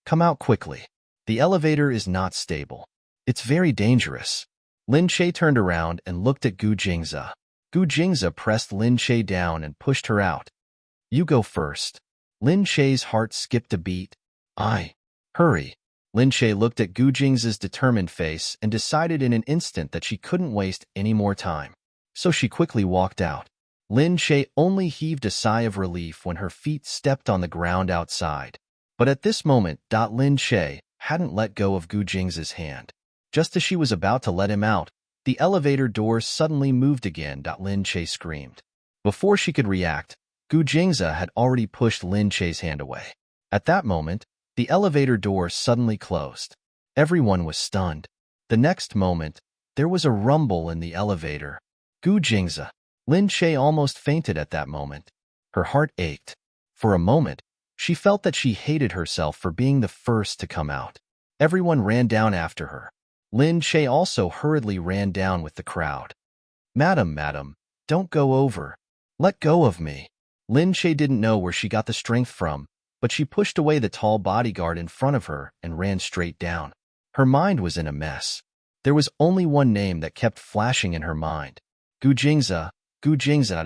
Speaker 1: come out quickly. The elevator is not stable. It's very dangerous." Lin Che turned around and looked at Gu Jingze. Gu Jingze pressed Lin Che down and pushed her out. "You go first." Lin Che's heart skipped a beat. Hurry." Lin Che looked at Gu Jingze's determined face and decided in an instant that she couldn't waste any more time. So she quickly walked out. Lin Che only heaved a sigh of relief when her feet stepped on the ground outside. But at this moment, Lin Che hadn't let go of Gu Jingze's hand. Just as she was about to let him out, the elevator door suddenly moved again. Lin Che screamed. Before she could react, Gu Jingze had already pushed Lin Che's hand away. At that moment, the elevator door suddenly closed. Everyone was stunned. The next moment, there was a rumble in the elevator. Gu Jingze. Lin Che almost fainted at that moment. Her heart ached. For a moment, she felt that she hated herself for being the first to come out. Everyone ran down after her. Lin Che also hurriedly ran down with the crowd. Madam, don't go over. Let go of me." Lin Che didn't know where she got the strength from, but she pushed away the tall bodyguard in front of her and ran straight down. Her mind was in a mess. There was only one name that kept flashing in her mind. Gu Jingze,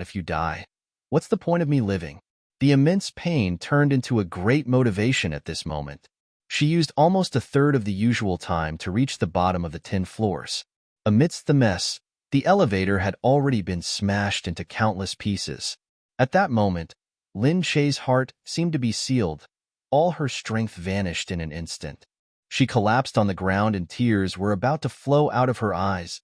Speaker 1: if you die, what's the point of me living? The immense pain turned into a great motivation at this moment. She used almost a third of the usual time to reach the bottom of the 10 floors. Amidst the mess, the elevator had already been smashed into countless pieces. At that moment, Lin Che's heart seemed to be sealed. All her strength vanished in an instant. She collapsed on the ground and tears were about to flow out of her eyes.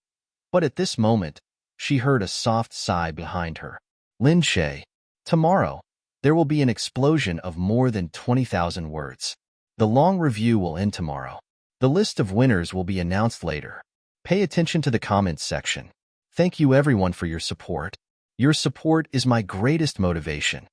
Speaker 1: But at this moment, she heard a soft sigh behind her. Lin Che, tomorrow, there will be an explosion of more than 20,000 words. The long review will end tomorrow. The list of winners will be announced later. Pay attention to the comments section. Thank you everyone for your support. Your support is my greatest motivation.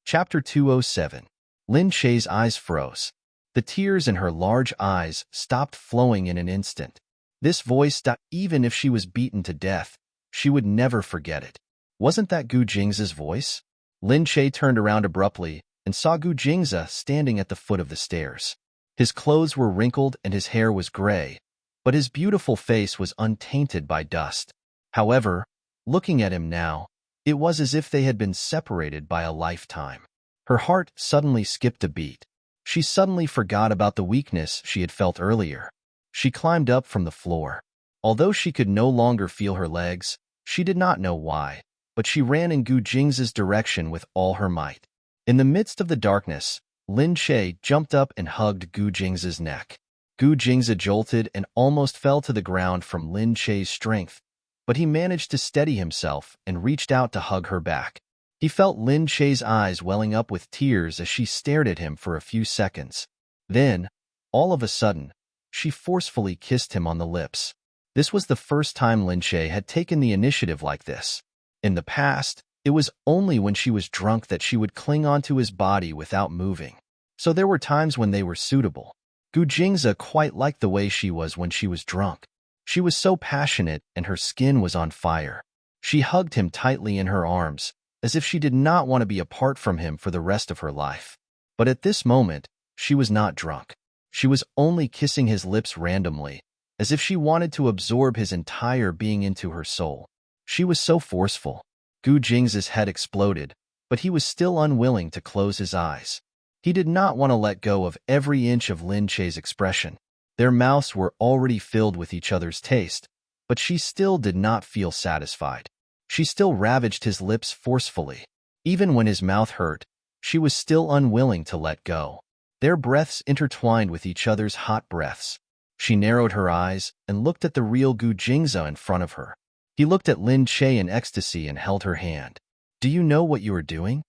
Speaker 1: Chapter 207. Lin Che's eyes froze. The tears in her large eyes stopped flowing in an instant. This voice, even if she was beaten to death, she would never forget it. Wasn't that Gu Jingze's voice? Lin Che turned around abruptly and saw Gu Jingze standing at the foot of the stairs. His clothes were wrinkled and his hair was gray, but his beautiful face was untainted by dust. However, looking at him now, it was as if they had been separated by a lifetime. Her heart suddenly skipped a beat. She suddenly forgot about the weakness she had felt earlier. She climbed up from the floor. Although she could no longer feel her legs, she did not know why, but she ran in Gu Jingze's direction with all her might. In the midst of the darkness, Lin Che jumped up and hugged Gu Jingze's neck. Gu Jingze jolted and almost fell to the ground from Lin Che's strength, but he managed to steady himself and reached out to hug her back. He felt Lin Che's eyes welling up with tears as she stared at him for a few seconds. Then, all of a sudden, she forcefully kissed him on the lips. This was the first time Lin Che had taken the initiative like this. In the past, it was only when she was drunk that she would cling onto his body without moving. So there were times when they were suitable. Gu Jingze quite liked the way she was when she was drunk. She was so passionate and her skin was on fire. She hugged him tightly in her arms, as if she did not want to be apart from him for the rest of her life. But at this moment, she was not drunk. She was only kissing his lips randomly, as if she wanted to absorb his entire being into her soul. She was so forceful. Gu Jingze's head exploded, but he was still unwilling to close his eyes. He did not want to let go of every inch of Lin Che's expression. Their mouths were already filled with each other's taste, but she still did not feel satisfied. She still ravaged his lips forcefully. Even when his mouth hurt, she was still unwilling to let go. Their breaths intertwined with each other's hot breaths. She narrowed her eyes and looked at the real Gu Jingze in front of her. He looked at Lin Che in ecstasy and held her hand. "Do you know what you are doing?"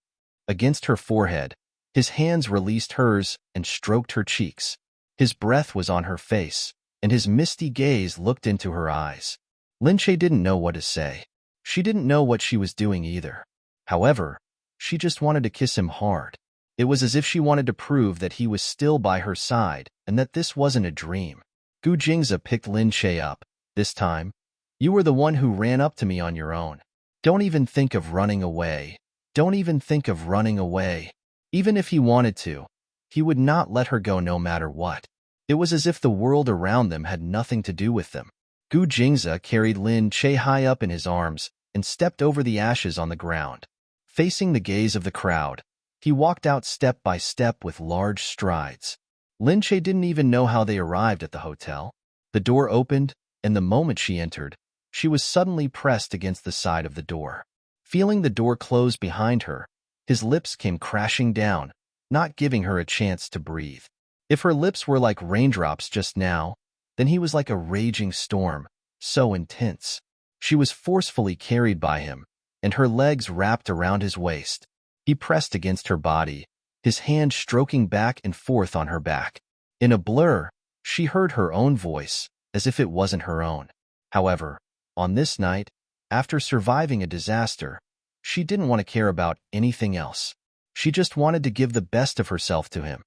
Speaker 1: Against her forehead, His hands released hers and stroked her cheeks. His breath was on her face, and his misty gaze looked into her eyes. Lin Che didn't know what to say. She didn't know what she was doing either. However, she just wanted to kiss him hard. It was as if she wanted to prove that he was still by her side and that this wasn't a dream. Gu Jingze picked Lin Che up. This time, you were the one who ran up to me on your own. Don't even think of running away. Don't even think of running away. Even if he wanted to, he would not let her go no matter what. It was as if the world around them had nothing to do with them. Gu Jingze carried Lin Che high up in his arms and stepped over the ashes on the ground. Facing the gaze of the crowd, he walked out step by step with large strides. Lin Che didn't even know how they arrived at the hotel. The door opened, and the moment she entered, she was suddenly pressed against the side of the door. Feeling the door close behind her, his lips came crashing down, not giving her a chance to breathe. If her lips were like raindrops just now, then he was like a raging storm, so intense. She was forcefully carried by him, and her legs wrapped around his waist. He pressed against her body, his hand stroking back and forth on her back. In a blur, she heard her own voice, as if it wasn't her own. However, on this night, after surviving a disaster, she didn't want to care about anything else. She just wanted to give the best of herself to him.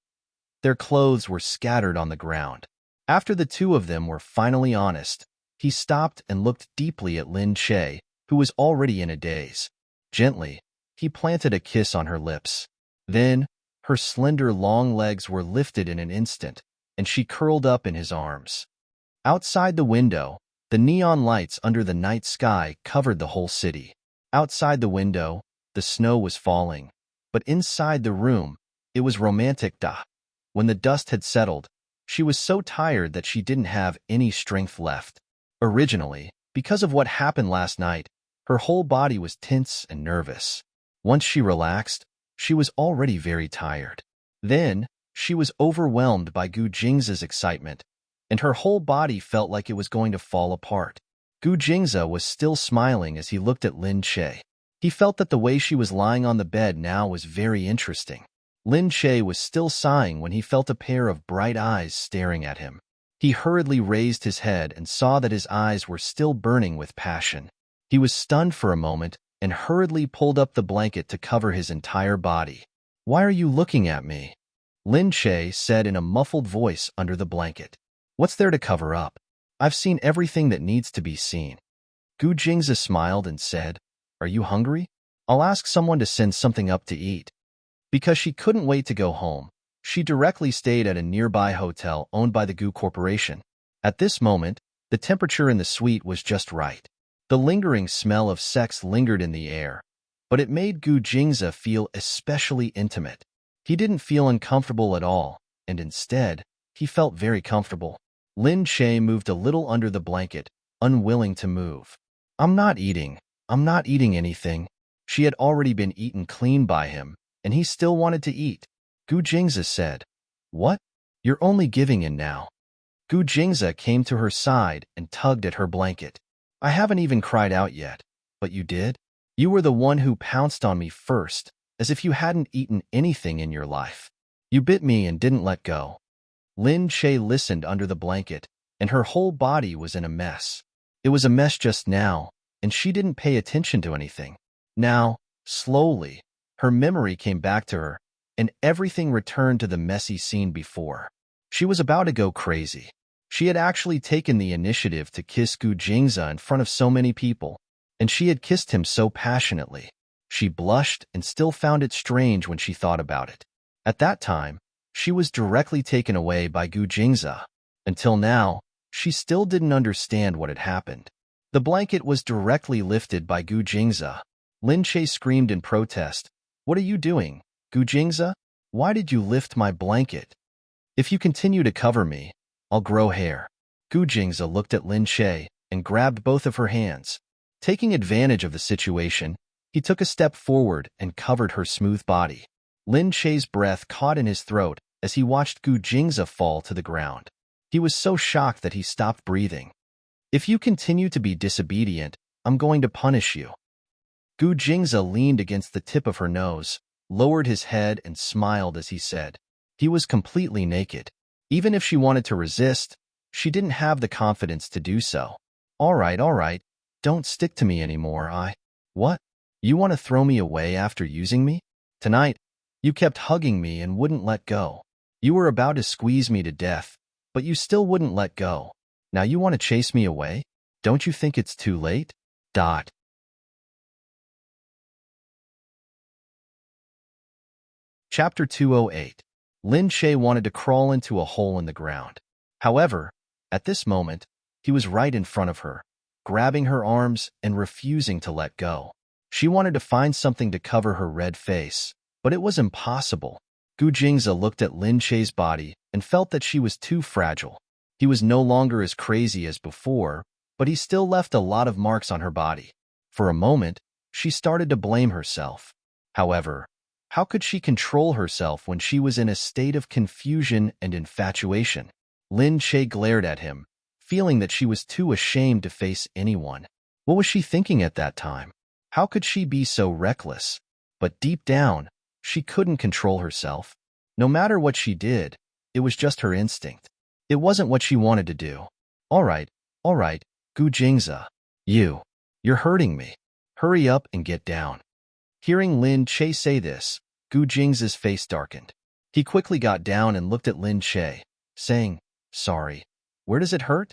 Speaker 1: Their clothes were scattered on the ground. After the two of them were finally honest, he stopped and looked deeply at Lin Che, who was already in a daze. Gently, he planted a kiss on her lips. Then, her slender long legs were lifted in an instant, and she curled up in his arms. Outside the window, the neon lights under the night sky covered the whole city. Outside the window, the snow was falling, but inside the room, it was romantic. When the dust had settled, she was so tired that she didn't have any strength left. Originally, because of what happened last night, her whole body was tense and nervous. Once she relaxed, she was already very tired. Then, she was overwhelmed by Gu Jingze's excitement, and her whole body felt like it was going to fall apart. Gu Jingze was still smiling as he looked at Lin Che. He felt that the way she was lying on the bed now was very interesting. Lin Che was still sighing when he felt a pair of bright eyes staring at him. He hurriedly raised his head and saw that his eyes were still burning with passion. He was stunned for a moment and hurriedly pulled up the blanket to cover his entire body. "Why are you looking at me?" Lin Che said in a muffled voice under the blanket. "What's there to cover up? I've seen everything that needs to be seen." Gu Jingze smiled and said, "Are you hungry? I'll ask someone to send something up to eat." Because she couldn't wait to go home, she directly stayed at a nearby hotel owned by the Gu Corporation. At this moment, the temperature in the suite was just right. The lingering smell of sex lingered in the air, but it made Gu Jingze feel especially intimate. He didn't feel uncomfortable at all, and instead, he felt very comfortable. Lin Che moved a little under the blanket, unwilling to move. I'm not eating anything." She had already been eaten clean by him, and he still wanted to eat. Gu Jingze said, "What? You're only giving in now." Gu Jingze came to her side and tugged at her blanket. "I haven't even cried out yet, but you did? You were the one who pounced on me first, as if you hadn't eaten anything in your life. You bit me and didn't let go." Lin Che listened under the blanket, and her whole body was in a mess. It was a mess just now, and she didn't pay attention to anything. Now, slowly, her memory came back to her, and everything returned to the messy scene before. She was about to go crazy. She had actually taken the initiative to kiss Gu Jingze in front of so many people, and she had kissed him so passionately. She blushed and still found it strange when she thought about it. At that time, she was directly taken away by Gu Jingze. Until now, she still didn't understand what had happened. The blanket was directly lifted by Gu Jingze. Lin Che screamed in protest, "What are you doing, Gu Jingze? Why did you lift my blanket? If you continue to cover me, I'll grow hair." Gu Jingze looked at Lin Che and grabbed both of her hands. Taking advantage of the situation, he took a step forward and covered her smooth body. Lin Che's breath caught in his throat as he watched Gu Jingze fall to the ground. He was so shocked that he stopped breathing. "If you continue to be disobedient, I'm going to punish you." Gu Jingze leaned against the tip of her nose, lowered his head and smiled as he said. He was completely naked. Even if she wanted to resist, she didn't have the confidence to do so. All right, don't stick to me anymore, What? You want to throw me away after using me? Tonight, you kept hugging me and wouldn't let go. You were about to squeeze me to death, but you still wouldn't let go. Now you want to chase me away? Don't you think it's too late? Chapter 208. Lin Che wanted to crawl into a hole in the ground. However, at this moment, he was right in front of her, grabbing her arms and refusing to let go. She wanted to find something to cover her red face, but it was impossible. Gu Jingze looked at Lin Che's body and felt that she was too fragile. He was no longer as crazy as before, but he still left a lot of marks on her body. For a moment, she started to blame herself. However, how could she control herself when she was in a state of confusion and infatuation? Lin Che glared at him, feeling that she was too ashamed to face anyone. What was she thinking at that time? How could she be so reckless? But deep down, she couldn't control herself. No matter what she did, it was just her instinct. It wasn't what she wanted to do. All right, Gu Jingze. You're hurting me. Hurry up and get down. Hearing Lin Che say this, Gu Jingze's face darkened. He quickly got down and looked at Lin Che, saying, Sorry. Where does it hurt?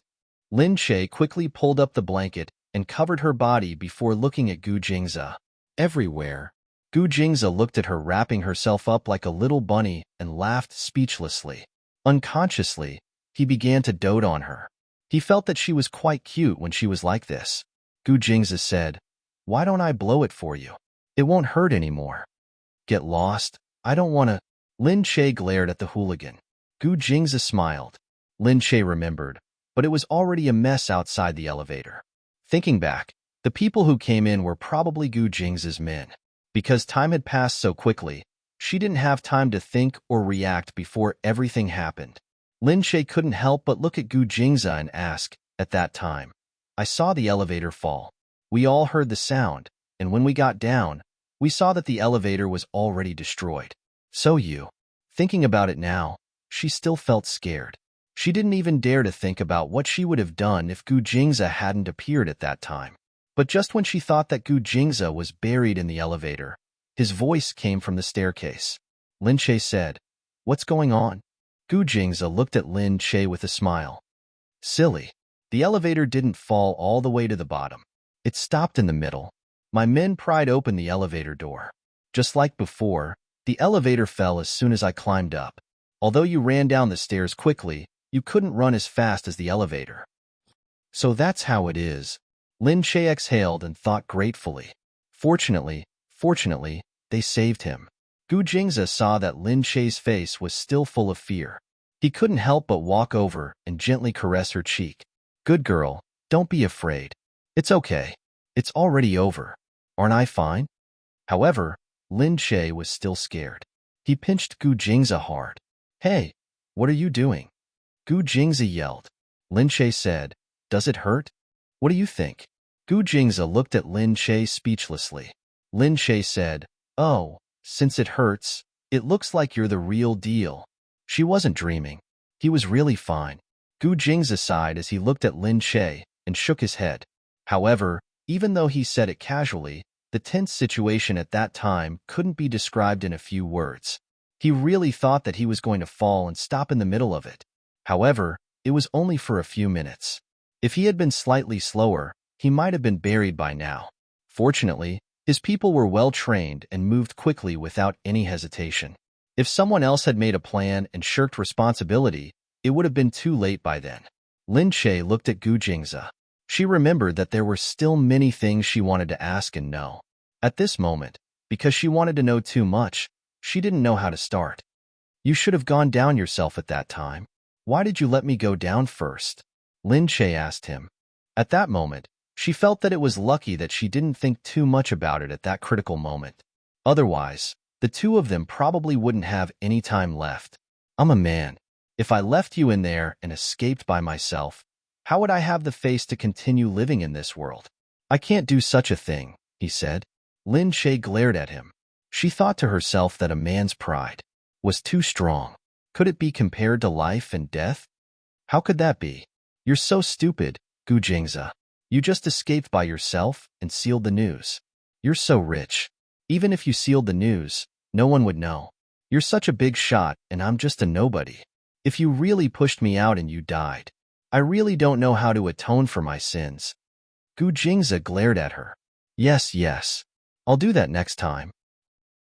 Speaker 1: Lin Che quickly pulled up the blanket and covered her body before looking at Gu Jingze. Everywhere. Gu Jingze looked at her wrapping herself up like a little bunny and laughed speechlessly. Unconsciously, he began to dote on her. He felt that she was quite cute when she was like this. Gu Jingze said, Why don't I blow it for you? It won't hurt anymore. Get lost. I don't want to. Lin Che glared at the hooligan. Gu Jingze smiled. Lin Che remembered, but it was already a mess outside the elevator. Thinking back, the people who came in were probably Gu Jingze's men. Because time had passed so quickly, she didn't have time to think or react before everything happened. Lin Che couldn't help but look at Gu Jingze and ask, at that time, I saw the elevator fall. We all heard the sound, and when we got down, we saw that the elevator was already destroyed. Thinking about it now, she still felt scared. She didn't even dare to think about what she would have done if Gu Jingze hadn't appeared at that time. But just when she thought that Gu Jingze was buried in the elevator, his voice came from the staircase. Lin Che said, What's going on? Gu Jingze looked at Lin Che with a smile. Silly. The elevator didn't fall all the way to the bottom. It stopped in the middle. My men pried open the elevator door. Just like before, the elevator fell as soon as I climbed up. Although you ran down the stairs quickly, you couldn't run as fast as the elevator. So that's how it is. Lin Che exhaled and thought gratefully. Fortunately, they saved him. Gu Jingze saw that Lin Che's face was still full of fear. He couldn't help but walk over and gently caress her cheek. Good girl, don't be afraid. It's okay. It's already over. Aren't I fine? However, Lin Che was still scared. He pinched Gu Jingze hard. Hey, what are you doing? Gu Jingze yelled. Lin Che said, Does it hurt? What do you think? Gu Jingze looked at Lin Che speechlessly. Lin Che said, Oh, since it hurts, it looks like you're the real deal. She wasn't dreaming. He was really fine. Gu Jingze sighed as he looked at Lin Che and shook his head. However, even though he said it casually, the tense situation at that time couldn't be described in a few words. He really thought that he was going to fall and stop in the middle of it. However, it was only for a few minutes. If he had been slightly slower, he might have been buried by now. Fortunately, his people were well trained and moved quickly without any hesitation. If someone else had made a plan and shirked responsibility, it would have been too late by then. Lin Che looked at Gu Jingze. She remembered that there were still many things she wanted to ask and know. At this moment, because she wanted to know too much, she didn't know how to start. You should have gone down yourself at that time. Why did you let me go down first? Lin Che asked him. At that moment, she felt that it was lucky that she didn't think too much about it at that critical moment. Otherwise, the two of them probably wouldn't have any time left. I'm a man. If I left you in there and escaped by myself, how would I have the face to continue living in this world? I can't do such a thing, he said. Lin Che glared at him. She thought to herself that a man's pride was too strong. Could it be compared to life and death? How could that be? You're so stupid, Gu Jingza. You just escaped by yourself and sealed the news. You're so rich. Even if you sealed the news, no one would know. You're such a big shot, and I'm just a nobody. If you really pushed me out and you died, I really don't know how to atone for my sins. Gu Jingza glared at her. Yes, yes. I'll do that next time.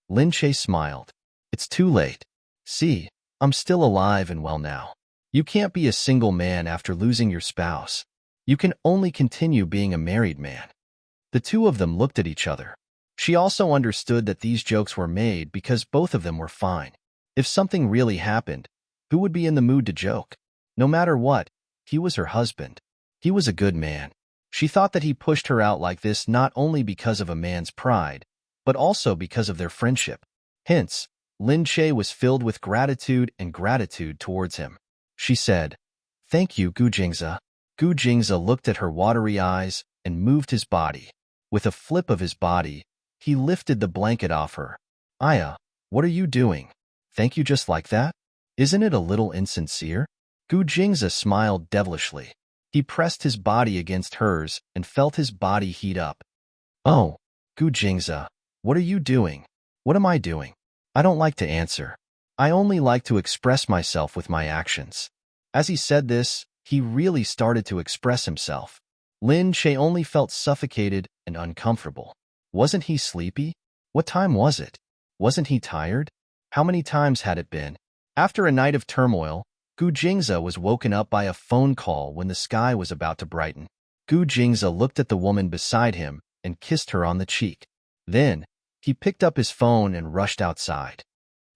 Speaker 1: Lin Che smiled. It's too late. See, I'm still alive and well now. You can't be a single man after losing your spouse. You can only continue being a married man. The two of them looked at each other. She also understood that these jokes were made because both of them were fine. If something really happened, who would be in the mood to joke? No matter what, he was her husband. He was a good man. She thought that he pushed her out like this not only because of a man's pride, but also because of their friendship. Hence, Lin Che was filled with gratitude towards him. She said, "Thank you, Gu Jingza." Gu Jingza looked at her watery eyes and moved his body. With a flip of his body, he lifted the blanket off her. "Aya, what are you doing? Thank you just like that? Isn't it a little insincere?" Gu Jingza smiled devilishly. He pressed his body against hers and felt his body heat up. "Oh, Gu Jingza, what are you doing? What am I doing? I don't like to answer. I only like to express myself with my actions." As he said this, he really started to express himself. Lin Che only felt suffocated and uncomfortable. Wasn't he sleepy? What time was it? Wasn't he tired? How many times had it been? After a night of turmoil, Gu Jingza was woken up by a phone call when the sky was about to brighten. Gu Jingza looked at the woman beside him and kissed her on the cheek. Then, he picked up his phone and rushed outside.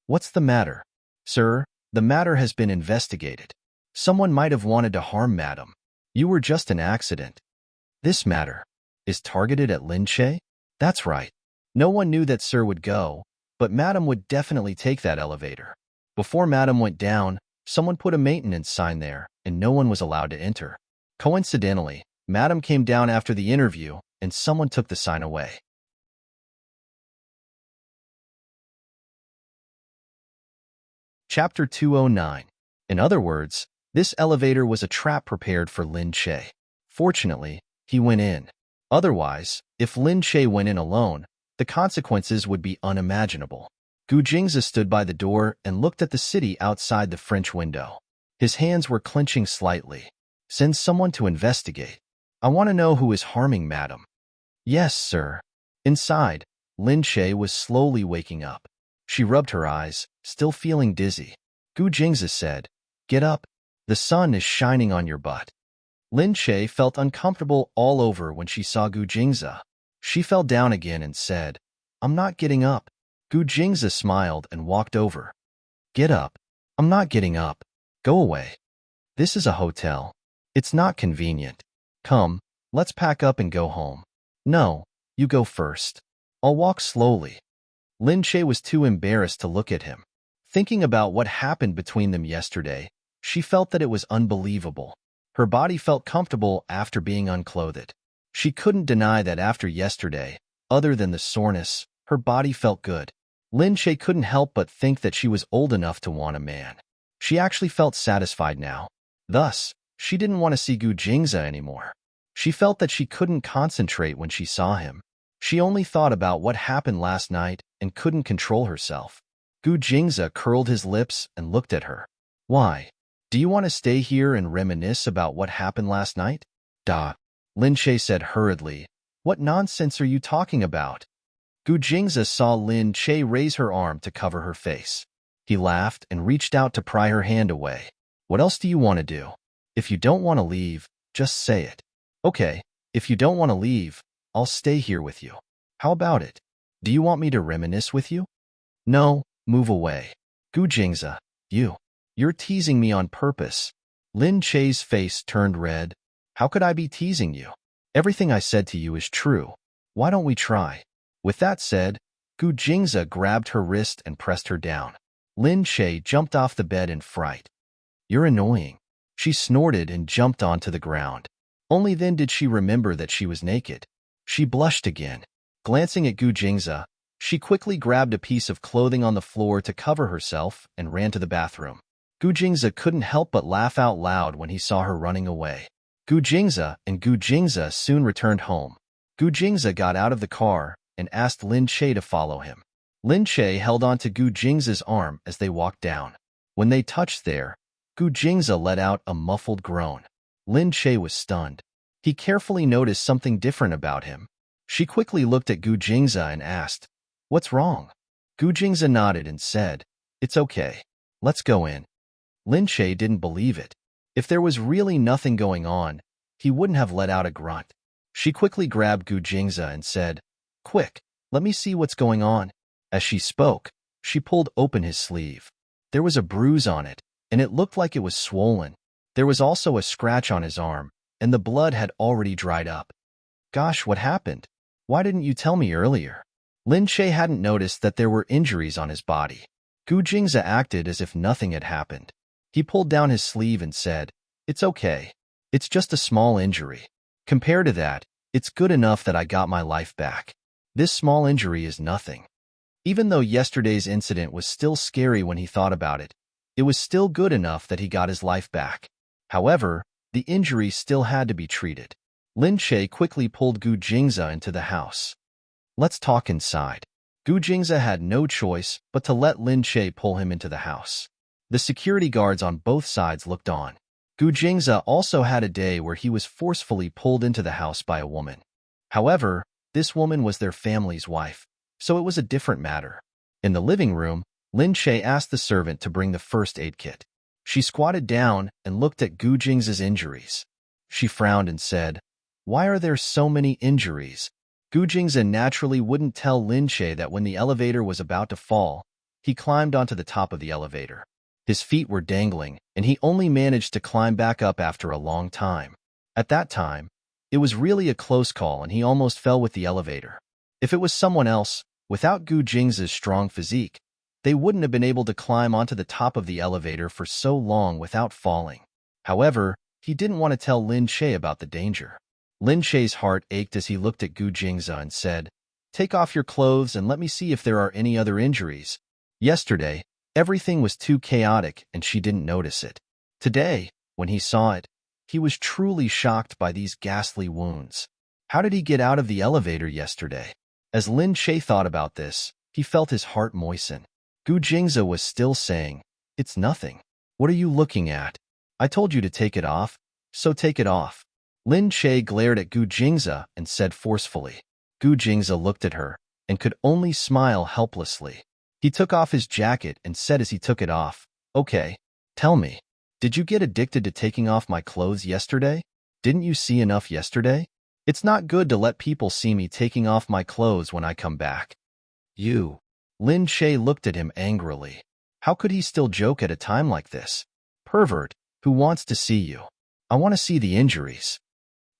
Speaker 1: "What's the matter?" "Sir, the matter has been investigated. Someone might have wanted to harm Madam. You were just an accident." "This matter is targeted at Lin Che?" "That's right. No one knew that Sir would go, but Madam would definitely take that elevator. Before Madam went down, someone put a maintenance sign there, and no one was allowed to enter. Coincidentally, Madam came down after the interview, and someone took the sign away." Chapter 209. In other words, this elevator was a trap prepared for Lin Che. Fortunately, he went in. Otherwise, if Lin Che went in alone, the consequences would be unimaginable. Gu Jingza stood by the door and looked at the city outside the French window. His hands were clenching slightly. "Send someone to investigate. I want to know who is harming Madam." "Yes, sir." Inside, Lin Che was slowly waking up. She rubbed her eyes, still feeling dizzy. Gu Jingza said, "Get up. The sun is shining on your butt." Lin Che felt uncomfortable all over when she saw Gu Jingza. She fell down again and said, "I'm not getting up." Gu Jingza smiled and walked over. "Get up." "I'm not getting up." "Go away. This is a hotel. It's not convenient. Come, let's pack up and go home." "No, you go first. I'll walk slowly." Lin Che was too embarrassed to look at him. Thinking about what happened between them yesterday, she felt that it was unbelievable. Her body felt comfortable after being unclothed. She couldn't deny that after yesterday, other than the soreness, her body felt good. Lin Che couldn't help but think that she was old enough to want a man. She actually felt satisfied now. Thus, she didn't want to see Gu Jingza anymore. She felt that she couldn't concentrate when she saw him. She only thought about what happened last night and couldn't control herself. Gu Jingza curled his lips and looked at her. "Why? Do you want to stay here and reminisce about what happened last night?" "Da," Lin Che said hurriedly. "What nonsense are you talking about?" Gu Jingza saw Lin Che raise her arm to cover her face. He laughed and reached out to pry her hand away. "What else do you want to do? If you don't want to leave, just say it." "Okay, if you don't want to leave, I'll stay here with you. How about it? Do you want me to reminisce with you?" "No, move away." "Gu Jingza, you're teasing me on purpose." Lin Che's face turned red. "How could I be teasing you? Everything I said to you is true. Why don't we try?" With that said, Gu Jingza grabbed her wrist and pressed her down. Lin Che jumped off the bed in fright. "You're annoying." She snorted and jumped onto the ground. Only then did she remember that she was naked. She blushed again. Glancing at Gu Jingza, She quickly grabbed a piece of clothing on the floor to cover herself and ran to the bathroom. Gu Jingze couldn't help but laugh out loud when he saw her running away. Gu Jingze soon returned home. Gu Jingze got out of the car and asked Lin Che to follow him. Lin Che held onto Gu Jingze's arm as they walked down. When they touched there, Gu Jingze let out a muffled groan. Lin Che was stunned. He carefully noticed something different about him. She quickly looked at Gu Jingze and asked, "What's wrong?" Gu Jingze nodded and said, "It's okay. Let's go in." Lin Che didn't believe it. If there was really nothing going on, he wouldn't have let out a grunt. She quickly grabbed Gu Jingze and said, "Quick, let me see what's going on." As she spoke, she pulled open his sleeve. There was a bruise on it, and it looked like it was swollen. There was also a scratch on his arm, and the blood had already dried up. "Gosh, what happened? Why didn't you tell me earlier?" Lin Che hadn't noticed that there were injuries on his body. Gu Jingze acted as if nothing had happened. He pulled down his sleeve and said, "It's okay. It's just a small injury. Compared to that, it's good enough that I got my life back. This small injury is nothing." Even though yesterday's incident was still scary when he thought about it, it was still good enough that he got his life back. However, the injury still had to be treated. Lin Che quickly pulled Gu Jingze into the house. "Let's talk inside." Gu Jingze had no choice but to let Lin Che pull him into the house. The security guards on both sides looked on. Gu Jingze also had a day where he was forcefully pulled into the house by a woman. However, this woman was their family's wife, so it was a different matter. In the living room, Lin Che asked the servant to bring the first aid kit. She squatted down and looked at Gu Jingze's injuries. She frowned and said, "Why are there so many injuries?" Gu Jingze naturally wouldn't tell Lin Che that when the elevator was about to fall, he climbed onto the top of the elevator. His feet were dangling, and he only managed to climb back up after a long time. At that time, it was really a close call and he almost fell with the elevator. If it was someone else, without Gu Jingze's strong physique, they wouldn't have been able to climb onto the top of the elevator for so long without falling. However, he didn't want to tell Lin Che about the danger. Lin Che's heart ached as he looked at Gu Jingze and said, "Take off your clothes and let me see if there are any other injuries." Yesterday, everything was too chaotic and she didn't notice it. Today, when he saw it, he was truly shocked by these ghastly wounds. How did he get out of the elevator yesterday? As Lin Che thought about this, he felt his heart moisten. Gu Jingze was still saying, "It's nothing. What are you looking at? I told you to take it off, so take it off." Lin Che glared at Gu Jingze and said forcefully. Gu Jingze looked at her and could only smile helplessly. He took off his jacket and said as he took it off, "Okay, tell me, did you get addicted to taking off my clothes yesterday? Didn't you see enough yesterday? It's not good to let people see me taking off my clothes when I come back." "You." Lin Che looked at him angrily. How could he still joke at a time like this? "Pervert, who wants to see you? I want to see the injuries."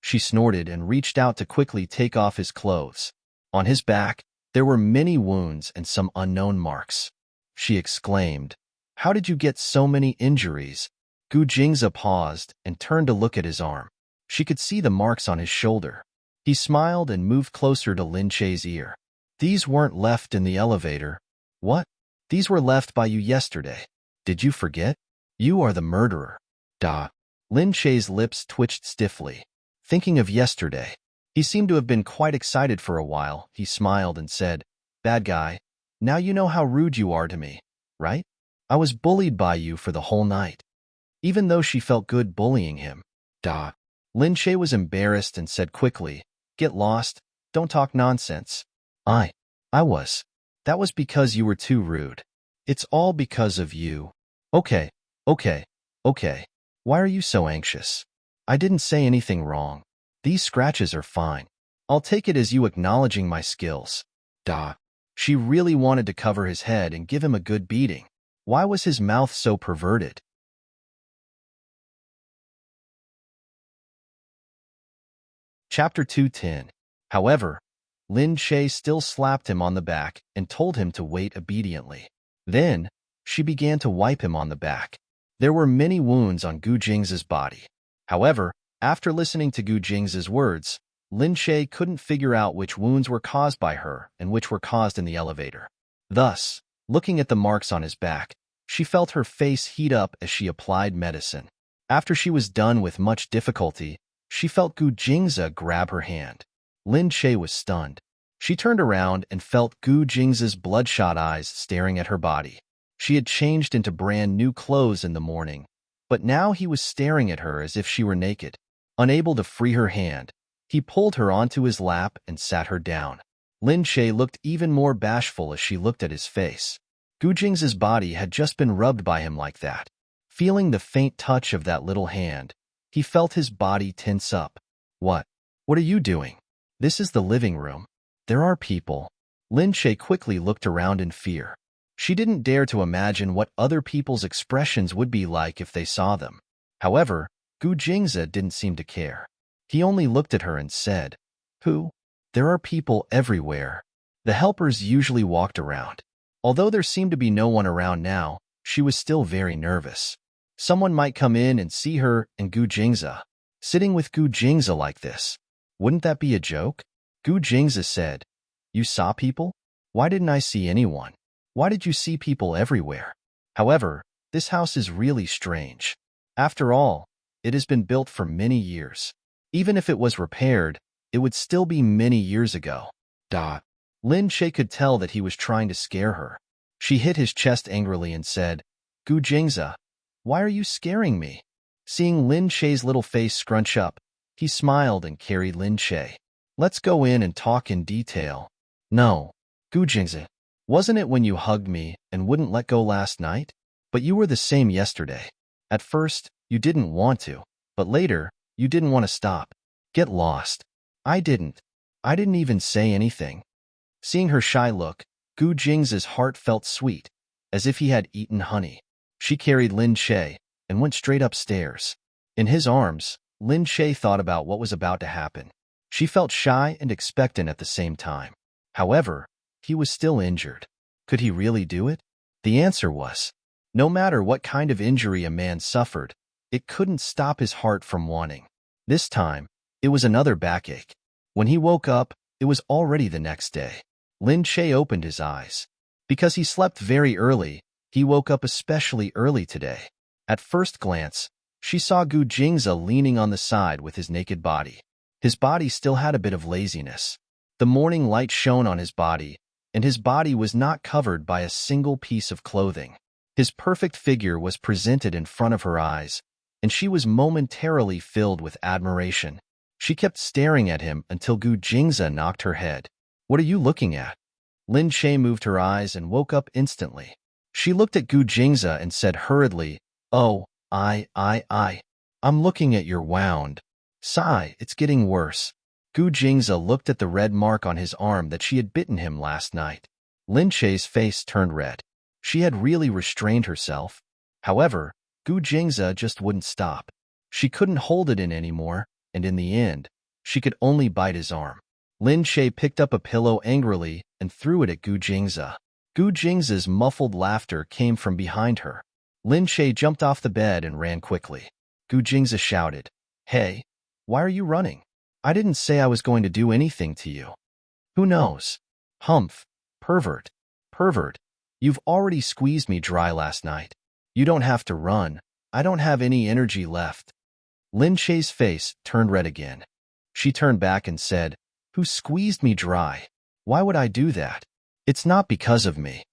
Speaker 1: She snorted and reached out to quickly take off his clothes. On his back, there were many wounds and some unknown marks. She exclaimed, "How did you get so many injuries?" Gu Jingze paused and turned to look at his arm. She could see the marks on his shoulder. He smiled and moved closer to Lin Che's ear. "These weren't left in the elevator." "What? These were left by you yesterday. Did you forget? You are the murderer." "Duh." Lin Che's lips twitched stiffly. Thinking of yesterday. He seemed to have been quite excited for a while. He smiled and said, "Bad guy, now you know how rude you are to me, right? I was bullied by you for the whole night." Even though she felt good bullying him. "Duh." Lin Che was embarrassed and said quickly, "Get lost, don't talk nonsense." I was. That was because you were too rude. It's all because of you." Okay. Why are you so anxious? I didn't say anything wrong. These scratches are fine. I'll take it as you acknowledging my skills." "Duh." She really wanted to cover his head and give him a good beating. Why was his mouth so perverted? Chapter 210. However, Lin Che still slapped him on the back and told him to wait obediently. Then, she began to wipe him on the back. There were many wounds on Gu Jingze's body. However, after listening to Gu Jingze's words, Lin Shay couldn't figure out which wounds were caused by her and which were caused in the elevator. Thus, looking at the marks on his back, she felt her face heat up as she applied medicine. After she was done with much difficulty, she felt Gu Jingzi grab her hand. Lin Shay was stunned. She turned around and felt Gu Jingzi's bloodshot eyes staring at her body. She had changed into brand new clothes in the morning, but now he was staring at her as if she were naked. Unable to free her hand, he pulled her onto his lap and sat her down. Lin Shay looked even more bashful as she looked at his face. Gu Jingzi's body had just been rubbed by him like that. Feeling the faint touch of that little hand, he felt his body tense up. What? What are you doing? This is the living room. There are people. Lin Shay quickly looked around in fear. She didn't dare to imagine what other people's expressions would be like if they saw them. However, Gu Jingzi didn't seem to care. He only looked at her and said, "Who? There are people everywhere." The helpers usually walked around. Although there seemed to be no one around now, she was still very nervous. Someone might come in and see her and Gu Jingzi. Sitting with Gu Jingzi like this. Wouldn't that be a joke? Gu Jingzi said, "You saw people? Why didn't I see anyone? Why did you see people everywhere?" However, this house is really strange. After all, it has been built for many years. Even if it was repaired, it would still be many years ago. Lin Shay could tell that he was trying to scare her. She hit his chest angrily and said, "Gu Jingzi, why are you scaring me?" Seeing Lin Shay's little face scrunch up, he smiled and carried Lin Shay. "Let's go in and talk in detail." "No, Gu Jingzi, wasn't it when you hugged me and wouldn't let go last night? But you were the same yesterday. At first, you didn't want to, but later, you didn't want to stop. Get lost." I didn't even say anything." Seeing her shy look, Gu Jingzi's heart felt sweet, as if he had eaten honey. She carried Lin Shay and went straight upstairs. In his arms, Lin Shay thought about what was about to happen. She felt shy and expectant at the same time. However, he was still injured. Could he really do it? The answer was, no matter what kind of injury a man suffered, it couldn't stop his heart from wanting. This time, it was another backache. When he woke up, it was already the next day. Lin Shay opened his eyes. Because he slept very early, he woke up especially early today. At first glance, she saw Gu Jingzi leaning on the side with his naked body. His body still had a bit of laziness. The morning light shone on his body, and his body was not covered by a single piece of clothing. His perfect figure was presented in front of her eyes, and she was momentarily filled with admiration. She kept staring at him until Gu Jingzi knocked her head. "What are you looking at?" Lin Shay moved her eyes and woke up instantly. She looked at Gu Jingzi and said hurriedly, "Oh, I'm looking at your wound. Sigh, it's getting worse." Gu Jingzi looked at the red mark on his arm that she had bitten him last night. Lin Shay's face turned red. She had really restrained herself. However, Gu Jingzi just wouldn't stop. She couldn't hold it in anymore, and in the end, she could only bite his arm. Lin Shay picked up a pillow angrily and threw it at Gu Jingzi. Gu Jingzi's muffled laughter came from behind her. Lin Shay jumped off the bed and ran quickly. Gu Jingzi shouted, "Hey, why are you running? I didn't say I was going to do anything to you." "Who knows? Humph, pervert, you've already squeezed me dry last night. You don't have to run. I don't have any energy left." Lin Shay's face turned red again. She turned back and said, "Who squeezed me dry? Why would I do that? It's not because of me."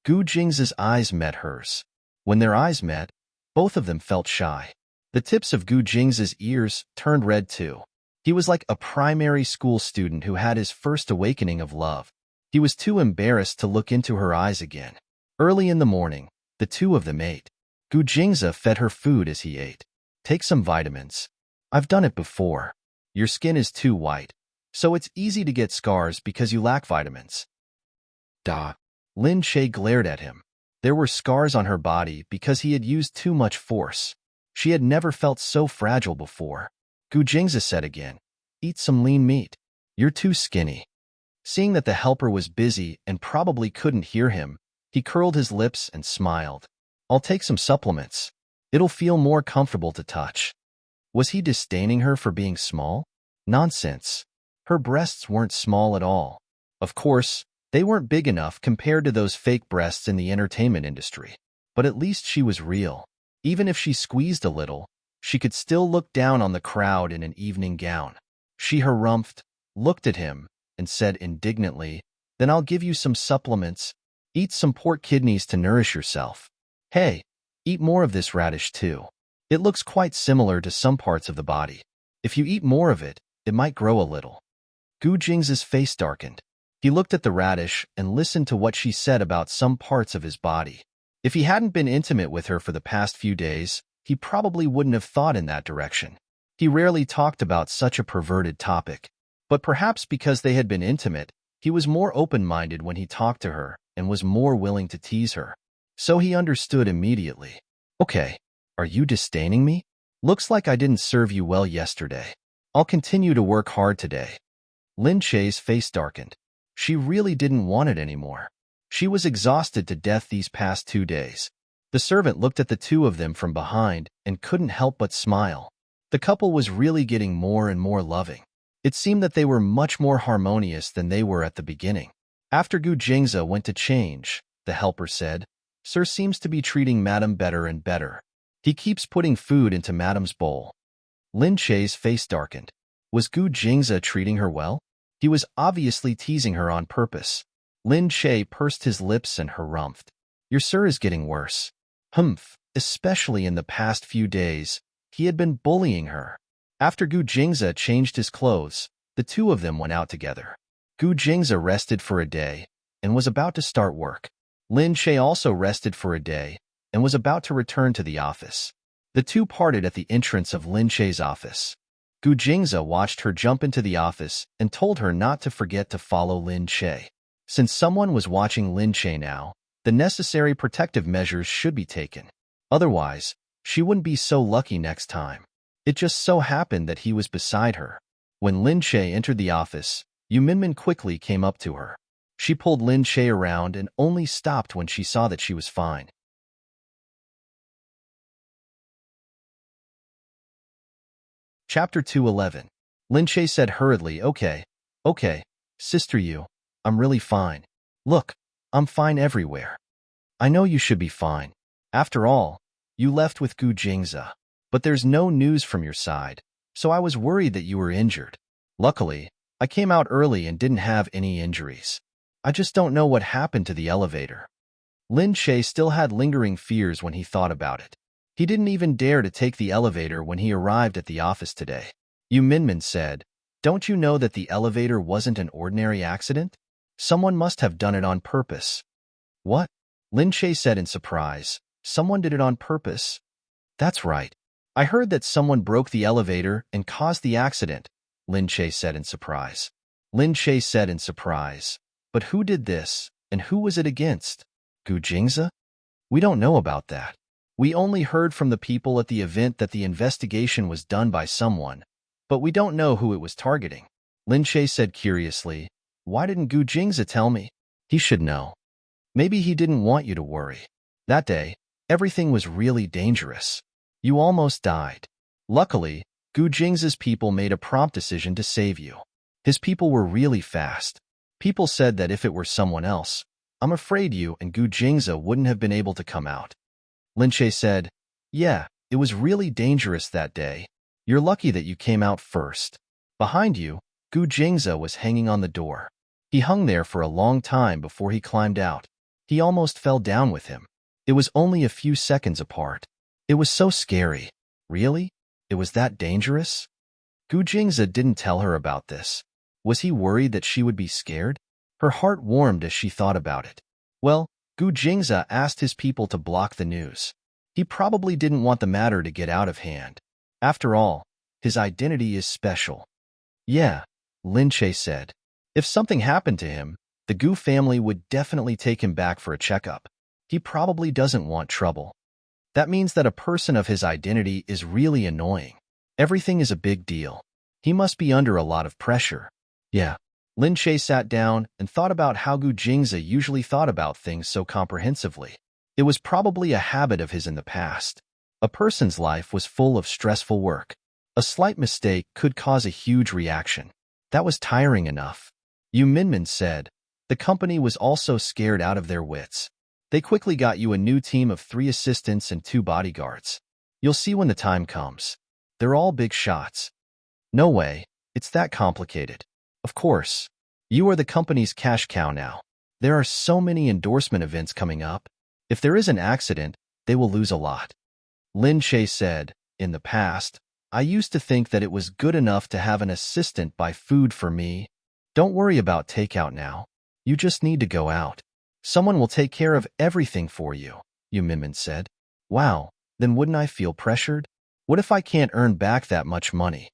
Speaker 1: Gu Jingzi's eyes met hers. When their eyes met, both of them felt shy. The tips of Gu Jingzi's ears turned red too. He was like a primary school student who had his first awakening of love. He was too embarrassed to look into her eyes again. Early in the morning, the two of them ate. Gu Jingzi fed her food as he ate. "Take some vitamins. I've done it before. Your skin is too white, so it's easy to get scars because you lack vitamins." Lin Shay glared at him. There were scars on her body because he had used too much force. She had never felt so fragile before. Gu Jingzi said again, "Eat some lean meat. You're too skinny." Seeing that the helper was busy and probably couldn't hear him, he curled his lips and smiled. "I'll take some supplements. It'll feel more comfortable to touch." Was he disdaining her for being small? Nonsense. Her breasts weren't small at all. Of course, they weren't big enough compared to those fake breasts in the entertainment industry. But at least she was real. Even if she squeezed a little, she could still look down on the crowd in an evening gown. She harumphed, looked at him, and said indignantly, "Then I'll give you some supplements. Eat some pork kidneys to nourish yourself. Hey, eat more of this radish too. It looks quite similar to some parts of the body. If you eat more of it, it might grow a little." Gu Jing's face darkened. He looked at the radish and listened to what she said about some parts of his body. If he hadn't been intimate with her for the past few days, he probably wouldn't have thought in that direction. He rarely talked about such a perverted topic. But perhaps because they had been intimate, he was more open-minded when he talked to her and was more willing to tease her. So he understood immediately. "Okay, are you disdaining me? Looks like I didn't serve you well yesterday. I'll continue to work hard today." Lin Che's face darkened. She really didn't want it anymore. She was exhausted to death these past 2 days. The servant looked at the two of them from behind and couldn't help but smile. The couple was really getting more and more loving. It seemed that they were much more harmonious than they were at the beginning. After Gu Jingza went to change, the helper said, "Sir seems to be treating Madam better and better. He keeps putting food into Madam's bowl." Lin Che's face darkened. Was Gu Jingza treating her well? He was obviously teasing her on purpose. Lin Che pursed his lips and harumphed. "Your sir is getting worse." Humph, especially in the past few days, he had been bullying her. After Gu Jingza changed his clothes, the two of them went out together. Gu Jingza rested for a day and was about to start work. Lin Che also rested for a day and was about to return to the office. The two parted at the entrance of Lin Che's office. Gu Jingza watched her jump into the office and told her not to forget to follow Lin Che. Since someone was watching Lin Che now, the necessary protective measures should be taken. Otherwise, she wouldn't be so lucky next time. It just so happened that he was beside her. When Lin Che entered the office, Yu Minmin quickly came up to her. She pulled Lin Che around and only stopped when she saw that she was fine. Chapter 211. Lin Che said hurriedly, Okay, Sister Yu, I'm really fine. Look, I'm fine everywhere. I know you should be fine. After all, you left with Gu Jingza. But there's no news from your side, so I was worried that you were injured. Luckily, I came out early and didn't have any injuries. I just don't know what happened to the elevator." Lin Che still had lingering fears when he thought about it. He didn't even dare to take the elevator when he arrived at the office today. Yu Minmin said, "Don't you know that the elevator wasn't an ordinary accident? Someone must have done it on purpose." "What?" Lin Che said in surprise. "Someone did it on purpose?" "That's right. I heard that someone broke the elevator and caused the accident," Lin Che said in surprise. Lin Che said in surprise, "But who did this, and who was it against? Gu Jingza? We don't know about that. We only heard from the people at the event that the investigation was done by someone, but we don't know who it was targeting." Lin Che said curiously, "Why didn't Gu Jingza tell me? He should know. Maybe he didn't want you to worry. That day, everything was really dangerous. You almost died. Luckily, Gu Jingza's people made a prompt decision to save you. His people were really fast. People said that if it were someone else, I'm afraid you and Gu Jingza wouldn't have been able to come out." Lin Che said, "Yeah, it was really dangerous that day. You're lucky that you came out first." Behind you, Gu Jingza was hanging on the door. He hung there for a long time before he climbed out. He almost fell down with him. It was only a few seconds apart. It was so scary. Really? It was that dangerous? Gu Jingza didn't tell her about this. Was he worried that she would be scared? Her heart warmed as she thought about it. Well, Gu Jingza asked his people to block the news. He probably didn't want the matter to get out of hand. After all, his identity is special. "Yeah," Lin Che said. "If something happened to him, the Gu family would definitely take him back for a checkup. He probably doesn't want trouble. That means that a person of his identity is really annoying. Everything is a big deal. He must be under a lot of pressure." Yeah. Lin Che sat down and thought about how Gu Jingza usually thought about things so comprehensively. It was probably a habit of his in the past. A person's life was full of stressful work. A slight mistake could cause a huge reaction. That was tiring enough. Yu Minmin said. The company was also scared out of their wits. They quickly got you a new team of 3 assistants and 2 bodyguards. You'll see when the time comes. They're all big shots. No way, it's that complicated. Of course. You are the company's cash cow now. There are so many endorsement events coming up. If there is an accident, they will lose a lot. Lin Che said, in the past, I used to think that it was good enough to have an assistant buy food for me. Don't worry about takeout now. You just need to go out. Someone will take care of everything for you, Yu Minmin said. Wow, then wouldn't I feel pressured? What if I can't earn back that much money?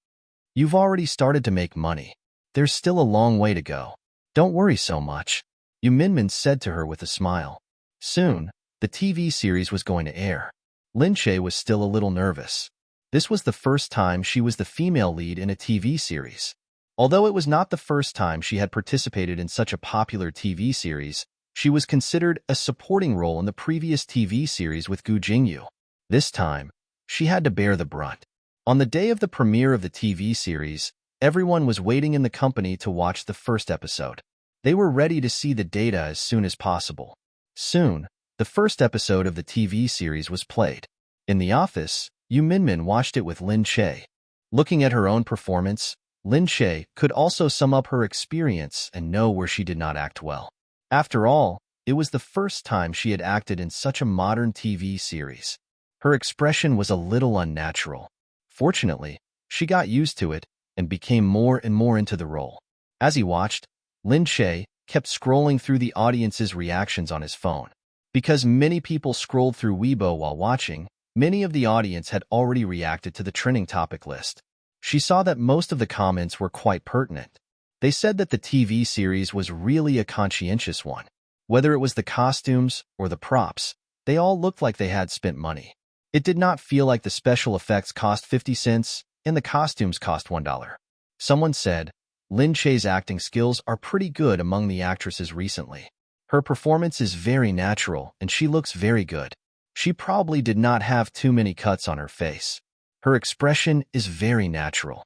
Speaker 1: You've already started to make money. There's still a long way to go. Don't worry so much, Yu Minmin said to her with a smile. Soon, the TV series was going to air. Lin Che was still a little nervous. This was the first time she was the female lead in a TV series. Although it was not the first time she had participated in such a popular TV series, she was considered a supporting role in the previous TV series with Gu Jingyu. This time, she had to bear the brunt. On the day of the premiere of the TV series, everyone was waiting in the company to watch the first episode. They were ready to see the data as soon as possible. Soon, the first episode of the TV series was played. In the office, Yu Minmin watched it with Lin Che. Looking at her own performance, Lin Che could also sum up her experience and know where she did not act well. After all, it was the first time she had acted in such a modern TV series. Her expression was a little unnatural. Fortunately, she got used to it and became more and more into the role. As he watched, Lin Che kept scrolling through the audience's reactions on his phone. Because many people scrolled through Weibo while watching, many of the audience had already reacted to the trending topic list. She saw that most of the comments were quite pertinent. They said that the TV series was really a conscientious one. Whether it was the costumes or the props, they all looked like they had spent money. It did not feel like the special effects cost 50 cents and the costumes cost $1. Someone said, Lin Che's acting skills are pretty good among the actresses recently. Her performance is very natural and she looks very good. She probably did not have too many cuts on her face. Her expression is very natural.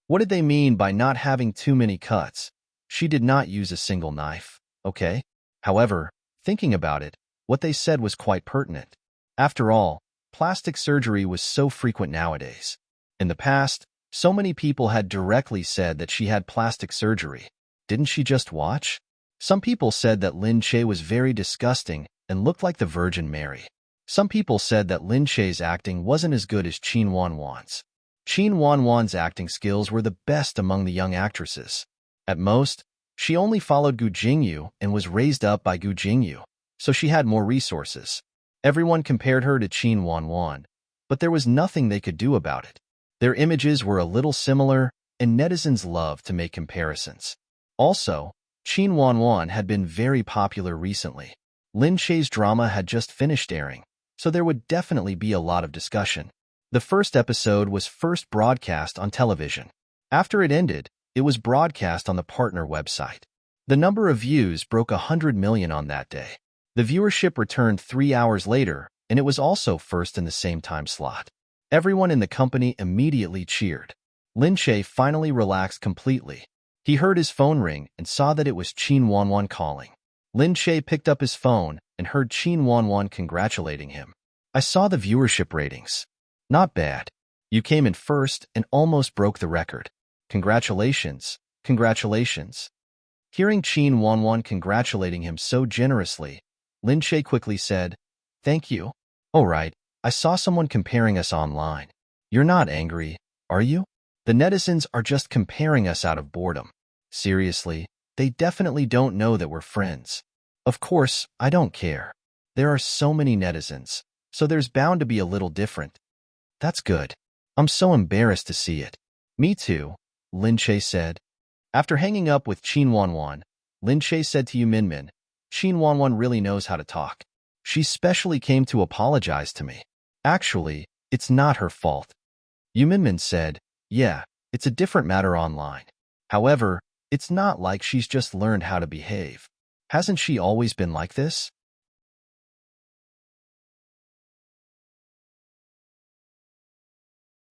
Speaker 1: What did they mean by not having too many cuts? She did not use a single knife, okay? However, thinking about it, what they said was quite pertinent. After all, plastic surgery was so frequent nowadays. In the past, so many people had directly said that she had plastic surgery. Didn't she just watch? Some people said that Lin Che was very disgusting and looked like the Virgin Mary. Some people said that Lin Che's acting wasn't as good as Qin Wanwan's. Qin Wanwan's acting skills were the best among the young actresses. At most, she only followed Gu Jingyu and was raised up by Gu Jingyu, so she had more resources. Everyone compared her to Qin Wanwan, but there was nothing they could do about it. Their images were a little similar, and netizens loved to make comparisons. Also, Qin Wanwan had been very popular recently. Lin Che's drama had just finished airing, so there would definitely be a lot of discussion. The first episode was first broadcast on television. After it ended, it was broadcast on the partner website. The number of views broke 100 million on that day. The viewership returned 3 hours later, and it was also first in the same time slot. Everyone in the company immediately cheered. Lin Che finally relaxed completely. He heard his phone ring and saw that it was Qin Wanwan calling. Lin Che picked up his phone and heard Qin Wanwan congratulating him. I saw the viewership ratings. Not bad. You came in first and almost broke the record. Congratulations, congratulations. Hearing Qin Wanwan congratulating him so generously, Lin Che quickly said, Thank you. All right, I saw someone comparing us online. You're not angry, are you? The netizens are just comparing us out of boredom. Seriously, they definitely don't know that we're friends. Of course, I don't care. There are so many netizens, so there's bound to be a little different. That's good. I'm so embarrassed to see it. Me too, Lin Che said. After hanging up with Qin Wanwan, Lin Che said to Yu Minmin, Qin Wanwan really knows how to talk. She specially came to apologize to me. Actually, it's not her fault. Yu Minmin said, Yeah, it's a different matter online. However, it's not like she's just learned how to behave. Hasn't she always been like this?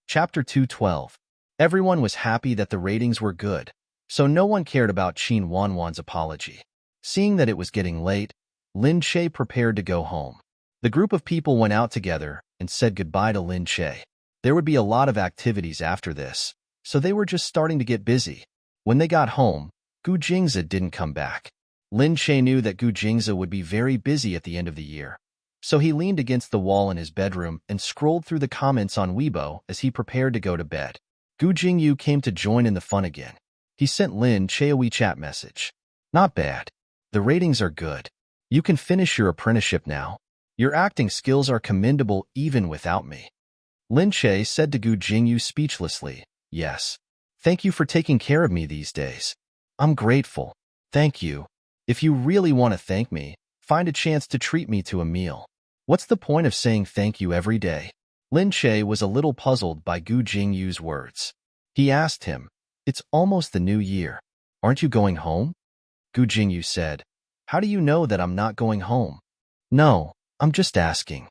Speaker 1: Chapter 212. Everyone was happy that the ratings were good, so no one cared about Qin Wanwan's apology. Seeing that it was getting late, Lin Che prepared to go home. The group of people went out together and said goodbye to Lin Che. There would be a lot of activities after this, so they were just starting to get busy. When they got home, Gu Jingzi didn't come back. Lin Che knew that Gu Jingzi would be very busy at the end of the year, so he leaned against the wall in his bedroom and scrolled through the comments on Weibo as he prepared to go to bed. Gu Jingyu came to join in the fun again. He sent Lin Che a WeChat message. Not bad. The ratings are good. You can finish your apprenticeship now. Your acting skills are commendable even without me. Lin Che said to Gu Jingyu speechlessly, Yes. Thank you for taking care of me these days. I'm grateful. Thank you. If you really want to thank me, find a chance to treat me to a meal. What's the point of saying thank you every day? Lin Che was a little puzzled by Gu Jingyu's words. He asked him, It's almost the new year. Aren't you going home? Gu Jingyu said, How do you know that I'm not going home? No, I'm just asking.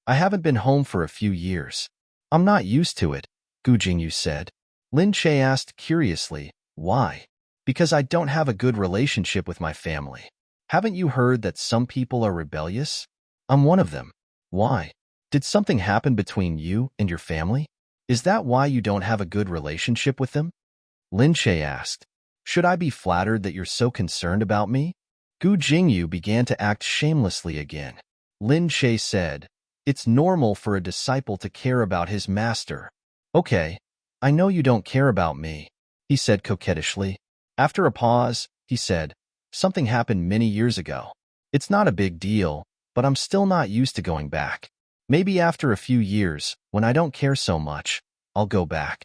Speaker 1: I haven't been home for a few years. I'm not used to it, Gu Jingyu said. Lin Che asked curiously, Why? Because I don't have a good relationship with my family. Haven't you heard that some people are rebellious? I'm one of them. Why? Did something happen between you and your family? Is that why you don't have a good relationship with them? Lin Che asked. Should I be flattered that you're so concerned about me? Gu Jingyu began to act shamelessly again. Lin Che said, It's normal for a disciple to care about his master. Okay, I know you don't care about me, he said coquettishly. After a pause, he said, Something happened many years ago. It's not a big deal, but I'm still not used to going back. Maybe after a few years, when I don't care so much, I'll go back.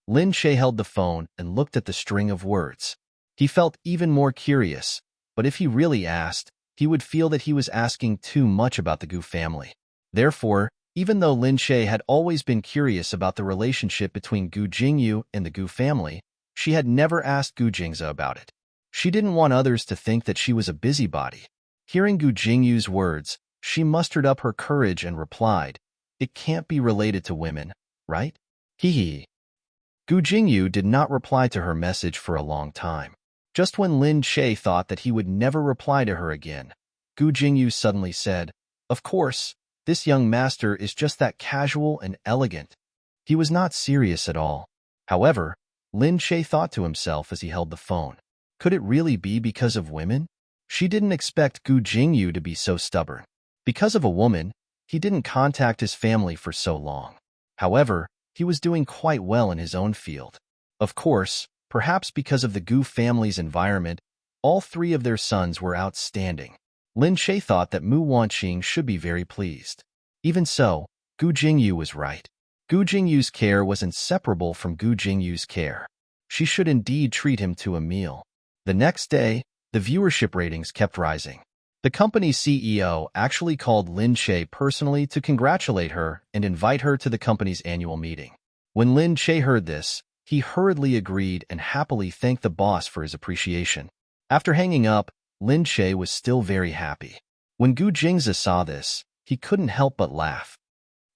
Speaker 1: Lin Che held the phone and looked at the string of words. He felt even more curious, but if he really asked, he would feel that he was asking too much about the Gu family. Therefore, even though Lin Che had always been curious about the relationship between Gu Jingyu and the Gu family, she had never asked Gu Jingzi about it. She didn't want others to think that she was a busybody. Hearing Gu Jingyu's words, she mustered up her courage and replied, It can't be related to women, right? Hee hee. Gu Jingyu did not reply to her message for a long time. Just when Lin Che thought that he would never reply to her again, Gu Jingyu suddenly said, Of course, this young master is just that casual and elegant. He was not serious at all. However, Lin Che thought to himself as he held the phone. Could it really be because of women? She didn't expect Gu Jingyu to be so stubborn. Because of a woman, he didn't contact his family for so long. However, he was doing quite well in his own field. Of course, perhaps because of the Gu family's environment, all three of their sons were outstanding. Lin Che thought that Mu Wanqing should be very pleased. Even so, Gu Jingyu was right. Gu Jingyu's care was inseparable from Gu Jingyu's care. She should indeed treat him to a meal. The next day, the viewership ratings kept rising. The company's CEO actually called Lin Che personally to congratulate her and invite her to the company's annual meeting. When Lin Che heard this, he hurriedly agreed and happily thanked the boss for his appreciation. After hanging up, Lin Che was still very happy. When Gu Jingzi saw this, he couldn't help but laugh.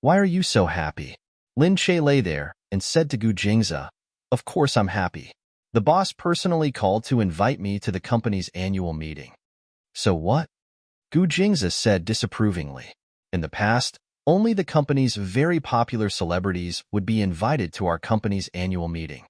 Speaker 1: Why are you so happy? Lin Che lay there and said to Gu Jingzi, Of course I'm happy. The boss personally called to invite me to the company's annual meeting. So what? Gu Jingzi said disapprovingly. In the past, only the company's very popular celebrities would be invited to our company's annual meeting.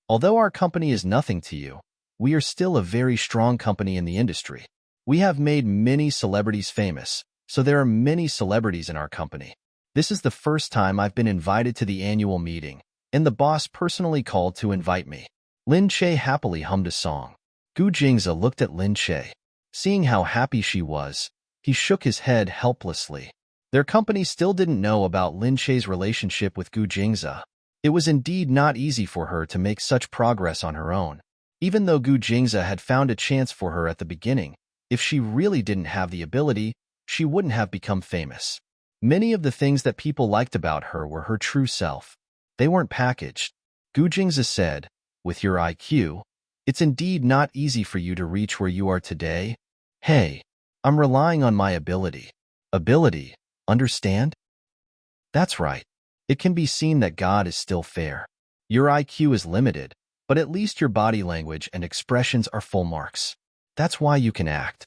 Speaker 1: Although our company is nothing to you, we are still a very strong company in the industry. We have made many celebrities famous, so there are many celebrities in our company. This is the first time I've been invited to the annual meeting, and the boss personally called to invite me. Lin Che happily hummed a song. Gu Jingzi looked at Lin Che. Seeing how happy she was, he shook his head helplessly. Their company still didn't know about Lin Che's relationship with Gu Jingzi. It was indeed not easy for her to make such progress on her own. Even though Gu Jingzi had found a chance for her at the beginning, if she really didn't have the ability, she wouldn't have become famous. Many of the things that people liked about her were her true self. They weren't packaged. Gu Jingzi said, With your IQ, it's indeed not easy for you to reach where you are today. Hey, I'm relying on my ability. Ability, understand? That's right. It can be seen that God is still fair. Your IQ is limited, but at least your body language and expressions are full marks. That's why you can act.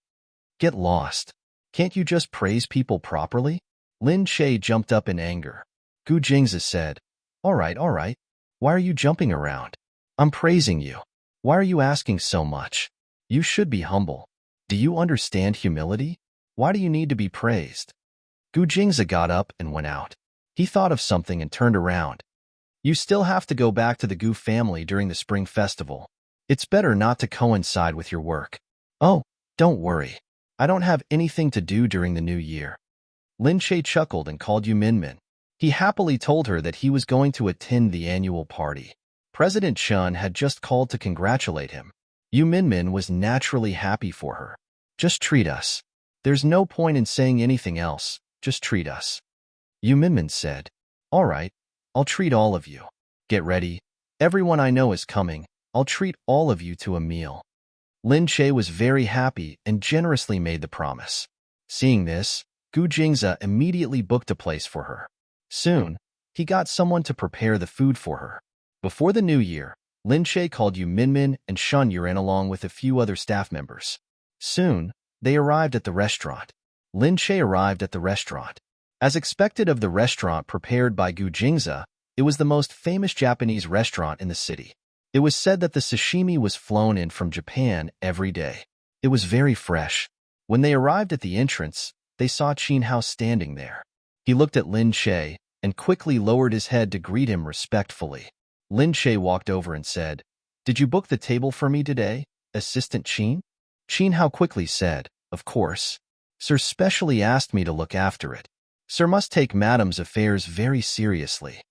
Speaker 1: Get lost. Can't you just praise people properly? Lin Che jumped up in anger. Gu Jingzi said, all right. Why are you jumping around? I'm praising you. Why are you asking so much? You should be humble. Do you understand humility? Why do you need to be praised? Gu Jingzi got up and went out. He thought of something and turned around. You still have to go back to the Gu family during the Spring Festival. It's better not to coincide with your work. Oh, don't worry. I don't have anything to do during the new year. Lin Che chuckled and called Yu Minmin. He happily told her that he was going to attend the annual party. President Chun had just called to congratulate him. Yu Minmin was naturally happy for her. Just treat us. There's no point in saying anything else. Just treat us. Yu Minmin said, all right, I'll treat all of you. Get ready. Everyone I know is coming. I'll treat all of you to a meal. Lin Che was very happy and generously made the promise. Seeing this, Gu Jingzi immediately booked a place for her. Soon, he got someone to prepare the food for her. Before the new year, Lin Che called Yu Minmin and Shun Yuran along with a few other staff members. Soon, they arrived at the restaurant. Lin Che arrived at the restaurant. As expected of the restaurant prepared by Gu Jingzi, it was the most famous Japanese restaurant in the city. It was said that the sashimi was flown in from Japan every day. It was very fresh. When they arrived at the entrance, they saw Qin Hao standing there. He looked at Lin Che and quickly lowered his head to greet him respectfully. Lin Che walked over and said, did you book the table for me today, Assistant Qin? Qin Hao quickly said, of course. Sir specially asked me to look after it. Sir must take Madam's affairs very seriously.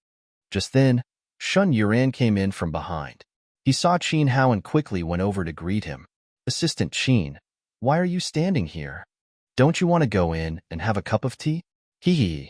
Speaker 1: Just then, Shun Yuran came in from behind. He saw Qin Hao and quickly went over to greet him. Assistant Qin, why are you standing here? Don't you want to go in and have a cup of tea? Hee hee.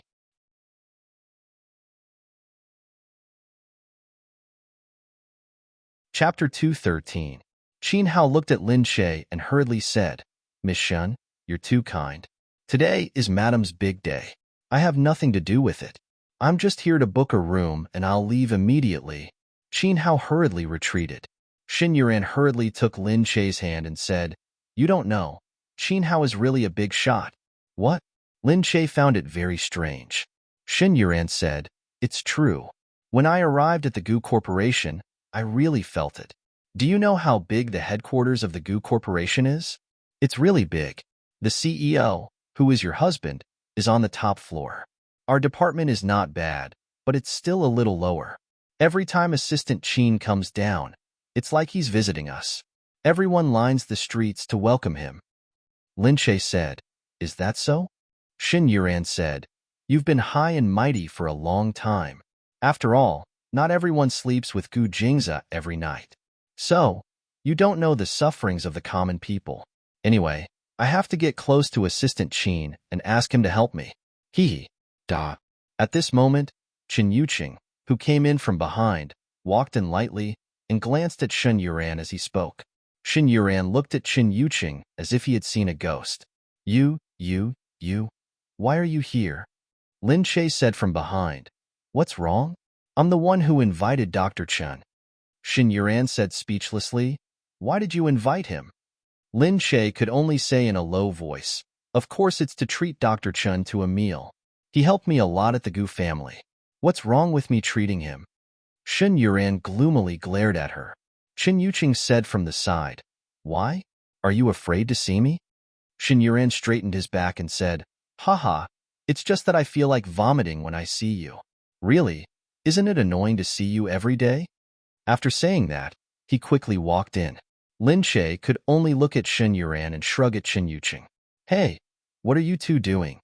Speaker 1: Chapter 213. Qin Hao looked at Lin Che and hurriedly said, Miss Shun, you're too kind. Today is Madam's big day. I have nothing to do with it. I'm just here to book a room and I'll leave immediately. Qin Hao hurriedly retreated. Shin Yuran hurriedly took Lin Che's hand and said, you don't know. Qin Hao is really a big shot. What? Lin Che found it very strange. Shin Yuran said, it's true. When I arrived at the Gu Corporation, I really felt it. Do you know how big the headquarters of the Gu Corporation is? It's really big. The CEO, who is your husband, is on the top floor. Our department is not bad, but it's still a little lower. Every time Assistant Qin comes down, it's like he's visiting us. Everyone lines the streets to welcome him. Lin Che said, is that so? Shin Yuran said, you've been high and mighty for a long time. After all, not everyone sleeps with Gu Jingzi every night. So, you don't know the sufferings of the common people. Anyway, I have to get close to Assistant Qin and ask him to help me. Hee. Da. At this moment, Qin Yuqing, who came in from behind, walked in lightly and glanced at Shin Yuran as he spoke. Shin Yuran looked at Qin Yuqing as if he had seen a ghost. You, why are you here? Lin Che said from behind. What's wrong? I'm the one who invited Dr. Chen. Shin Yuran said speechlessly. Why did you invite him? Lin Che could only say in a low voice, of course it's to treat Dr. Chen to a meal. He helped me a lot at the Gu family. What's wrong with me treating him? Shin Yuran gloomily glared at her. Qin Yuqing said from the side, why? Are you afraid to see me? Shin Yuran straightened his back and said, haha, it's just that I feel like vomiting when I see you. Really? Isn't it annoying to see you every day? After saying that, he quickly walked in. Lin Che could only look at Shin Yuran and shrug at Qin Yuqing. Hey, what are you two doing?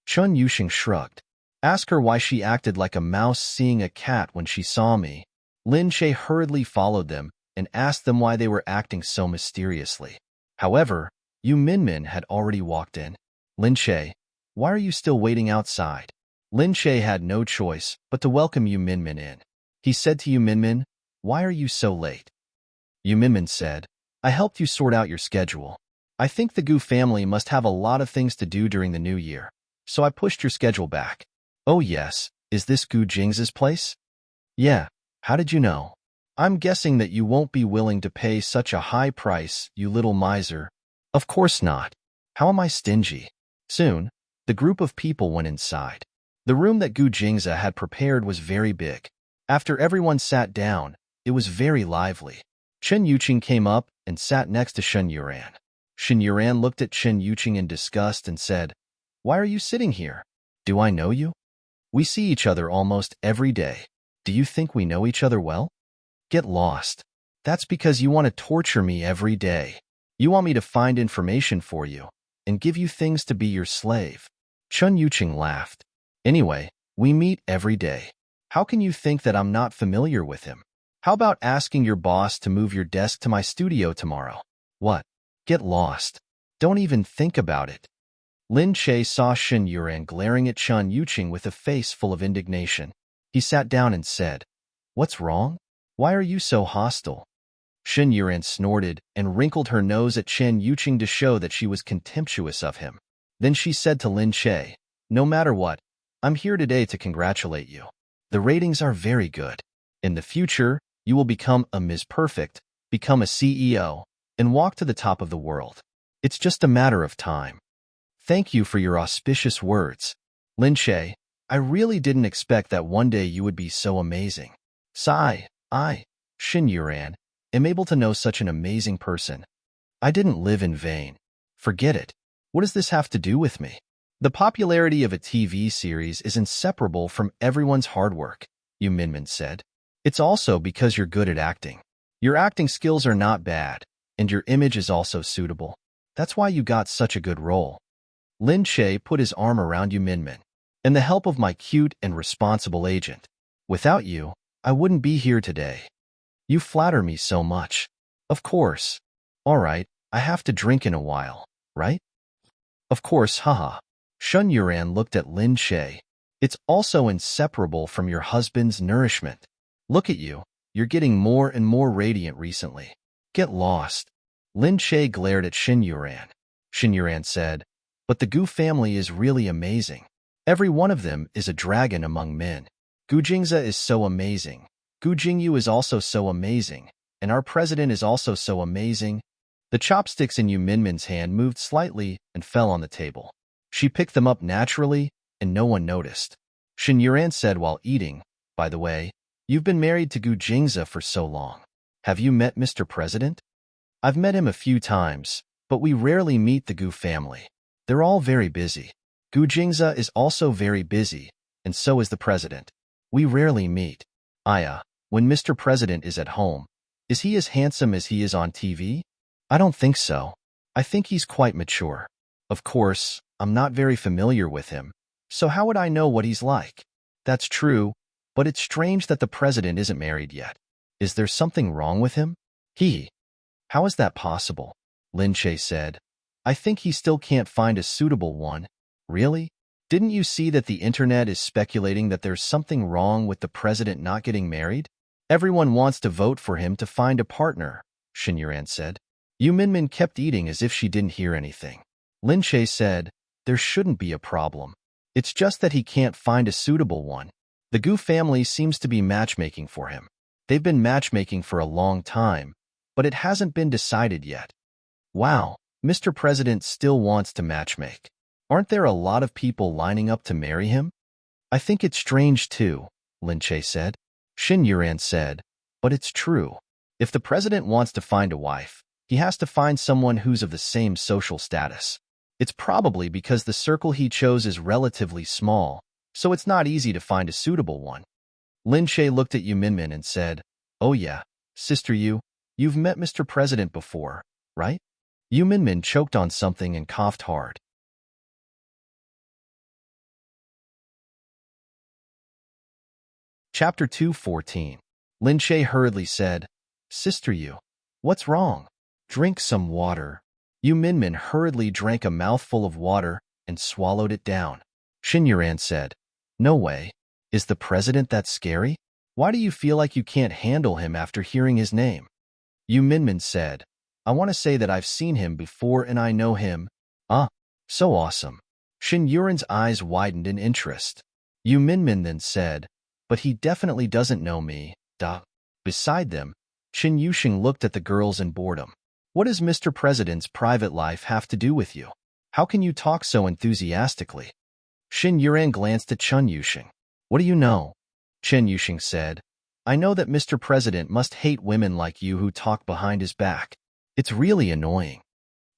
Speaker 1: Qin Yuqing shrugged. Ask her why she acted like a mouse seeing a cat when she saw me. Lin Che hurriedly followed them and asked them why they were acting so mysteriously. However, Yu Minmin had already walked in. Lin Che, why are you still waiting outside? Lin Che had no choice but to welcome Yu Minmin in. He said to Yu Minmin, why are you so late? Yu Minmin said, I helped you sort out your schedule. I think the Gu family must have a lot of things to do during the new year, so I pushed your schedule back. Oh yes, is this Gu Jingzi's place? Yeah, how did you know? I'm guessing that you won't be willing to pay such a high price, you little miser. Of course not. How am I stingy? Soon, the group of people went inside. The room that Gu Jingze had prepared was very big. After everyone sat down, it was very lively. Chen Yuqing came up and sat next to Shen Yuran. Shen Yuran looked at Chen Yuqing in disgust and said, "Why are you sitting here? Do I know you? We see each other almost every day. Do you think we know each other well? Get lost. That's because you want to torture me every day. You want me to find information for you and give you things to be your slave." Chen Yuqing laughed. "Anyway, we meet every day. How can you think that I'm not familiar with him? How about asking your boss to move your desk to my studio tomorrow? What? Get lost. Don't even think about it." Lin Che saw Shen Yuran glaring at Chen Yuqing with a face full of indignation. He sat down and said, "What's wrong? Why are you so hostile?" Shen Yuran snorted and wrinkled her nose at Chen Yuqing to show that she was contemptuous of him. Then she said to Lin Che, "No matter what, I'm here today to congratulate you. The ratings are very good. In the future, you will become a Ms. Perfect, become a CEO, and walk to the top of the world. It's just a matter of time. Thank you for your auspicious words. Lin Che, I really didn't expect that one day you would be so amazing. Sigh, I, Shen Yuran, am able to know such an amazing person. I didn't live in vain. Forget it. What does this have to do with me? The popularity of a TV series is inseparable from everyone's hard work," Yu Minmin said. "It's also because you're good at acting. Your acting skills are not bad, and your image is also suitable. That's why you got such a good role." Lin Che put his arm around Yu Minmin. "And the help of my cute and responsible agent. Without you, I wouldn't be here today. You flatter me so much." "Of course. All right, I have to drink in a while, right?" "Of course, haha." Shen Yuran looked at Lin Che. "It's also inseparable from your husband's nourishment. Look at you. You're getting more and more radiant recently. Get lost." Lin Che glared at Shen Yuran. Shen Yuran said, "But the Gu family is really amazing. Every one of them is a dragon among men. Gu Jingze is so amazing. Gu Jingyu is also so amazing. And our president is also so amazing." The chopsticks in Yu Minmin's hand moved slightly and fell on the table. She picked them up naturally, and no one noticed. Shen Yuran said while eating, "By the way, you've been married to Gu Jingze for so long. Have you met Mr. President?" "I've met him a few times, but we rarely meet the Gu family. They're all very busy. Gu Jingze is also very busy, and so is the president. We rarely meet. Aya, when Mr. President is at home, is he as handsome as he is on TV? I don't think so. I think he's quite mature. Of course, I'm not very familiar with him, so how would I know what he's like?" "That's true, but it's strange that the president isn't married yet. Is there something wrong with him?" "He. How is that possible?" Lin Che said. "I think he still can't find a suitable one." "Really? Didn't you see that the internet is speculating that there's something wrong with the president not getting married? Everyone wants to vote for him to find a partner," Shen Yuran said. Yu Minmin kept eating as if she didn't hear anything. Lin Che said, "There shouldn't be a problem. It's just that he can't find a suitable one. The Gu family seems to be matchmaking for him. They've been matchmaking for a long time, but it hasn't been decided yet." "Wow, Mr. President still wants to matchmake. Aren't there a lot of people lining up to marry him?" "I think it's strange too," Lin Che said. Shen Yuran said, "But it's true. If the president wants to find a wife, he has to find someone who's of the same social status. It's probably because the circle he chose is relatively small, so it's not easy to find a suitable one." Lin Che looked at Yu Minmin and said, "Oh yeah, Sister Yu, you've met Mr. President before, right?" Yu Minmin choked on something and coughed hard. Chapter 2:14. Lin Che hurriedly said, "Sister Yu, what's wrong? Drink some water." Yu Minmin hurriedly drank a mouthful of water and swallowed it down. Shen Yuran said, "No way. Is the president that scary? Why do you feel like you can't handle him after hearing his name?" Yu Minmin said, "I want to say that I've seen him before and I know him." "Ah, so awesome." Shen Yuran's eyes widened in interest. Yu Minmin then said, "But he definitely doesn't know me, duh." Beside them, Qin Yusheng looked at the girls in boredom. What does Mr. President's private life have to do with you? How can you talk so enthusiastically? Xin Yuran glanced at Chun Yusheng. What do you know? Chen Yusheng said, I know that Mr. President must hate women like you who talk behind his back. It's really annoying.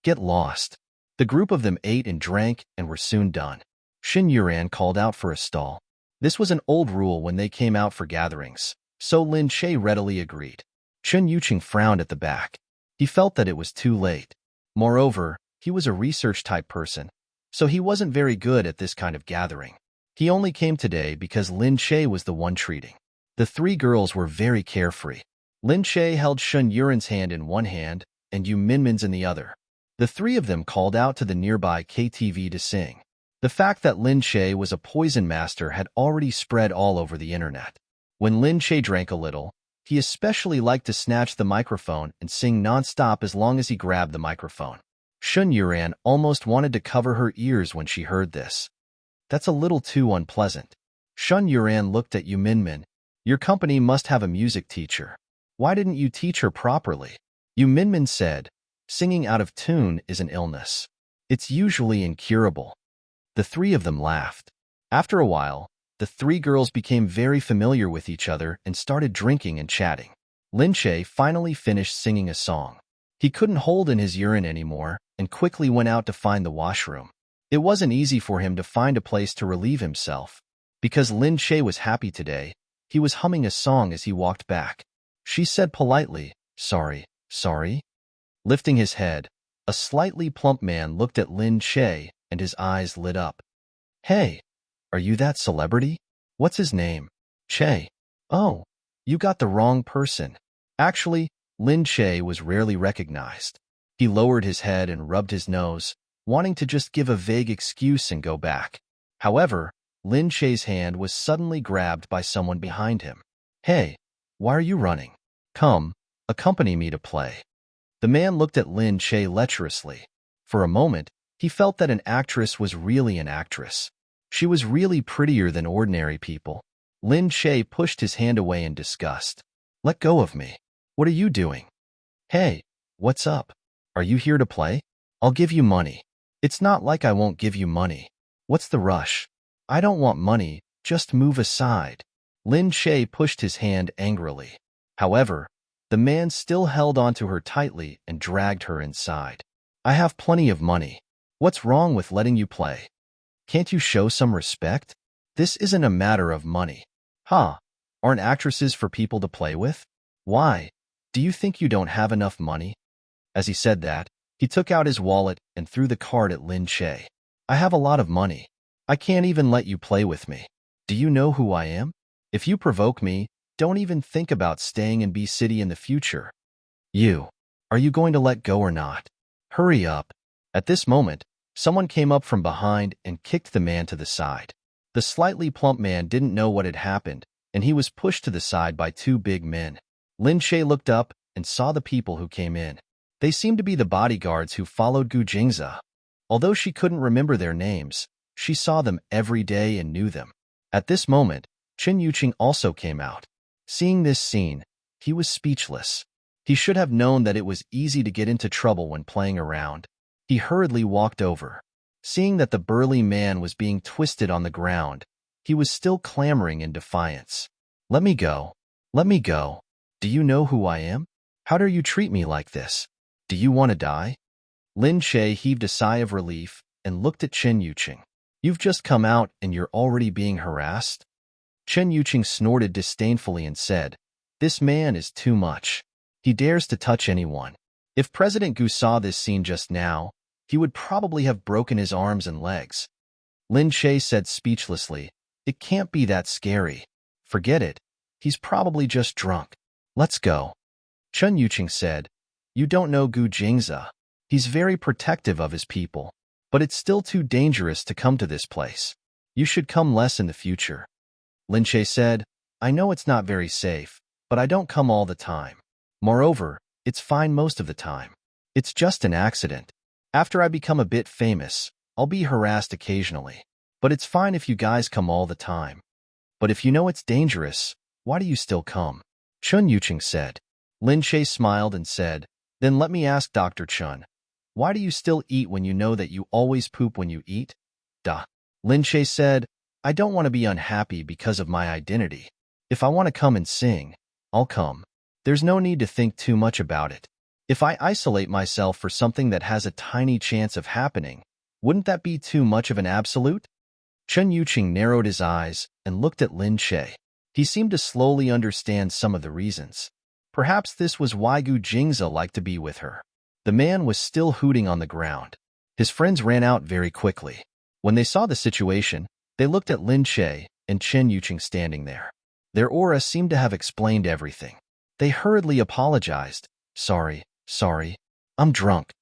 Speaker 1: Get lost. The group of them ate and drank and were soon done. Xin Yuran called out for a stall. This was an old rule when they came out for gatherings, so Lin Che readily agreed. Chen Yucheng frowned at the back. He felt that it was too late. Moreover, he was a research-type person, so he wasn't very good at this kind of gathering. He only came today because Lin Che was the one treating. The three girls were very carefree. Lin Che held Shun Yuran's hand in one hand and Yu Minmin's in the other. The three of them called out to the nearby KTV to sing. The fact that Lin Che was a poison master had already spread all over the internet. When Lin Che drank a little, he especially liked to snatch the microphone and sing non-stop as long as he grabbed the microphone. Shun Yuran almost wanted to cover her ears when she heard this. That's a little too unpleasant. Shun Yuran looked at Yu Minmin. Your company must have a music teacher. Why didn't you teach her properly? Yu Minmin said, singing out of tune is an illness. It's usually incurable. The three of them laughed. After a while, the three girls became very familiar with each other and started drinking and chatting. Lin Che finally finished singing a song. He couldn't hold in his urine anymore and quickly went out to find the washroom. It wasn't easy for him to find a place to relieve himself. Because Lin Che was happy today, he was humming a song as he walked back. She said politely, sorry. Lifting his head, a slightly plump man looked at Lin Che and his eyes lit up. Hey, are you that celebrity? What's his name? Che. Oh, you got the wrong person. Actually, Lin Che was rarely recognized. He lowered his head and rubbed his nose, wanting to just give a vague excuse and go back. However, Lin Che's hand was suddenly grabbed by someone behind him. Hey, why are you running? Come, accompany me to play. The man looked at Lin Che lecherously. For a moment, he felt that an actress was really an actress. She was really prettier than ordinary people. Lin Che pushed his hand away in disgust. Let go of me. What are you doing? Hey, what's up? Are you here to play? I'll give you money. It's not like I won't give you money. What's the rush? I don't want money, just move aside. Lin Che pushed his hand angrily. However, the man still held onto her tightly and dragged her inside. I have plenty of money. What's wrong with letting you play? Can't you show some respect? This isn't a matter of money. Huh? Aren't actresses for people to play with? Why? Do you think you don't have enough money? As he said that, he took out his wallet and threw the card at Lin Che. I have a lot of money. I can't even let you play with me. Do you know who I am? If you provoke me, don't even think about staying in B City in the future. Are you going to let go or not? Hurry up. At this moment, someone came up from behind and kicked the man to the side. The slightly plump man didn't know what had happened, and he was pushed to the side by two big men. Lin Che looked up and saw the people who came in. They seemed to be the bodyguards who followed Gu Jingze. Although she couldn't remember their names, she saw them every day and knew them. At this moment, Qin Yuqing also came out. Seeing this scene, he was speechless. He should have known that it was easy to get into trouble when playing around. He hurriedly walked over. Seeing that the burly man was being twisted on the ground, he was still clamoring in defiance. Let me go. Let me go. Do you know who I am? How dare you treat me like this? Do you want to die? Lin Che heaved a sigh of relief and looked at Qin Yuqing. You've just come out and you're already being harassed? Qin Yuqing snorted disdainfully and said, This man is too much. He dares to touch anyone. If President Gu saw this scene just now, he would probably have broken his arms and legs. Lin Che said speechlessly, It can't be that scary. Forget it. He's probably just drunk. Let's go. Qin Yuqing said, You don't know Gu Jingze. He's very protective of his people, but it's still too dangerous to come to this place. You should come less in the future. Lin Che said, I know it's not very safe, but I don't come all the time. Moreover, it's fine most of the time. It's just an accident. After I become a bit famous, I'll be harassed occasionally. But it's fine if you guys come all the time. But if you know it's dangerous, why do you still come? Chun Yuching said. Lin Che smiled and said, then let me ask Dr. Chun, why do you still eat when you know that you always poop when you eat? Duh. Lin Che said, I don't want to be unhappy because of my identity. If I want to come and sing, I'll come. There's no need to think too much about it. If I isolate myself for something that has a tiny chance of happening, wouldn't that be too much of an absolute? Chun Yuching narrowed his eyes and looked at Lin Che. He seemed to slowly understand some of the reasons. Perhaps this was why Gu Jingze liked to be with her. The man was still hooting on the ground. His friends ran out very quickly. When they saw the situation, they looked at Lin Che and Chun Yuching standing there. Their aura seemed to have explained everything. They hurriedly apologized. Sorry. I'm drunk.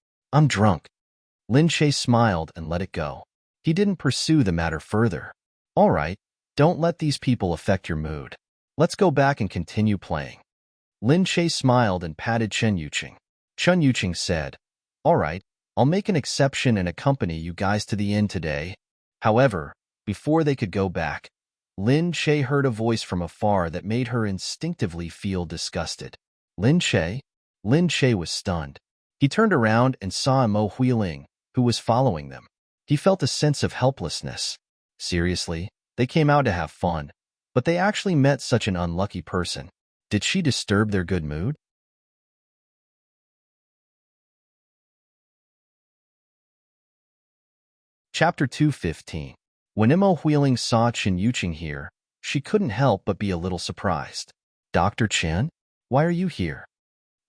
Speaker 1: Lin Che smiled and let it go. He didn't pursue the matter further. All right, don't let these people affect your mood. Let's go back and continue playing. Lin Che smiled and patted Chun Yuching. Chun Yuching said, all right, I'll make an exception and accompany you guys to the inn today. However, before they could go back, Lin Che heard a voice from afar that made her instinctively feel disgusted. Lin Che? Lin Che was stunned. He turned around and saw Mo Huiling, who was following them. He felt a sense of helplessness. Seriously, they came out to have fun, but they actually met such an unlucky person. Did she disturb their good mood? Chapter 215. When Mo Huiling saw Chun Yuching here, she couldn't help but be a little surprised. Dr. Chen? Why are you here?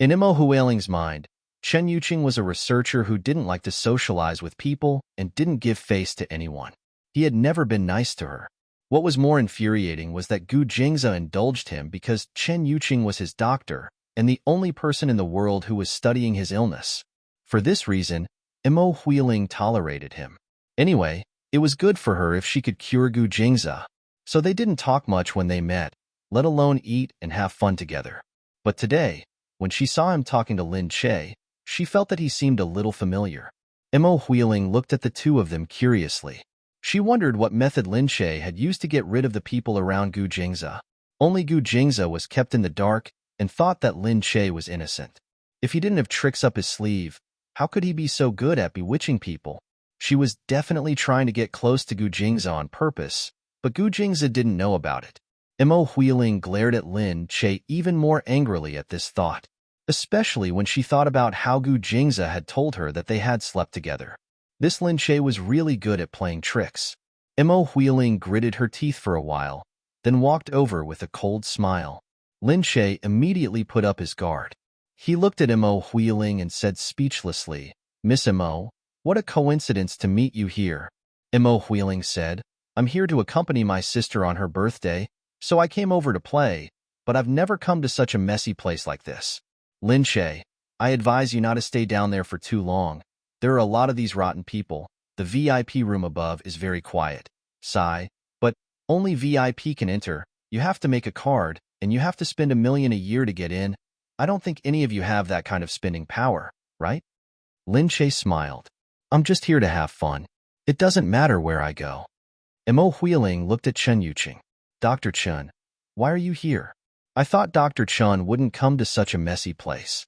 Speaker 1: In Mo Huiling's mind, Chun Yuching was a researcher who didn't like to socialize with people and didn't give face to anyone. He had never been nice to her. What was more infuriating was that Gu Jingze indulged him because Chun Yuching was his doctor and the only person in the world who was studying his illness. For this reason, Mo Huiling tolerated him. Anyway, it was good for her if she could cure Gu Jingze, so they didn't talk much when they met, let alone eat and have fun together. But today, when she saw him talking to Lin Che, she felt that he seemed a little familiar. Mo Huiling looked at the two of them curiously. She wondered what method Lin Che had used to get rid of the people around Gu Jingze. Only Gu Jingze was kept in the dark and thought that Lin Che was innocent. If he didn't have tricks up his sleeve, how could he be so good at bewitching people? She was definitely trying to get close to Gu Jingze on purpose, but Gu Jingze didn't know about it. Mo Huiling glared at Lin Che even more angrily at this thought, especially when she thought about how Gu Jingze had told her that they had slept together. This Lin Che was really good at playing tricks. Mo Huiling gritted her teeth for a while, then walked over with a cold smile. Lin Che immediately put up his guard. He looked at Mo Huiling and said speechlessly, Miss Mo, what a coincidence to meet you here. Mo Huiling said, I'm here to accompany my sister on her birthday, so I came over to play, but I've never come to such a messy place like this. Lin Che, I advise you not to stay down there for too long. There are a lot of these rotten people. The VIP room above is very quiet. Sigh, but only VIP can enter. You have to make a card, and you have to spend $1 million a year to get in. I don't think any of you have that kind of spending power, right? Lin Che smiled. I'm just here to have fun. It doesn't matter where I go. Mo Huiling looked at Chun Yuching. Dr. Chun, why are you here? I thought Dr. Chun wouldn't come to such a messy place.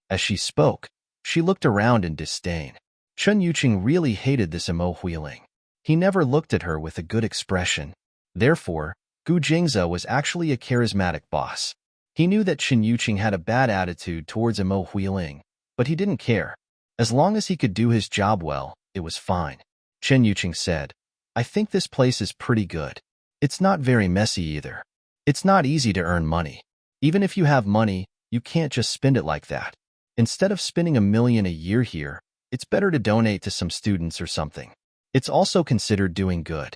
Speaker 1: As she spoke, she looked around in disdain. Chun Yuching really hated this Mo Huiling. He never looked at her with a good expression. Therefore, Gu Jingze was actually a charismatic boss. He knew that Chun Yuching had a bad attitude towards Mo Huiling, but he didn't care. As long as he could do his job well, it was fine. Chun Yuching said, I think this place is pretty good. It's not very messy either. It's not easy to earn money. Even if you have money, you can't just spend it like that. Instead of spending $1 million a year here, it's better to donate to some students or something. It's also considered doing good.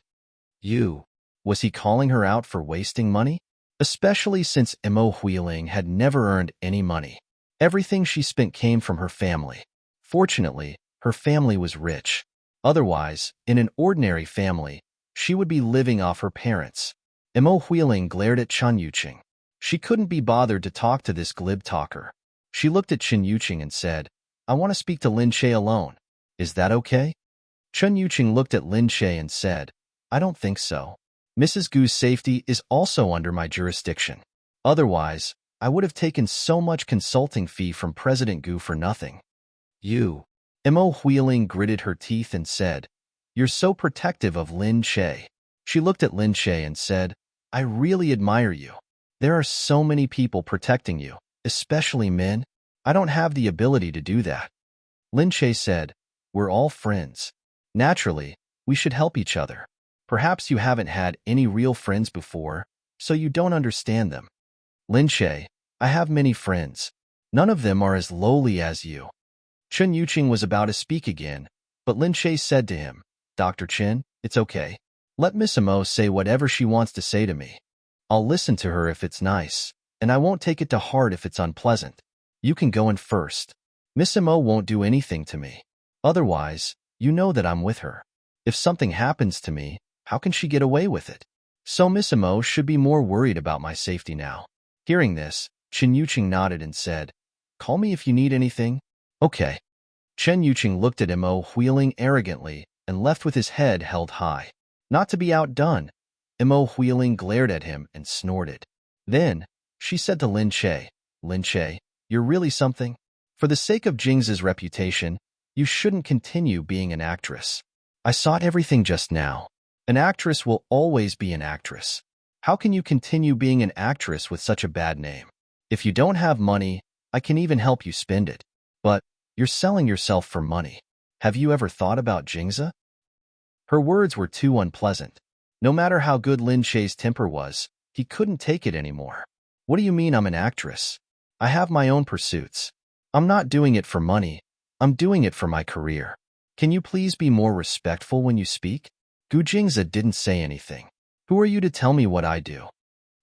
Speaker 1: Was he calling her out for wasting money? Especially since Mo Huiling had never earned any money. Everything she spent came from her family. Fortunately, her family was rich. Otherwise, in an ordinary family, she would be living off her parents. Mo Huiling glared at Chun Yuching. She couldn't be bothered to talk to this glib talker. She looked at Chun Yuching and said, I want to speak to Lin Che alone. Is that okay? Chun Yuching looked at Lin Che and said, I don't think so. Mrs. Gu's safety is also under my jurisdiction. Otherwise, I would have taken so much consulting fee from President Gu for nothing. You. Mo Huiling gritted her teeth and said, "You're so protective of Lin Che." She looked at Lin Che and said, "I really admire you. There are so many people protecting you, especially men. I don't have the ability to do that." Lin Che said, "We're all friends. Naturally, we should help each other. Perhaps you haven't had any real friends before, so you don't understand them." Lin Che, "I have many friends. None of them are as lowly as you." Chen Yuqing was about to speak again, but Lin Che said to him, "Dr. Chen, it's okay. Let Miss Mo say whatever she wants to say to me. I'll listen to her if it's nice, and I won't take it to heart if it's unpleasant. You can go in first. Miss Mo won't do anything to me. Otherwise, you know that I'm with her. If something happens to me, how can she get away with it? So Miss Mo should be more worried about my safety now." Hearing this, Chen Yuqing nodded and said, "Call me if you need anything." "Okay." Chen Yuqing looked at Mo Huiling arrogantly and left with his head held high. Not to be outdone, Mo Huiling glared at him and snorted. Then, she said to Lin Che, "Lin Che, you're really something. For the sake of Jing's reputation, you shouldn't continue being an actress. I saw everything just now. An actress will always be an actress. How can you continue being an actress with such a bad name? If you don't have money, I can even help you spend it. But you're selling yourself for money. Have you ever thought about Jingza?" Her words were too unpleasant. No matter how good Lin Che's temper was, he couldn't take it anymore. "What do you mean I'm an actress? I have my own pursuits. I'm not doing it for money. I'm doing it for my career. Can you please be more respectful when you speak?" Gu Jingza didn't say anything. "Who are you to tell me what I do?"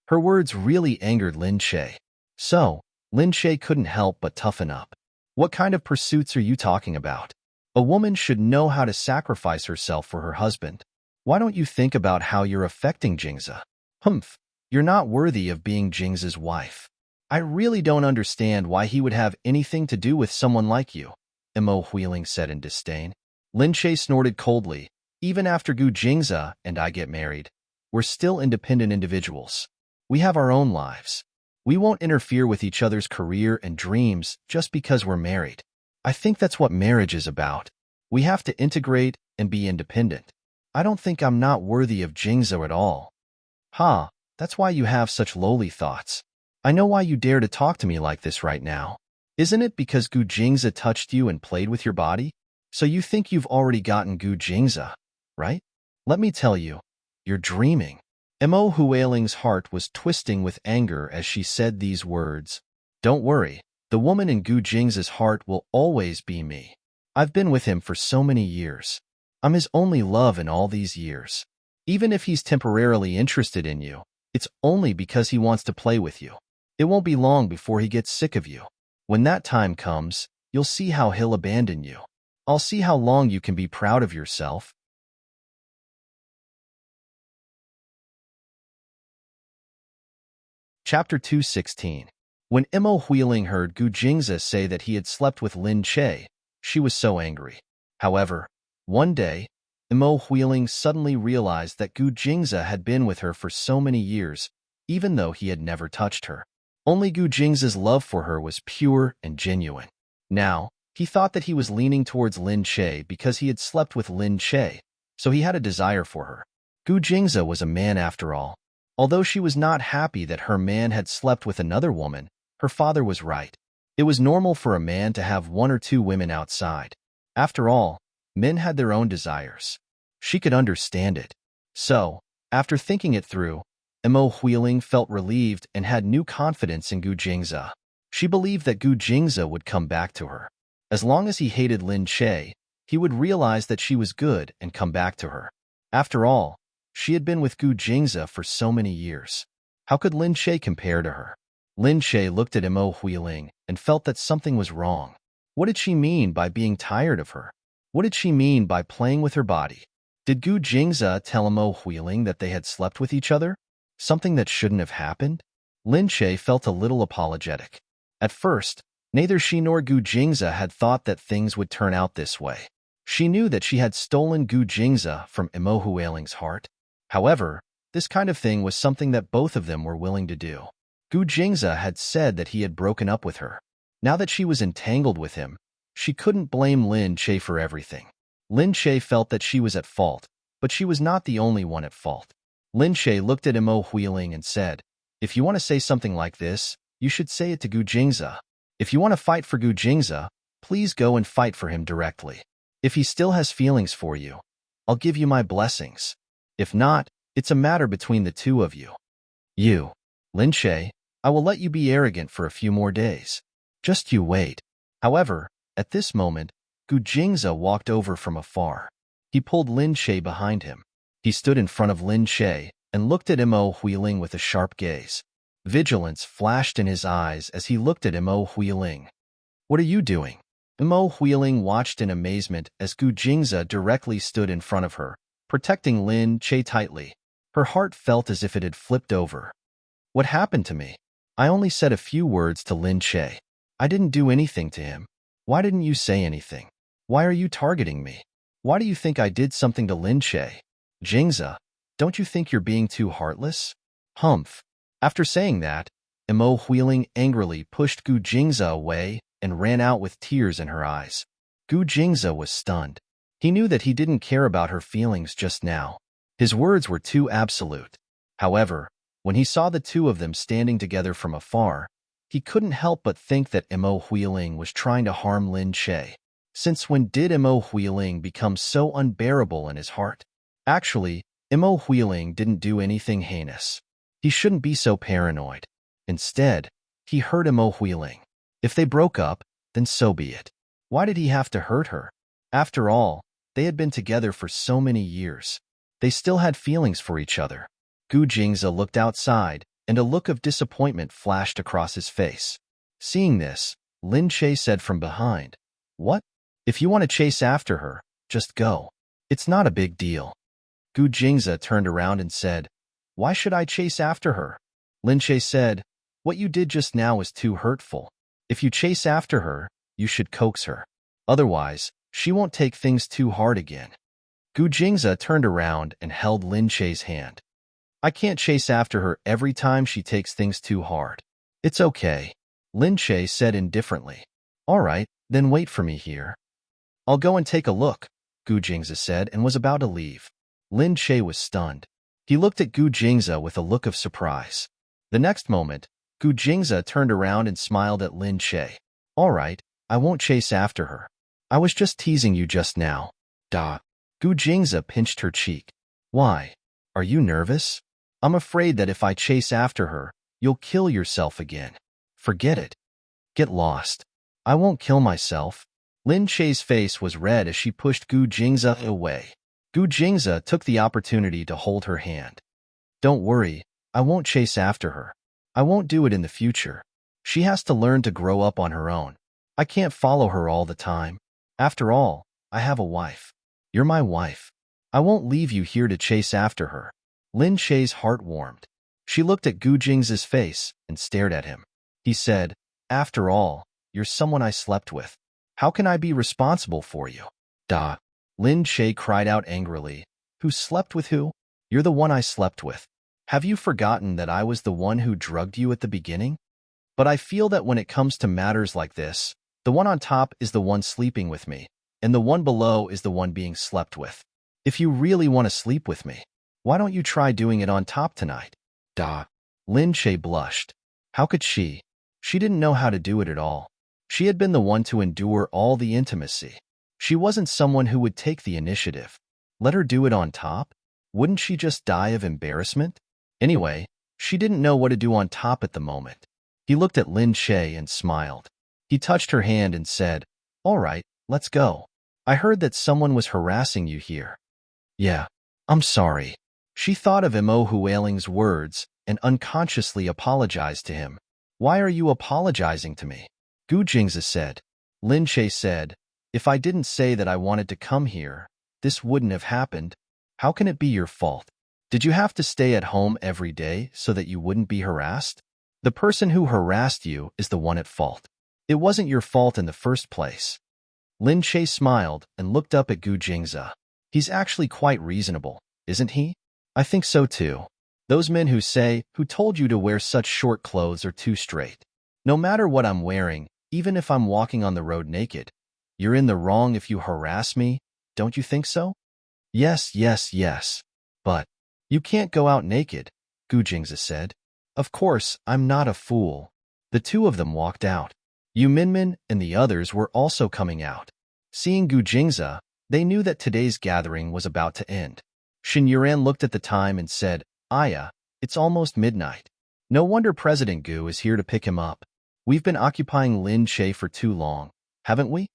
Speaker 1: Her words really angered Lin Che. So, Lin Che couldn't help but toughen up. "What kind of pursuits are you talking about? A woman should know how to sacrifice herself for her husband. Why don't you think about how you're affecting Jingza? Humph, you're not worthy of being Jingza's wife. I really don't understand why he would have anything to do with someone like you," Mo Huiling said in disdain. Lin Che snorted coldly. "Even after Gu Jingza and I get married, we're still independent individuals. We have our own lives. We won't interfere with each other's career and dreams just because we're married. I think that's what marriage is about. We have to integrate and be independent. I don't think I'm not worthy of Jingza at all." "Ha, that's why you have such lowly thoughts. I know why you dare to talk to me like this right now. Isn't it because Gu Jingza touched you and played with your body? So you think you've already gotten Gu Jingza, right? Let me tell you, you're dreaming." Mo Huiling's heart was twisting with anger as she said these words. "Don't worry, the woman in Gu Jingza's heart will always be me. I've been with him for so many years. I'm his only love in all these years. Even if he's temporarily interested in you, it's only because he wants to play with you. It won't be long before he gets sick of you. When that time comes, you'll see how he'll abandon you. I'll see how long you can be proud of yourself." Chapter 216. When Mo Huiling heard Gu Jingza say that he had slept with Lin Che, she was so angry. However, one day, Mo Huiling suddenly realized that Gu Jingza had been with her for so many years, even though he had never touched her. Only Gu Jingza's love for her was pure and genuine. Now, he thought that he was leaning towards Lin Che because he had slept with Lin Che, so he had a desire for her. Gu Jingza was a man after all. Although she was not happy that her man had slept with another woman, her father was right. It was normal for a man to have one or two women outside. After all, men had their own desires. She could understand it. So, after thinking it through, Mo Huiling felt relieved and had new confidence in Gu Jingza. She believed that Gu Jingza would come back to her. As long as he hated Lin Che, he would realize that she was good and come back to her. After all, she had been with Gu Jingza for so many years. How could Lin Che compare to her? Lin Che looked at Mo Huiling and felt that something was wrong. What did she mean by being tired of her? What did she mean by playing with her body? Did Gu Jingza tell Mo Huiling that they had slept with each other? Something that shouldn't have happened? Lin Che felt a little apologetic. At first, neither she nor Gu Jingza had thought that things would turn out this way. She knew that she had stolen Gu Jingza from Mo Huiling's heart. However, this kind of thing was something that both of them were willing to do. Gu Jingze had said that he had broken up with her. Now that she was entangled with him, she couldn't blame Lin Che for everything. Lin Che felt that she was at fault, but she was not the only one at fault. Lin Che looked at Imo Huiling and said, "If you want to say something like this, you should say it to Gu Jingze. If you want to fight for Gu Jingze, please go and fight for him directly. If he still has feelings for you, I'll give you my blessings. If not, it's a matter between the two of you. You, Lin Che, I will let you be arrogant for a few more days. Just you wait." However, at this moment, Gu Jingze walked over from afar. He pulled Lin Che behind him. He stood in front of Lin Che and looked at Imo Huiling with a sharp gaze. Vigilance flashed in his eyes as he looked at Imo Huiling. "What are you doing?" Imo Huiling watched in amazement as Gu Jingze directly stood in front of her, protecting Lin Che tightly. Her heart felt as if it had flipped over. "What happened to me? I only said a few words to Lin Che. I didn't do anything to him. Why didn't you say anything? Why are you targeting me? Why do you think I did something to Lin Che? Jingze, don't you think you're being too heartless?" Humph. After saying that, Imo Huiling angrily pushed Gu Jingze away and ran out with tears in her eyes. Gu Jingze was stunned. He knew that he didn't care about her feelings just now. His words were too absolute. However, when he saw the two of them standing together from afar, he couldn't help but think that Imo Huiling was trying to harm Lin Che. Since when did Imo Huiling become so unbearable in his heart? Actually, Imo Huiling didn't do anything heinous. He shouldn't be so paranoid. Instead, he hurt Imo Huiling. If they broke up, then so be it. Why did he have to hurt her? After all, they had been together for so many years. They still had feelings for each other. Gu Jingze looked outside, and a look of disappointment flashed across his face. Seeing this, Lin Che said from behind, "What? If you want to chase after her, just go. It's not a big deal." Gu Jingze turned around and said, "Why should I chase after her?" Lin Che said, "What you did just now is too hurtful. If you chase after her, you should coax her. Otherwise, she won't take things too hard again." Gu Jingze turned around and held Lin Che's hand. "I can't chase after her every time she takes things too hard." "It's okay," Lin Che said indifferently. "All right, then wait for me here." "I'll go and take a look," Gu Jingze said and was about to leave. Lin Che was stunned. He looked at Gu Jingze with a look of surprise. The next moment, Gu Jingze turned around and smiled at Lin Che. "All right, I won't chase after her. I was just teasing you just now." "Da." Gu Jingze pinched her cheek. "Why? Are you nervous? I'm afraid that if I chase after her, you'll kill yourself again." "Forget it. Get lost." "I won't kill myself." Lin Che's face was red as she pushed Gu Jingze away. Gu Jingze took the opportunity to hold her hand. "Don't worry, I won't chase after her. I won't do it in the future. She has to learn to grow up on her own. I can't follow her all the time. After all, I have a wife. You're my wife. I won't leave you here to chase after her." Lin Che's heart warmed. She looked at Gu Jingze's face and stared at him. He said, "After all, you're someone I slept with. How can I be responsible for you?" "Da." Lin Che cried out angrily. "Who slept with who? You're the one I slept with. Have you forgotten that I was the one who drugged you at the beginning? But I feel that when it comes to matters like this, the one on top is the one sleeping with me, and the one below is the one being slept with. If you really want to sleep with me, why don't you try doing it on top tonight?" "Da." Lin Che blushed. How could she? She didn't know how to do it at all. She had been the one to endure all the intimacy. She wasn't someone who would take the initiative. Let her do it on top? Wouldn't she just die of embarrassment? Anyway, she didn't know what to do on top at the moment. He looked at Lin Che and smiled. He touched her hand and said, "All right, let's go. I heard that someone was harassing you here." "Yeah, I'm sorry." She thought of Imo Huiling's words and unconsciously apologized to him. "Why are you apologizing to me?" Gu Jingze said. Lin Che said, "If I didn't say that I wanted to come here, this wouldn't have happened. How can it be your fault? Did you have to stay at home every day so that you wouldn't be harassed? The person who harassed you is the one at fault. It wasn't your fault in the first place." Lin Che smiled and looked up at Gu Jingze. "He's actually quite reasonable, isn't he?" "I think so too." Those men who say, "Who told you to wear such short clothes are too straight? No matter what I'm wearing, even if I'm walking on the road naked, you're in the wrong if you harass me, don't you think so?" "Yes, yes, yes. But you can't go out naked," Gu Jingzi said. "Of course, I'm not a fool." The two of them walked out. Yu Minmin and the others were also coming out. Seeing Gu Jingzi, they knew that today's gathering was about to end. Shen Yuran looked at the time and said, "Aya, it's almost midnight. No wonder President Gu is here to pick him up. We've been occupying Lin Che for too long, haven't we?"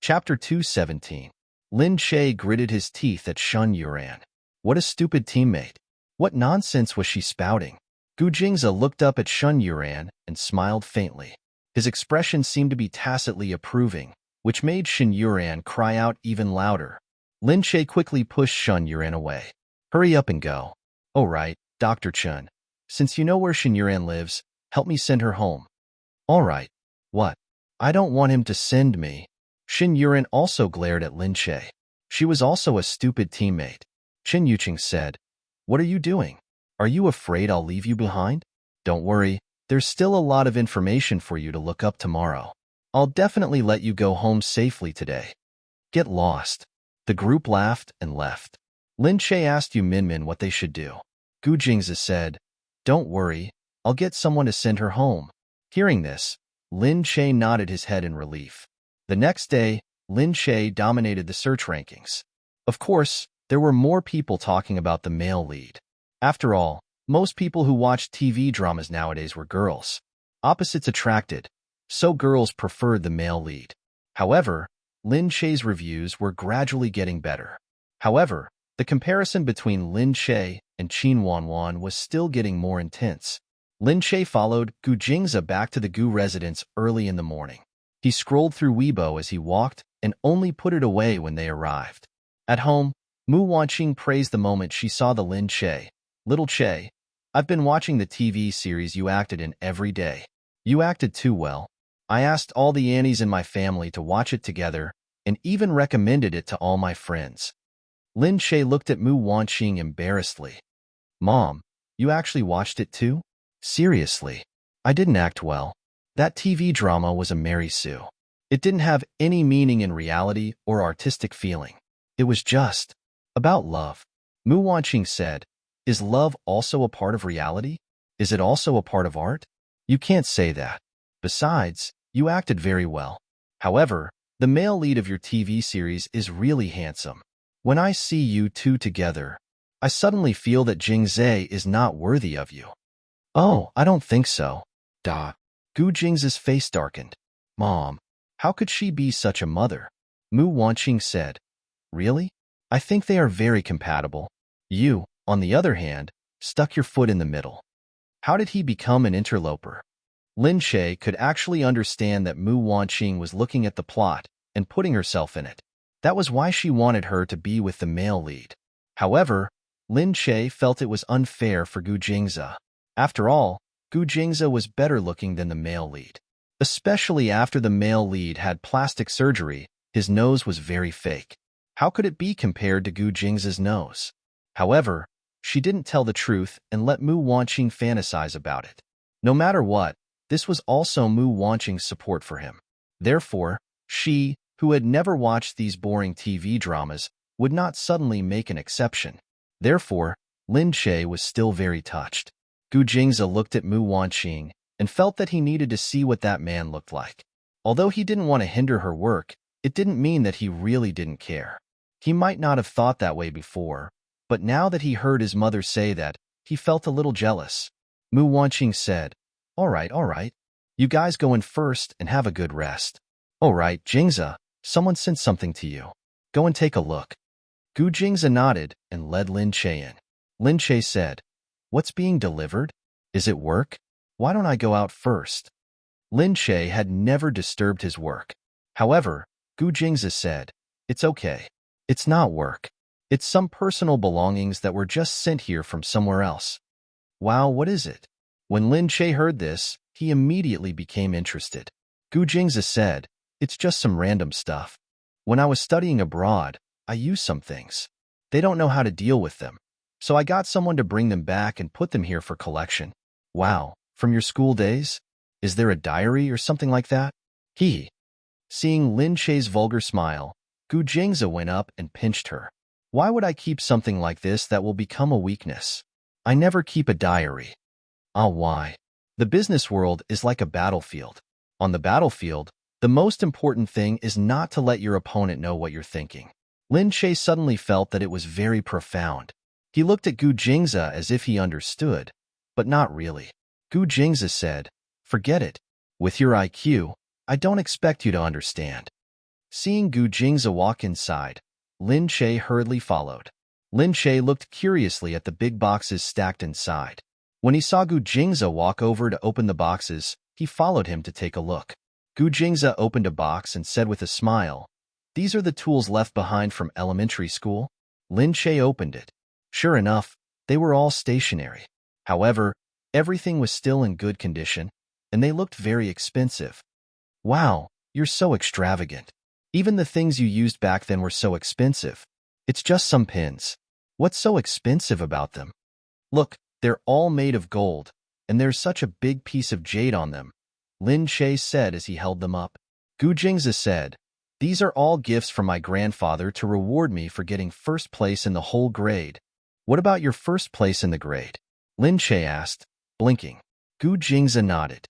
Speaker 1: Chapter 217. Lin Che gritted his teeth at Shun Yuran. What a stupid teammate. What nonsense was she spouting? Gu Jingzi looked up at Shun Yuran and smiled faintly. His expression seemed to be tacitly approving, which made Shen Yuran cry out even louder. Lin Che quickly pushed Shun Yuran away. "Hurry up and go." "Oh right, Dr. Chun. Since you know where Shen Yuran lives, help me send her home." "All right." "What? I don't want him to send me." Shen Yuran also glared at Lin Che. She was also a stupid teammate. Chen Yuqing said, "What are you doing? Are you afraid I'll leave you behind? Don't worry, there's still a lot of information for you to look up tomorrow. I'll definitely let you go home safely today." "Get lost." The group laughed and left. Lin Che asked Yu Minmin what they should do. Gu Jingzi said, "Don't worry, I'll get someone to send her home." Hearing this, Lin Che nodded his head in relief. The next day, Lin Che dominated the search rankings. Of course, there were more people talking about the male lead. After all, most people who watch TV dramas nowadays were girls. Opposites attracted, so girls preferred the male lead. However, Lin Che's reviews were gradually getting better. However, the comparison between Lin Che and Qin Wanwan was still getting more intense. Lin Che followed Gu Jingzi back to the Gu residence early in the morning. He scrolled through Weibo as he walked and only put it away when they arrived. At home, Mu Wanqing praised the moment she saw the Lin Che. "Little Che, I've been watching the TV series you acted in every day. You acted too well. I asked all the aunties in my family to watch it together and even recommended it to all my friends." Lin Che looked at Mu Wanqing embarrassedly. "Mom, you actually watched it too? Seriously, I didn't act well. That TV drama was a Mary Sue. It didn't have any meaning in reality or artistic feeling. It was just about love." Mu Wanqing said, "Is love also a part of reality? Is it also a part of art? You can't say that. Besides, you acted very well. However, the male lead of your TV series is really handsome. When I see you two together, I suddenly feel that Jingzi is not worthy of you." "Oh, I don't think so." Gu Jingzi's face darkened. "Mom, how could she be such a mother?" Mu Wanqing said, "Really? I think they are very compatible. You, on the other hand, stuck your foot in the middle. How did he become an interloper?" Lin Che could actually understand that Mu Wanqing was looking at the plot and putting herself in it. That was why she wanted her to be with the male lead. However, Lin Che felt it was unfair for Gu Jingzi. After all, Gu Jingzi was better looking than the male lead. Especially after the male lead had plastic surgery, his nose was very fake. How could it be compared to Gu Jingzi's nose? However, she didn't tell the truth and let Mu Wanqing fantasize about it. No matter what, this was also Mu Wanqing's support for him. Therefore, she, who had never watched these boring TV dramas, would not suddenly make an exception. Therefore, Lin Che was still very touched. Gu Jingzi looked at Mu Wanqing and felt that he needed to see what that man looked like. Although he didn't want to hinder her work, it didn't mean that he really didn't care. He might not have thought that way before, but now that he heard his mother say that, he felt a little jealous. Mu Wanqing said, all right. You guys go in first and have a good rest." "All right, Jingzi, someone sent something to you. Go and take a look." Gu Jingzi nodded and led Lin Che in. Lin Che said, "What's being delivered? Is it work? Why don't I go out first?" Lin Che had never disturbed his work. However, Gu Jingzi said, "It's okay. It's not work. It's some personal belongings that were just sent here from somewhere else." "Wow, what is it?" When Lin Che heard this, he immediately became interested. Gu Jingzi said, "It's just some random stuff." When I was studying abroad, I used some things. They don't know how to deal with them. So I got someone to bring them back and put them here for collection. Wow, from your school days? Is there a diary or something like that? He. Seeing Lin Che's vulgar smile, Gu Jingze went up and pinched her. Why would I keep something like this that will become a weakness? I never keep a diary. Ah, why? The business world is like a battlefield. On the battlefield, the most important thing is not to let your opponent know what you're thinking. Lin Che suddenly felt that it was very profound. He looked at Gu Jingze as if he understood, but not really. Gu Jingze said, "Forget it. With your IQ, I don't expect you to understand." Seeing Gu Jingze walk inside, Lin Che hurriedly followed. Lin Che looked curiously at the big boxes stacked inside. When he saw Gu Jingze walk over to open the boxes, he followed him to take a look. Gu Jingze opened a box and said with a smile, "These are the tools left behind from elementary school?" Lin Che opened it. Sure enough, they were all stationary. However, everything was still in good condition, and they looked very expensive. Wow, you're so extravagant. Even the things you used back then were so expensive. It's just some pins. What's so expensive about them? Look, they're all made of gold, and there's such a big piece of jade on them, Lin Che said as he held them up. Gu Jingze said, "These are all gifts from my grandfather to reward me for getting first place in the whole grade." What about your first place in the grade? Lin Che asked, blinking. Gu Jingze nodded.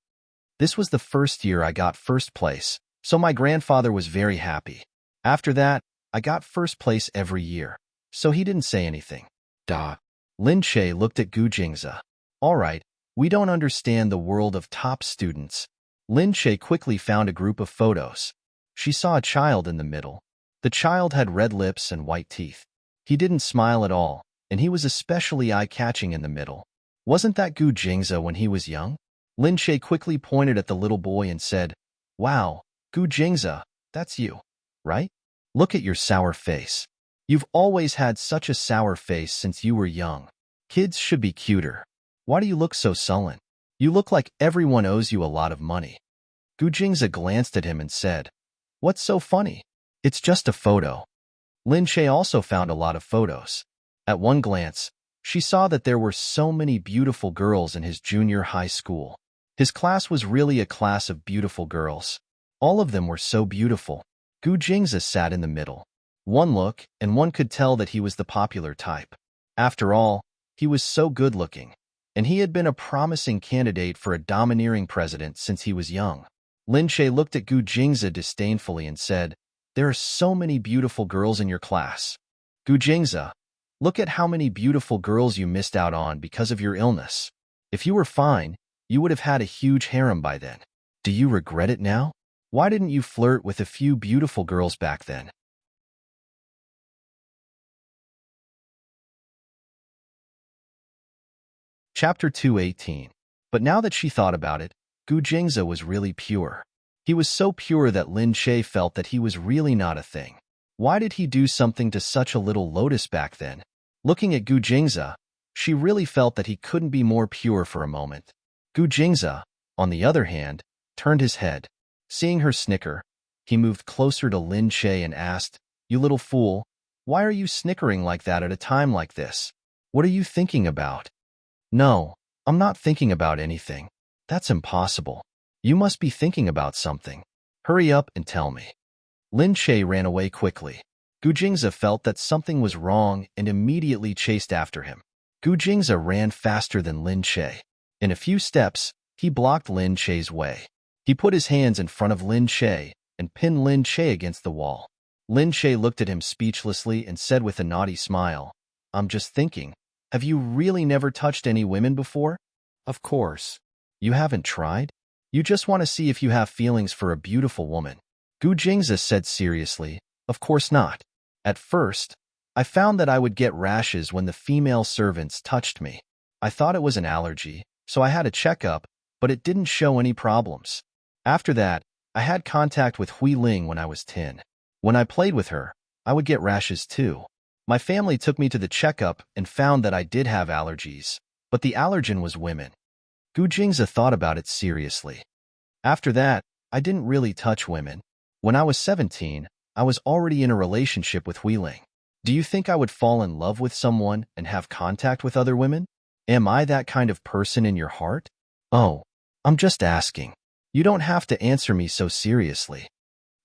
Speaker 1: This was the first year I got first place, so my grandfather was very happy. After that, I got first place every year, so he didn't say anything. Duh. Lin Che looked at Gu Jingze. All right, we don't understand the world of top students. Lin Che quickly found a group of photos. She saw a child in the middle. The child had red lips and white teeth. He didn't smile at all, and he was especially eye-catching in the middle. Wasn't that Gu Jingze when he was young? Lin Che quickly pointed at the little boy and said, "Wow, Gu Jingze, that's you, right? Look at your sour face. You've always had such a sour face since you were young. Kids should be cuter. Why do you look so sullen? You look like everyone owes you a lot of money." Gu Jingze glanced at him and said, "What's so funny? It's just a photo." Lin Che also found a lot of photos. At one glance, she saw that there were so many beautiful girls in his junior high school. His class was really a class of beautiful girls. All of them were so beautiful. Gu Jingze sat in the middle. One look, and one could tell that he was the popular type. After all, he was so good-looking, and he had been a promising candidate for a domineering president since he was young. Lin Che looked at Gu Jingze disdainfully and said, "There are so many beautiful girls in your class. Gu Jingze, look at how many beautiful girls you missed out on because of your illness. If you were fine, you would have had a huge harem by then. Do you regret it now? Why didn't you flirt with a few beautiful girls back then?" Chapter 218. But now that she thought about it, Gu Jingze was really pure. He was so pure that Lin Che felt that he was really not a thing. Why did he do something to such a little lotus back then? Looking at Gu Jingze, she really felt that he couldn't be more pure for a moment. Gu Jingze, on the other hand, turned his head. Seeing her snicker, he moved closer to Lin Che and asked, "You little fool, why are you snickering like that at a time like this? What are you thinking about?" "No, I'm not thinking about anything. That's impossible. You must be thinking about something. Hurry up and tell me." Lin Che ran away quickly. Gu Jingze felt that something was wrong and immediately chased after him. Gu Jingze ran faster than Lin Che. In a few steps, he blocked Lin Che's way. He put his hands in front of Lin Che and pinned Lin Che against the wall. Lin Che looked at him speechlessly and said with a naughty smile, "I'm just thinking, have you really never touched any women before?" "Of course. You haven't tried? You just want to see if you have feelings for a beautiful woman." Gu Jingze said seriously, "Of course not. At first, I found that I would get rashes when the female servants touched me. I thought it was an allergy, so I had a checkup, but it didn't show any problems. After that, I had contact with Hui Ling when I was 10. When I played with her, I would get rashes too. My family took me to the checkup and found that I did have allergies, but the allergen was women." Gu Jingze thought about it seriously. "After that, I didn't really touch women. When I was 17, I was already in a relationship with Huiling. Do you think I would fall in love with someone and have contact with other women? Am I that kind of person in your heart? Oh, I'm just asking. You don't have to answer me so seriously.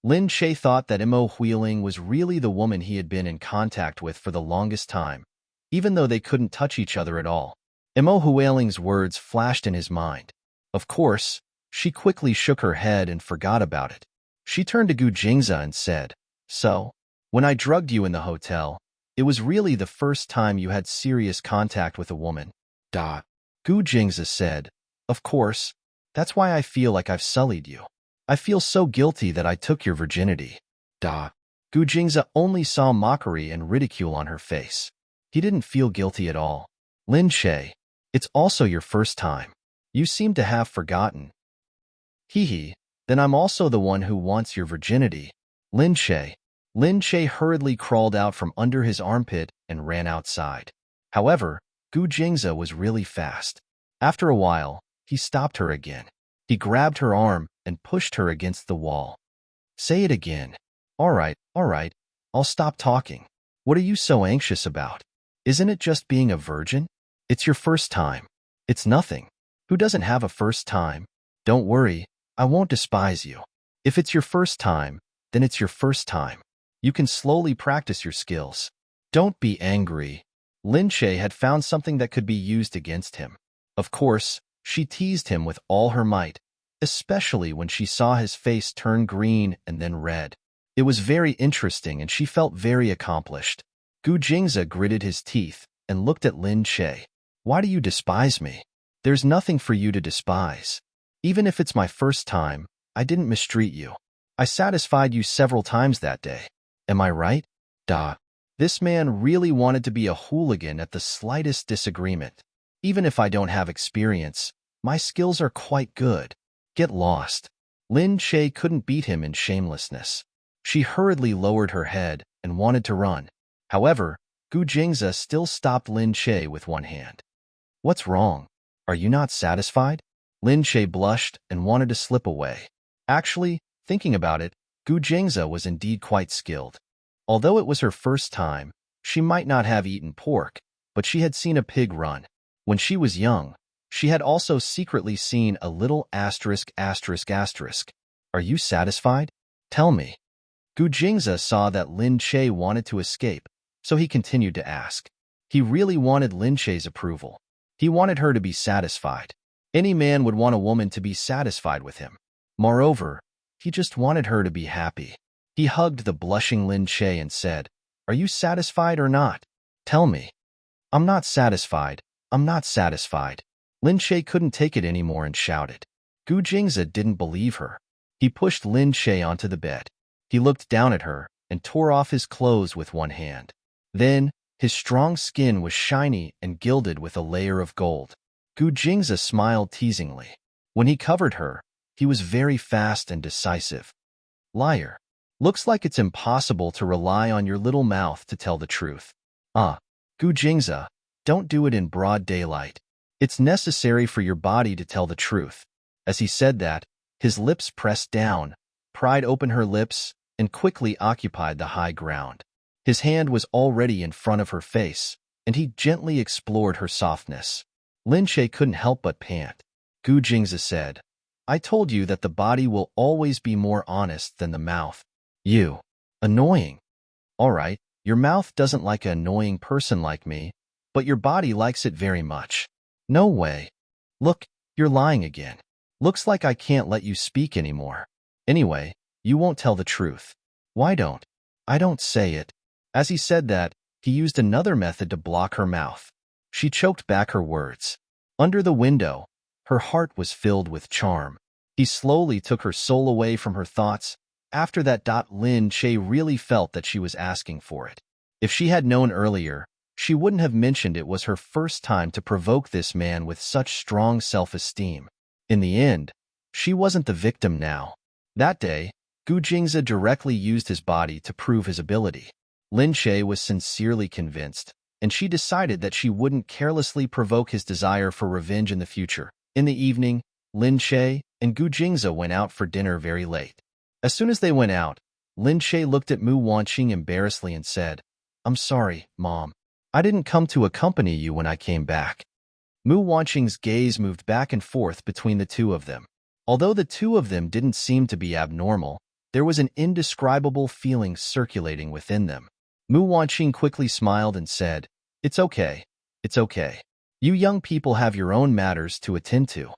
Speaker 1: Lin Che thought that Mo Huiling was really the woman he had been in contact with for the longest time, even though they couldn't touch each other at all. Mo Huiling's words flashed in his mind. Of course, she quickly shook her head and forgot about it. She turned to Gu Jingza and said, So, when I drugged you in the hotel, it was really the first time you had serious contact with a woman. Gu Jingza said, Of course, that's why I feel like I've sullied you. I feel so guilty that I took your virginity. Gu Jingza only saw mockery and ridicule on her face. He didn't feel guilty at all. Lin Che, it's also your first time. You seem to have forgotten. Hee, then I'm also the one who wants your virginity. Lin Che. Lin Che hurriedly crawled out from under his armpit and ran outside. However, Gu Jingza was really fast. After a while, he stopped her again. He grabbed her arm and pushed her against the wall. Say it again. All right, I'll stop talking. What are you so anxious about? Isn't it just being a virgin? It's your first time. It's nothing. Who doesn't have a first time? Don't worry, I won't despise you. If it's your first time, then it's your first time. You can slowly practice your skills. Don't be angry. Lin Che had found something that could be used against him. Of course, she teased him with all her might, especially when she saw his face turn green and then red. It was very interesting and she felt very accomplished. Gu Jingza gritted his teeth and looked at Lin Che. Why do you despise me? There's nothing for you to despise. Even if it's my first time, I didn't mistreat you. I satisfied you several times that day. Am I right? This man really wanted to be a hooligan at the slightest disagreement. Even if I don't have experience, my skills are quite good. Get lost. Lin Che couldn't beat him in shamelessness. She hurriedly lowered her head and wanted to run. However, Gu Jingza still stopped Lin Che with one hand. What's wrong? Are you not satisfied? Lin Che blushed and wanted to slip away. Actually, thinking about it, Gu Jingza was indeed quite skilled. Although it was her first time, she might not have eaten pork, but she had seen a pig run. When she was young, she had also secretly seen a little asterisk. Are you satisfied? Tell me. Gu Jingza saw that Lin Che wanted to escape, so he continued to ask. He really wanted Lin Che's approval. He wanted her to be satisfied. Any man would want a woman to be satisfied with him. Moreover, he just wanted her to be happy. He hugged the blushing Lin Che and said, Are you satisfied or not? Tell me. I'm not satisfied. I'm not satisfied. Lin Che couldn't take it anymore and shouted. Gu Jingza didn't believe her. He pushed Lin Che onto the bed. He looked down at her and tore off his clothes with one hand. Then, his strong skin was shiny and gilded with a layer of gold. Gu Jingza smiled teasingly. When he covered her, he was very fast and decisive. Liar. Looks like it's impossible to rely on your little mouth to tell the truth. Gu Jingza, don't do it in broad daylight. It's necessary for your body to tell the truth. As he said that, his lips pressed down, pried open her lips, and quickly occupied the high ground. His hand was already in front of her face, and he gently explored her softness. Lin Che couldn't help but pant. Gu Jingza said, I told you that the body will always be more honest than the mouth. You. Annoying. All right, your mouth doesn't like an annoying person like me, but your body likes it very much. No way. Look, you're lying again. Looks like I can't let you speak anymore. Anyway, you won't tell the truth. Why don't? I don't say it. As he said that, he used another method to block her mouth. She choked back her words. Under the window, her heart was filled with charm. He slowly took her soul away from her thoughts. After that, Lin Che really felt that she was asking for it. If she had known earlier, she wouldn't have mentioned it was her first time to provoke this man with such strong self-esteem. In the end, she wasn't the victim now. That day, Gu Jingza directly used his body to prove his ability. Lin Che was sincerely convinced, and she decided that she wouldn't carelessly provoke his desire for revenge in the future. In the evening, Lin Che and Gu Jingza went out for dinner very late. As soon as they went out, Lin Shay looked at Mu Wanqing embarrassedly and said, I'm sorry, Mom. I didn't come to accompany you when I came back. Mu Wanqing's gaze moved back and forth between the two of them. Although the two of them didn't seem to be abnormal, there was an indescribable feeling circulating within them. Mu Wanqing quickly smiled and said, It's okay. It's okay. You young people have your own matters to attend to.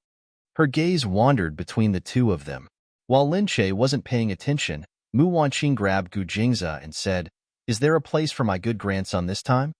Speaker 1: Her gaze wandered between the two of them. While Lin Shay wasn't paying attention, Mu Wanqing grabbed Gu Jingze and said, Is there a place for my good grandson this time?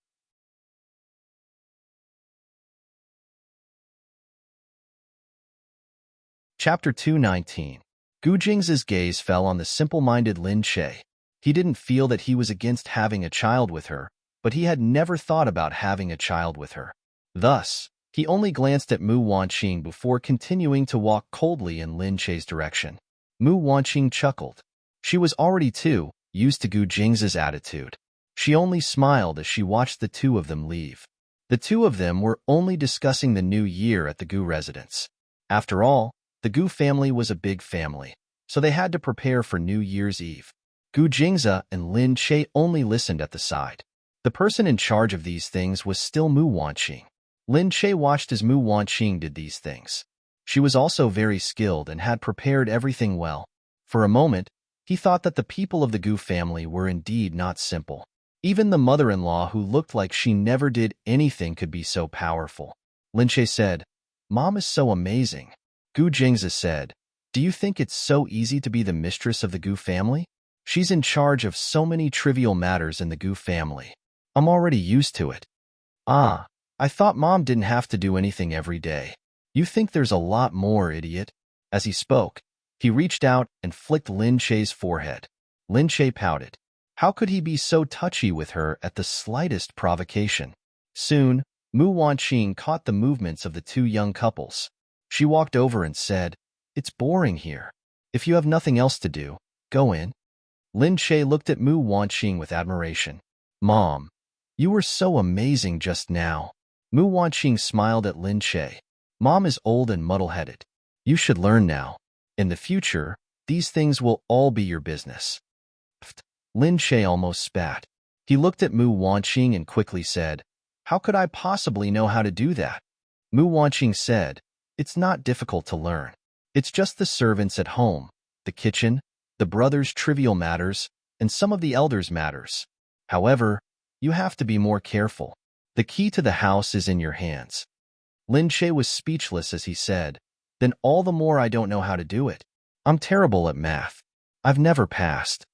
Speaker 1: Chapter 219. Gu Jingze's gaze fell on the simple-minded Lin Shay. He didn't feel that he was against having a child with her, but he had never thought about having a child with her. Thus, he only glanced at Mu Wanqing before continuing to walk coldly in Lin Shay's direction. Mu Wanqing chuckled. She was already too used to Gu Jingze's attitude. She only smiled as she watched the two of them leave. The two of them were only discussing the new year at the Gu residence. After all, the Gu family was a big family, so they had to prepare for New Year's Eve. Gu Jingze and Lin Shay only listened at the side. The person in charge of these things was still Mu Wanqing. Lin Shay watched as Mu Wanqing did these things. She was also very skilled and had prepared everything well. For a moment, he thought that the people of the Gu family were indeed not simple. Even the mother-in-law who looked like she never did anything could be so powerful. Lin Shay said, Mom is so amazing. Gu Jingze said, Do you think it's so easy to be the mistress of the Gu family? She's in charge of so many trivial matters in the Gu family. I'm already used to it. Ah, I thought Mom didn't have to do anything every day. You think there's a lot more, idiot? As he spoke, he reached out and flicked Lin Shay's forehead. Lin Shay pouted. How could he be so touchy with her at the slightest provocation? Soon, Mu Wanqing caught the movements of the two young couples. She walked over and said, It's boring here. If you have nothing else to do, go in. Lin Shay looked at Mu Wanqing with admiration. Mom, you were so amazing just now. Mu Wanqing smiled at Lin Shay. Mom is old and muddle-headed. You should learn now. In the future, these things will all be your business. Lin Shay almost spat. He looked at Mu Wanqing and quickly said, How could I possibly know how to do that? Mu Wanqing said, It's not difficult to learn. It's just the servants at home, the kitchen, the brothers' trivial matters, and some of the elders' matters. However, you have to be more careful. The key to the house is in your hands. Lin Shay was speechless as he said, Then all the more I don't know how to do it. I'm terrible at math. I've never passed.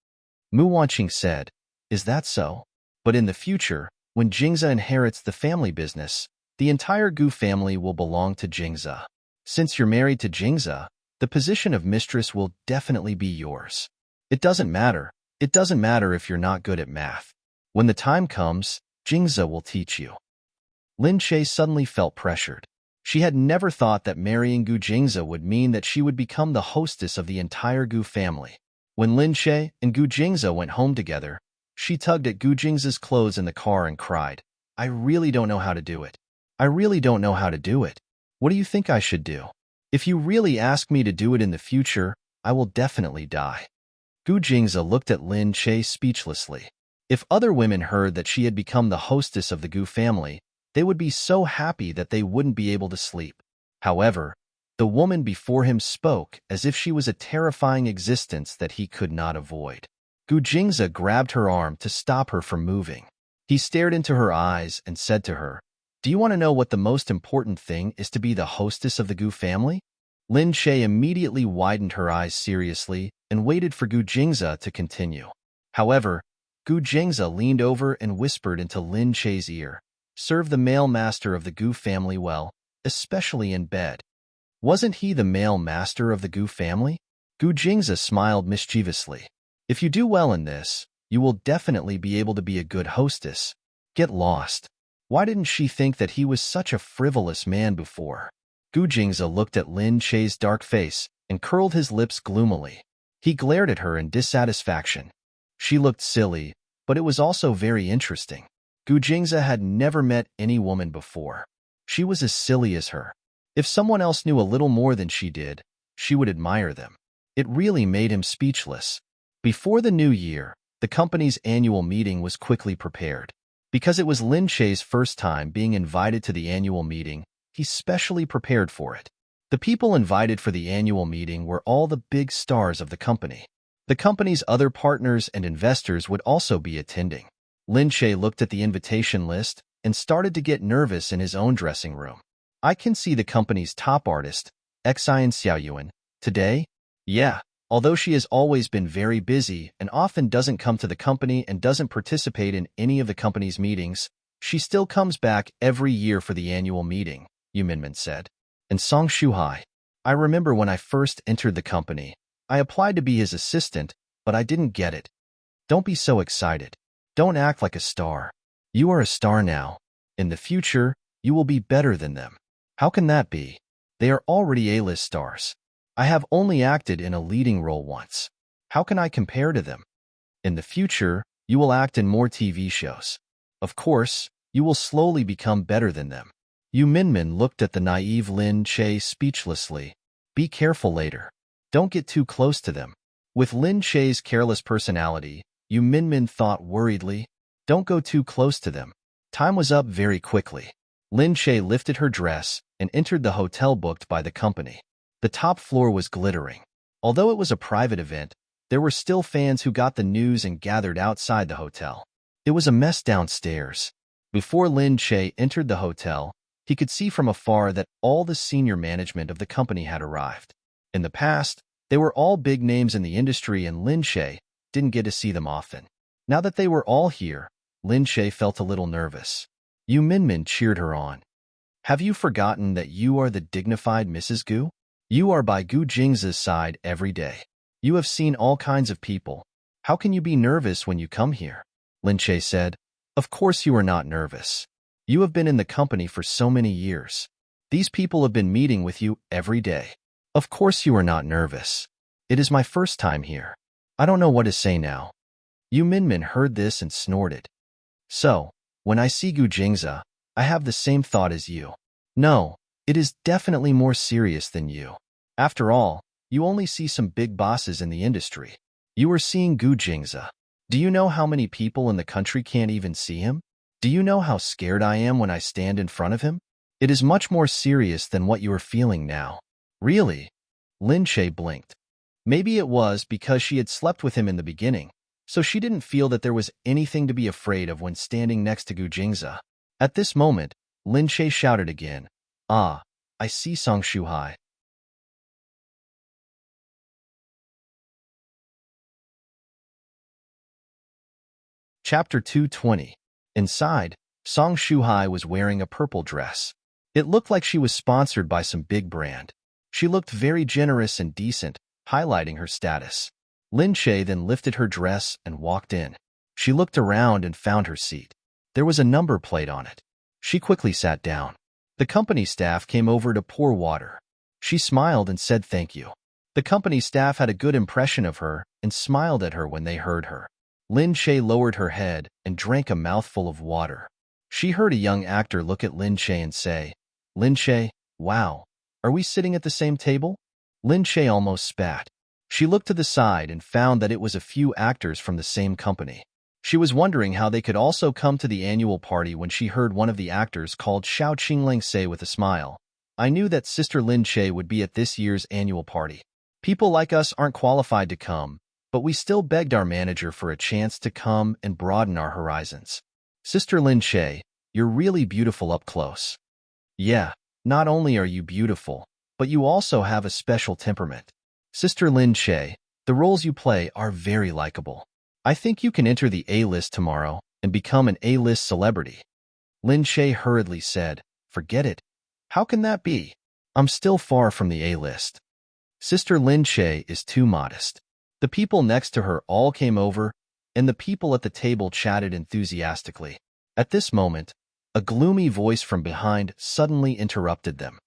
Speaker 1: Mu Wanqing said, Is that so? But in the future, when Jingze inherits the family business, the entire Gu family will belong to Jingze. Since you're married to Jingze, the position of mistress will definitely be yours. It doesn't matter. It doesn't matter if you're not good at math. When the time comes, Jingze will teach you. Lin Shay suddenly felt pressured. She had never thought that marrying Gu Jingze would mean that she would become the hostess of the entire Gu family. When Lin Shay and Gu Jingze went home together, she tugged at Gu Jingze's clothes in the car and cried, I really don't know how to do it. I really don't know how to do it. What do you think I should do? If you really ask me to do it in the future, I will definitely die. Gu Jingze looked at Lin Shay speechlessly. If other women heard that she had become the hostess of the Gu family, they would be so happy that they wouldn't be able to sleep. However, the woman before him spoke as if she was a terrifying existence that he could not avoid. Gu Jingze grabbed her arm to stop her from moving. He stared into her eyes and said to her, Do you want to know what the most important thing is to be the hostess of the Gu family? Lin Shay immediately widened her eyes seriously and waited for Gu Jingze to continue. However, Gu Jingze leaned over and whispered into Lin Shay's ear, Serve the male master of the Gu family well, especially in bed. Wasn't he the male master of the Gu family? Gu Jingze smiled mischievously. If you do well in this, you will definitely be able to be a good hostess. Get lost. Why didn't she think that he was such a frivolous man before? Gu Jingze looked at Lin Shay's dark face and curled his lips gloomily. He glared at her in dissatisfaction. She looked silly, but it was also very interesting. Gu Jingze had never met any woman before. She was as silly as her. If someone else knew a little more than she did, she would admire them. It really made him speechless. Before the new year, the company's annual meeting was quickly prepared. Because it was Lin Che's first time being invited to the annual meeting, he specially prepared for it. The people invited for the annual meeting were all the big stars of the company. The company's other partners and investors would also be attending. Lin Che looked at the invitation list and started to get nervous in his own dressing room. I can see the company's top artist, Xian Xiaoyuan, today? Yeah, although she has always been very busy and often doesn't come to the company and doesn't participate in any of the company's meetings, she still comes back every year for the annual meeting, Yu Minmin said. And Song Shuhai, I remember when I first entered the company, I applied to be his assistant, but I didn't get it. Don't be so excited. Don't act like a star. You are a star now. In the future, you will be better than them. How can that be? They are already A-list stars. I have only acted in a leading role once. How can I compare to them? In the future, you will act in more TV shows. Of course, you will slowly become better than them. Yu Minmin looked at the naive Lin Che speechlessly. Be careful later. Don't get too close to them. With Lin Che's careless personality, Yu Minmin thought worriedly, don't go too close to them. Time was up very quickly. Lin Che lifted her dress and entered the hotel booked by the company. The top floor was glittering. Although it was a private event, there were still fans who got the news and gathered outside the hotel. It was a mess downstairs. Before Lin Che entered the hotel, he could see from afar that all the senior management of the company had arrived. In the past, they were all big names in the industry and Lin Che didn't get to see them often. Now that they were all here, Lin Che felt a little nervous. Yu Minmin cheered her on. Have you forgotten that you are the dignified Mrs. Gu? You are by Gu Jingza's side every day. You have seen all kinds of people. How can you be nervous when you come here? Lin Che said. Of course you are not nervous. You have been in the company for so many years. These people have been meeting with you every day. Of course you are not nervous. It is my first time here. I don't know what to say now. Yu Minmin heard this and snorted. So, when I see Gu Jingza, I have the same thought as you. No, it is definitely more serious than you. After all, you only see some big bosses in the industry. You are seeing Gu Jingza. Do you know how many people in the country can't even see him? Do you know how scared I am when I stand in front of him? It is much more serious than what you are feeling now. Really? Lin Che blinked. Maybe it was because she had slept with him in the beginning, so she didn't feel that there was anything to be afraid of when standing next to Gu Jingza. At this moment, Lin Che shouted again, Ah, I see Song Shuhai. Chapter 220. Inside, Song Shuhai was wearing a purple dress. It looked like she was sponsored by some big brand. She looked very generous and decent, highlighting her status. Lin Che then lifted her dress and walked in. She looked around and found her seat. There was a number plate on it. She quickly sat down. The company staff came over to pour water. She smiled and said thank you. The company staff had a good impression of her and smiled at her when they heard her. Lin Che lowered her head and drank a mouthful of water. She heard a young actor look at Lin Che and say, Lin Che, wow, are we sitting at the same table? Lin Che almost spat. She looked to the side and found that it was a few actors from the same company. She was wondering how they could also come to the annual party when she heard one of the actors called Xiao Qingling say with a smile, I knew that Sister Lin Che would be at this year's annual party. People like us aren't qualified to come, but we still begged our manager for a chance to come and broaden our horizons. Sister Lin Che, you're really beautiful up close. Yeah, not only are you beautiful, but you also have a special temperament. Sister Lin Che, the roles you play are very likable. I think you can enter the A-list tomorrow and become an A-list celebrity. Lin Che hurriedly said, Forget it. How can that be? I'm still far from the A-list. Sister Lin Che is too modest. The people next to her all came over, and the people at the table chatted enthusiastically. At this moment, a gloomy voice from behind suddenly interrupted them.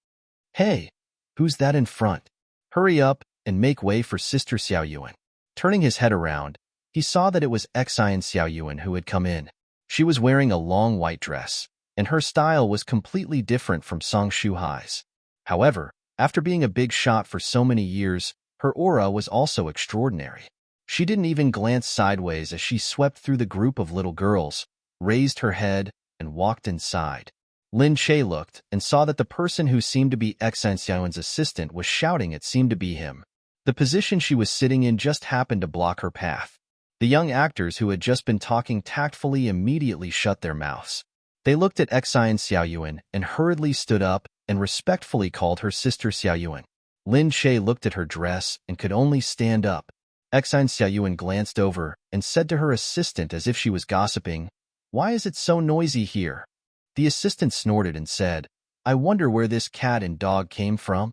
Speaker 1: Hey, who's that in front? Hurry up and make way for Sister Xiaoyuan. Turning his head around, he saw that it was Xian Xiaoyuan who had come in. She was wearing a long white dress, and her style was completely different from Song Shuhai's. However, after being a big shot for so many years, her aura was also extraordinary. She didn't even glance sideways as she swept through the group of little girls, raised her head, and walked inside. Lin Che looked and saw that the person who seemed to be Xan Xiaoyuan's assistant was shouting it seemed to be him. The position she was sitting in just happened to block her path. The young actors who had just been talking tactfully immediately shut their mouths. They looked at Xan Xiaoyuan and hurriedly stood up and respectfully called her sister Xiaoyuan. Lin Che looked at her dress and could only stand up. Xan Xiaoyuan glanced over and said to her assistant as if she was gossiping, "Why is it so noisy here?" The assistant snorted and said, "I wonder where this cat and dog came from."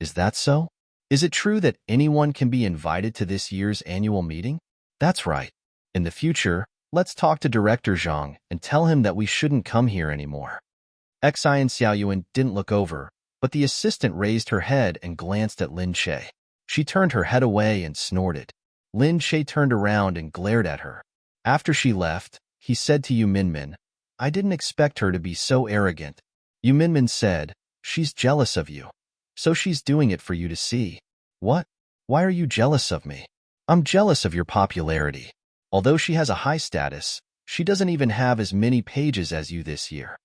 Speaker 1: "Is that so? Is it true that anyone can be invited to this year's annual meeting?" "That's right. In the future, let's talk to Director Zhang and tell him that we shouldn't come here anymore." Xan Xiaoyuan didn't look over, but the assistant raised her head and glanced at Lin Che. She turned her head away and snorted. Lin Che turned around and glared at her. After she left, he said to Yu Minmin, "I didn't expect her to be so arrogant." Yu Minmin said, "She's jealous of you. So she's doing it for you to see." "What? Why are you jealous of me?" "I'm jealous of your popularity. Although she has a high status, she doesn't even have as many pages as you this year."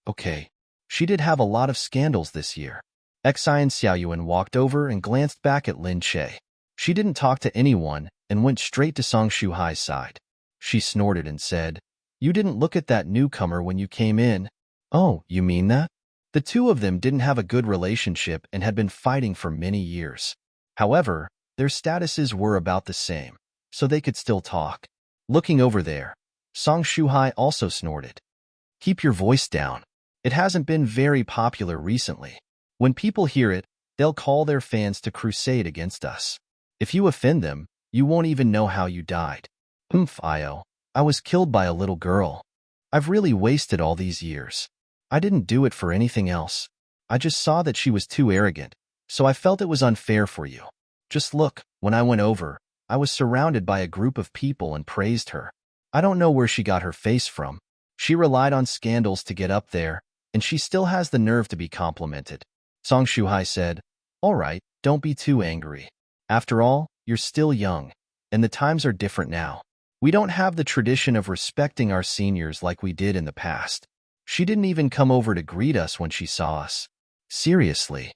Speaker 1: "Okay. She did have a lot of scandals this year." Xan Xiaoyuan walked over and glanced back at Lin Che. She didn't talk to anyone and went straight to Song Shuhai's side. She snorted and said, "You didn't look at that newcomer when you came in." "Oh, you mean that?" The two of them didn't have a good relationship and had been fighting for many years. However, their statuses were about the same, so they could still talk. Looking over there, Song Shuhai also snorted. "Keep your voice down. It hasn't been very popular recently. When people hear it, they'll call their fans to crusade against us. If you offend them, you won't even know how you died." I was killed by a little girl. I've really wasted all these years. I didn't do it for anything else. I just saw that she was too arrogant, so I felt it was unfair for you. Just look, when I went over, I was surrounded by a group of people and praised her. I don't know where she got her face from. She relied on scandals to get up there, and she still has the nerve to be complimented. Song Shuhai said, "All right, don't be too angry. After all, you're still young, and the times are different now. We don't have the tradition of respecting our seniors like we did in the past." She didn't even come over to greet us when she saw us. Seriously.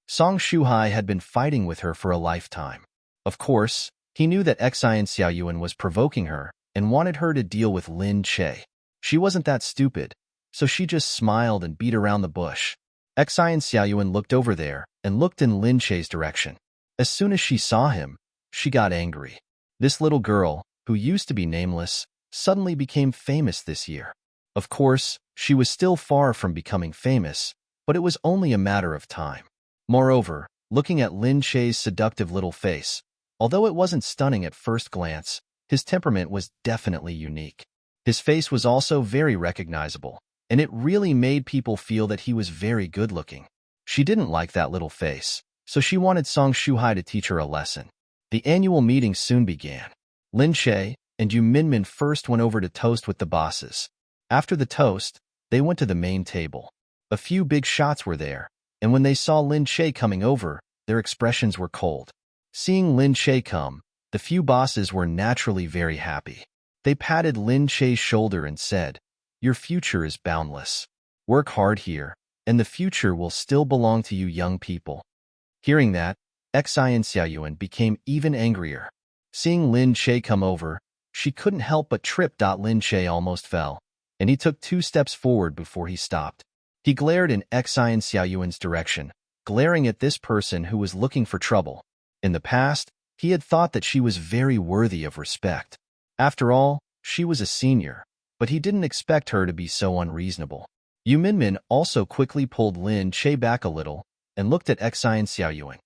Speaker 1: Song Shuhai had been fighting with her for a lifetime. Of course, he knew that Xan Xiaoyuan was provoking her and wanted her to deal with Lin Che. She wasn't that stupid, so she just smiled and beat around the bush. Xan Xiaoyuan looked over there and looked in Lin Che's direction. As soon as she saw him, she got angry. This little girl, who used to be nameless, suddenly became famous this year. Of course, she was still far from becoming famous, but it was only a matter of time. Moreover, looking at Lin Che's seductive little face, although it wasn't stunning at first glance, his temperament was definitely unique. His face was also very recognizable, and it really made people feel that he was very good-looking. She didn't like that little face, so she wanted Song Shuhai to teach her a lesson. The annual meeting soon began. Lin Che and Yu Minmin first went over to toast with the bosses. After the toast, they went to the main table. A few big shots were there, and when they saw Lin Che coming over, their expressions were cold. Seeing Lin Che come, the few bosses were naturally very happy. They patted Lin Che's shoulder and said, "Your future is boundless. Work hard here, and the future will still belong to you young people." Hearing that, Xan Xiaoyuan became even angrier. Seeing Lin Che come over, she couldn't help but trip. Lin Che almost fell, and he took 2 steps forward before he stopped. He glared in Xan Xiaoyuan's direction, glaring at this person who was looking for trouble. In the past, he had thought that she was very worthy of respect. After all, she was a senior, but he didn't expect her to be so unreasonable. Yu Minmin also quickly pulled Lin Che back a little and looked at Xan Xiaoyuan.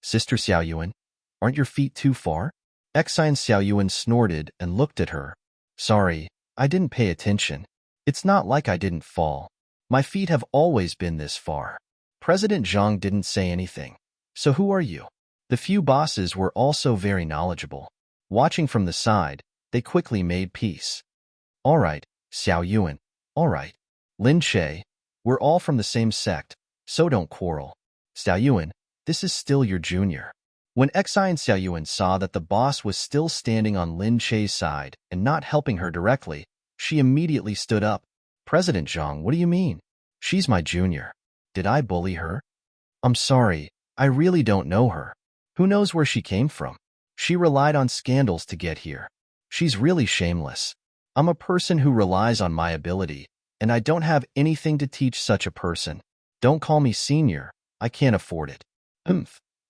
Speaker 1: "Sister Xiaoyuan, aren't your feet too far?" Xan Xiaoyuan snorted and looked at her. "Sorry, I didn't pay attention. It's not like I didn't fall. My feet have always been this far." President Zhang didn't say anything. "So who are you?" The few bosses were also very knowledgeable. Watching from the side, they quickly made peace. "All right, Xiaoyuan, all right. Lin Che, we're all from the same sect, so don't quarrel. Xiaoyuan, this is still your junior." When Exine Xiaoyuan saw that the boss was still standing on Lin Che's side and not helping her directly, she immediately stood up. President Zhang, what do you mean? She's my junior. Did I bully her? I'm sorry, I really don't know her. Who knows where she came from? She relied on scandals to get here. She's really shameless. I'm a person who relies on my ability, and I don't have anything to teach such a person. Don't call me senior, I can't afford it.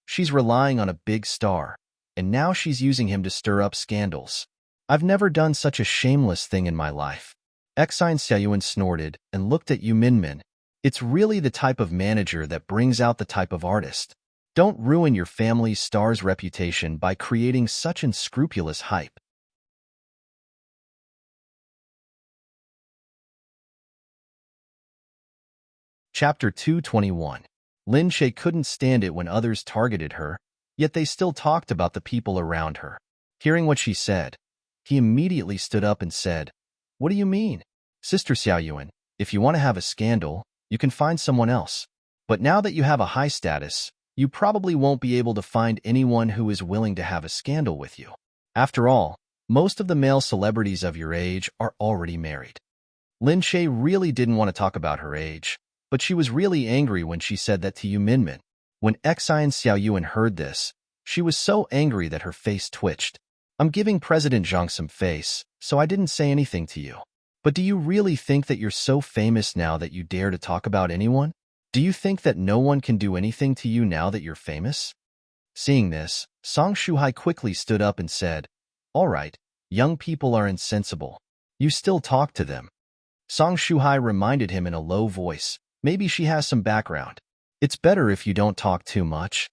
Speaker 1: She's relying on a big star, and now she's using him to stir up scandals. I've never done such a shameless thing in my life. Exine Xiaoyuan snorted and looked at Yu Minmin. It's really the type of manager that brings out the type of artist. Don't ruin your family's star's reputation by creating such unscrupulous hype. Chapter 221. Lin Che couldn't stand it when others targeted her, yet they still talked about the people around her. Hearing what she said, he immediately stood up and said, What do you mean? Sister Xiaoyuan, if you want to have a scandal, you can find someone else. But now that you have a high status, you probably won't be able to find anyone who is willing to have a scandal with you. After all, most of the male celebrities of your age are already married. Lin Che really didn't want to talk about her age, but she was really angry when she said that to Yu Minmin. When Exine Xiaoyuan heard this, she was so angry that her face twitched. I'm giving President Zhang some face, so I didn't say anything to you. But do you really think that you're so famous now that you dare to talk about anyone? Do you think that no one can do anything to you now that you're famous? Seeing this, Song Shuhai quickly stood up and said, All right, young people are insensible. You still talk to them. Song Shuhai reminded him in a low voice, Maybe she has some background. It's better if you don't talk too much.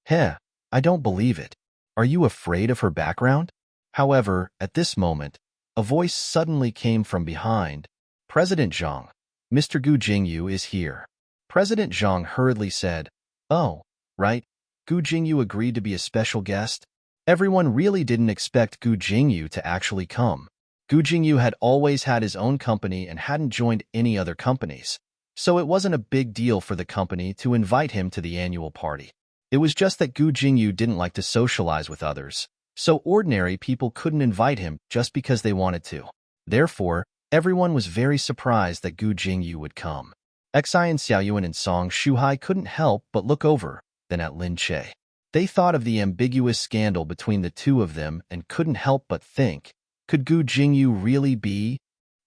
Speaker 1: Heh, I don't believe it. Are you afraid of her background? However, at this moment, a voice suddenly came from behind. President Zhang, Mr. Gu Jingyu is here. President Zhang hurriedly said, Oh, right, Gu Jingyu agreed to be a special guest. Everyone really didn't expect Gu Jingyu to actually come. Gu Jingyu had always had his own company and hadn't joined any other companies. So it wasn't a big deal for the company to invite him to the annual party. It was just that Gu Jingyu didn't like to socialize with others, so ordinary people couldn't invite him just because they wanted to. Therefore, everyone was very surprised that Gu Jingyu would come. Exine Xiaoyuan and Song Shuhai couldn't help but look over, then at Lin Che. They thought of the ambiguous scandal between the two of them and couldn't help but think, could Gu Jingyu really be?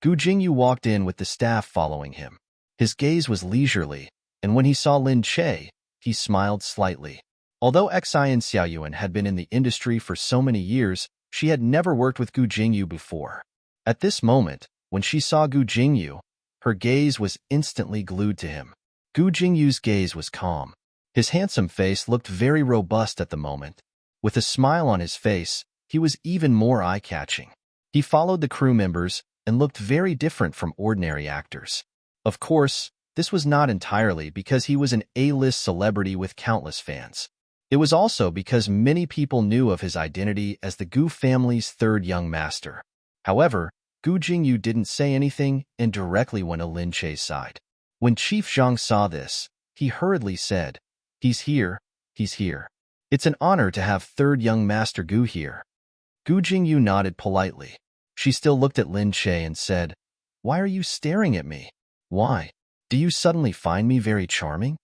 Speaker 1: Gu Jingyu walked in with the staff following him. His gaze was leisurely, and when he saw Lin Che, he smiled slightly. Although Exine Xiaoyuan had been in the industry for so many years, she had never worked with Gu Jingyu before. At this moment, when she saw Gu Jingyu, her gaze was instantly glued to him. Gu Jingyu's gaze was calm. His handsome face looked very robust at the moment. With a smile on his face, he was even more eye-catching. He followed the crew members and looked very different from ordinary actors. Of course, this was not entirely because he was an A-list celebrity with countless fans. It was also because many people knew of his identity as the Gu family's third young master. However, Gu Jingyu didn't say anything and directly went to Lin Che's side. When Chief Zhang saw this, he hurriedly said, He's here, he's here. It's an honor to have third young master Gu here. Gu Jingyu nodded politely. She still looked at Lin Che and said, Why are you staring at me? Why? Do you suddenly find me very charming?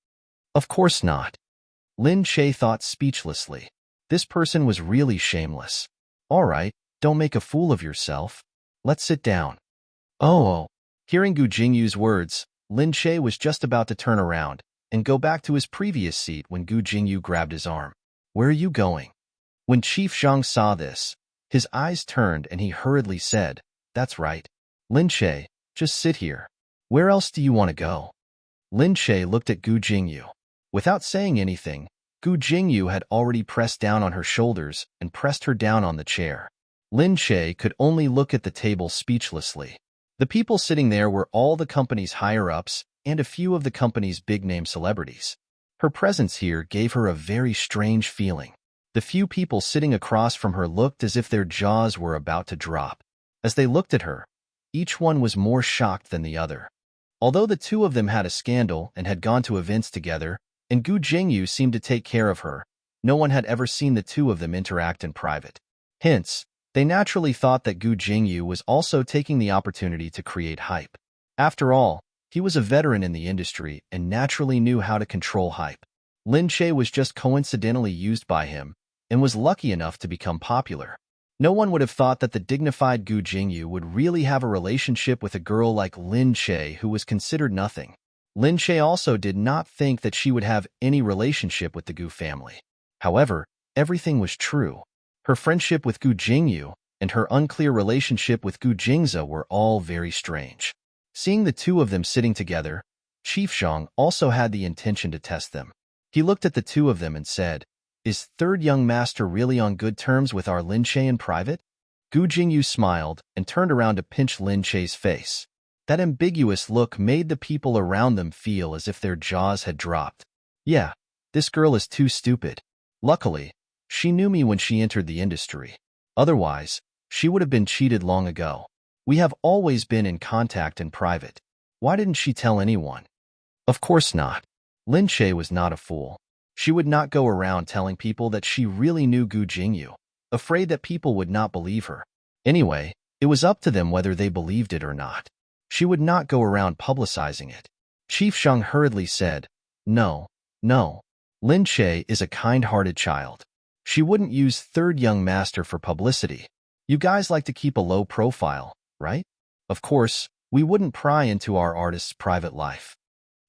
Speaker 1: Of course not. Lin Che thought speechlessly. This person was really shameless. All right, don't make a fool of yourself. Let's sit down. Oh. Hearing Gu Jingyu's words, Lin Che was just about to turn around and go back to his previous seat when Gu Jingyu grabbed his arm. Where are you going? When Chief Zhang saw this, his eyes turned and he hurriedly said, That's right. Lin Che, just sit here. Where else do you want to go? Lin Che looked at Gu Jingyu. Without saying anything, Gu Jingyu had already pressed down on her shoulders and pressed her down on the chair. Lin Che could only look at the table speechlessly. The people sitting there were all the company's higher-ups and a few of the company's big-name celebrities. Her presence here gave her a very strange feeling. The few people sitting across from her looked as if their jaws were about to drop. As they looked at her, each one was more shocked than the other. Although the two of them had a scandal and had gone to events together, and Gu Jingyu seemed to take care of her, No one had ever seen the two of them interact in private. Hence, they naturally thought that Gu Jingyu was also taking the opportunity to create hype. After all, he was a veteran in the industry and naturally knew how to control hype. Lin Che was just coincidentally used by him and was lucky enough to become popular. No one would have thought that the dignified Gu Jingyu would really have a relationship with a girl like Lin Che who was considered nothing. Lin Che also did not think that she would have any relationship with the Gu family. However, everything was true. Her friendship with Gu Jingyu and her unclear relationship with Gu Jingze were all very strange. Seeing the two of them sitting together, Chief Zhang also had the intention to test them. He looked at the two of them and said, "Is third young master really on good terms with our Lin Che in private?" Gu Jingyu smiled and turned around to pinch Lin Che's face. That ambiguous look made the people around them feel as if their jaws had dropped. Yeah, this girl is too stupid. Luckily, she knew me when she entered the industry. Otherwise, she would have been cheated long ago. We have always been in contact in private. Why didn't she tell anyone? Of course not. Lin Che was not a fool. She would not go around telling people that she really knew Gu Jingyu, afraid that people would not believe her. Anyway, it was up to them whether they believed it or not. She would not go around publicizing it. Chief Zhang hurriedly said, "No, no. Lin Che is a kind-hearted child. She wouldn't use third young master for publicity. You guys like to keep a low profile, right? Of course, we wouldn't pry into our artist's private life."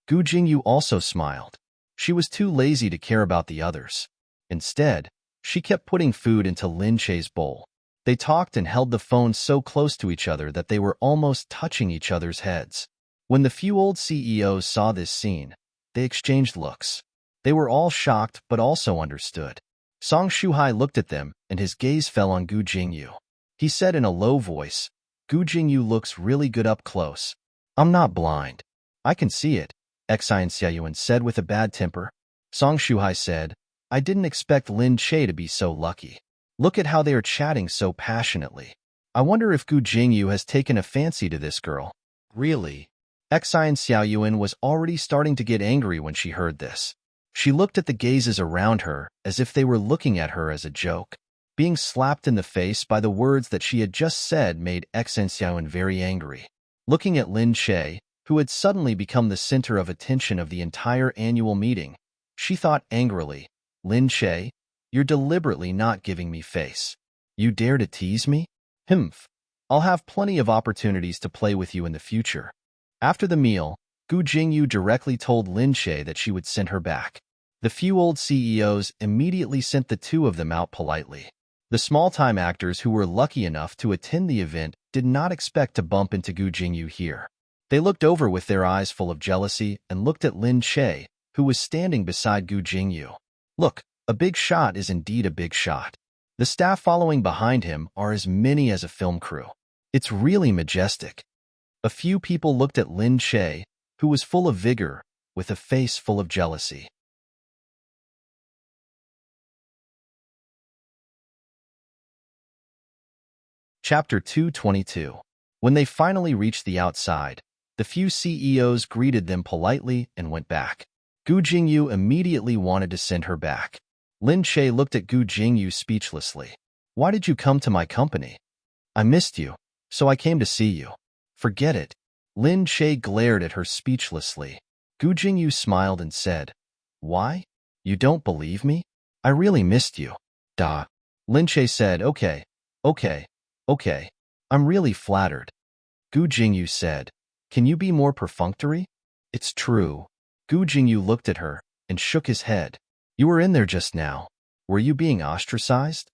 Speaker 1: Gu Jingyu also smiled. She was too lazy to care about the others. Instead, she kept putting food into Lin Che's bowl. They talked and held the phone so close to each other that they were almost touching each other's heads. When the few old CEOs saw this scene, they exchanged looks. They were all shocked but also understood. Song Shuhai looked at them and his gaze fell on Gu Jingyu. He said in a low voice, "Gu Jingyu looks really good up close. I'm not blind. I can see it," Xian Xiaoyuan said with a bad temper. Song Shuhai said, "I didn't expect Lin Che to be so lucky. Look at how they are chatting so passionately. I wonder if Gu Jingyu has taken a fancy to this girl." Really? Xian Xiaoyuan was already starting to get angry when she heard this. She looked at the gazes around her as if they were looking at her as a joke. Being slapped in the face by the words that she had just said made Xian Xiaoyuan very angry. Looking at Lin Che, who had suddenly become the center of attention of the entire annual meeting, she thought angrily, "Lin Che, you're deliberately not giving me face. You dare to tease me? Humph. I'll have plenty of opportunities to play with you in the future." After the meal, Gu Jingyu directly told Lin Che that she would send her back. The few old CEOs immediately sent the two of them out politely. The small-time actors who were lucky enough to attend the event did not expect to bump into Gu Jingyu here. They looked over with their eyes full of jealousy and looked at Lin Che, who was standing beside Gu Jingyu. Look, a big shot is indeed a big shot. The staff following behind him are as many as a film crew. It's really majestic. A few people looked at Lin Che, who was full of vigor, with a face full of jealousy. Chapter 222. When they finally reached the outside, the few CEOs greeted them politely and went back. Gu Jingyu immediately wanted to send her back. Lin Che looked at Gu Jingyu speechlessly. "Why did you come to my company?" "I missed you, so I came to see you." "Forget it." Lin Che glared at her speechlessly. Gu Jingyu smiled and said, "Why? You don't believe me? I really missed you." "Duh." Lin Che said, Okay. I'm really flattered." Gu Jingyu said, "Can you be more perfunctory?" "It's true." Gu Jingyu looked at her and shook his head. "You were in there just now. Were you being ostracized?"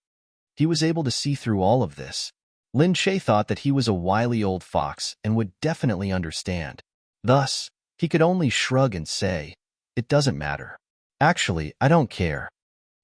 Speaker 1: He was able to see through all of this. Lin Che thought that he was a wily old fox and would definitely understand. Thus, he could only shrug and say, "It doesn't matter. Actually, I don't care.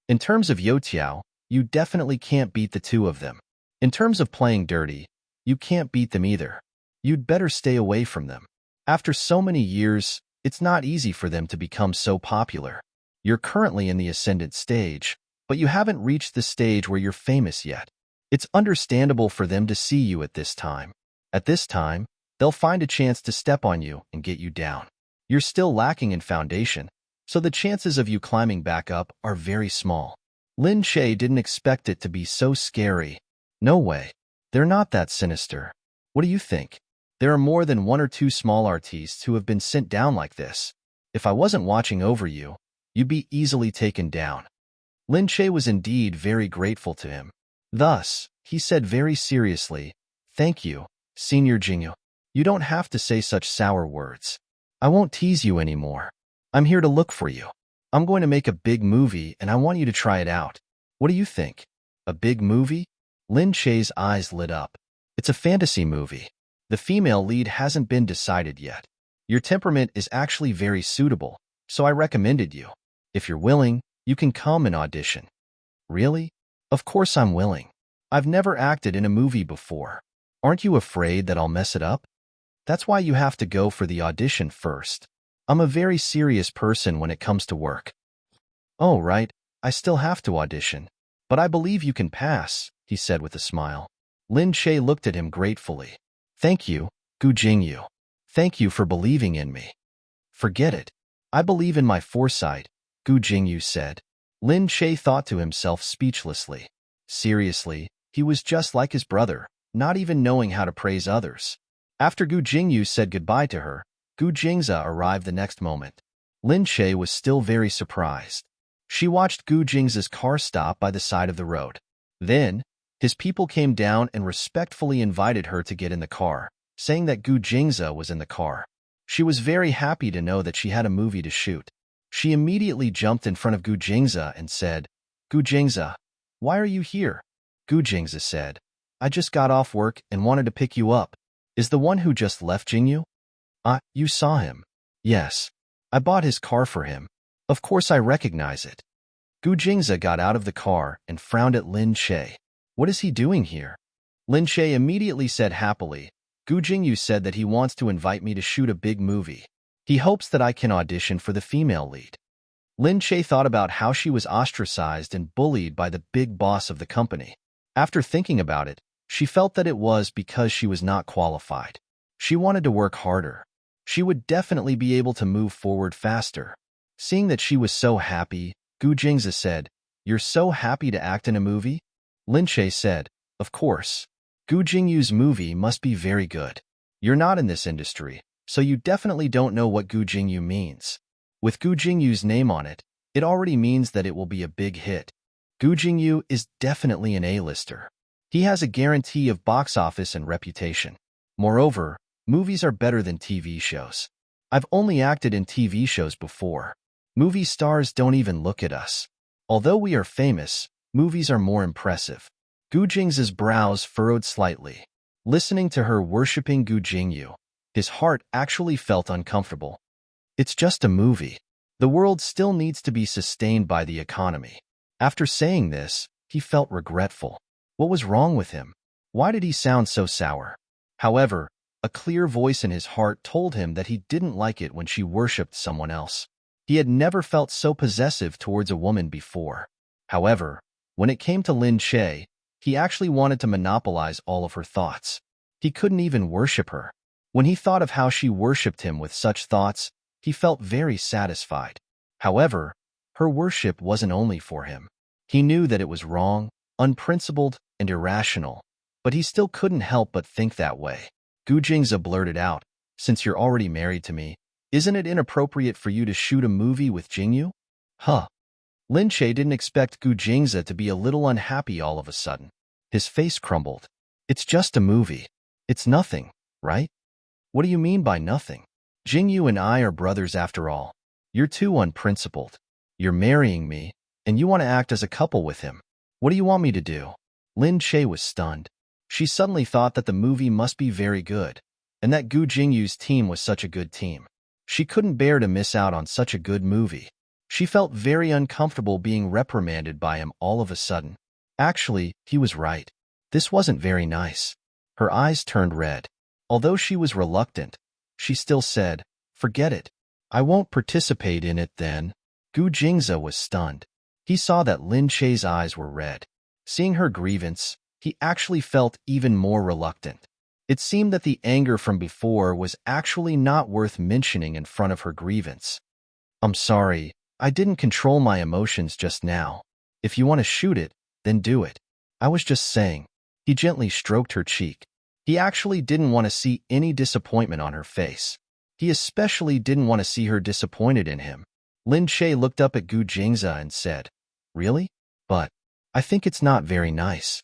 Speaker 1: In terms of Youtiao, you definitely can't beat the two of them. In terms of playing dirty, you can't beat them either. You'd better stay away from them. After so many years, it's not easy for them to become so popular. You're currently in the ascendant stage, but you haven't reached the stage where you're famous yet. It's understandable for them to see you at this time. At this time, they'll find a chance to step on you and get you down. You're still lacking in foundation, so the chances of you climbing back up are very small. Lin Shay didn't expect it to be so scary. No way. They're not that sinister. What do you think? There are more than one or two small artistes who have been sent down like this. If I wasn't watching over you, you'd be easily taken down. Lin Shay was indeed very grateful to him. Thus, he said very seriously, "Thank you, Senior Jingyu. You don't have to say such sour words. I won't tease you anymore. I'm here to look for you. I'm going to make a big movie and I want you to try it out. What do you think? A big movie?" Lin Shay's eyes lit up. It's a fantasy movie. The female lead hasn't been decided yet. Your temperament is actually very suitable, so I recommended you. If you're willing, you can come and audition. Really? Of course I'm willing. I've never acted in a movie before. Aren't you afraid that I'll mess it up? That's why you have to go for the audition first. I'm a very serious person when it comes to work. Oh, right, I still have to audition. But I believe you can pass, he said with a smile. Lin Shay looked at him gratefully. Thank you, Gu Jingyu. Thank you for believing in me. Forget it. I believe in my foresight, Gu Jingyu said. Lin Shay thought to himself speechlessly. Seriously, he was just like his brother, not even knowing how to praise others. After Gu Jingyu said goodbye to her, Gu Jingza arrived the next moment. Lin Shay was still very surprised. She watched Gu Jingza's car stop by the side of the road. Then, his people came down and respectfully invited her to get in the car, saying that Gu Jingza was in the car. She was very happy to know that she had a movie to shoot. She immediately jumped in front of Gu Jingza and said, "Gu Jingza, why are you here?" Gu Jingza said, "I just got off work and wanted to pick you up. Is the one who just left Jingyu?" You saw him." "Yes. I bought his car for him. Of course I recognize it." Gu Jingza got out of the car and frowned at Lin Shay. "What is he doing here?" Lin Shay immediately said happily, "Gu Jingyu said that he wants to invite me to shoot a big movie. He hopes that I can audition for the female lead." Lin Shay thought about how she was ostracized and bullied by the big boss of the company. After thinking about it, she felt that it was because she was not qualified. She wanted to work harder. She would definitely be able to move forward faster. Seeing that she was so happy, Gu Jingza said, "You're so happy to act in a movie?" Lin Shay said, "Of course. Gu Jingyu's movie must be very good. You're not in this industry, so you definitely don't know what Gu Jingyu means. With Gu Jingyu's name on it, it already means that it will be a big hit. Gu Jingyu is definitely an A-lister. He has a guarantee of box office and reputation. Moreover, movies are better than TV shows. I've only acted in TV shows before. Movie stars don't even look at us. Although we are famous, movies are more impressive." Gu Jingza's brows furrowed slightly. Listening to her worshipping Gu Jingyu, his heart actually felt uncomfortable. It's just a movie. The world still needs to be sustained by the economy. After saying this, he felt regretful. What was wrong with him? Why did he sound so sour? However, a clear voice in his heart told him that he didn't like it when she worshipped someone else. He had never felt so possessive towards a woman before. However, when it came to Lin Shay, he actually wanted to monopolize all of her thoughts. He couldn't even worship her. When he thought of how she worshipped him with such thoughts, he felt very satisfied. However, her worship wasn't only for him. He knew that it was wrong, unprincipled, and irrational, but he still couldn't help but think that way. Gu Jingza blurted out, "Since you're already married to me, isn't it inappropriate for you to shoot a movie with Jingyu?" Huh. Lin Shay didn't expect Gu Jingza to be a little unhappy all of a sudden. His face crumbled. "It's just a movie. It's nothing, right?" "What do you mean by nothing? Jingyu and I are brothers after all. You're too unprincipled. You're marrying me, and you want to act as a couple with him. What do you want me to do?" Lin Shay was stunned. She suddenly thought that the movie must be very good, and that Gu Jingyu's team was such a good team. She couldn't bear to miss out on such a good movie. She felt very uncomfortable being reprimanded by him all of a sudden. Actually, he was right. This wasn't very nice. Her eyes turned red. Although she was reluctant, she still said, "Forget it. I won't participate in it then." Gu Jingza was stunned. He saw that Lin Shay's eyes were red. Seeing her grievance, he actually felt even more reluctant. It seemed that the anger from before was actually not worth mentioning in front of her grievance. "I'm sorry, I didn't control my emotions just now. If you want to shoot it, then do it. I was just saying. He gently stroked her cheek. He actually didn't want to see any disappointment on her face. He especially didn't want to see her disappointed in him. Lin Che looked up at Gu Jingze and said, "Really? But I think it's not very nice."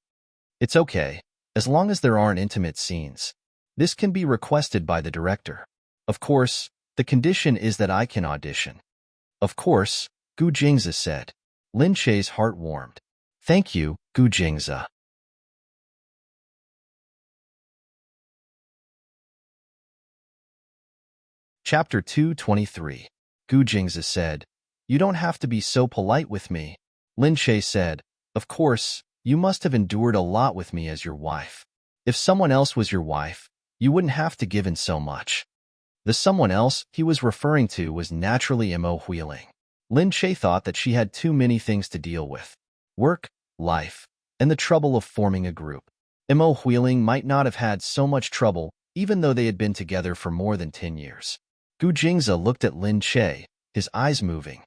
Speaker 1: "It's okay, as long as there aren't intimate scenes. This can be requested by the director. Of course, the condition is that I can audition." "Of course," Gu Jingze said. Lin Che's heart warmed. "Thank you, Gu Jingze." Chapter 223. Gu Jingze said, "You don't have to be so polite with me." Lin Che said, "Of course, you must have endured a lot with me as your wife. If someone else was your wife, you wouldn't have to give in so much." The someone else he was referring to was naturally Mo Huiling. Lin Che thought that she had too many things to deal with: work, life, and the trouble of forming a group. Mo Huiling might not have had so much trouble even though they had been together for more than 10 years. Gu Jingze looked at Lin Che, his eyes moving.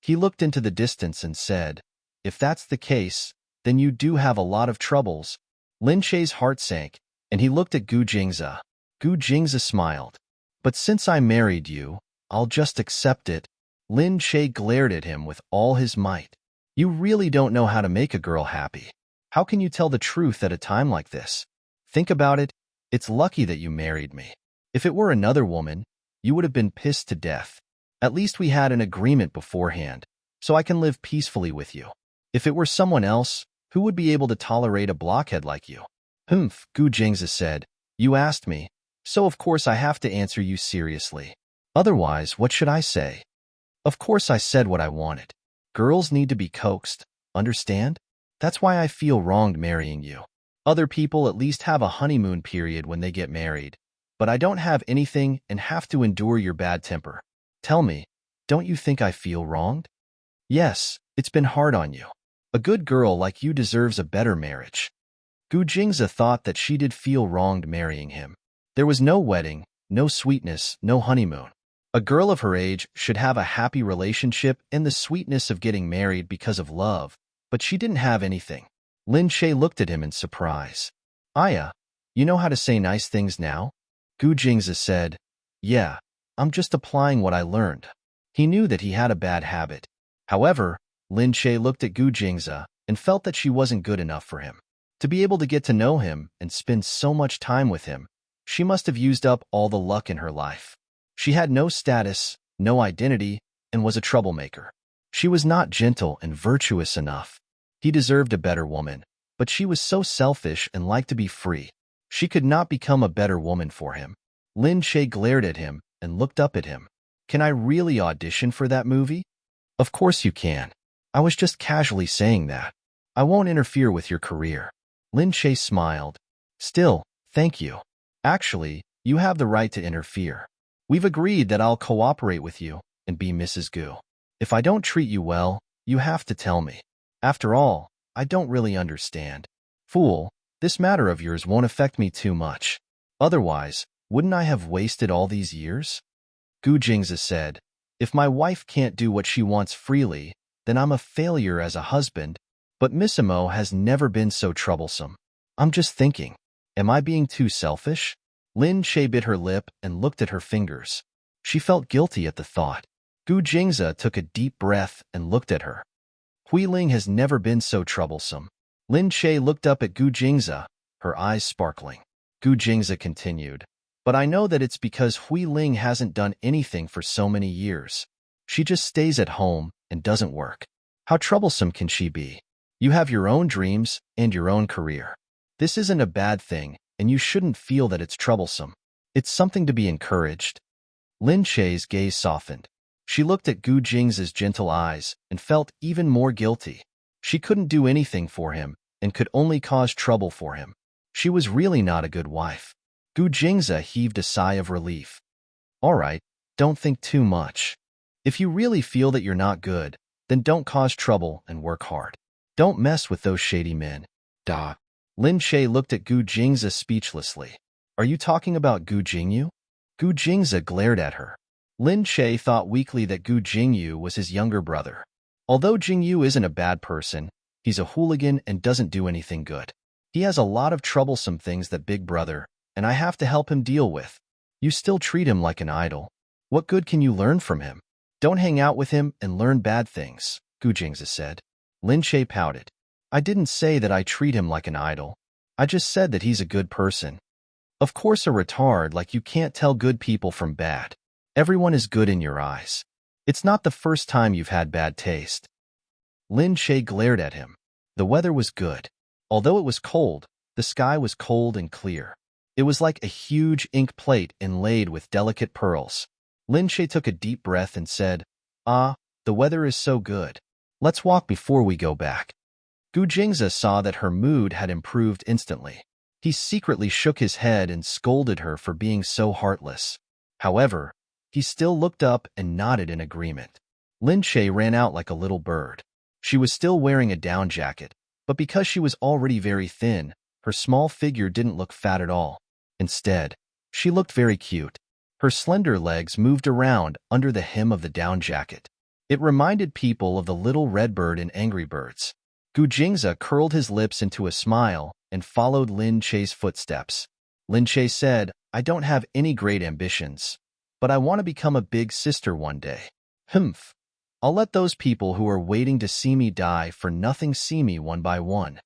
Speaker 1: He looked into the distance and said, "If that's the case, then you do have a lot of troubles." Lin Che's heart sank, and he looked at Gu Jingze. Gu Jingze smiled. "But since I married you, I'll just accept it." Lin Che glared at him with all his might. "You really don't know how to make a girl happy. How can you tell the truth at a time like this? Think about it. It's lucky that you married me. If it were another woman, you would have been pissed to death. At least we had an agreement beforehand, so I can live peacefully with you. If it were someone else, who would be able to tolerate a blockhead like you?" "Humph," Gu Jingze said. "You asked me, so of course I have to answer you seriously. Otherwise, what should I say? Of course I said what I wanted. Girls need to be coaxed, understand? That's why I feel wronged marrying you. Other people at least have a honeymoon period when they get married, but I don't have anything and have to endure your bad temper. Tell me, don't you think I feel wronged?" "Yes, it's been hard on you. A good girl like you deserves a better marriage." Gu Jingze thought that she did feel wronged marrying him. There was no wedding, no sweetness, no honeymoon. A girl of her age should have a happy relationship and the sweetness of getting married because of love, but she didn't have anything. Lin Che looked at him in surprise. "Aya, you know how to say nice things now?" Gu Jingze said, "Yeah, I'm just applying what I learned." He knew that he had a bad habit. However, Lin Che looked at Gu Jingze and felt that she wasn't good enough for him. To be able to get to know him and spend so much time with him, she must have used up all the luck in her life. She had no status, no identity, and was a troublemaker. She was not gentle and virtuous enough. He deserved a better woman, but she was so selfish and liked to be free. She could not become a better woman for him. Lin Che glared at him and looked up at him. "Can I really audition for that movie?" "Of course you can. I was just casually saying that. I won't interfere with your career." Lin Che smiled. "Still, thank you. Actually, you have the right to interfere. We've agreed that I'll cooperate with you and be Mrs. Gu. If I don't treat you well, you have to tell me. After all, I don't really understand." "Fool, this matter of yours won't affect me too much. Otherwise, wouldn't I have wasted all these years?" Gu Jingze said, "If my wife can't do what she wants freely, then I'm a failure as a husband. But Miss Mo has never been so troublesome. I'm just thinking, am I being too selfish?" Lin Che bit her lip and looked at her fingers. She felt guilty at the thought. Gu Jingze took a deep breath and looked at her. "Huiling has never been so troublesome." Lin Che looked up at Gu Jingze, her eyes sparkling. Gu Jingze continued, "But I know that it's because Huiling hasn't done anything for so many years. She just stays at home and doesn't work. How troublesome can she be? You have your own dreams and your own career. This isn't a bad thing, and you shouldn't feel that it's troublesome. It's something to be encouraged." Lin Che's gaze softened. She looked at Gu Jingze's gentle eyes and felt even more guilty. She couldn't do anything for him and could only cause trouble for him. She was really not a good wife. Gu Jingze heaved a sigh of relief. "All right, don't think too much. If you really feel that you're not good, then don't cause trouble and work hard. Don't mess with those shady men." "Da." Lin Che looked at Gu Jingze speechlessly. "Are you talking about Gu Jingyu?" Gu Jingze glared at her. Lin Che thought weakly that Gu Jingyu was his younger brother. Although Jingyu isn't a bad person, he's a hooligan and doesn't do anything good. He has a lot of troublesome things that Big Brother and I have to help him deal with. You still treat him like an idol. What good can you learn from him? Don't hang out with him and learn bad things, Gu Jingzi said. Lin Che pouted. I didn't say that I treat him like an idol. I just said that he's a good person. Of course a retard like you can't tell good people from bad. Everyone is good in your eyes. It's not the first time you've had bad taste. Lin Che glared at him. The weather was good. Although it was cold, the sky was cold and clear. It was like a huge ink plate inlaid with delicate pearls. Lin Che took a deep breath and said, Ah, the weather is so good. Let's walk before we go back. Gu Jingzi saw that her mood had improved instantly. He secretly shook his head and scolded her for being so heartless. However, he still looked up and nodded in agreement. Lin Che ran out like a little bird. She was still wearing a down jacket, but because she was already very thin, her small figure didn't look fat at all. Instead, she looked very cute. Her slender legs moved around under the hem of the down jacket. It reminded people of the little red bird in Angry Birds. Gu Jingzi curled his lips into a smile and followed Lin Che's footsteps. Lin Che said, I don't have any great ambitions, but I want to become a big sister one day. Humph. I'll let those people who are waiting to see me die for nothing see me one by one.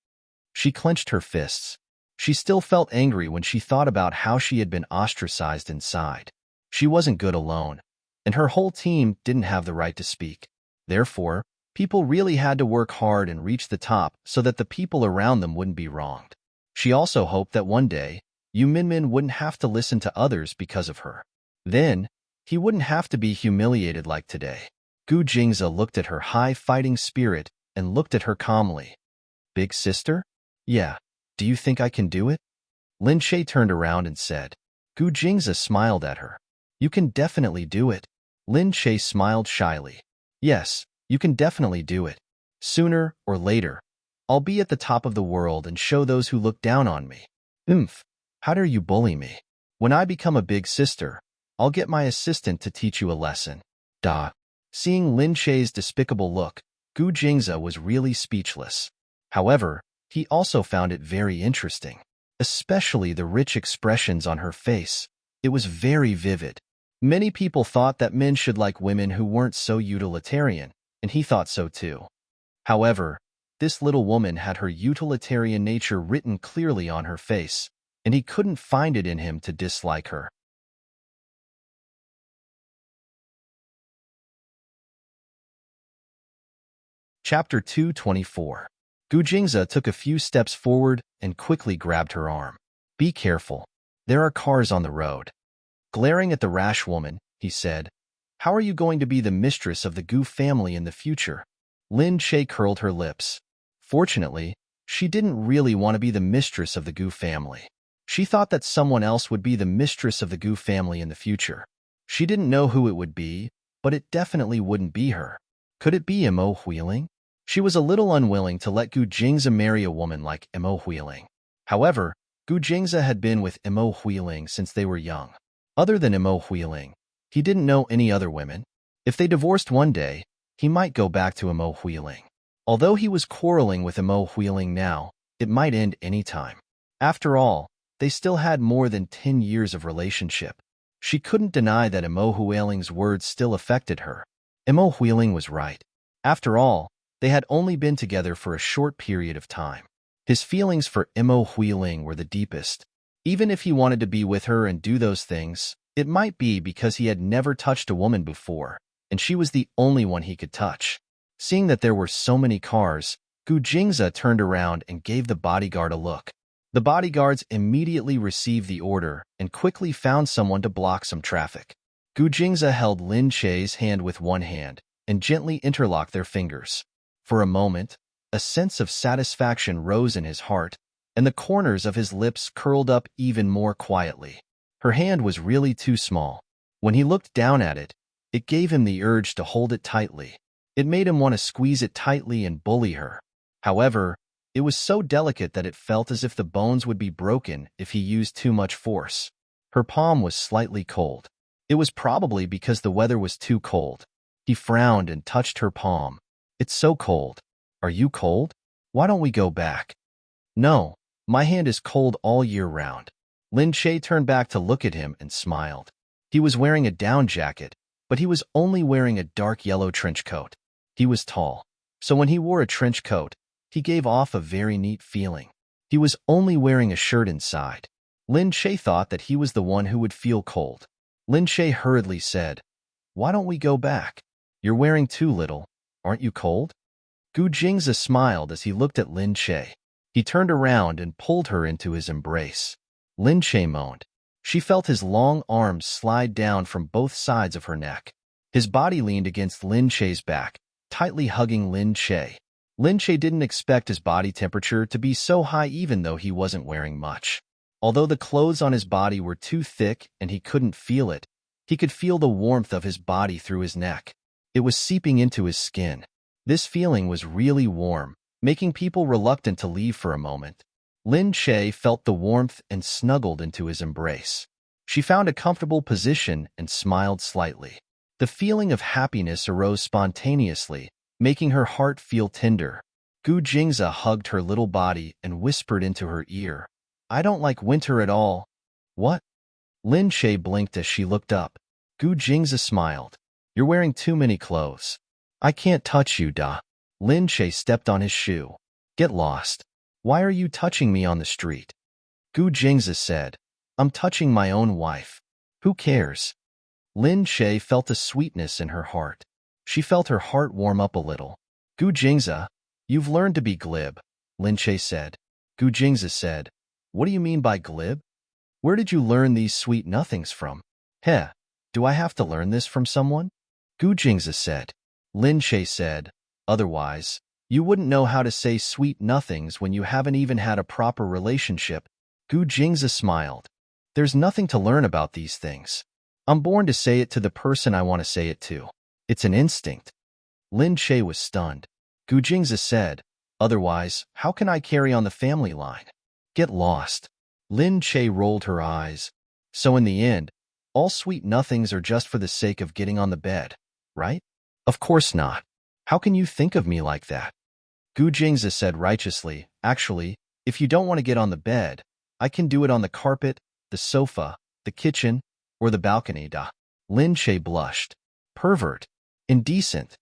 Speaker 1: She clenched her fists. She still felt angry when she thought about how she had been ostracized inside. She wasn't good alone, and her whole team didn't have the right to speak. Therefore, people really had to work hard and reach the top so that the people around them wouldn't be wronged. She also hoped that one day, Yu Minmin wouldn't have to listen to others because of her. Then, he wouldn't have to be humiliated like today. Gu Jingzi looked at her high fighting spirit and looked at her calmly. Big sister? Yeah. Do you think I can do it? Lin Che turned around and said. Gu Jingzi smiled at her. You can definitely do it. Lin Che smiled shyly. Yes, you can definitely do it. Sooner or later, I'll be at the top of the world and show those who look down on me. How dare you bully me? When I become a big sister, I'll get my assistant to teach you a lesson. Da. Seeing Lin Che's despicable look, Gu Jingzi was really speechless. However, he also found it very interesting, especially the rich expressions on her face. It was very vivid. Many people thought that men should like women who weren't so utilitarian, and he thought so too. However, this little woman had her utilitarian nature written clearly on her face, and he couldn't find it in him to dislike her. Chapter 224. Gu Jingzi took a few steps forward and quickly grabbed her arm. Be careful. There are cars on the road. Glaring at the rash woman, he said, How are you going to be the mistress of the Gu family in the future? Lin Che curled her lips. Fortunately, she didn't really want to be the mistress of the Gu family. She thought that someone else would be the mistress of the Gu family in the future. She didn't know who it would be, but it definitely wouldn't be her. Could it be Mo Huiling? She was a little unwilling to let Gu Jingzi marry a woman like Mo Huiling. However, Gu Jingzi had been with Mo Huiling since they were young. Other than Mo Huiling, he didn't know any other women. If they divorced one day, he might go back to Mo Huiling. Although he was quarreling with Mo Huiling now, it might end any time. After all, they still had more than 10 years of relationship. She couldn't deny that Mo Huiling's words still affected her. Mo Huiling was right. After all, they had only been together for a short period of time. His feelings for Mo Huiling were the deepest. Even if he wanted to be with her and do those things, it might be because he had never touched a woman before, and she was the only one he could touch. Seeing that there were so many cars, Gu Jingzi turned around and gave the bodyguard a look. The bodyguards immediately received the order and quickly found someone to block some traffic. Gu Jingzi held Lin Che's hand with one hand and gently interlocked their fingers. For a moment, a sense of satisfaction rose in his heart, and the corners of his lips curled up even more quietly. Her hand was really too small. When he looked down at it, it gave him the urge to hold it tightly. It made him want to squeeze it tightly and bully her. However, it was so delicate that it felt as if the bones would be broken if he used too much force. Her palm was slightly cold. It was probably because the weather was too cold. He frowned and touched her palm. It's so cold. Are you cold? Why don't we go back? No, my hand is cold all year round. Lin Che turned back to look at him and smiled. He was wearing a down jacket, but he was only wearing a dark yellow trench coat. He was tall, so when he wore a trench coat, he gave off a very neat feeling. He was only wearing a shirt inside. Lin Che thought that he was the one who would feel cold. Lin Che hurriedly said, "Why don't we go back? You're wearing too little. Aren't you cold?" Gu Jingzi smiled as he looked at Lin Che. He turned around and pulled her into his embrace. Lin Che moaned. She felt his long arms slide down from both sides of her neck. His body leaned against Lin Che's back, tightly hugging Lin Che. Lin Che didn't expect his body temperature to be so high even though he wasn't wearing much. Although the clothes on his body were too thick and he couldn't feel it, he could feel the warmth of his body through his neck. It was seeping into his skin. This feeling was really warm, making people reluctant to leave for a moment. Lin Che felt the warmth and snuggled into his embrace. She found a comfortable position and smiled slightly. The feeling of happiness arose spontaneously, making her heart feel tender. Gu Jingzi hugged her little body and whispered into her ear, "I don't like winter at all." "What?" Lin Che blinked as she looked up. Gu Jingzi smiled. "You're wearing too many clothes. I can't touch you, da." Lin Che stepped on his shoe. "Get lost. Why are you touching me on the street?" Gu Jingzi said, "I'm touching my own wife. Who cares?" Lin Che felt a sweetness in her heart. She felt her heart warm up a little. "Gu Jingzi, you've learned to be glib," Lin Che said. Gu Jingzi said, "What do you mean by glib? Where did you learn these sweet nothings from?" "Heh, do I have to learn this from someone?" Gu Jingzi said. Lin Che said, "Otherwise, you wouldn't know how to say sweet nothings when you haven't even had a proper relationship." Gu Jingzi smiled. "There's nothing to learn about these things. I'm born to say it to the person I want to say it to. It's an instinct." Lin Che was stunned. Gu Jingzi said, "Otherwise, how can I carry on the family line?" "Get lost." Lin Che rolled her eyes. "So in the end, all sweet nothings are just for the sake of getting on the bed, right?" "Of course not. How can you think of me like that?" Gu Jingzi said righteously, "Actually, if you don't want to get on the bed, I can do it on the carpet, the sofa, the kitchen, or the balcony, da." Lin Che blushed. "Pervert. Indecent.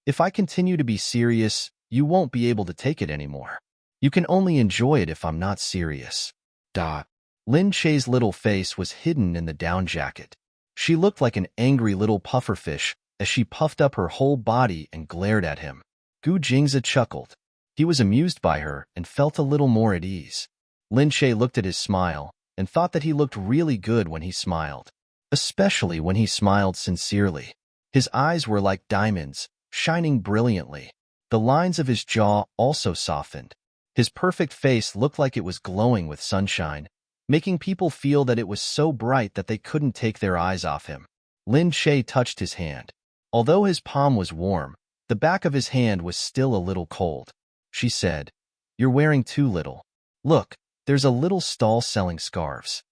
Speaker 1: If I continue to be serious, you won't be able to take it anymore. You can only enjoy it if I'm not serious. Da." Lin Che's little face was hidden in the down jacket. She looked like an angry little pufferfish as she puffed up her whole body and glared at him. Gu Jingzi chuckled. He was amused by her and felt a little more at ease. Lin Che looked at his smile and thought that he looked really good when he smiled, especially when he smiled sincerely. His eyes were like diamonds, shining brilliantly. The lines of his jaw also softened. His perfect face looked like it was glowing with sunshine, making people feel that it was so bright that they couldn't take their eyes off him. Lin Che touched his hand. Although his palm was warm, the back of his hand was still a little cold. She said, "You're wearing too little. Look, there's a little stall selling scarves."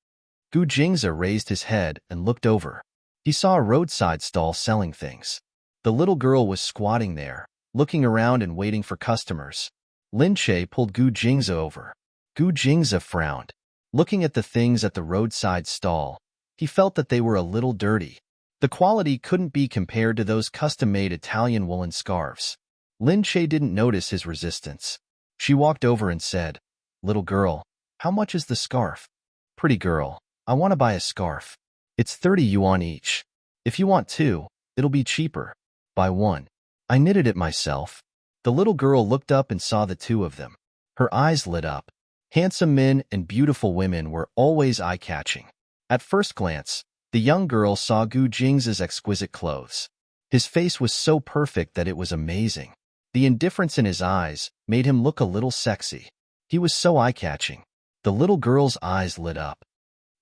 Speaker 1: Gu Jingzi raised his head and looked over. He saw a roadside stall selling things. The little girl was squatting there, looking around and waiting for customers. Lin Che pulled Gu Jingzi over. Gu Jingzi frowned. Looking at the things at the roadside stall, he felt that they were a little dirty. The quality couldn't be compared to those custom-made Italian woolen scarves. Lin Che didn't notice his resistance. She walked over and said, "Little girl, how much is the scarf?" "Pretty girl, I want to buy a scarf. It's 30 yuan each. If you want two, it'll be cheaper. Buy one. I knitted it myself." The little girl looked up and saw the two of them. Her eyes lit up. Handsome men and beautiful women were always eye-catching. At first glance, the young girl saw Gu Jingzi's exquisite clothes. His face was so perfect that it was amazing. The indifference in his eyes made him look a little sexy. He was so eye-catching. The little girl's eyes lit up.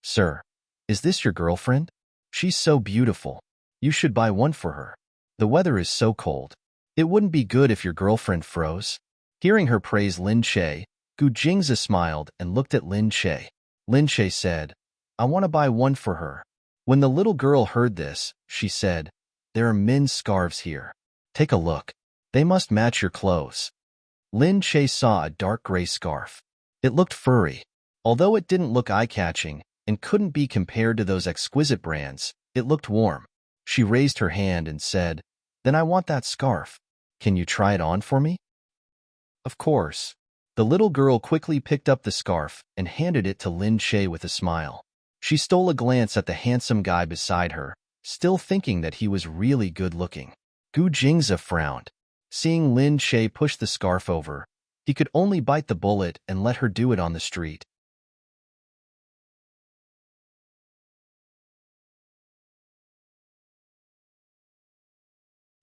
Speaker 1: "Sir, is this your girlfriend? She's so beautiful. You should buy one for her. The weather is so cold. It wouldn't be good if your girlfriend froze." Hearing her praise Lin Che, Gu Jingzi smiled and looked at Lin Che. Lin Che said, "I want to buy one for her." When the little girl heard this, she said, "There are men's scarves here. Take a look." They must match your clothes. Lin Che saw a dark gray scarf. It looked furry. Although it didn't look eye-catching and couldn't be compared to those exquisite brands, it looked warm. She raised her hand and said, "Then I want that scarf. Can you try it on for me?" Of course. The little girl quickly picked up the scarf and handed it to Lin Che with a smile. She stole a glance at the handsome guy beside her, still thinking that he was really good-looking. Gu Jingze frowned. Seeing Lin Che push the scarf over, he could only bite the bullet and let her do it on the street.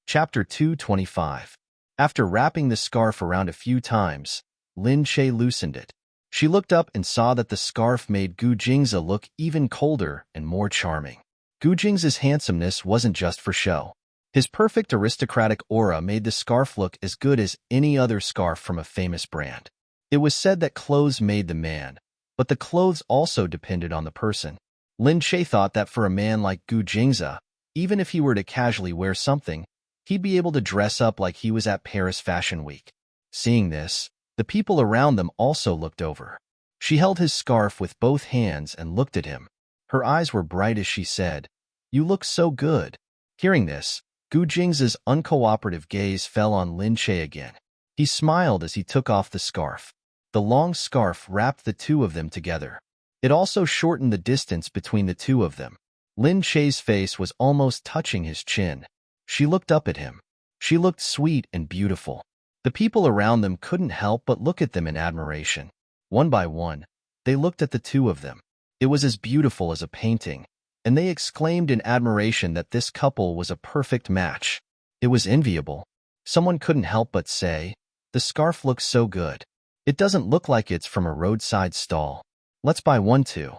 Speaker 1: Chapter 225. After wrapping the scarf around a few times, Lin Che loosened it. She looked up and saw that the scarf made Gu Jingze look even colder and more charming. Gu Jingze's handsomeness wasn't just for show. His perfect aristocratic aura made the scarf look as good as any other scarf from a famous brand. It was said that clothes made the man, but the clothes also depended on the person. Lin Che thought that for a man like Gu Jingze, even if he were to casually wear something, he'd be able to dress up like he was at Paris Fashion Week. Seeing this, the people around them also looked over. She held his scarf with both hands and looked at him. Her eyes were bright as she said, "You look so good." Hearing this, Gu Jingze's uncooperative gaze fell on Lin Che again. He smiled as he took off the scarf. The long scarf wrapped the two of them together. It also shortened the distance between the two of them. Lin Che's face was almost touching his chin. She looked up at him. She looked sweet and beautiful. The people around them couldn't help but look at them in admiration. One by one, they looked at the two of them. It was as beautiful as a painting, and they exclaimed in admiration that this couple was a perfect match. It was enviable. Someone couldn't help but say, "The scarf looks so good. It doesn't look like it's from a roadside stall. Let's buy one too."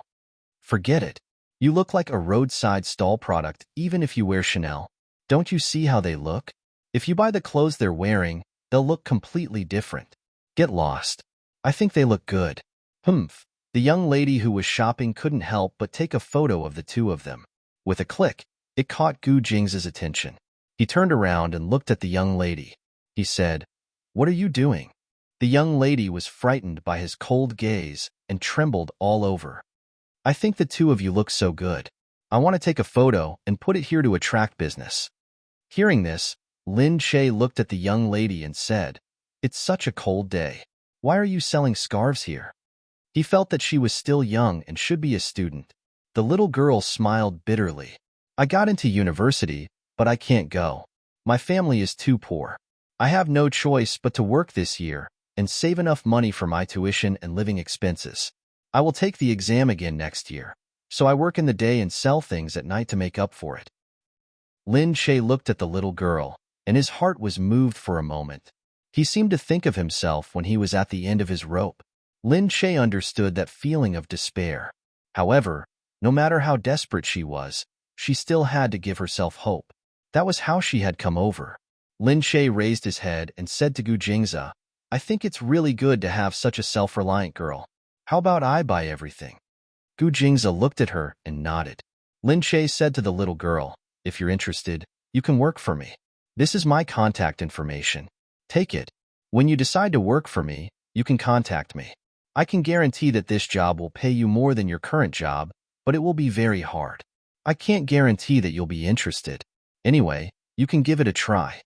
Speaker 1: "Forget it. You look like a roadside stall product even if you wear Chanel. Don't you see how they look? If you buy the clothes they're wearing, they'll look completely different. Get lost. I think they look good." Humph. The young lady who was shopping couldn't help but take a photo of the two of them. With a click, it caught Gu Jingze's attention. He turned around and looked at the young lady. He said, "What are you doing?" The young lady was frightened by his cold gaze and trembled all over. "I think the two of you look so good. I want to take a photo and put it here to attract business." Hearing this, Lin Che looked at the young lady and said, "It's such a cold day. Why are you selling scarves here?" He felt that she was still young and should be a student. The little girl smiled bitterly. "I got into university, but I can't go. My family is too poor. I have no choice but to work this year and save enough money for my tuition and living expenses. I will take the exam again next year, so I work in the day and sell things at night to make up for it." Lin Che looked at the little girl, and his heart was moved for a moment. He seemed to think of himself when he was at the end of his rope. Lin Che understood that feeling of despair. However, no matter how desperate she was, she still had to give herself hope. That was how she had come over. Lin Che raised his head and said to Gu Jingze, "I think it's really good to have such a self-reliant girl. How about I buy everything?" Gu Jingze looked at her and nodded. Lin Che said to the little girl, "If you're interested, you can work for me. This is my contact information. Take it. When you decide to work for me, you can contact me. I can guarantee that this job will pay you more than your current job, but it will be very hard. I can't guarantee that you'll be interested. Anyway, you can give it a try."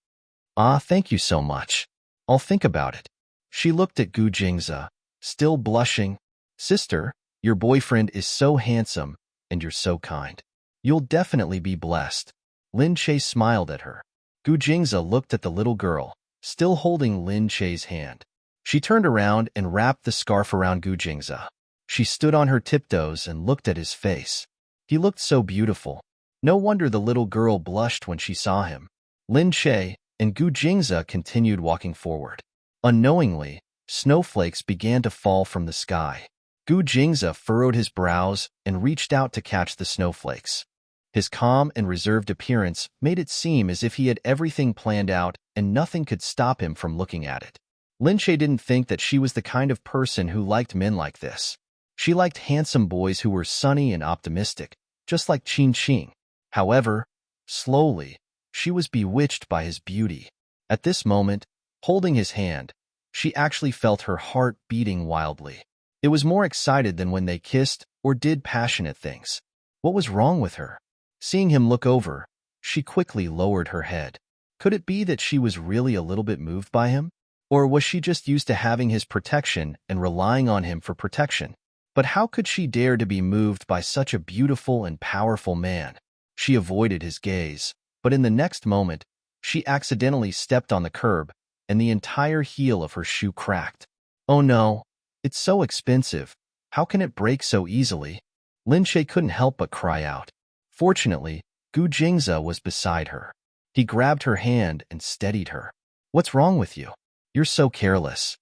Speaker 1: "Ah, thank you so much. I'll think about it." She looked at Gu Jingze, still blushing. "Sister, your boyfriend is so handsome, and you're so kind. You'll definitely be blessed." Lin Che smiled at her. Gu Jingze looked at the little girl, still holding Lin Che's hand. She turned around and wrapped the scarf around Gu Jingze. She stood on her tiptoes and looked at his face. He looked so beautiful. No wonder the little girl blushed when she saw him. Lin Che and Gu Jingze continued walking forward. Unknowingly, snowflakes began to fall from the sky. Gu Jingze furrowed his brows and reached out to catch the snowflakes. His calm and reserved appearance made it seem as if he had everything planned out and nothing could stop him from looking at it. Lin Che didn't think that she was the kind of person who liked men like this. She liked handsome boys who were sunny and optimistic, just like Qin Qing. However, slowly, she was bewitched by his beauty. At this moment, holding his hand, she actually felt her heart beating wildly. It was more excited than when they kissed or did passionate things. What was wrong with her? Seeing him look over, she quickly lowered her head. Could it be that she was really a little bit moved by him? Or was she just used to having his protection and relying on him for protection? But how could she dare to be moved by such a beautiful and powerful man? She avoided his gaze, but in the next moment, she accidentally stepped on the curb, and the entire heel of her shoe cracked. Oh no, it's so expensive. How can it break so easily? Lin Shay couldn't help but cry out. Fortunately, Gu Jingze was beside her. He grabbed her hand and steadied her. What's wrong with you? You're so careless.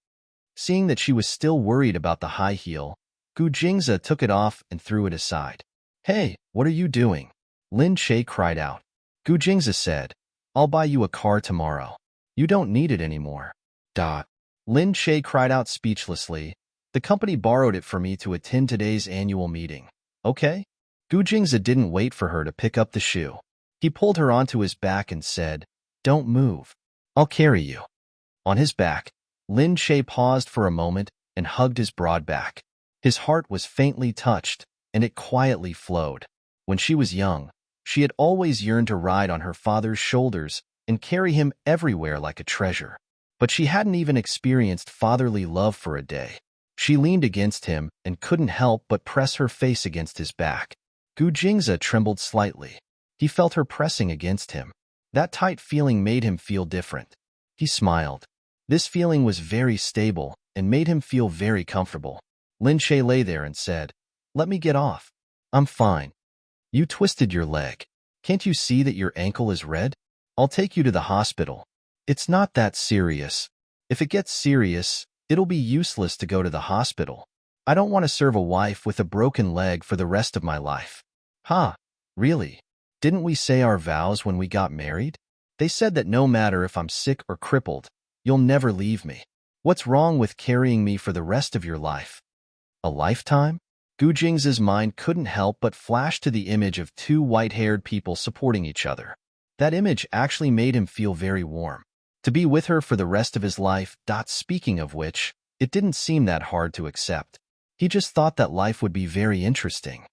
Speaker 1: Seeing that she was still worried about the high heel, Gu Jingze took it off and threw it aside. Hey, what are you doing? Lin Shay cried out. Gu Jingze said, I'll buy you a car tomorrow. You don't need it anymore. Lin Shay cried out speechlessly. The company borrowed it for me to attend today's annual meeting. Okay? Gu Jingze didn't wait for her to pick up the shoe. He pulled her onto his back and said, Don't move. I'll carry you. On his back, Lin Shay paused for a moment and hugged his broad back. His heart was faintly touched, and it quietly flowed. When she was young, she had always yearned to ride on her father's shoulders and carry him everywhere like a treasure. But she hadn't even experienced fatherly love for a day. She leaned against him and couldn't help but press her face against his back. Gu Jingze trembled slightly. He felt her pressing against him. That tight feeling made him feel different. He smiled. This feeling was very stable and made him feel very comfortable. Lin Shay lay there and said, Let me get off. I'm fine. You twisted your leg. Can't you see that your ankle is red? I'll take you to the hospital. It's not that serious. If it gets serious, it'll be useless to go to the hospital. I don't want to serve a wife with a broken leg for the rest of my life. Huh, really? Didn't we say our vows when we got married? They said that no matter if I'm sick or crippled, you'll never leave me. What's wrong with carrying me for the rest of your life? A lifetime? Gu Jingze's mind couldn't help but flash to the image of two white-haired people supporting each other. That image actually made him feel very warm. To be with her for the rest of his life. Speaking of which, it didn't seem that hard to accept. He just thought that life would be very interesting.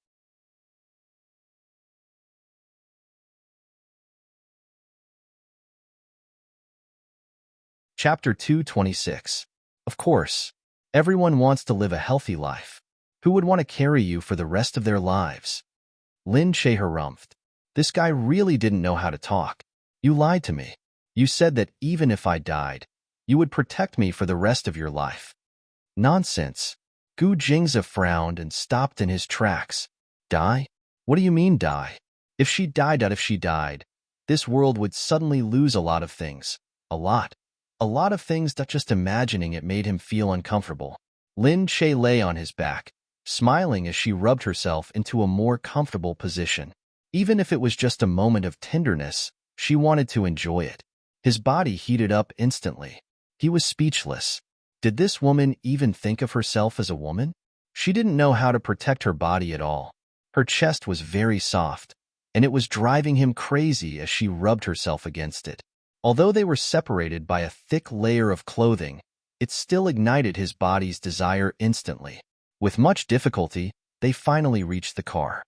Speaker 1: Chapter 226. Of course, everyone wants to live a healthy life. Who would want to carry you for the rest of their lives? Lin Shay harumphed. This guy really didn't know how to talk. You lied to me. You said that even if I died, you would protect me for the rest of your life. Nonsense. Gu Jingze frowned and stopped in his tracks. Die? What do you mean die? If she died, this world would suddenly lose a lot of things. A lot. A lot of things that just imagining it made him feel uncomfortable. Lin Shay lay on his back, smiling as she rubbed herself into a more comfortable position. Even if it was just a moment of tenderness, she wanted to enjoy it. His body heated up instantly. He was speechless. Did this woman even think of herself as a woman? She didn't know how to protect her body at all. Her chest was very soft, and it was driving him crazy as she rubbed herself against it. Although they were separated by a thick layer of clothing, it still ignited his body's desire instantly. With much difficulty, they finally reached the car.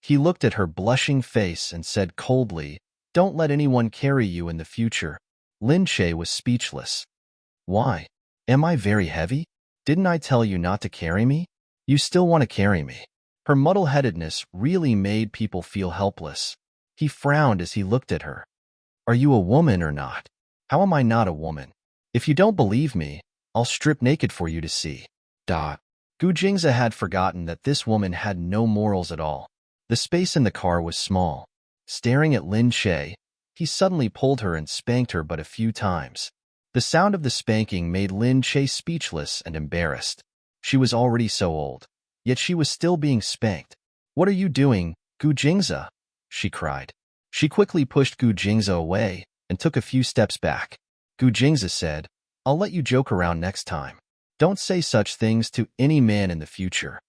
Speaker 1: He looked at her blushing face and said coldly, Don't let anyone carry you in the future. Lin Shay was speechless. Why? Am I very heavy? Didn't I tell you not to carry me? You still want to carry me. Her muddle-headedness really made people feel helpless. He frowned as he looked at her. Are you a woman or not? How am I not a woman? If you don't believe me, I'll strip naked for you to see. Gu Jingze had forgotten that this woman had no morals at all. The space in the car was small. Staring at Lin Shay, he suddenly pulled her and spanked her but a few times. The sound of the spanking made Lin Shay speechless and embarrassed. She was already so old, yet she was still being spanked. What are you doing, Gu Jingze? She cried. She quickly pushed Gu Jingze away and took a few steps back. Gu Jingze said, I'll let you joke around next time. Don't say such things to any man in the future.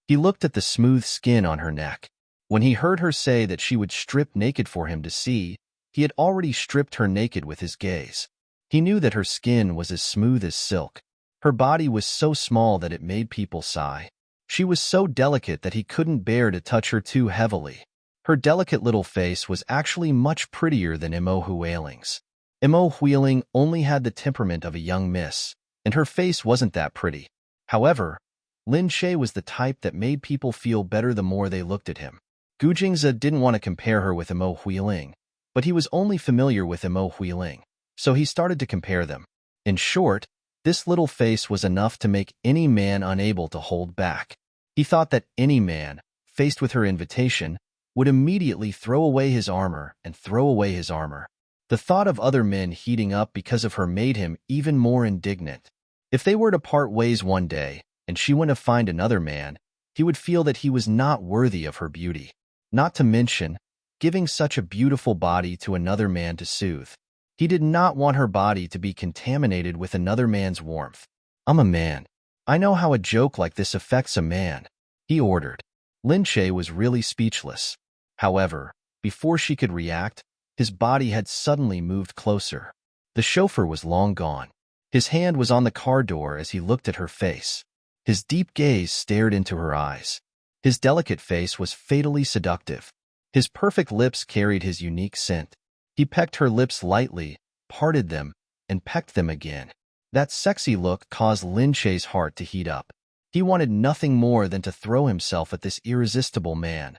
Speaker 1: He looked at the smooth skin on her neck. When he heard her say that she would strip naked for him to see, he had already stripped her naked with his gaze. He knew that her skin was as smooth as silk. Her body was so small that it made people sigh. She was so delicate that he couldn't bear to touch her too heavily. Her delicate little face was actually much prettier than Imo Huiling's. Imo Huiling only had the temperament of a young miss, and her face wasn't that pretty. However, Lin Shay was the type that made people feel better the more they looked at him. Gu Jingzi didn't want to compare her with Imo Huiling, but he was only familiar with Imo Huiling, so he started to compare them. In short, this little face was enough to make any man unable to hold back. He thought that any man, faced with her invitation, would immediately throw away his armor and throw away his armor. The thought of other men heating up because of her made him even more indignant. If they were to part ways one day, and she went to find another man, he would feel that he was not worthy of her beauty. Not to mention, giving such a beautiful body to another man to soothe. He did not want her body to be contaminated with another man's warmth. "I'm a man. I know how a joke like this affects a man," he ordered. Lin Shay was really speechless. However, before she could react, his body had suddenly moved closer. The chauffeur was long gone. His hand was on the car door as he looked at her face. His deep gaze stared into her eyes. His delicate face was fatally seductive. His perfect lips carried his unique scent. He pecked her lips lightly, parted them, and pecked them again. That sexy look caused Lin Shay's heart to heat up. He wanted nothing more than to throw himself at this irresistible man,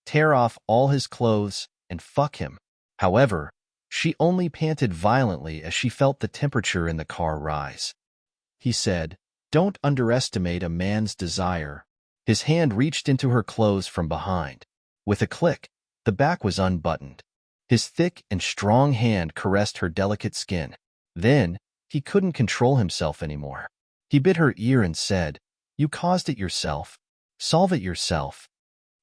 Speaker 1: tear off all his clothes, and fuck him. However, she only panted violently as she felt the temperature in the car rise. He said, "Don't underestimate a man's desire." His hand reached into her clothes from behind. With a click, the back was unbuttoned. His thick and strong hand caressed her delicate skin. Then, he couldn't control himself anymore. He bit her ear and said, "You caused it yourself. Solve it yourself."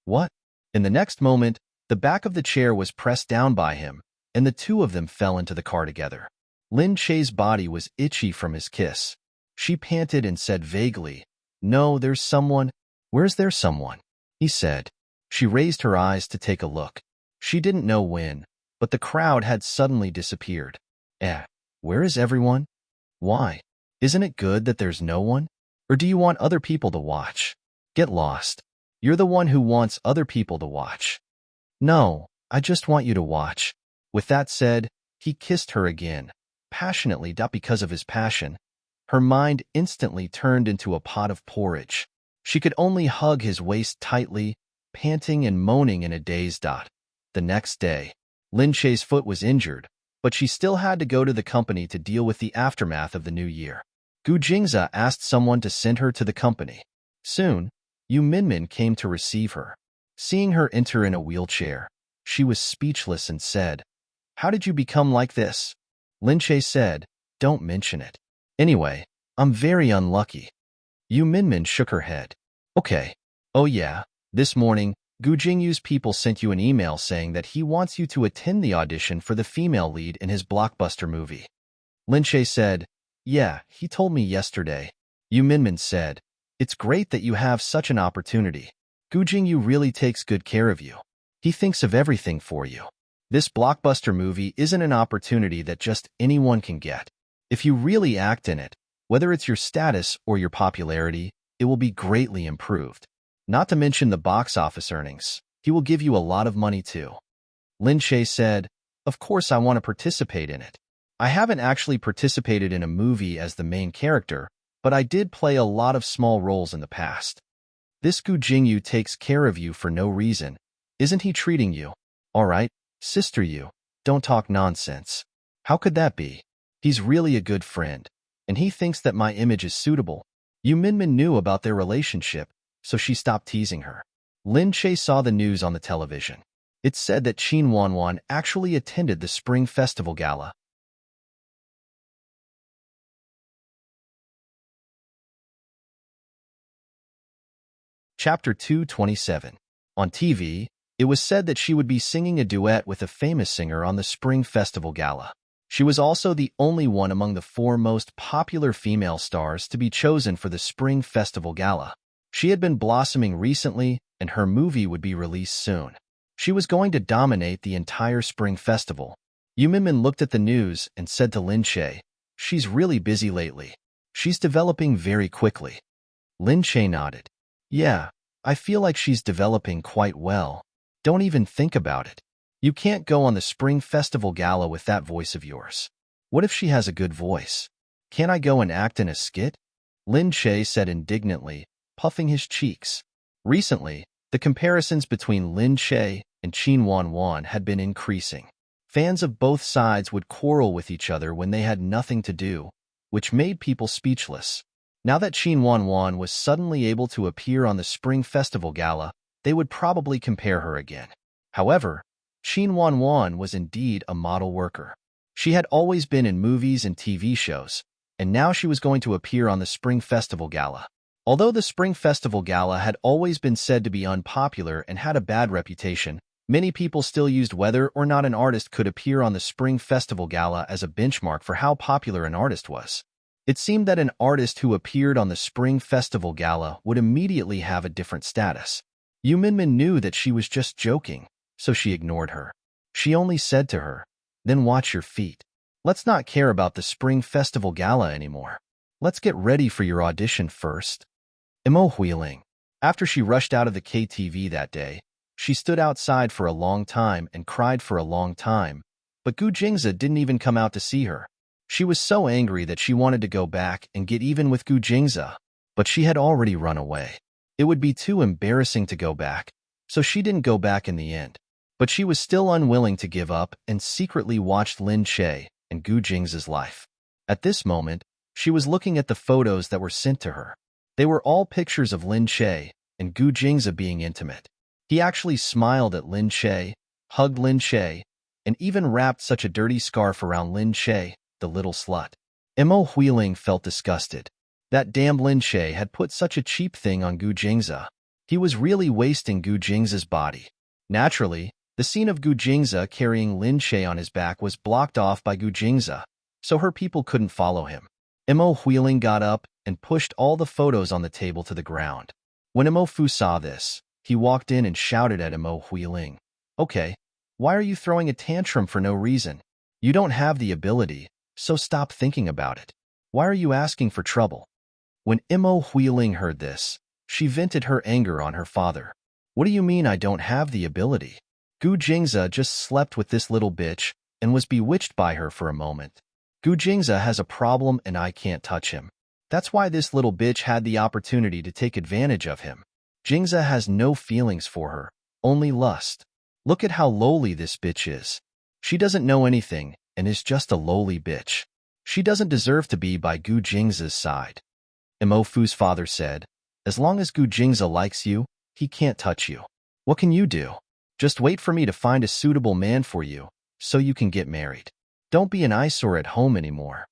Speaker 1: "What?" In the next moment, the back of the chair was pressed down by him, and the two of them fell into the car together. Lin Shay's body was itchy from his kiss. She panted and said vaguely, "No, there's someone." "Where's there someone?" he said. She raised her eyes to take a look. She didn't know when, but the crowd had suddenly disappeared. Where is everyone? Why? Isn't it good that there's no one? Or do you want other people to watch? Get lost. You're the one who wants other people to watch. No, I just want you to watch. With that said, he kissed her again, passionately, not because of his passion. Her mind instantly turned into a pot of porridge. She could only hug his waist tightly, panting and moaning in a daze. The next day, Lin Shay's foot was injured, but she still had to go to the company to deal with the aftermath of the new year. Gu Jingzi asked someone to send her to the company. Soon, Yu Minmin came to receive her. Seeing her enter in a wheelchair, she was speechless and said, "How did you become like this?" Lin Shay said, "Don't mention it. Anyway, I'm very unlucky." Yu Minmin shook her head. "Okay. Oh yeah, this morning, Gu Jingyu's people sent you an email saying that he wants you to attend the audition for the female lead in his blockbuster movie." Lin Shay said, "Yeah, he told me yesterday." Yu Minmin said, "It's great that you have such an opportunity. Gu Jingyu really takes good care of you. He thinks of everything for you. This blockbuster movie isn't an opportunity that just anyone can get. If you really act in it, whether it's your status or your popularity, it will be greatly improved. Not to mention the box office earnings. He will give you a lot of money too." Lin Shay said, "Of course I want to participate in it. I haven't actually participated in a movie as the main character, but I did play a lot of small roles in the past. This Gu Jingyu takes care of you for no reason. Isn't he treating you? All right, sister Yu, don't talk nonsense. How could that be? He's really a good friend, and he thinks that my image is suitable." Yu Minmin knew about their relationship, so she stopped teasing her. Lin Shay saw the news on the television. It said that Qin Wanwan actually attended the Spring Festival Gala. Chapter 227. On TV, it was said that she would be singing a duet with a famous singer on the Spring Festival Gala. She was also the only one among the 4 most popular female stars to be chosen for the Spring Festival Gala. She had been blossoming recently, and her movie would be released soon. She was going to dominate the entire Spring Festival. Yu Minmin looked at the news and said to Lin Shay, She's really busy lately. She's developing very quickly. Lin Che nodded. Yeah, I feel like she's developing quite well. Don't even think about it. You can't go on the Spring Festival Gala with that voice of yours. What if she has a good voice? Can't I go and act in a skit? Lin Che said indignantly, puffing his cheeks. Recently, the comparisons between Lin Che and Qin Wanwan had been increasing. Fans of both sides would quarrel with each other when they had nothing to do, which made people speechless. Now that Qin Wanwan was suddenly able to appear on the Spring Festival Gala, they would probably compare her again. However, Qin Wanwan was indeed a model worker. She had always been in movies and TV shows, and now she was going to appear on the Spring Festival Gala. Although the Spring Festival Gala had always been said to be unpopular and had a bad reputation, many people still used whether or not an artist could appear on the Spring Festival Gala as a benchmark for how popular an artist was. It seemed that an artist who appeared on the Spring Festival Gala would immediately have a different status. Yu Minmin knew that she was just joking, so she ignored her. She only said to her, "Then watch your feet. Let's not care about the Spring Festival Gala anymore. Let's get ready for your audition first." Imo Huiling. After she rushed out of the KTV that day, she stood outside for a long time and cried for a long time, but Gu Jingze didn't even come out to see her. She was so angry that she wanted to go back and get even with Gu Jingze, but she had already run away. It would be too embarrassing to go back, so she didn't go back in the end. But she was still unwilling to give up and secretly watched Lin Che and Gu Jingze's life. At this moment, she was looking at the photos that were sent to her. They were all pictures of Lin Che and Gu Jingze being intimate. He actually smiled at Lin Che, hugged Lin Che, and even wrapped such a dirty scarf around Lin Che, the little slut. Imo Huiling felt disgusted. That damn Lin Che had put such a cheap thing on Gu Jingze. He was really wasting Gu Jingze's body. Naturally, the scene of Gu Jingze carrying Lin Che on his back was blocked off by Gu Jingze, so her people couldn't follow him. Imo Huiling got up and pushed all the photos on the table to the ground. When Imo Fu saw this, he walked in and shouted at Imo Huiling, "Okay, why are you throwing a tantrum for no reason? You don't have the ability, so stop thinking about it. Why are you asking for trouble?" When Imo Huiling heard this, she vented her anger on her father. "What do you mean I don't have the ability? Gu Jingze just slept with this little bitch and was bewitched by her for a moment. Gu Jingze has a problem and I can't touch him. That's why this little bitch had the opportunity to take advantage of him. Jingze has no feelings for her, only lust. Look at how lowly this bitch is. She doesn't know anything and is just a lowly bitch. She doesn't deserve to be by Gu Jingze's side." Imo Fu's father said, "As long as Gu Jingze likes you, he can't touch you. What can you do? Just wait for me to find a suitable man for you, so you can get married. Don't be an eyesore at home anymore."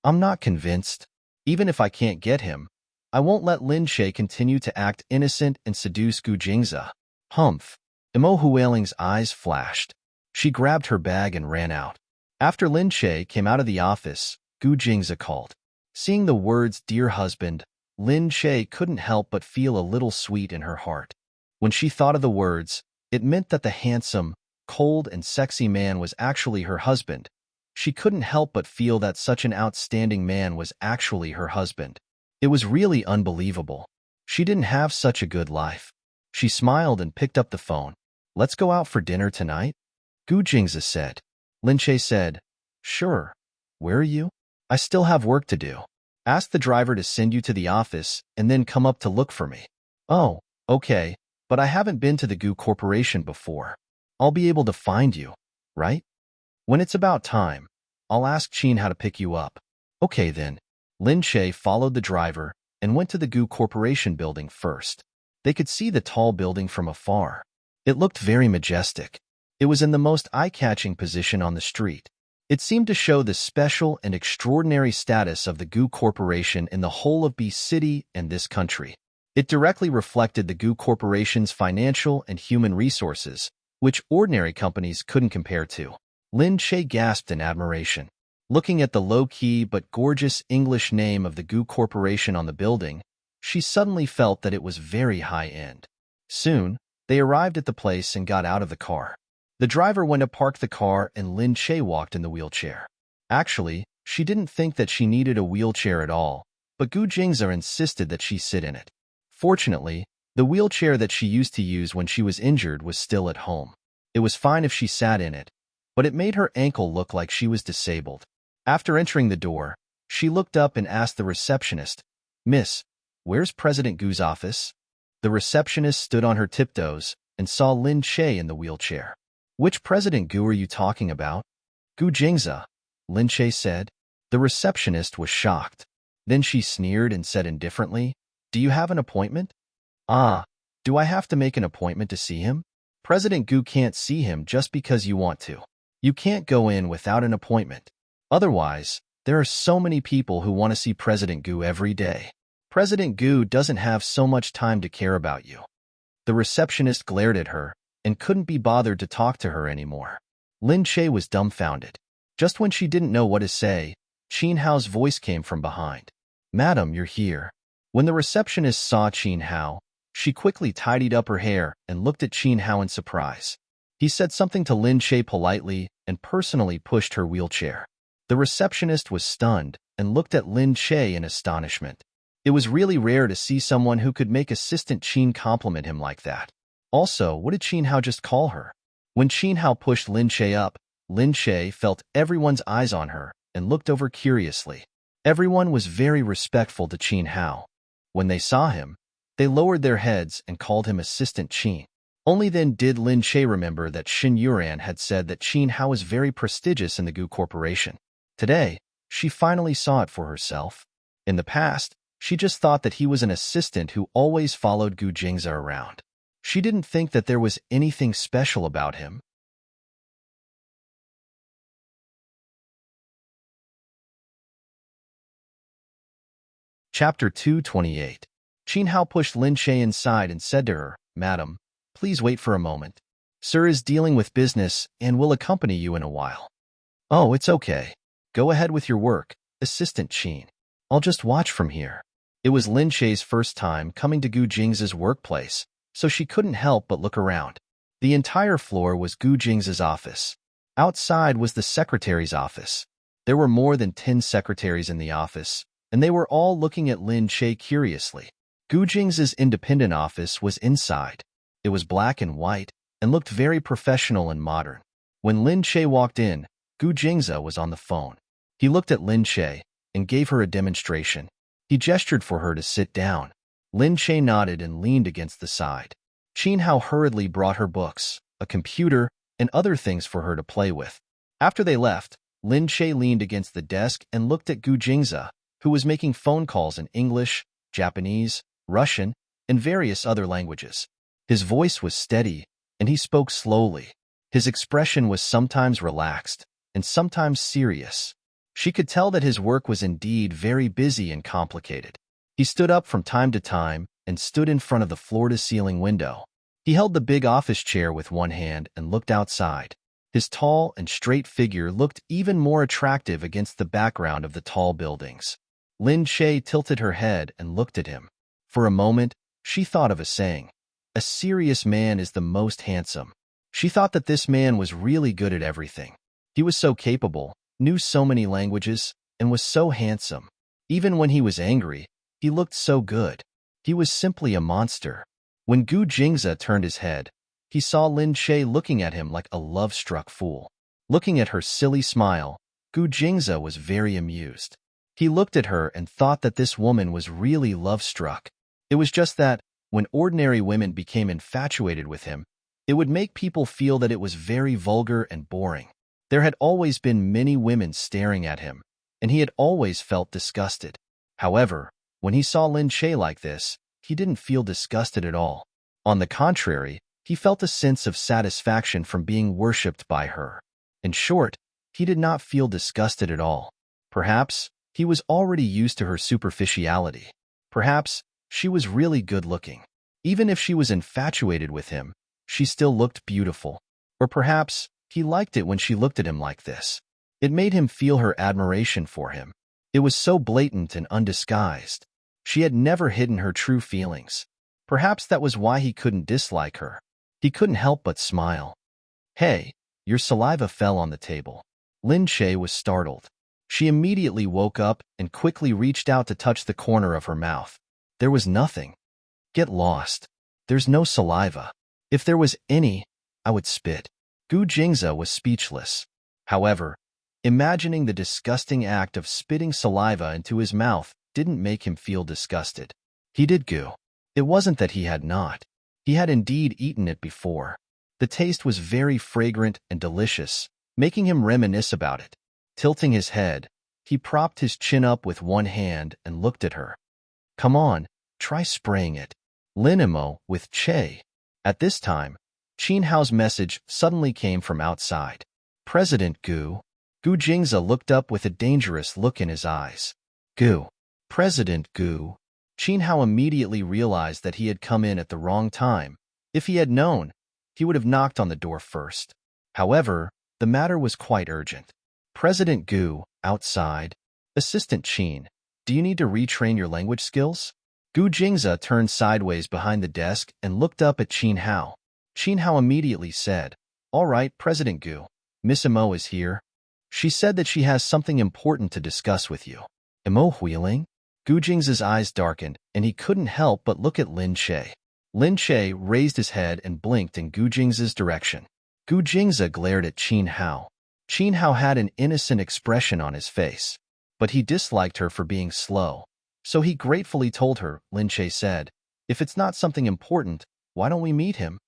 Speaker 1: "I'm not convinced. Even if I can't get him, I won't let Lin Che continue to act innocent and seduce Gu Jingze." Humph. Imo Huiling's eyes flashed. She grabbed her bag and ran out. After Lin Che came out of the office, Gu Jingze called. Seeing the words "dear husband," Lin Che couldn't help but feel a little sweet in her heart. When she thought of the words, it meant that the handsome, cold, and sexy man was actually her husband. She couldn't help but feel that such an outstanding man was actually her husband. It was really unbelievable. She didn't have such a good life. She smiled and picked up the phone. "Let's go out for dinner tonight?" Gu Jingze said. Lin Che said, "Sure. Where are you?" "I still have work to do. Ask the driver to send you to the office and then come up to look for me." "Oh, okay, but I haven't been to the Gu Corporation before. I'll be able to find you, right? When it's about time, I'll ask Qin how to pick you up." "Okay then." Lin Che followed the driver and went to the Gu Corporation building first. They could see the tall building from afar. It looked very majestic. It was in the most eye-catching position on the street. It seemed to show the special and extraordinary status of the Gu Corporation in the whole of B City and this country. It directly reflected the Gu Corporation's financial and human resources, which ordinary companies couldn't compare to. Lin Che gasped in admiration. Looking at the low-key but gorgeous English name of the Gu Corporation on the building, she suddenly felt that it was very high-end. Soon, they arrived at the place and got out of the car. The driver went to park the car and Lin Che walked in the wheelchair. Actually, She didn't think that she needed a wheelchair at all, but Gu Jingze insisted that she sit in it. Fortunately, the wheelchair that she used to use when she was injured was still at home. It was fine if she sat in it, but it made her ankle look like she was disabled. After entering the door, she looked up and asked the receptionist, "Miss, where's President Gu's office?" The receptionist stood on her tiptoes and saw Lin Che in the wheelchair. "Which President Gu are you talking about?" "Gu Jingze," Lin Che said. The receptionist was shocked. Then she sneered and said indifferently, "Do you have an appointment?" "Ah, do I have to make an appointment to see him?" "President Gu can't see him just because you want to. You can't go in without an appointment. Otherwise, there are so many people who want to see President Gu every day. President Gu doesn't have so much time to care about you." The receptionist glared at her and couldn't be bothered to talk to her anymore. Lin Che was dumbfounded. Just when she didn't know what to say, Qin Hao's voice came from behind. "Madam, you're here." When the receptionist saw Qin Hao, she quickly tidied up her hair and looked at Qin Hao in surprise. He said something to Lin Che politely and personally pushed her wheelchair. The receptionist was stunned and looked at Lin Che in astonishment. It was really rare to see someone who could make Assistant Qin compliment him like that. Also, what did Qin Hao just call her? When Qin Hao pushed Lin Che up, Lin Che felt everyone's eyes on her and looked over curiously. Everyone was very respectful to Qin Hao. When they saw him, they lowered their heads and called him Assistant Qin. Only then did Lin Che remember that Xin Yuran had said that Qin Hao was very prestigious in the Gu Corporation. Today, she finally saw it for herself. In the past, she just thought that he was an assistant who always followed Gu Jingze around. She didn't think that there was anything special about him. Chapter 228. Qin Hao pushed Lin Che inside and said to her, "Madam, please wait for a moment. Sir is dealing with business and will accompany you in a while." "Oh, it's okay. Go ahead with your work, Assistant Qin. I'll just watch from here." It was Lin Che's first time coming to Gu Jingze's workplace, so she couldn't help but look around. The entire floor was Gu Jingze's office. Outside was the secretary's office. There were more than 10 secretaries in the office, and they were all looking at Lin Che curiously. Gu Jingze's independent office was inside. It was black and white and looked very professional and modern. When Lin Che walked in, Gu Jingze was on the phone. He looked at Lin Che and gave her a demonstration. He gestured for her to sit down. Lin Che nodded and leaned against the side. Qin Hao hurriedly brought her books, a computer, and other things for her to play with. After they left, Lin Che leaned against the desk and looked at Gu Jingze, who was making phone calls in English, Japanese, Russian, and various other languages. His voice was steady, and he spoke slowly. His expression was sometimes relaxed and sometimes serious. She could tell that his work was indeed very busy and complicated. He stood up from time to time and stood in front of the floor-to-ceiling window. He held the big office chair with one hand and looked outside. His tall and straight figure looked even more attractive against the background of the tall buildings. Lin Che tilted her head and looked at him. For a moment, she thought of a saying, "A serious man is the most handsome." She thought that this man was really good at everything. He was so capable, knew so many languages, and was so handsome. Even when he was angry, he looked so good. He was simply a monster. When Gu Jingze turned his head, he saw Lin Che looking at him like a love-struck fool. Looking at her silly smile, Gu Jingze was very amused. He looked at her and thought that this woman was really love-struck. It was just that, when ordinary women became infatuated with him, it would make people feel that it was very vulgar and boring. There had always been many women staring at him, and he had always felt disgusted. However, when he saw Lin Che like this, he didn't feel disgusted at all. On the contrary, he felt a sense of satisfaction from being worshipped by her. In short, he did not feel disgusted at all. Perhaps he was already used to her superficiality. Perhaps she was really good-looking. Even if she was infatuated with him, she still looked beautiful. Or perhaps he liked it when she looked at him like this. It made him feel her admiration for him. It was so blatant and undisguised. She had never hidden her true feelings. Perhaps that was why he couldn't dislike her. He couldn't help but smile. "Hey, your saliva fell on the table." Lin Che was startled. She immediately woke up and quickly reached out to touch the corner of her mouth. There was nothing. Get lost. There's no saliva. If there was any, I would spit. Gu Jingze was speechless. However, imagining the disgusting act of spitting saliva into his mouth didn't make him feel disgusted. He did goo. It wasn't that he had not. He had indeed eaten it before. The taste was very fragrant and delicious, making him reminisce about it. Tilting his head, he propped his chin up with one hand and looked at her. Come on, try spraying it. Lin Imo with Che. At this time, Qin Hao's message suddenly came from outside. President Gu. Gu Jingze looked up with a dangerous look in his eyes. Gu. President Gu. Qin Hao immediately realized that he had come in at the wrong time. If he had known, he would have knocked on the door first. However, the matter was quite urgent. President Gu, outside. Assistant Qin, do you need to retrain your language skills? Gu Jingze turned sideways behind the desk and looked up at Qin Hao. Qin Hao immediately said, All right, President Gu. Miss Imo is here. She said that she has something important to discuss with you. Imo Huiling? Gu Jingze's eyes darkened, and he couldn't help but look at Lin Che. Lin Che raised his head and blinked in Gu Jingze's direction. Gu Jingze glared at Qin Hao. Qin Hao had an innocent expression on his face, but he disliked her for being slow. So he gratefully told her, Lin Che said, If it's not something important, why don't we meet him?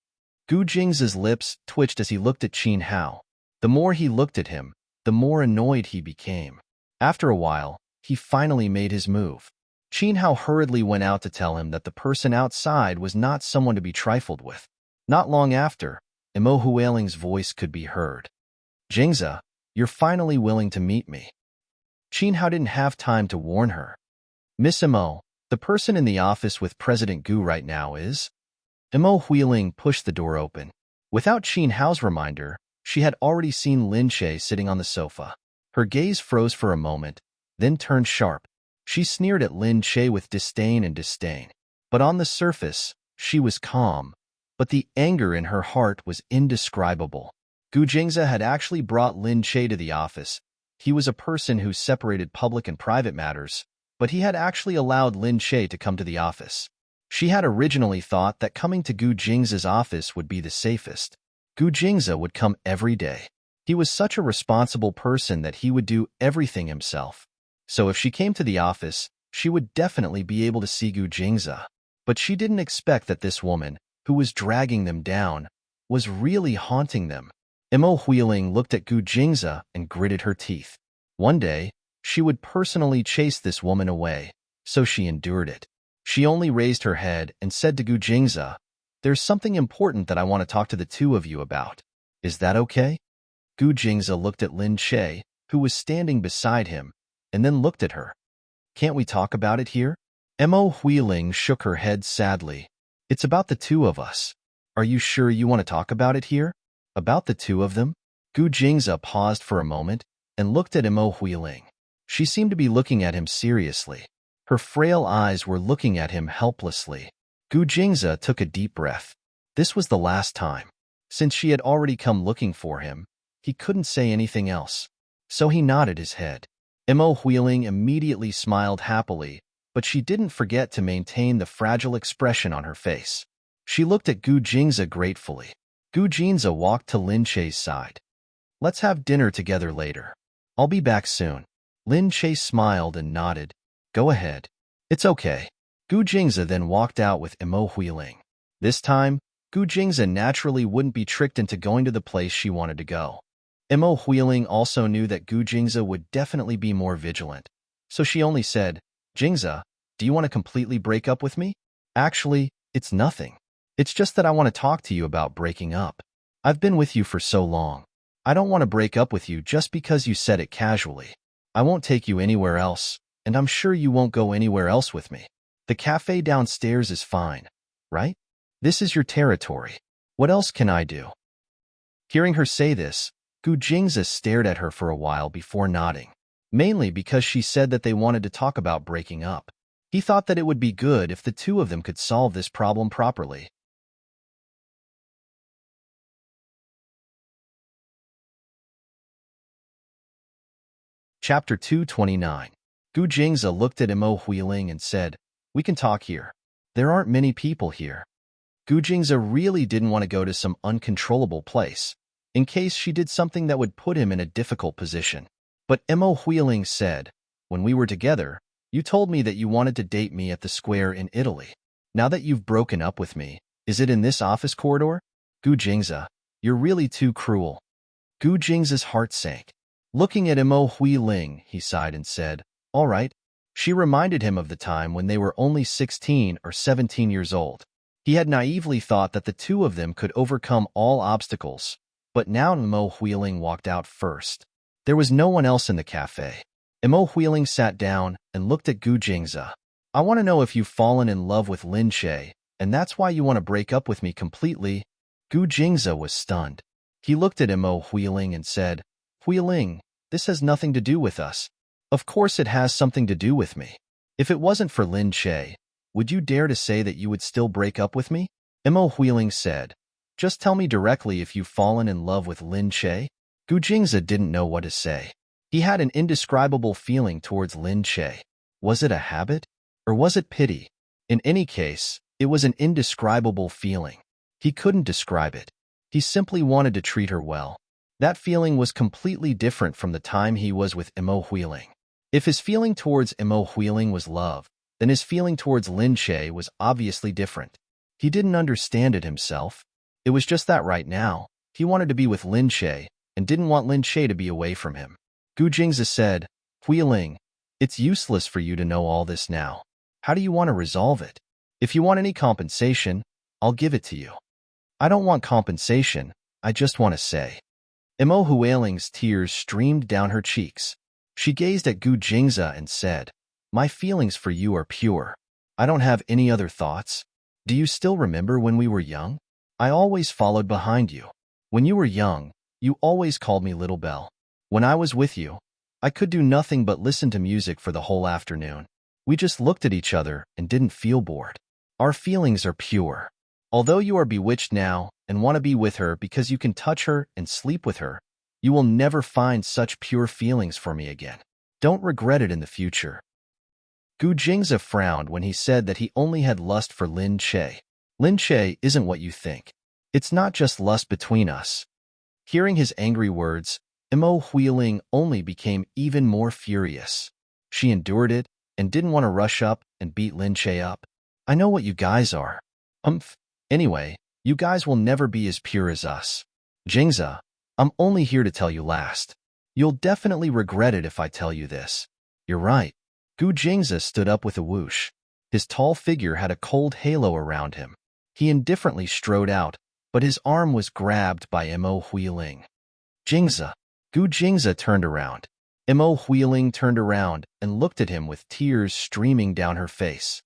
Speaker 1: Gu Jingze's lips twitched as he looked at Qin Hao. The more he looked at him, the more annoyed he became. After a while, he finally made his move. Qin Hao hurriedly went out to tell him that the person outside was not someone to be trifled with. Not long after, Imo Huiling's voice could be heard. Jingze, you're finally willing to meet me. Qin Hao didn't have time to warn her. Miss Imo, the person in the office with President Gu right now is? Imo Huiling pushed the door open. Without Qin Hao's reminder, she had already seen Lin Che sitting on the sofa. Her gaze froze for a moment, then turned sharp. She sneered at Lin Che with disdain. But on the surface, she was calm. But the anger in her heart was indescribable. Gu Jingze had actually brought Lin Che to the office. He was a person who separated public and private matters, but he had actually allowed Lin Che to come to the office. She had originally thought that coming to Gu Jingze's office would be the safest. Gu Jingze would come every day. He was such a responsible person that he would do everything himself. So if she came to the office, she would definitely be able to see Gu Jingze. But she didn't expect that this woman, who was dragging them down, was really haunting them. Imo Huiling looked at Gu Jingze and gritted her teeth. One day, she would personally chase this woman away, so she endured it. She only raised her head and said to Gu Jingze, There's something important that I want to talk to the two of you about. Is that okay? Gu Jingze looked at Lin Che, who was standing beside him, and then looked at her. Can't we talk about it here? Imo Huiling shook her head sadly. It's about the two of us. Are you sure you want to talk about it here? About the two of them? Gu Jingze paused for a moment and looked at Imo Huiling. She seemed to be looking at him seriously. Her frail eyes were looking at him helplessly. Gu Jingze took a deep breath. This was the last time. Since she had already come looking for him, he couldn't say anything else. So he nodded his head. Imo Huiling immediately smiled happily, but she didn't forget to maintain the fragile expression on her face. She looked at Gu Jingze gratefully. Gu Jingze walked to Lin Che's side. Let's have dinner together later. I'll be back soon. Lin Che smiled and nodded. Go ahead. It's okay. Gu Jingze then walked out with Imo Huiling. This time, Gu Jingze naturally wouldn't be tricked into going to the place she wanted to go. Imo Huiling also knew that Gu Jingze would definitely be more vigilant, so she only said, Jingze, do you want to completely break up with me? Actually, it's nothing. It's just that I want to talk to you about breaking up. I've been with you for so long. I don't want to break up with you just because you said it casually. I won't take you anywhere else, and I'm sure you won't go anywhere else with me. The cafe downstairs is fine, right? This is your territory. What else can I do? Hearing her say this, Gu Jingze stared at her for a while before nodding, mainly because she said that they wanted to talk about breaking up. He thought that it would be good if the two of them could solve this problem properly. Chapter 229. Gu Jingze looked at Imo Huiling and said, "We can talk here. There aren't many people here." Gu Jingze really didn't want to go to some uncontrollable place, in case she did something that would put him in a difficult position. But Imo Huiling said, "When we were together, you told me that you wanted to date me at the square in Italy. Now that you've broken up with me, is it in this office corridor? Gu Jingze, you're really too cruel." Gu Jingze's heart sank. Looking at Imo Huiling, he sighed and said, "All right." She reminded him of the time when they were only 16 or 17 years old. He had naively thought that the two of them could overcome all obstacles, but now Imo Huiling walked out first. There was no one else in the cafe. Imo Huiling sat down and looked at Gu Jingze. "I want to know if you've fallen in love with Lin Che, and that's why you want to break up with me completely." Gu Jingze was stunned. He looked at Imo Huiling and said, "Huiling, this has nothing to do with us." "Of course it has something to do with me. If it wasn't for Lin Che, would you dare to say that you would still break up with me?" Imo Huiling said, "Just tell me directly if you've fallen in love with Lin Che." Gu Jingze didn't know what to say. He had an indescribable feeling towards Lin Che. Was it a habit? Or was it pity? In any case, it was an indescribable feeling. He couldn't describe it. He simply wanted to treat her well. That feeling was completely different from the time he was with Imo Huiling. If his feeling towards Imo Huiling was love, then his feeling towards Lin Che was obviously different. He didn't understand it himself. It was just that right now, he wanted to be with Lin Che and didn't want Lin Che to be away from him. Gu Jingze said, "Huiling, it's useless for you to know all this now. How do you want to resolve it? If you want any compensation, I'll give it to you." "I don't want compensation, I just want to say." Imo Huiling's tears streamed down her cheeks. She gazed at Gu Jingze and said, "My feelings for you are pure. I don't have any other thoughts. Do you still remember when we were young? I always followed behind you. When you were young, you always called me Little Belle. When I was with you, I could do nothing but listen to music for the whole afternoon. We just looked at each other and didn't feel bored. Our feelings are pure. Although you are bewitched now and want to be with her because you can touch her and sleep with her, you will never find such pure feelings for me again. Don't regret it in the future." Gu Jingze frowned when he said that he only had lust for Lin Che. "Lin Che isn't what you think. It's not just lust between us." Hearing his angry words, Imo Huiling only became even more furious. She endured it and didn't want to rush up and beat Lin Che up. "I know what you guys are. Anyway, you guys will never be as pure as us. Jingze, I'm only here to tell you last. You'll definitely regret it if I tell you this." "You're right." Gu Jingze stood up with a whoosh. His tall figure had a cold halo around him. He indifferently strode out, but his arm was grabbed by Imo Huiling. "Jingze." Gu Jingze turned around. Imo Huiling turned around and looked at him with tears streaming down her face.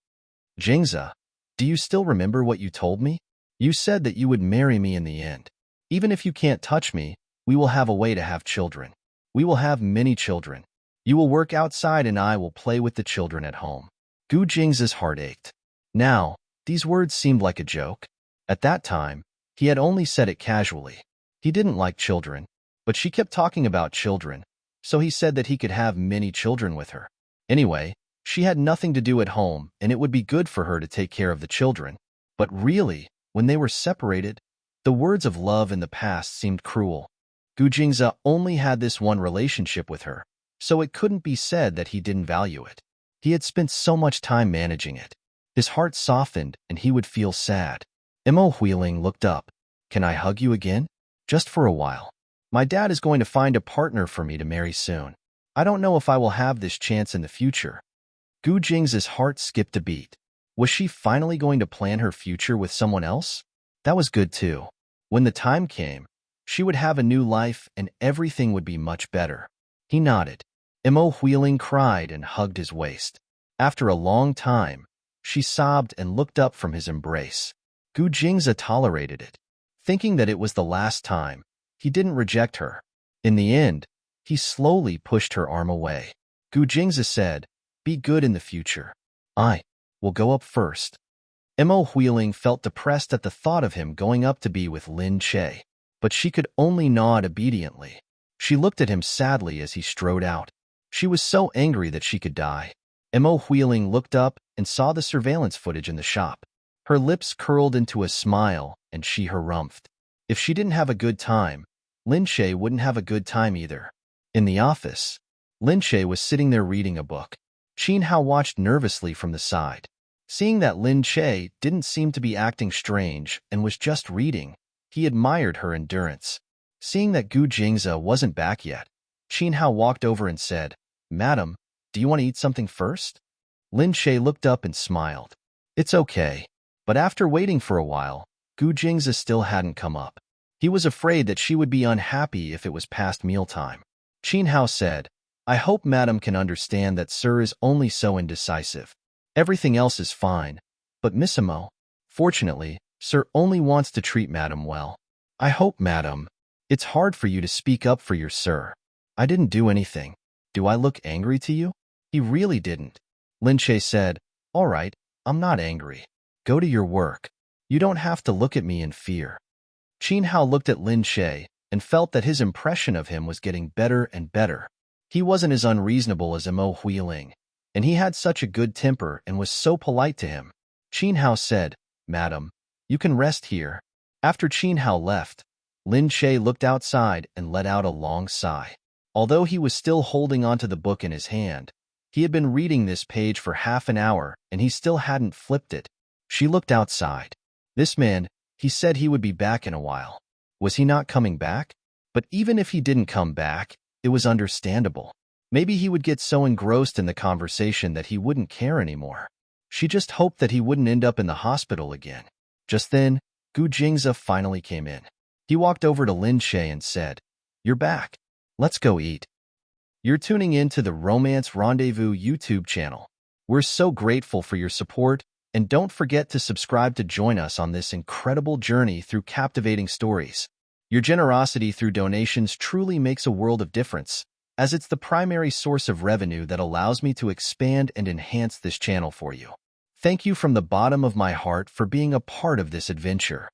Speaker 1: "Jingze, do you still remember what you told me? You said that you would marry me in the end. Even if you can't touch me, we will have a way to have children. We will have many children. You will work outside and I will play with the children at home." Gu Jingze's heart ached. Now, these words seemed like a joke. At that time, he had only said it casually. He didn't like children, but she kept talking about children, so he said that he could have many children with her. Anyway, she had nothing to do at home and it would be good for her to take care of the children. But really, when they were separated, the words of love in the past seemed cruel. Gu Jingze only had this one relationship with her, so it couldn't be said that he didn't value it. He had spent so much time managing it. His heart softened and he would feel sad. Imo Huiling looked up. "Can I hug you again? Just for a while. My dad is going to find a partner for me to marry soon. I don't know if I will have this chance in the future." Gu Jingze's heart skipped a beat. Was she finally going to plan her future with someone else? That was good too. When the time came, she would have a new life and everything would be much better. He nodded. Imo Huiling cried and hugged his waist. After a long time, she sobbed and looked up from his embrace. Gu Jingze tolerated it. Thinking that it was the last time, he didn't reject her. In the end, he slowly pushed her arm away. Gu Jingze said, "Be good in the future. I will go up first." Imo Huiling felt depressed at the thought of him going up to be with Lin Che, but she could only nod obediently. She looked at him sadly as he strode out. She was so angry that she could die. Mo Wheeling looked up and saw the surveillance footage in the shop. Her lips curled into a smile, and she harumphed. If she didn't have a good time, Lin Shay wouldn't have a good time either. In the office, Lin Shay was sitting there reading a book. Qin Hao watched nervously from the side. Seeing that Lin Shay didn't seem to be acting strange and was just reading, he admired her endurance. Seeing that Gu Jingze wasn't back yet, Qin Hao walked over and said, "Madam, do you want to eat something first?" Lin Shay looked up and smiled. "It's okay." But after waiting for a while, Gu Jingze still hadn't come up. He was afraid that she would be unhappy if it was past mealtime. Qin Hao said, "I hope Madam can understand that Sir is only so indecisive. Everything else is fine, but Miss Mo, fortunately, Sir only wants to treat Madam well. I hope, Madam, it's hard for you to speak up for your Sir. I didn't do anything. Do I look angry to you?" He really didn't. Lin Shay said, "All right, I'm not angry. Go to your work. You don't have to look at me in fear." Qin Hao looked at Lin Shay and felt that his impression of him was getting better and better. He wasn't as unreasonable as Mo Huiling, and he had such a good temper and was so polite to him. Qin Hao said, "Madam, you can rest here." After Qin Hao left, Lin Shay looked outside and let out a long sigh. Although he was still holding onto the book in his hand, he had been reading this page for half an hour and he still hadn't flipped it. She looked outside. This man, he said he would be back in a while. Was he not coming back? But even if he didn't come back, it was understandable. Maybe he would get so engrossed in the conversation that he wouldn't care anymore. She just hoped that he wouldn't end up in the hospital again. Just then, Gu Jingze finally came in. He walked over to Lin Shay and said, "You're back. Let's go eat." You're tuning in to the Romance Rendezvous YouTube channel. We're so grateful for your support, and don't forget to subscribe to join us on this incredible journey through captivating stories. Your generosity through donations truly makes a world of difference, as it's the primary source of revenue that allows me to expand and enhance this channel for you. Thank you from the bottom of my heart for being a part of this adventure.